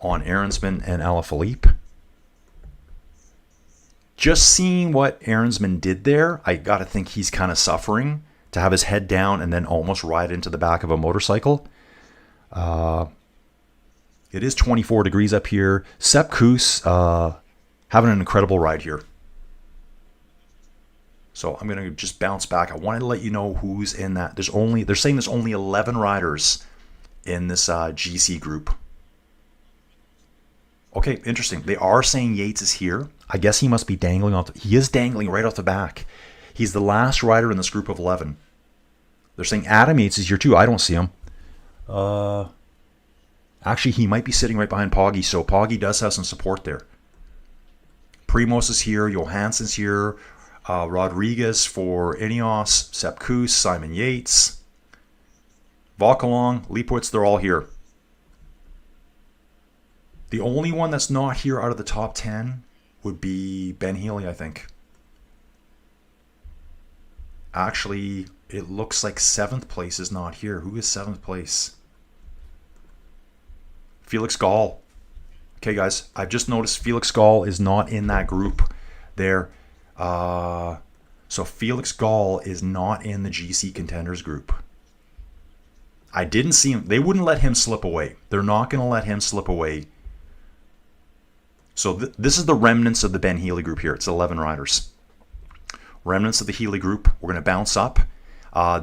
on Aaronsman and Alaphilippe. Just seeing what Aaronsman did there, I got to think he's kind of suffering to have his head down and then almost ride into the back of a motorcycle. It is 24 degrees up here. Sepp Kuss having an incredible ride here. So I'm going to just bounce back. I wanted to let you know who's in that. They're saying there's only 11 riders in this GC group. Okay, interesting. They are saying Yates is here. I guess he must be dangling off. He is dangling right off the back. He's the last rider in this group of 11. They're saying Adam Yates is here too. I don't see him. Actually, he might be sitting right behind Poggy, so Poggy does have some support there. Primos is here. Johansson's here. Rodriguez for Ineos. Sepp Kuss, Simon Yates. Vauquelin, Leipwitz, they're all here. The only one that's not here out of the top 10 would be Ben Healy, I think. Actually, it looks like 7th place is not here. Who is 7th place? Felix Gall. Okay, guys, I've just noticed Felix Gall is not in that group there. So Felix Gall is not in the GC contenders group. I didn't see him. They wouldn't let him slip away. They're not going to let him slip away. So this is the remnants of the Ben Healy group here. It's 11 riders. Remnants of the Healy group. We're going to bounce up.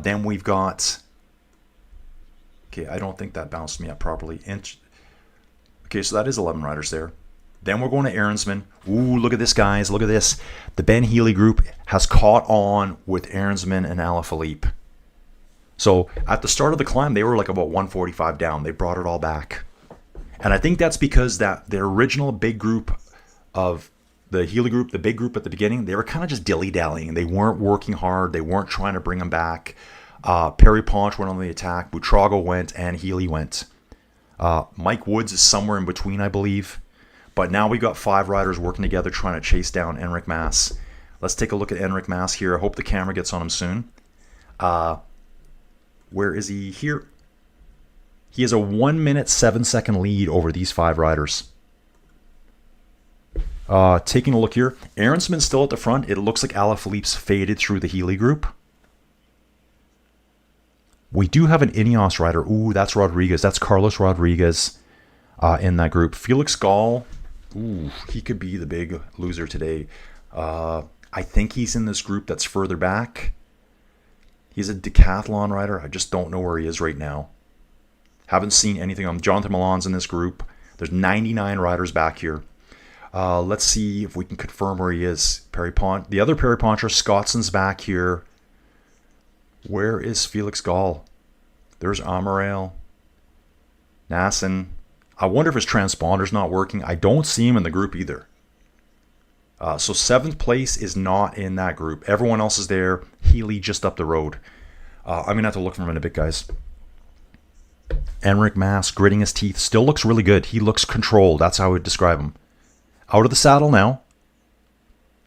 Then we've got... Okay, I don't think that bounced me up properly. Okay, so that is 11 riders there. Then we're going to Aaronsman. Ooh, look at this, guys. Look at this. The Ben Healy group has caught on with Aaronsman and Alaphilippe. So at the start of the climb, they were like about 145 down. They brought it all back. And I think that's because the original big group of the Healy group, the big group at the beginning, they were kind of just dilly-dallying. They weren't working hard. They weren't trying to bring them back. Perry Ponch went on the attack. Buitrago went and Healy went. Mike Woods is somewhere in between, I believe. But now we've got 5 riders working together trying to chase down Enric Mas. Let's take a look at Enric Mas here. I hope the camera gets on him soon. Where is he? Here. He has a 1 minute 7 second lead over these 5 riders. Taking a look here, Aaronsman's still at the front. It looks like Alaphilippe's faded through the Healy group. We do have an Ineos rider. Ooh, that's Rodriguez. That's Carlos Rodriguez in that group. Felix Gall, ooh, he could be the big loser today. I think he's in this group that's further back. He's a decathlon rider. I just don't know where he is right now. Haven't seen anything on Jonathan Milan's in this group. There's 99 riders back here. Let's see if we can confirm where he is. The other Perry Poncher, Scottson's back here. Where is Felix Gall? There's Amaral. Nasson. I wonder if his transponder's not working. I don't see him in the group either. So 7th place is not in that group. Everyone else is there. Healy just up the road. I'm going to have to look for him in a bit, guys. Enric Mas, gritting his teeth. Still looks really good. He looks controlled. That's how I would describe him. Out of the saddle now.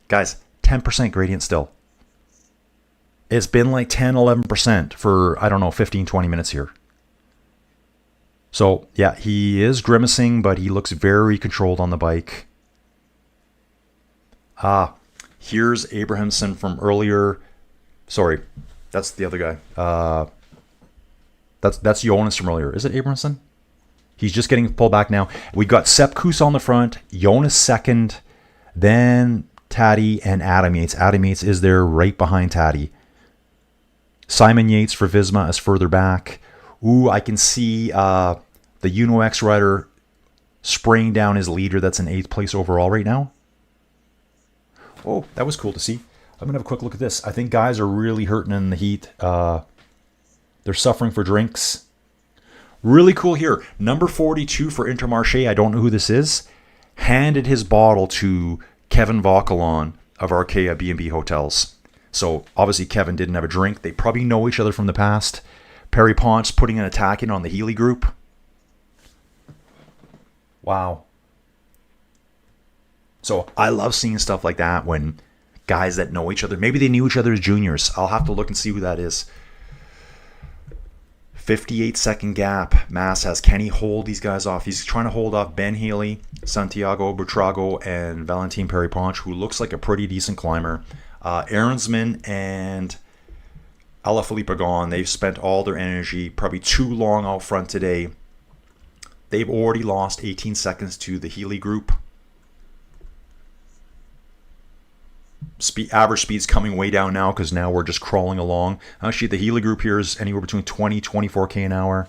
Guys, 10% gradient still. It's been like 10, 11% for, I don't know, 15, 20 minutes here. So, yeah, he is grimacing, but he looks very controlled on the bike. Here's Abrahamson from earlier. Sorry, that's the other guy. That's Jonas from earlier. Is it Abrahamson? He's just getting pulled back now. We got Sepp Kuss on the front, Jonas second, then Tadej and Adam Yates. Adam Yates is there right behind Tadej. Simon Yates for Visma is further back. Ooh, I can see the Uno X rider spraying down his leader that's in 8th place overall right now. Oh, that was cool to see. I'm going to have a quick look at this. I think guys are really hurting in the heat. They're suffering for drinks. Really cool here. Number 42 for Intermarché, I don't know who this is, handed his bottle to Kevin Vauquelin of Arkea B&B Hotels. So obviously Kevin didn't have a drink. They probably know each other from the past. Perry Ponce putting an attack in on the Healy group. Wow. So I love seeing stuff like that when guys that know each other, maybe they knew each other as juniors. I'll have to look and see who that is. 58-second gap. Mass has. Can he hold these guys off? He's trying to hold off Ben Healy, Santiago Buitrago, and Valentin Perry Ponce, who looks like a pretty decent climber. Aaronsman and Alaphilippe are gone. They've spent all their energy, probably too long out front today. They've already lost 18 seconds to the Healy group. Average speed's coming way down now because now we're just crawling along. Actually, the Healy group here is anywhere between 20, 24k an hour.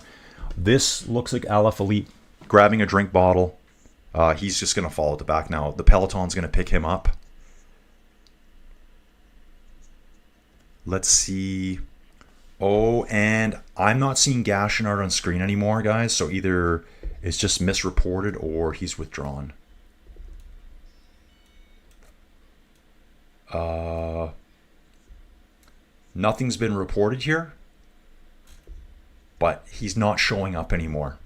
This looks like Alaphilippe grabbing a drink bottle. He's just going to fall at the back now. The Peloton's going to pick him up. Let's see. Oh, and I'm not seeing Gashinard on screen anymore, guys. So either it's just misreported or he's withdrawn. Nothing's been reported here, but he's not showing up anymore.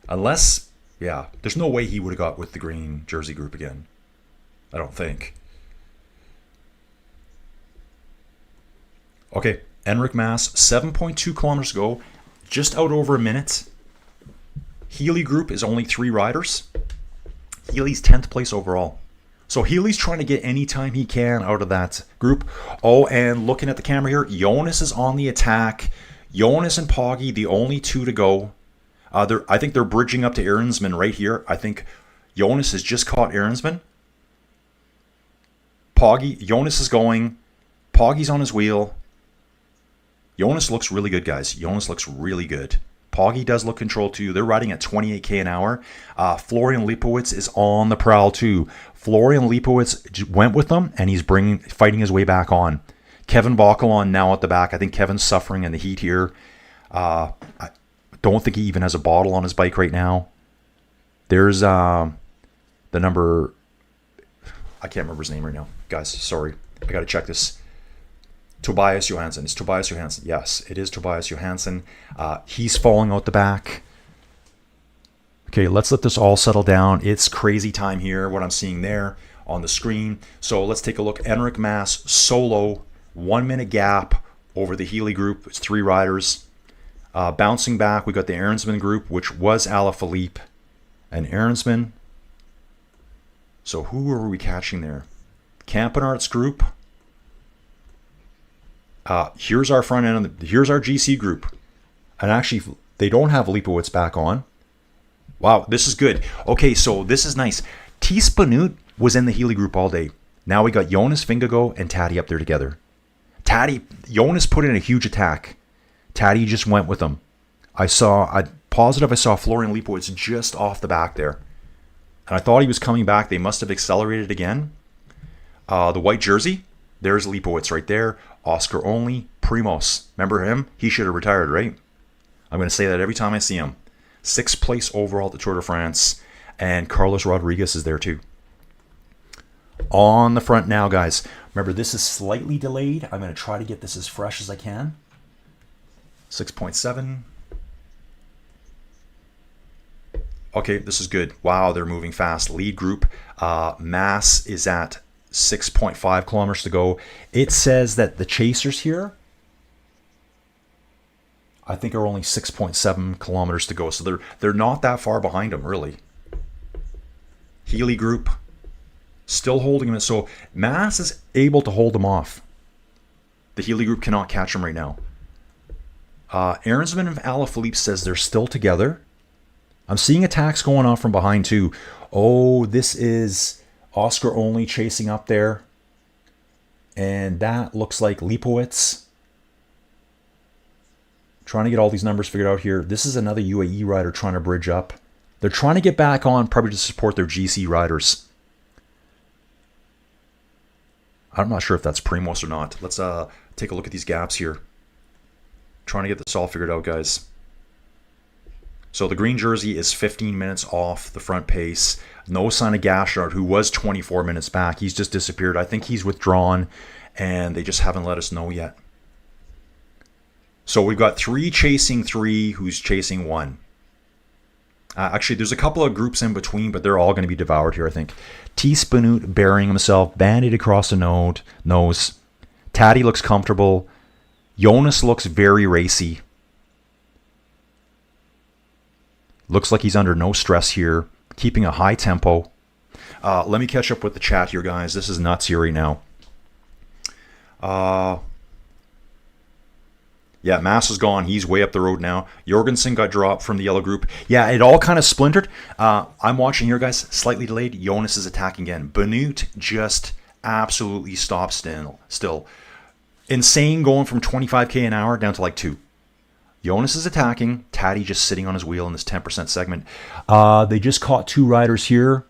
Unless, yeah, there's no way he would have got with the green jersey group again. I don't think. Okay, Enric Mas, 7.2 kilometers to go, just out over a minute. Healy group is only 3 riders. Healy's 10th place overall. So Healy's trying to get any time he can out of that group. Oh, and looking at the camera here, Jonas is on the attack. Jonas and Poggi, the only 2 to go. I think they're bridging up to Aaronsman right here. I think Jonas has just caught Aaronsman. Jonas is going. Poggi's on his wheel. Jonas looks really good, guys. Jonas looks really good. Poggi does look controlled too. They're riding at 28k an hour. Florian Lipowitz is on the prowl too. Florian Lipowitz went with them, and he's fighting his way back on. Kevin Vauquelin now at the back. I think Kevin's suffering in the heat here. I don't think he even has a bottle on his bike right now. There's the number. I can't remember his name right now, guys. Sorry, I got to check this. Tobias Johansson. It's Tobias Johansson. Yes, it is Tobias Johansson. He's falling out the back. Okay, let's let this all settle down. It's crazy time here, what I'm seeing there on the screen. So let's take a look. Enric Mas, solo, 1 minute gap over the Healy group. It's 3 riders. Bouncing back, we got the Aaronsman group, which was Alaphilippe and Aaronsman. So who were we catching there? Campenart's group. Here's our front end. Here's our GC group. And actually, they don't have Lipowitz back on. Wow, this is good. Okay, so this is nice. Tadej Pocagar was in the Healy group all day. Now we got Jonas Vingegaard and Tadej up there together. Jonas put in a huge attack. Tadej just went with him. I saw Florian Lipowitz just off the back there. And I thought he was coming back. They must have accelerated again. The white jersey, there's Lipowitz right there. Oscar Only, Primoz. Remember him? He should have retired, right? I'm going to say that every time I see him. 6th place overall at the Tour de France. And Carlos Rodriguez is there too. On the front now, guys. Remember, this is slightly delayed. I'm going to try to get this as fresh as I can. 6.7. Okay, this is good. Wow, they're moving fast. Lead group. Mass is at 6.5 kilometers to go. It says that the chasers here, I think, are only 6.7 kilometers to go. So they're not that far behind them, really. Healy group, still holding him. So Mass is able to hold him off. The Healy group cannot catch him right now. Aaronsman and Alaphilippe says they're still together. I'm seeing attacks going on from behind too. Oh, this is Oscar Only chasing up there. And that looks like Lipowitz. Trying to get all these numbers figured out here. This is another UAE rider trying to bridge up. They're trying to get back on, probably to support their GC riders. I'm not sure if that's Primoz or not. Let's take a look at these gaps here. Trying to get this all figured out, guys. So the green jersey is 15 minutes off the front pace. No sign of Gashard, who was 24 minutes back. He's just disappeared. I think he's withdrawn, and they just haven't let us know yet. So we've got 3 chasing 3, who's chasing 1. Actually, there's a couple of groups in between, but they're all going to be devoured here, I think. Tadej Pocagar burying himself, banded across the nose. Tadej looks comfortable. Jonas looks very racy. Looks like he's under no stress here, keeping a high tempo. Let me catch up with the chat here, guys. This is nuts here right now. Yeah, Mass is gone. He's way up the road now. Jorgensen got dropped from the yellow group. Yeah, it all kind of splintered. I'm watching here, guys. Slightly delayed. Jonas is attacking again. Benoot just absolutely stopped still. Insane, going from 25k an hour down to like 2. Jonas is attacking. Tadej just sitting on his wheel in this 10% segment. They just caught 2 riders here.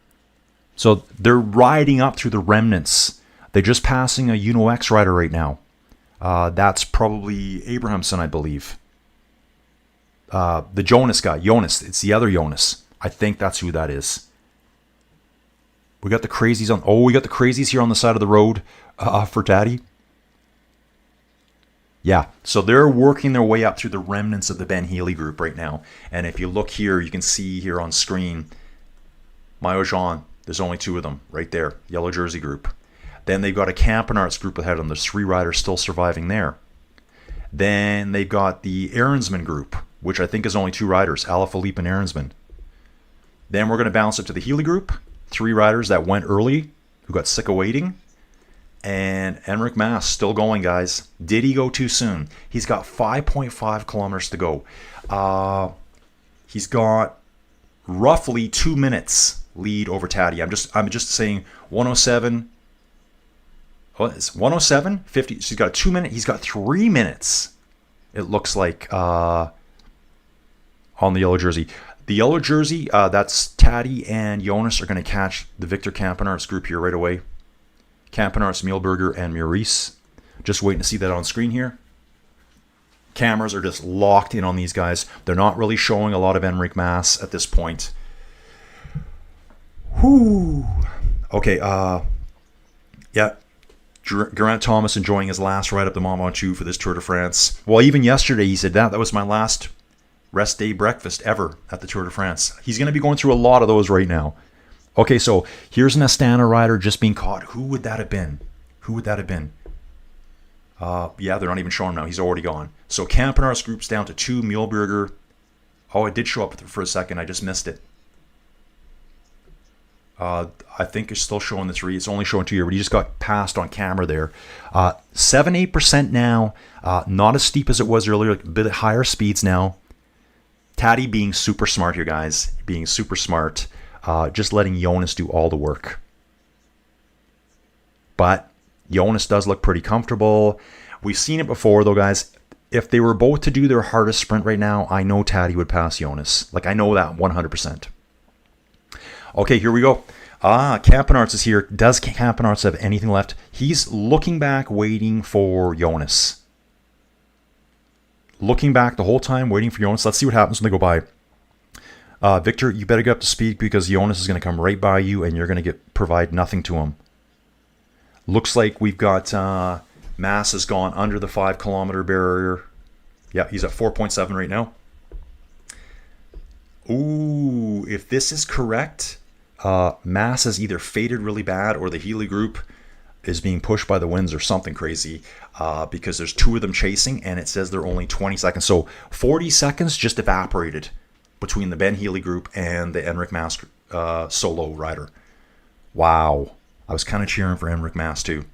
So they're riding up through the remnants. They're just passing a Uno X rider right now. That's probably Abrahamson, I believe. The Jonas guy. Jonas. It's the other Jonas. I think that's who that is. We got the crazies on. Oh, we got the crazies here on the side of the road for Tadej. Yeah, so they're working their way up through the remnants of the Ben Healy group right now. And if you look here, you can see here on screen, Maillot Jaune, there's only 2 of them right there, yellow jersey group. Then they've got a Campenarts group ahead of them. There's 3 riders still surviving there. Then they've got the Aaronsman group, which I think is only 2 riders, Alaphilippe and Aaronsman. Then we're going to bounce up to the Healy group, 3 riders that went early, who got sick of waiting. And Enric Mas still going, guys. Did he go too soon? He's got 5.5 kilometers to go. He's got roughly 2 minutes lead over Tadej. I'm just saying 107. What is 107? 50. So he's got 2 minutes. He's got 3 minutes. It looks like on the yellow jersey. The yellow jersey, that's Tadej and Jonas are going to catch the Victor Campenarts group here right away. Campenarts, Mielberger, and Maurice. Just waiting to see that on screen here. Cameras are just locked in on these guys. They're not really showing a lot of Enric Mas at this point. Whew. Okay, yeah. Geraint Thomas enjoying his last ride up the Mont Ventoux for this Tour de France. Well, even yesterday he said that was my last rest day breakfast ever at the Tour de France. He's going to be going through a lot of those right now. Okay, so here's an Astana rider just being caught. Who would that have been? Who would that have been? Yeah, they're not even showing him now. He's already gone. So Campenart's group's down to 2. Mühlberger. Oh, it did show up for a second. I just missed it. I think it's still showing the 3. It's only showing 2 here, but he just got passed on camera there. 7-8% now. Not as steep as it was earlier. Like a bit higher speeds now. Tadej being super smart here, guys. Being super smart. Just letting Jonas do all the work. But Jonas does look pretty comfortable. We've seen it before, though, guys. If they were both to do their hardest sprint right now, I know Tadej would pass Jonas. Like, I know that 100%. Okay, here we go. Campenarts is here. Does Campenarts have anything left? He's looking back, waiting for Jonas. Looking back the whole time, waiting for Jonas. Let's see what happens when they go by. Victor, you better get up to speed because Jonas is going to come right by you and you're going to provide nothing to him. Looks like we've got Mass has gone under the 5 kilometer barrier. Yeah, he's at 4.7 right now. Ooh, if this is correct, Mass has either faded really bad or the Healy group is being pushed by the winds or something crazy because there's 2 of them chasing and it says they're only 20 seconds. So 40 seconds just evaporated between the Ben Healy group and the Enric Mas solo rider. Wow. I was kind of cheering for Enric Mas too.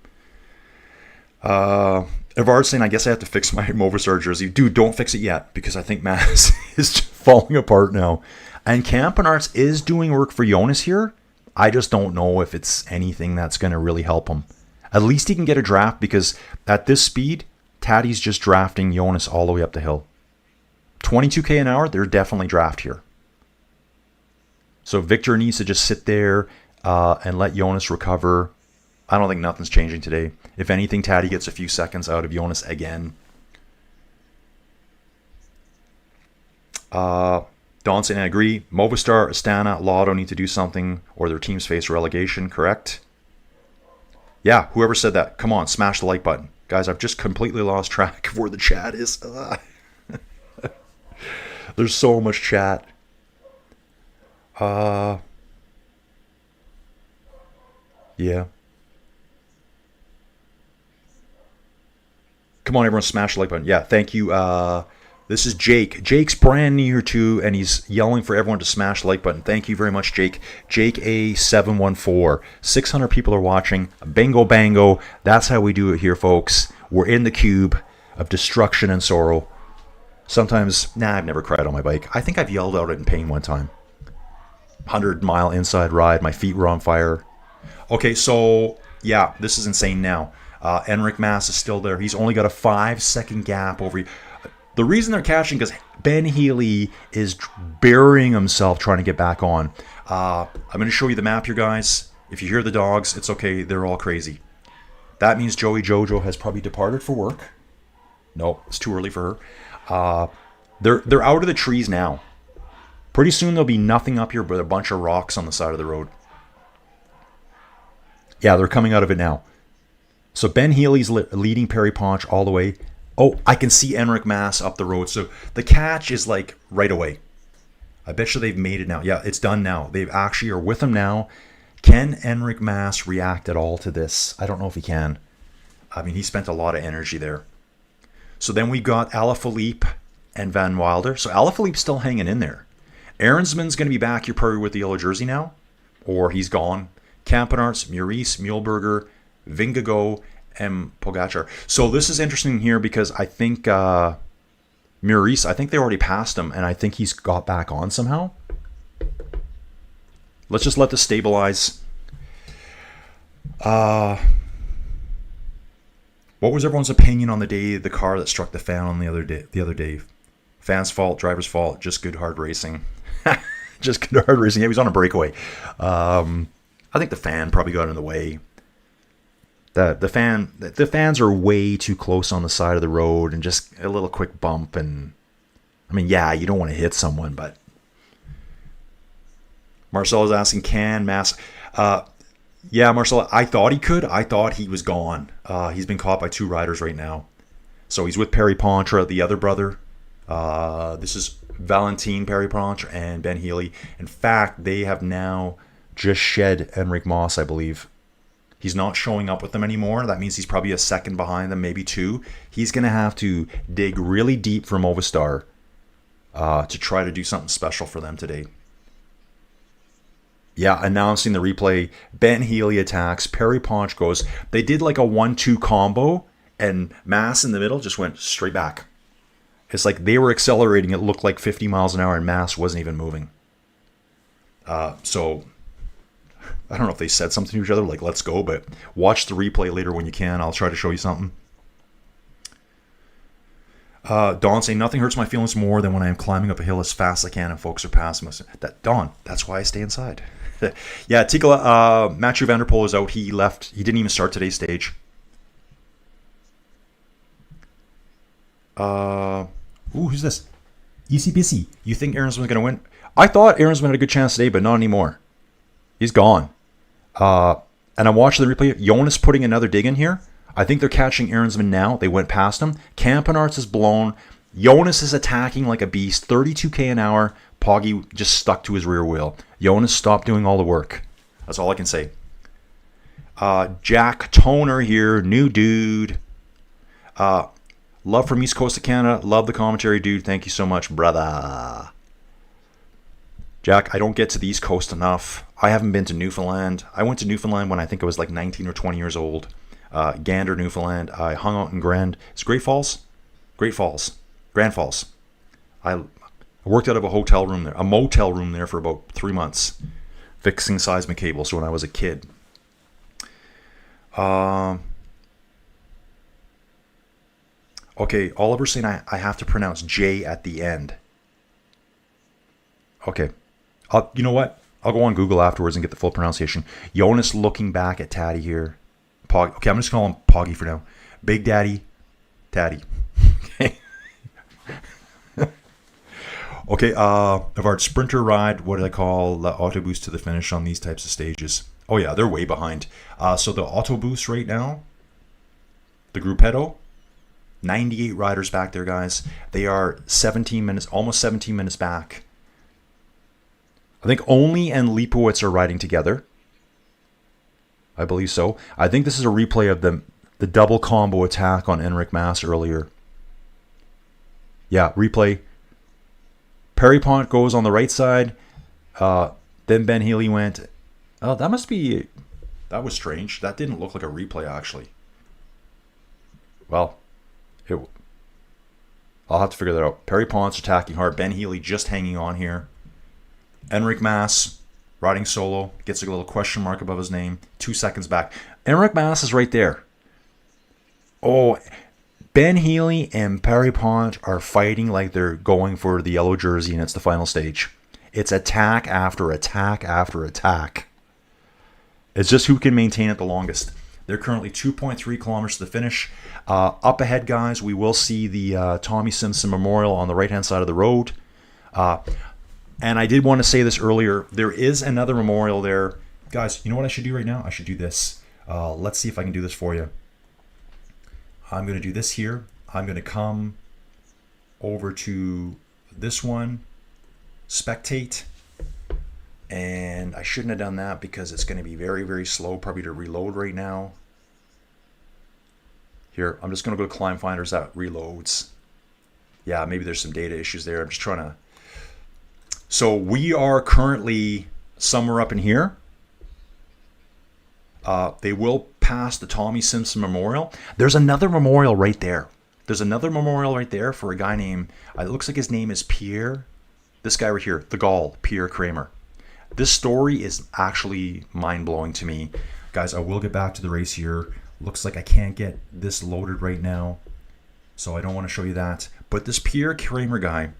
Evard's saying, I guess I have to fix my Movistar jersey. Dude, don't fix it yet because I think Mas is falling apart now. And Campenarts is doing work for Jonas here. I just don't know if it's anything that's going to really help him. At least he can get a draft because at this speed, Tadej's just drafting Jonas all the way up the hill. 22k an hour, there's definitely draft here. So Victor needs to just sit there and let Jonas recover. I don't think nothing's changing today. If anything, Tadej gets a few seconds out of Jonas again. Don saying, I agree. Movistar, Astana, Lotto need to do something or their teams face relegation, correct? Yeah, whoever said that, come on, smash the like button. Guys, I've just completely lost track of where the chat is. There's so much chat. Yeah. Come on, everyone, smash the like button. Yeah, thank you. This is Jake. Jake's brand new here too, and he's yelling for everyone to smash the like button. Thank you very much, Jake. Jake A714. 600 people are watching. Bingo bango. That's how we do it here, folks. We're in the cube of destruction and sorrow. Sometimes, I've never cried on my bike. I think I've yelled out it in pain one time. 100-mile inside ride. My feet were on fire. Okay, so, yeah, this is insane now. Enric Mas is still there. He's only got a 5-second gap over. The reason they're catching because Ben Healy is burying himself trying to get back on. I'm going to show you the map here, guys. If you hear the dogs, it's okay. They're all crazy. That means Joey Jojo has probably departed for work. No, it's too early for her. They're out of the trees now. Pretty soon there'll be nothing up here but a bunch of rocks on the side of the road. Yeah, they're coming out of it now. So Ben Healy's leading Perry Ponch all the way. Oh, I can see Enric Mas up the road. So the catch is like right away. I bet you they've made it now. Yeah, it's done now. They actually are with him now. Can Enric Mas react at all to this? I don't know if he can. I mean, he spent a lot of energy there. So then we got Alaphilippe and Van Wilder. So Alaphilippe's still hanging in there. Aaronsman's going to be back here probably with the yellow jersey now. Or he's gone. Campenarts, Maurice, Mühlberger, Vingegaard, and Pogacar. So this is interesting here because I think Maurice, I think they already passed him, and I think he's got back on somehow. Let's just let this stabilize. What was everyone's opinion on the car that struck the fan on the other day? Fan's fault, driver's fault, just good hard racing. Just good hard racing. Yeah, he was on a breakaway. I think the fan probably got in the way. The fans are way too close on the side of the road and just a little quick bump. And I mean, yeah, you don't want to hit someone, but Marcel is asking, can Mas? Yeah, Marcel, I thought he could. I thought he was gone. He's been caught by 2 riders right now. So he's with Perry Pontra, the other brother. This is Valentin Perry Pontra and Ben Healy. In fact, they have now just shed Enric Mas, I believe. He's not showing up with them anymore. That means he's probably a second behind them, maybe two. He's going to have to dig really deep for Movistar to try to do something special for them today. Yeah, announcing the replay. Ben Healy attacks. Perry Ponch goes. They did like a 1-2 combo, and Mass in the middle just went straight back. It's like they were accelerating. It looked like 50 miles an hour, and Mass wasn't even moving. So I don't know if they said something to each other, like, let's go, but watch the replay later when you can. I'll try to show you something. Don saying, nothing hurts my feelings more than when I am climbing up a hill as fast as I can and folks are passing us. Don, that's why I stay inside. Yeah, Tikala, Mathieu van der Poel is out. He left. He didn't even start today's stage. Who's this? ECBC. You think Aaronsman was going to win? I thought Aaronsman had a good chance today, but not anymore. He's gone. And I'm watching the replay. Jonas putting another dig in here. I think they're catching Aaronsman now. They went past him. Campenarts is blown. Jonas is attacking like a beast. 32k an hour. Poggy just stuck to his rear wheel. Jonas stopped doing all the work. That's all I can say. Jack Toner here. New dude. Love from East Coast of Canada. Love the commentary, dude. Thank you so much, brother. Jack, I don't get to the East Coast enough. I haven't been to Newfoundland. I went to Newfoundland when I think I was like 19 or 20 years old. Gander, Newfoundland. I hung out in Grand. It's Great Falls? Great Falls. Grand Falls. I worked out of a hotel room there, a motel room there for about 3 months, fixing seismic cables when I was a kid. Okay, Oliver's saying I have to pronounce J at the end. Okay. You know what? I'll go on Google afterwards and get the full pronunciation. Jonas looking back at Taddy here. Okay, I'm just going to call him Poggy for now. Big Daddy, Taddy. Okay, of our sprinter ride, what do I call the autoboost to the finish on these types of stages? Oh yeah, they're way behind. So the autoboost right now, the Gruppetto, 98 riders back there, guys. They are 17 minutes, almost 17 minutes back. I think Only and Lipowitz are riding together. I believe so. I think this is a replay of the double combo attack on Enric Mas earlier. Yeah, replay. Perry Pont goes on the right side. Then Ben Healy went. Oh, that was strange. That didn't look like a replay, actually. Well, I'll have to figure that out. Perry Pont's attacking hard. Ben Healy just hanging on here. Enric Mas riding solo. Gets a little question mark above his name. 2 seconds back. Enric Mas is right there. Oh, Ben Healy and Perry Pont are fighting like they're going for the yellow jersey, and it's the final stage. It's attack after attack after attack. It's just who can maintain it the longest. They're currently 2.3 kilometers to the finish. Up ahead, guys, we will see the Tommy Simpson Memorial on the right-hand side of the road. And I did want to say this earlier. There is another memorial there. Guys, you know what I should do right now? I should do this. Let's see if I can do this for you. I'm going to do this here. I'm going to come over to this one, spectate. And I shouldn't have done that because it's going to be very, very slow probably to reload right now. Here, I'm just going to go to Climb Finders. That reloads. Yeah, maybe there's some data issues there. I'm just trying to... So we are currently somewhere up in here. They will pass the Tommy Simpson Memorial. There's another memorial right there. There's another memorial right there for a guy named... it looks like his name is Pierre. This guy right here, the Gaul, Pierre Kramer. This story is actually mind-blowing to me. Guys, I will get back to the race here. Looks like I can't get this loaded right now, so I don't want to show you that. But this Pierre Kramer guy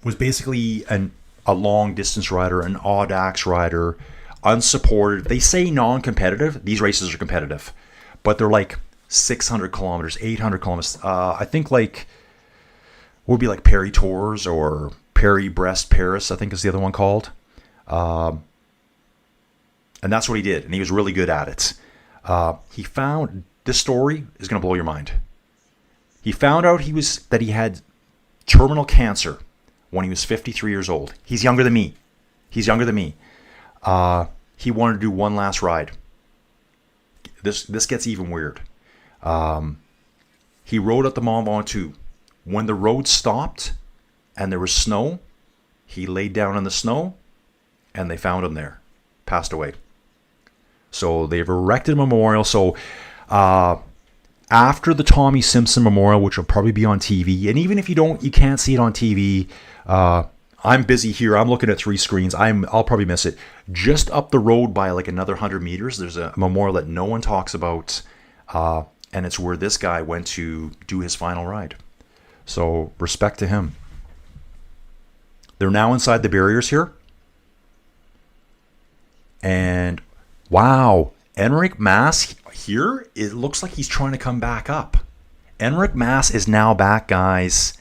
was basically a long-distance rider, an Audax rider, unsupported. They say non-competitive. These races are competitive, but they're like 600 kilometers, 800 kilometers. I think like would be like Paris Tours or Paris-Brest Paris, I think is the other one called. And that's what he did, and he was really good at it. He found, this story is going to blow your mind. He found out that he had terminal cancer when he was 53 years old. He's younger than me. he wanted to do one last ride. This gets even weird. He rode up the Mont Ventoux. When the road stopped and there was snow, he laid down in the snow and they found him there. Passed away. So they've erected a memorial. So after the Tommy Simpson Memorial, which will probably be on TV, and even if you can't see it on TV, I'm busy here. I'm looking at 3 screens. I'll probably miss it. Just up the road by like another 100 meters, there's a memorial that no one talks about, and it's where this guy went to do his final ride. So respect to him. They're now inside the barriers here. And wow, Enric Mas here, it looks like he's trying to come back up. Enric Mas is now back, guys.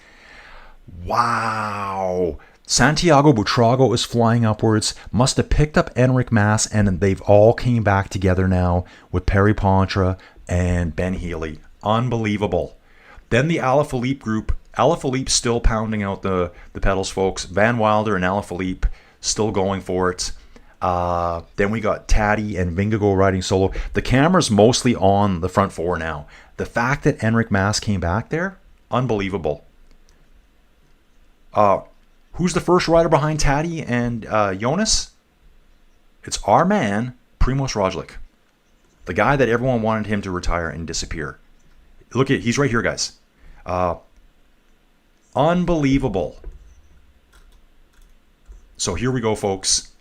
Wow. Santiago Buitrago is flying upwards. Must have picked up Enric Mas, and they've all came back together now with Perry Pontra and Ben Healy. Unbelievable. Then the Alaphilippe group. Alaphilippe still pounding out the pedals, folks. Van Wilder and Alaphilippe still going for it. Then we got Tadej and Vingegaard riding solo. The camera's mostly on the front 4 now. The fact that Enric Mas came back there, unbelievable. Who's the first rider behind Tadej and Jonas? It's our man, Primož Roglic. The guy that everyone wanted him to retire and disappear. Look at, he's right here, guys. Unbelievable. So here we go, folks.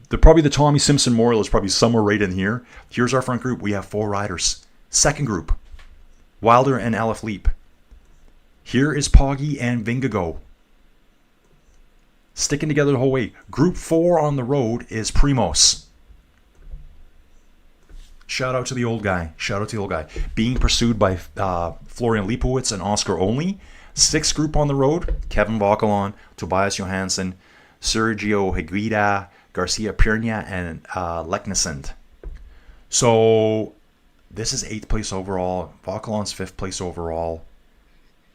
Probably the Tommy Simpson Memorial is probably somewhere right in here. Here's our front group. We have 4 riders. Second group, Wilder and Alaphilippe. Here is Poggy and Vingegaard. Sticking together the whole way. Group 4 on the road is Primož. Shout out to the old guy. Shout out to the old guy. Being pursued by Florian Lipowitz and Oscar Only. 6th group on the road, Kevin Vauquelin, Tobias Johansson, Sergio Higuita, Garcia Pirnia, and Leknesund. So this is 8th place overall. Vauquelin's 5th place overall.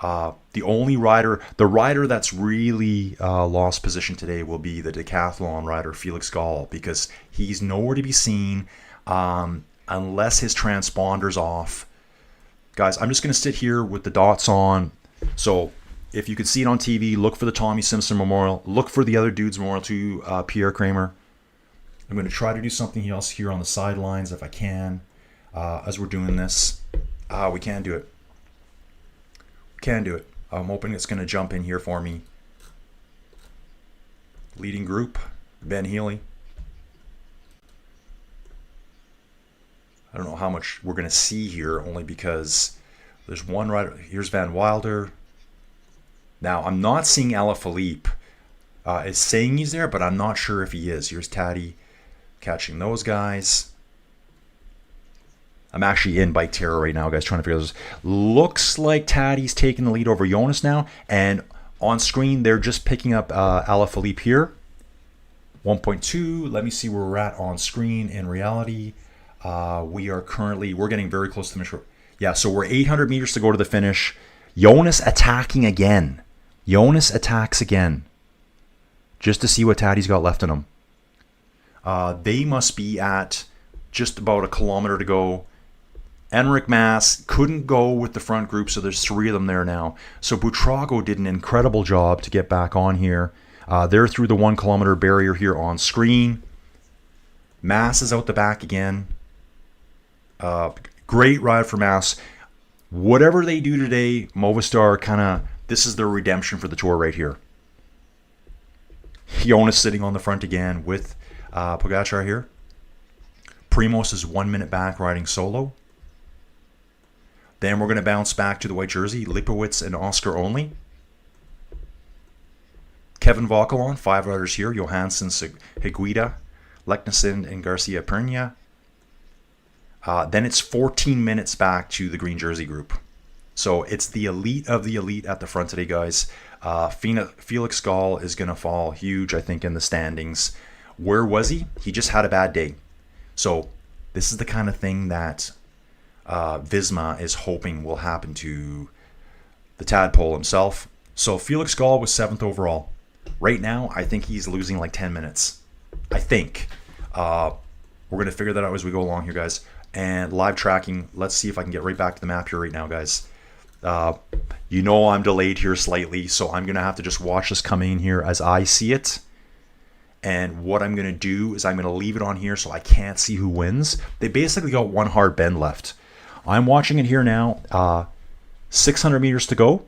The only rider, the rider that's really lost position today will be the decathlon rider, Felix Gall, because he's nowhere to be seen unless his transponder's off. Guys, I'm just going to sit here with the dots on. So if you could see it on TV, look for the Tommy Simpson Memorial. Look for the other dude's memorial to Pierre Kramer. I'm going to try to do something else here on the sidelines if I can as we're doing this. We can do it. We can do it. I'm hoping it's going to jump in here for me. Leading group, Ben Healy. I don't know how much we're going to see here, only because there's one rider. Here's Van Wilder. Now, I'm not seeing Alaphilippe. It's saying he's there, but I'm not sure if he is. Here's Tadej catching those guys. I'm actually in Bike Terror right now, guys, trying to figure this. Looks like Tadej's taking the lead over Jonas now. And on screen, they're just picking up Alaphilippe here. 1.2. Let me see where we're at on screen. In reality, we're getting very close to the finish. Yeah, so we're 800 meters to go to the finish. Jonas attacking again. Jonas attacks again. Just to see what Tadej's got left in him. They must be at just about a kilometer to go. Enric Mas couldn't go with the front group, so there's 3 of them there now. So Buitrago did an incredible job to get back on here. They're through the 1 kilometer barrier here on screen. Mas is out the back again. Great ride for Mas. Whatever they do today, Movistar this is their redemption for the Tour right here. Jonas sitting on the front again with Pogacar here. Primož is 1 minute back riding solo. Then we're going to bounce back to the white jersey. Lipowitz and Oscar Only. Kevin Vauquelin, 5 riders here. Johansson, Higuita, Leknesund, and Garcia Pirnia. Then it's 14 minutes back to the green jersey group. So it's the elite of the elite at the front today, guys. Felix Gall is going to fall huge, I think, in the standings. Where was he? He just had a bad day. So this is the kind of thing that Visma is hoping will happen to the tadpole himself. So Felix Gall was 7th overall. Right now, I think he's losing like 10 minutes. I think. We're going to figure that out as we go along here, guys. And live tracking, let's see if I can get right back to the map here right now, guys. You know I'm delayed here slightly, so I'm going to have to just watch this come in here as I see it. And what I'm going to do is I'm going to leave it on here so I can't see who wins. They basically got one hard bend left. I'm watching it here now. 600 meters to go.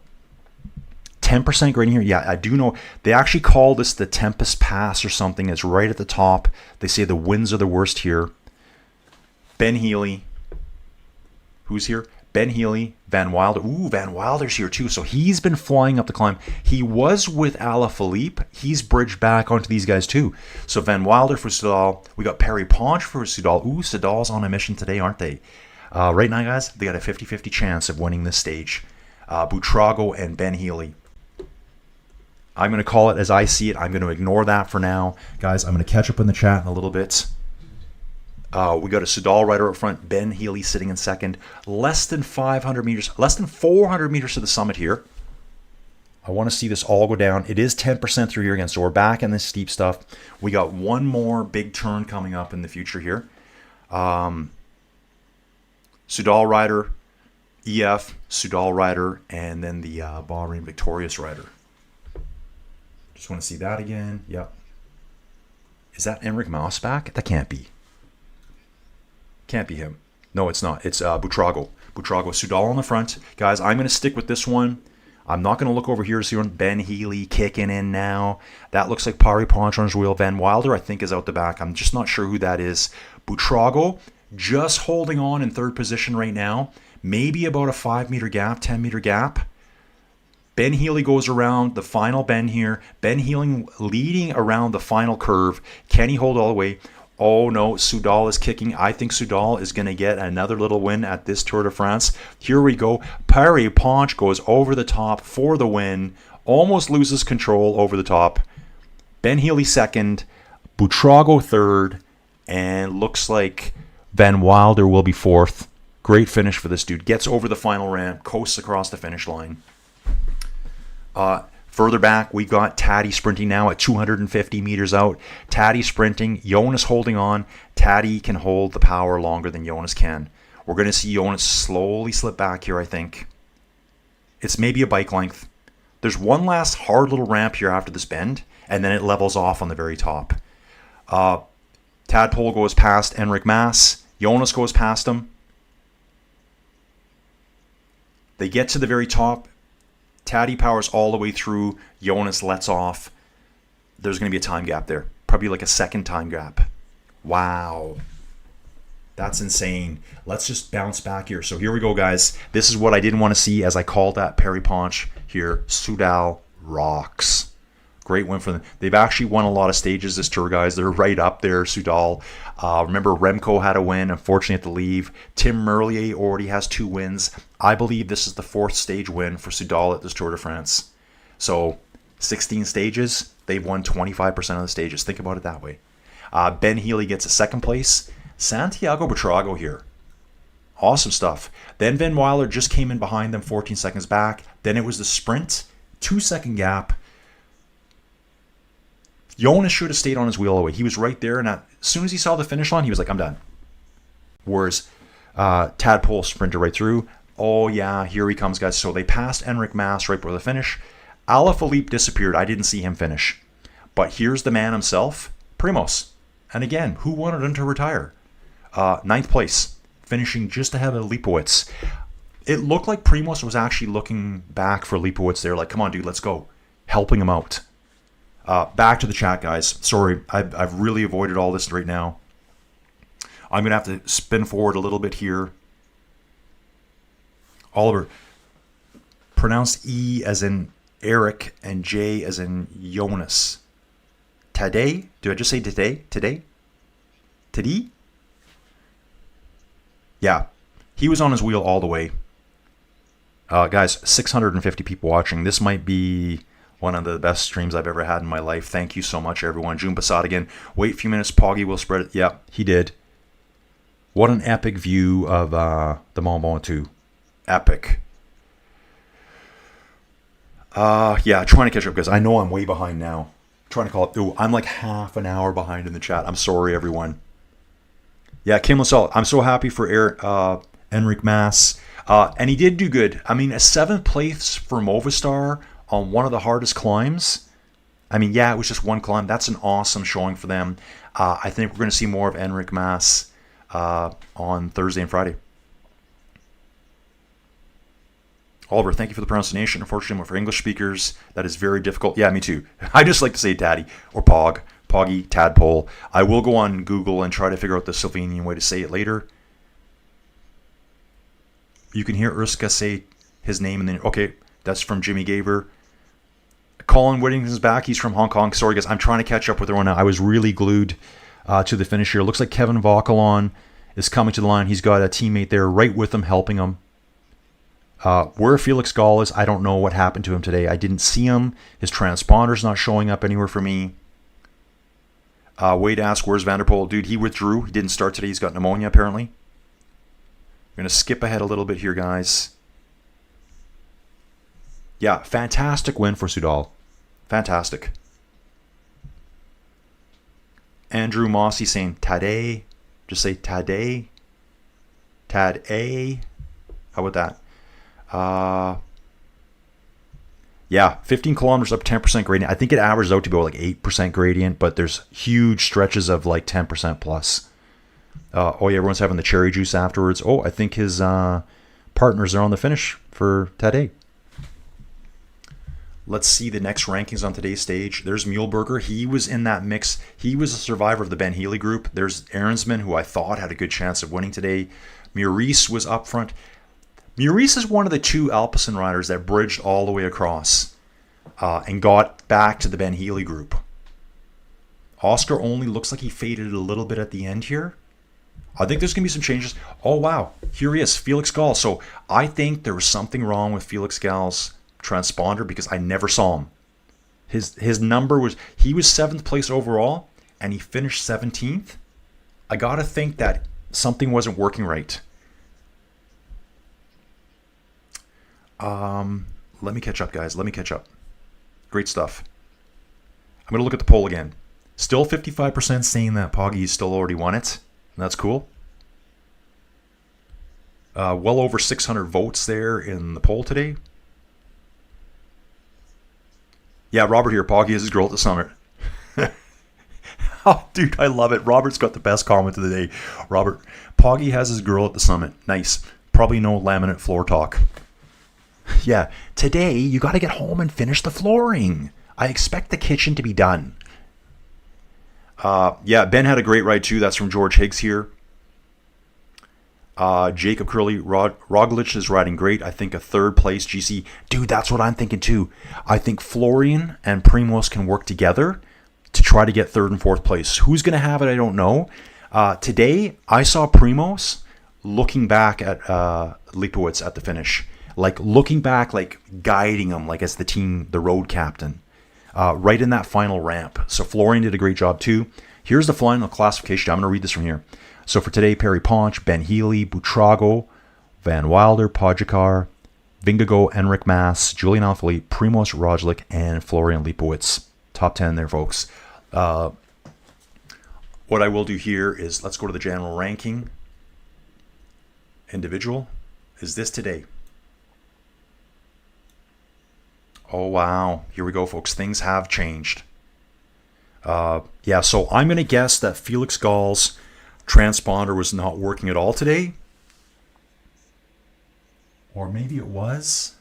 10% grading here. Yeah, I do know. They actually call this the Tempest Pass or something. It's right at the top. They say the winds are the worst here. Ben Healy. Who's here? Ben Healy, Van Wilder. Ooh, Van Wilder's here too. So he's been flying up the climb. He was with Alaphilippe. He's bridged back onto these guys too. So Van Wilder for Soudal. We got Perry Ponch for Soudal. Ooh, Soudal's on a mission today, aren't they? Right now, guys, they got a 50-50 chance of winning this stage. Buitrago and Ben Healy. I'm going to call it as I see it. I'm going to ignore that for now. Guys, I'm going to catch up in the chat in a little bit. We got a Soudal rider up front, Ben Healy sitting in second. Less than 500 meters, less than 400 meters to the summit here. I want to see this all go down. It is 10% through here again, so we're back in this steep stuff. We got one more big turn coming up in the future here. Soudal rider, EF, Soudal rider, and then the Bahrain Victorious rider. Just want to see that again. Yep. Is that Enric Mas back? That can't be. Can't be him. No, it's not. It's Buitrago. Buitrago, Soudal on the front. Guys, I'm going to stick with this one. I'm not going to look over here to see Ben Healy kicking in now. That looks like Perry Ponch on his wheel. Van Wilder, I think, is out the back. I'm just not sure who that is. Buitrago just holding on in third position right now. Maybe about a 5-meter gap, 10-meter gap. Ben Healy goes around the final bend here. Ben Healy leading around the final curve. Can he hold all the way? Oh no, Soudal is kicking. I think Soudal is going to get another little win at this Tour de France. Here we go. Perry Ponch goes over the top for the win. Almost loses control over the top. Ben Healy second. Buitrago third. And looks like Van Wilder will be fourth. Great finish for this dude. Gets over the final ramp. Coasts across the finish line. Further back, we got Tadej sprinting now at 250 meters out. Tadej sprinting, Jonas holding on. Tadej can hold the power longer than Jonas can. We're going to see Jonas slowly slip back here, I think. It's maybe a bike length. There's one last hard little ramp here after this bend, and then it levels off on the very top. Tadpole goes past Enric Mas. Jonas goes past him. They get to the very top. Tadej powers all the way through. Jonas lets off. There's going to be a time gap there. Probably like a second time gap. Wow. That's insane. Let's just bounce back here. So here we go, guys. This is what I didn't want to see as I called that Perry Ponch here. Soudal rocks. Great win for them. They've actually won a lot of stages this tour, guys. They're right up there, Soudal. Remember, Remco had a win. Unfortunately, had to leave. Tim Merlier already has 2 wins. I believe this is the 4th stage win for Soudal at this Tour de France. So, 16 stages. They've won 25% of the stages. Think about it that way. Ben Healy gets a 2nd place. Santiago Buitrago here. Awesome stuff. Then Van Wilder just came in behind them 14 seconds back. Then it was the sprint. 2-second gap. Jonas should have stayed on his wheel away. He was right there, and as soon as he saw the finish line, he was like, I'm done. Whereas Tadpole sprinted right through. Oh, yeah, here he comes, guys. So they passed Enric Mas right before the finish. Alaphilippe disappeared. I didn't see him finish. But here's the man himself, Primoz. And again, who wanted him to retire? 9th place, finishing just ahead of Lipowitz. It looked like Primoz was actually looking back for Lipowitz there, like, come on, dude, let's go. Helping him out. Back to the chat, guys. Sorry, I've really avoided all this right now. I'm going to have to spin forward a little bit here. Oliver, pronounced E as in Eric and J as in Jonas. Tadej? Did I just say today? Today? Tadej? Yeah, he was on his wheel all the way. Guys, 650 people watching. This might be one of the best streams I've ever had in my life. Thank you so much, everyone. June Passat again. Wait a few minutes. Poggy will spread it. Yeah, he did. What an epic view of the Mont Ventoux. Epic. Yeah, trying to catch up because I know I'm way behind now. Trying to call it. Ooh, I'm like half an hour behind in the chat. I'm sorry, everyone. Yeah, Kim Lassalle. I'm so happy for Enric Mas. And he did do good. I mean, a 7th place for Movistar on one of the hardest climbs. I mean, yeah, it was just one climb. That's an awesome showing for them. I think we're going to see more of Enric Mas on Thursday and Friday. Oliver, thank you for the pronunciation. Unfortunately, for English speakers, that is very difficult. Yeah, me too. I just like to say Taddy or Pog, Poggy, Tadpole. I will go on Google and try to figure out the Slovenian way to say it later. You can hear Urska say his name and then, okay, that's from Jimmy Gaver. Colin Whittington's back. He's from Hong Kong. Sorry, guys. I'm trying to catch up with everyone now. I was really glued to the finish here. Looks like Kevin Vauquelin is coming to the line. He's got a teammate there right with him, helping him. Where Felix Gall is, I don't know what happened to him today. I didn't see him. His transponder's not showing up anywhere for me. Wade asked, where's Vanderpoel? Dude, he withdrew. He didn't start today. He's got pneumonia, apparently. I'm going to skip ahead a little bit here, guys. Yeah, fantastic win for Soudal. Fantastic. Andrew Mossy saying Tadej. Just say Tadej. Tadej. How about that? Yeah, 15 kilometers up 10% gradient. I think it averages out to be like 8% gradient, but there's huge stretches of like 10% plus. Oh yeah, everyone's having the cherry juice afterwards. Oh, I think his partners are on the finish for Tadej. Let's see the next rankings on today's stage. There's Mühlberger. He was in that mix. He was a survivor of the Ben Healy group. There's Ahrensman, who I thought had a good chance of winning today. Maurice was up front. Maurice is one of the 2 Alpecin riders that bridged all the way across and got back to the Ben Healy group. Oscar only looks like he faded a little bit at the end here. I think there's going to be some changes. Oh, wow. Here he is, Felix Gall. So I think there was something wrong with Felix Gall's transponder because I never saw him. His number was, he was 7th place overall and he finished 17th. I got to think that something wasn't working right. Let me catch up, guys. Let me catch up. Great stuff. I'm going to look at the poll again. Still 55% saying that Poggy still already won it. And that's cool. Well over 600 votes there in the poll today. Yeah, Robert here. Poggy has his girl at the summit. Oh, dude, I love it. Robert's got the best comment of the day. Robert, Poggy has his girl at the summit. Nice. Probably no laminate floor talk. Yeah, today you got to get home and finish the flooring. I expect the kitchen to be done. Yeah, Ben had a great ride too. That's from George Higgs here. Jacob Curley, Roglic is riding great. I think a 3rd place GC. Dude, that's what I'm thinking too. I think Florian and Primoz can work together to try to get 3rd and 4th place. Who's going to have it, I don't know. Today, I saw Primoz looking back at Lipowitz at the finish. Like looking back, like guiding him, like as the team, the road captain, right in that final ramp. So Florian did a great job too. Here's the final classification. I'm going to read this from here. So for today, Perry Ponch, Ben Healy, Buitrago, Van Wilder, Pogacar, Vingegaard, Enric Mas, Julian Alaphilippe, Primoz Roglic, and Florian Lipowitz. Top 10 there, folks. What I will do here is let's go to the general ranking. Individual. Is this today? Oh, wow. Here we go, folks. Things have changed. Yeah, so I'm going to guess that Felix Gall's transponder was not working at all today. Or maybe it was.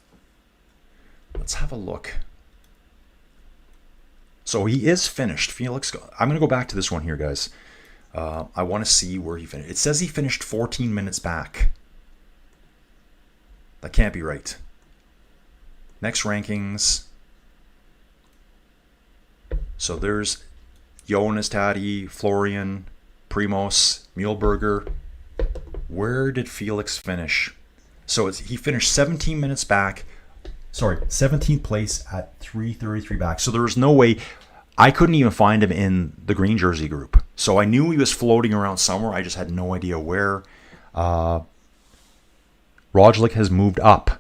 Let's have a look. So he is finished. Felix Gall. I'm going to go back to this one here, guys. I want to see where he finished. It says he finished 14 minutes back. That can't be right. Next rankings. So there's Jonas, Tadej, Florian, Primoz, Mühlberger. Where did Felix finish? So he finished 17 minutes back. Sorry, 17th place at 3:33 back. So there was no way. I couldn't even find him in the green jersey group. So I knew he was floating around somewhere. I just had no idea where. Roglic has moved up.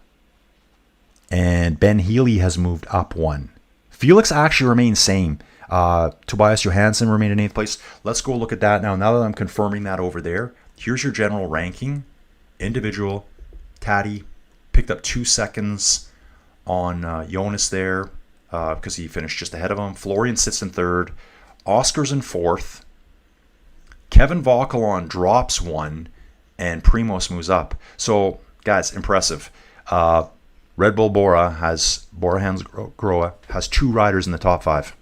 And Ben Healy has moved up 1. Felix actually remains same. Tobias Johansson remained in 8th place. Let's go look at that now. Now that I'm confirming that over there, here's your general ranking. Individual, Tadej picked up 2 seconds on Jonas there because he finished just ahead of him. Florian sits in 3rd. Oscar's in 4th. Kevin Vauquelin drops 1, and Primoz moves up. So, guys, impressive. Red Bull Bora Hansgrohe has 2 riders in the top 5.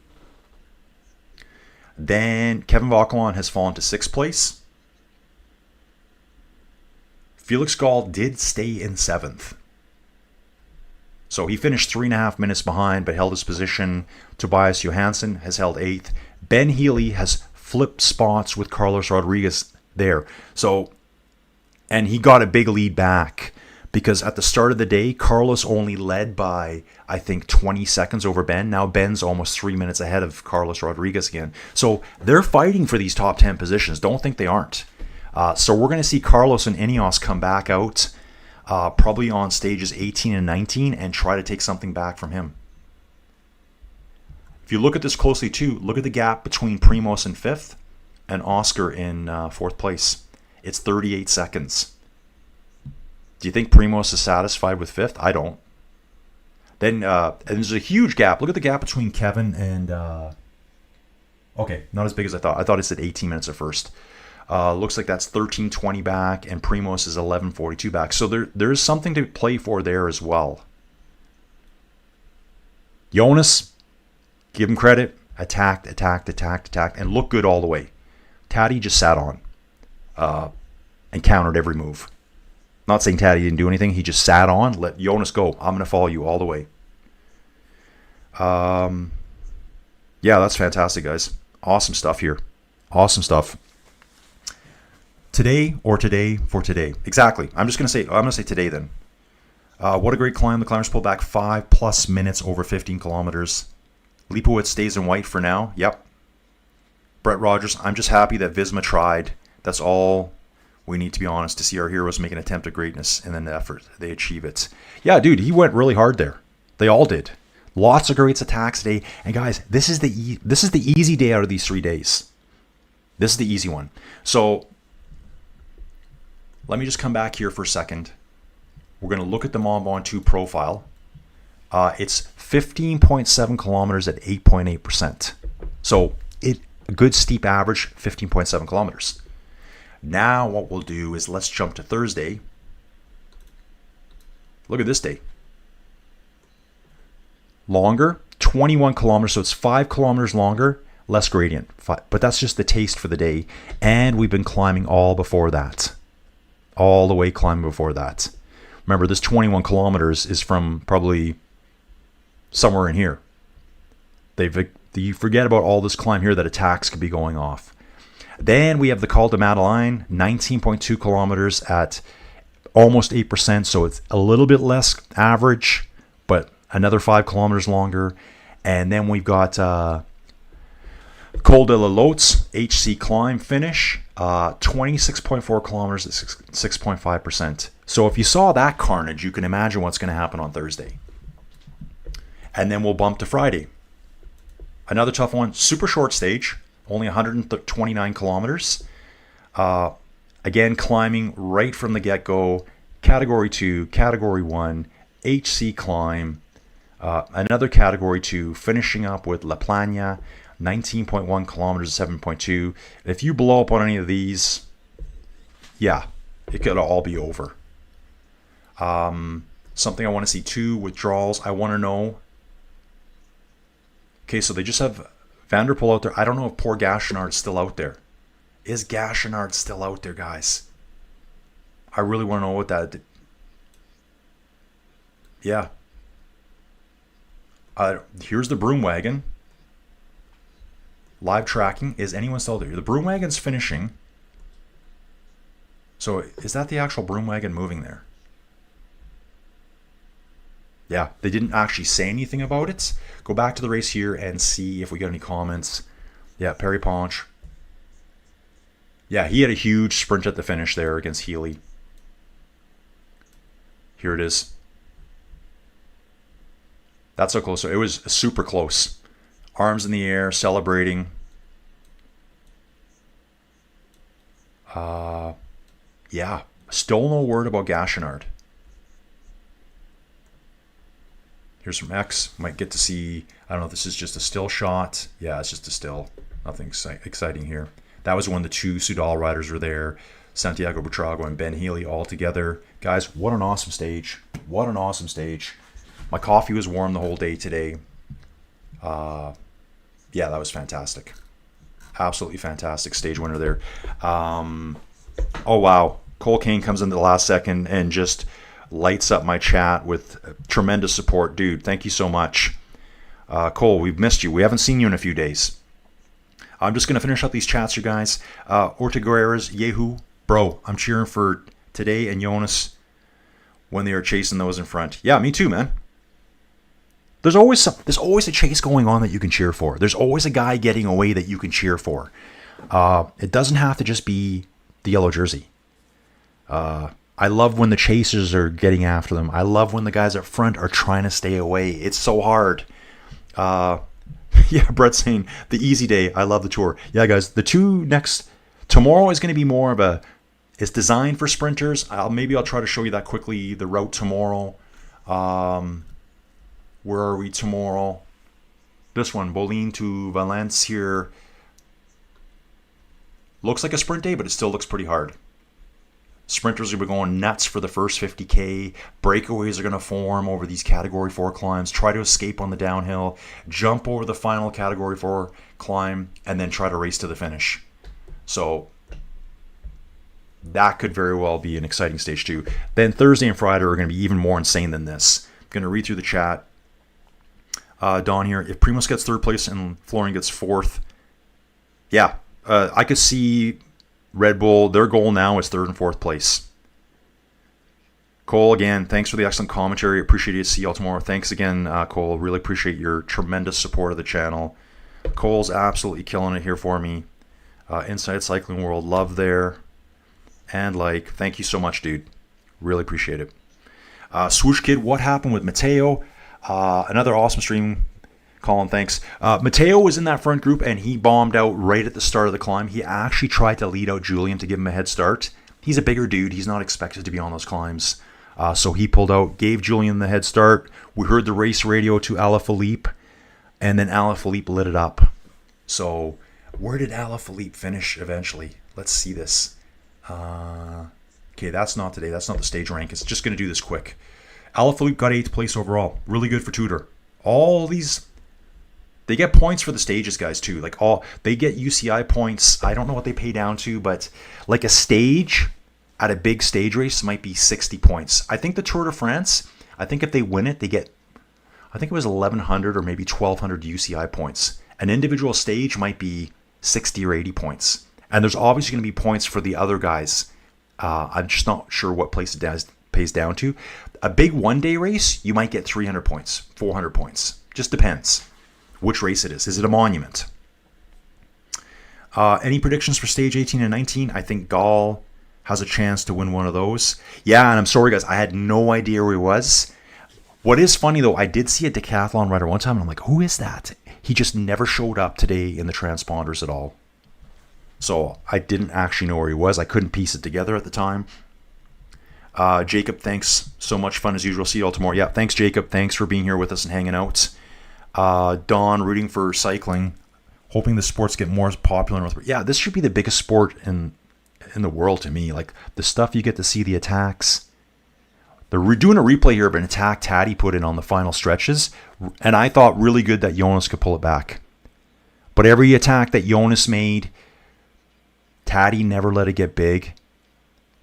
Then Kevin Vauquelin has fallen to 6th place. Felix Gall did stay in 7th. So he finished 3.5 minutes behind, but held his position. Tobias Johansson has held 8th. Ben Healy has flipped spots with Carlos Rodriguez there. So, and he got a big lead back because at the start of the day, Carlos only led by, I think, 20 seconds over Ben. Now Ben's almost 3 minutes ahead of Carlos Rodriguez again. So they're fighting for these top 10 positions. Don't think they aren't. So we're going to see Carlos and Ineos come back out probably on stages 18 and 19 and try to take something back from him. If you look at this closely too, look at the gap between Primoz in 5th and Oscar in 4th place. It's 38 seconds. Do you think Primoz is satisfied with 5th? I don't. Then and there's a huge gap. Look at the gap between Kevin and... okay, not as big as I thought. I thought it said 18 minutes at first. Looks like that's 13:20 back, and Primoz is 11:42 back. So there's something to play for there as well. Jonas, give him credit. Attacked, and looked good all the way. Tadej just sat on and countered every move. Not saying Tadej didn't do anything. He just sat on, let Jonas go. I'm going to follow you all the way. Yeah, that's fantastic, guys. Awesome stuff here. Awesome stuff. Today for today. Exactly. I'm going to say today then. What a great climb. The climbers pulled back 5+ minutes over 15 kilometers. Lipowitz stays in white for now. Yep. Brett Rogers, I'm just happy that Visma tried. That's all we need, to be honest, to see our heroes make an attempt at greatness and then the effort they achieve it. Yeah, dude, he went really hard there. They all did. Lots of great attacks today. And guys, this is the easy day out of these 3 days. This is the easy one. So let me just come back here for a second. We're going to look at the Mont Ventoux profile. It's 15.7 kilometers at 8.8%. So a good steep average, 15.7 kilometers. Now what we'll do is let's jump to Thursday. Look at this day. Longer, 21 kilometers, so it's 5 kilometers longer, less gradient. But that's just the taste for the day. And we've been climbing all before that. All the way climbing before that. Remember, this 21 kilometers is from probably somewhere in here. You forget about all this climb here that attacks could be going off. Then we have the Col de Madeleine, 19.2 kilometers at almost 8%, so it's a little bit less average, but another 5 kilometers longer. And then we've got Col de la Lotes, HC climb finish, 26.4 kilometers at 6.5%. So if you saw that carnage, you can imagine what's going to happen on Thursday. And then we'll bump to Friday. Another tough one, super short stage, only 129 kilometers. Again, climbing right from the get-go. Category 2, Category 1, HC climb. Another Category 2, finishing up with La Plana, 19.1 kilometers, 7.2. If you blow up on any of these, yeah, it could all be over. Something I want to see too, withdrawals. I want to know. Okay, so they just have Van der Poel out there. I don't know if poor Gachenard's still out there. Is Gachenard still out there, guys? I really want to know what that... Yeah. Here's the broom wagon. Live tracking. Is anyone still there? The broom wagon's finishing. So is that the actual broom wagon moving there? Yeah, they didn't actually say anything about it. Go back to the race here and see if we got any comments. Yeah, Perry Ponch. Yeah, he had a huge sprint at the finish there against Healy. Here it is. That's so close. So it was super close. Arms in the air, celebrating. Yeah, still no word about Gachenard. Here's from X. Might get to see, I don't know if this is just a still shot. Yeah, it's just a still. Nothing exciting here. That was when the two Soudal riders were there. Santiago Buitrago and Ben Healy all together. Guys, what an awesome stage. What an awesome stage. My coffee was warm the whole day today. Yeah, that was fantastic. Absolutely fantastic stage winner there. Oh, wow. Cole Kane comes into the last second and just lights up my chat with tremendous support. Dude, thank you so much. Cole, we've missed you. We haven't seen you in a few days. I'm just going to finish up these chats, you guys. Ortegueras, Yehu. Bro, I'm cheering for Tadej and Jonas when they are chasing those in front. Yeah, me too, man. There's always a chase going on that you can cheer for. There's always a guy getting away that you can cheer for. It doesn't have to just be the yellow jersey. I love when the chasers are getting after them. I love when the guys up front are trying to stay away. It's so hard. Yeah, Brett's saying the easy day. I love the tour. Yeah, guys, the two next tomorrow is going to be more of a. It's designed for sprinters. Maybe I'll try to show you that quickly. The route tomorrow. Where are we tomorrow? This one, Bolin to Valence here. Looks like a sprint day, but it still looks pretty hard. Sprinters are going nuts for the first 50K. Breakaways are going to form over these Category 4 climbs. Try to escape on the downhill. Jump over the final Category 4 climb. And then try to race to the finish. So that could very well be an exciting stage too. Then Thursday and Friday are going to be even more insane than this. I'm going to read through the chat. Don here. If Primoz gets third place and Florian gets fourth. Yeah. I could see Red Bull, their goal now is third and fourth place. Cole, again, thanks for the excellent commentary. Appreciate it. See y'all tomorrow. Thanks again, Cole. Really appreciate your tremendous support of the channel. Cole's absolutely killing it here for me. Inside Cycling World, love there. And thank you so much, dude. Really appreciate it. Swoosh Kid, what happened with Matteo? Another awesome stream. Colin, thanks. Matteo was in that front group and he bombed out right at the start of the climb. He actually tried to lead out Julian to give him a head start. He's a bigger dude. He's not expected to be on those climbs. So he pulled out, gave Julian the head start. We heard the race radio to Alaphilippe, and then Alaphilippe lit it up. So where did Alaphilippe finish eventually? Let's see this. Okay, that's not today. That's not the stage rank. It's just going to do this quick. Alaphilippe got 8th place overall. Really good for Tudor. All these... They get points for the stages, guys, too. They get UCI points. I don't know what they pay down to, but a stage at a big stage race might be 60 points. I think the Tour de France, if they win it, they get, I think it was 1,100 or maybe 1,200 UCI points. An individual stage might be 60 or 80 points. And there's obviously going to be points for the other guys. I'm just not sure what place it pays down to. A big one-day race, you might get 300 points, 400 points. Just depends which race it is. Is it a monument? Any predictions for stage 18 and 19? I think Gall has a chance to win one of those. Yeah, and I'm sorry, guys. I had no idea where he was. What is funny, though, I did see a decathlon rider one time, and I'm like, who is that? He just never showed up today in the transponders at all. So I didn't actually know where he was. I couldn't piece it together at the time. Jacob, thanks so much. Fun as usual. See you all tomorrow. Yeah, thanks, Jacob. Thanks for being here with us and hanging out. Don, rooting for cycling, hoping the sports get more popular. Yeah, this should be the biggest sport in the world to me. The stuff you get to see, the attacks. They're doing a replay here of an attack Tadej put in on the final stretches, and I thought really good that Jonas could pull it back. But every attack that Jonas made, Tadej never let it get big.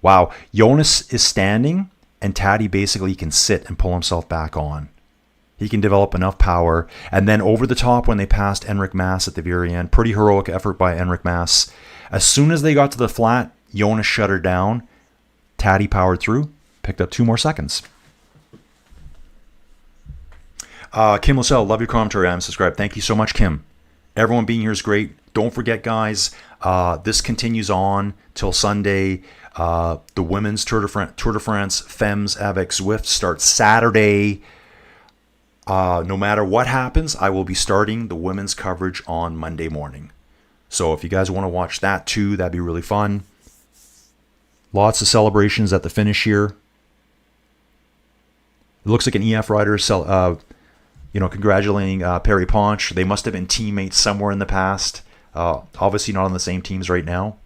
Wow, Jonas is standing, and Tadej basically can sit and pull himself back on. He can develop enough power. And then over the top when they passed Enric Mas at the very end. Pretty heroic effort by Enric Mas. As soon as they got to the flat, Jonas shut her down. Tadej powered through. Picked up 2 more seconds. Kim Lascelles, love your commentary. I'm subscribed. Thank you so much, Kim. Everyone being here is great. Don't forget, guys, this continues on till Sunday. The women's Tour de France Femmes avec Zwift starts Saturday. No matter what happens, I will be starting the women's coverage on Monday morning. So if you guys want to watch that too, that'd be really fun. Lots of celebrations at the finish here. It looks like an EF rider, congratulating Perry Ponch. They must have been teammates somewhere in the past. Obviously not on the same teams right now.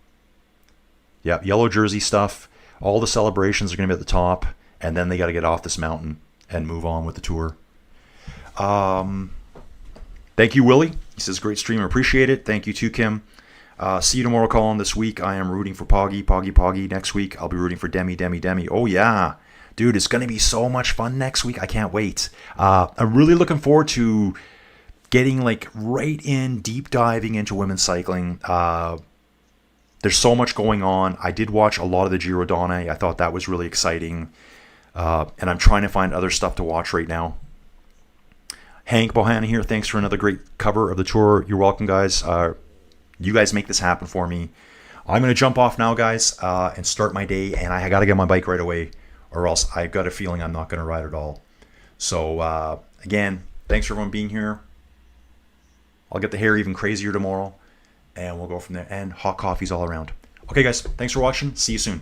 Yeah, yellow jersey stuff. All the celebrations are going to be at the top, and then they got to get off this mountain and move on with the tour. Thank you, Willie. He says, great stream. Appreciate it. Thank you too, Kim. See you tomorrow, Colin. This week I am rooting for Poggy. Next week I'll be rooting for Demi. Oh, yeah. Dude, it's going to be so much fun next week. I can't wait. I'm really looking forward to getting right in, deep diving into women's cycling. There's so much going on. I did watch a lot of the Giro Donne. I thought that was really exciting. And I'm trying to find other stuff to watch right now. Hank Bohanna here. Thanks for another great cover of the tour. You're welcome, guys. You guys make this happen for me. I'm going to jump off now, guys, and start my day. And I got to get my bike right away, or else I've got a feeling I'm not going to ride at all. So, again, thanks for everyone being here. I'll get the hair even crazier tomorrow, and we'll go from there. And hot coffees all around. Okay, guys, thanks for watching. See you soon.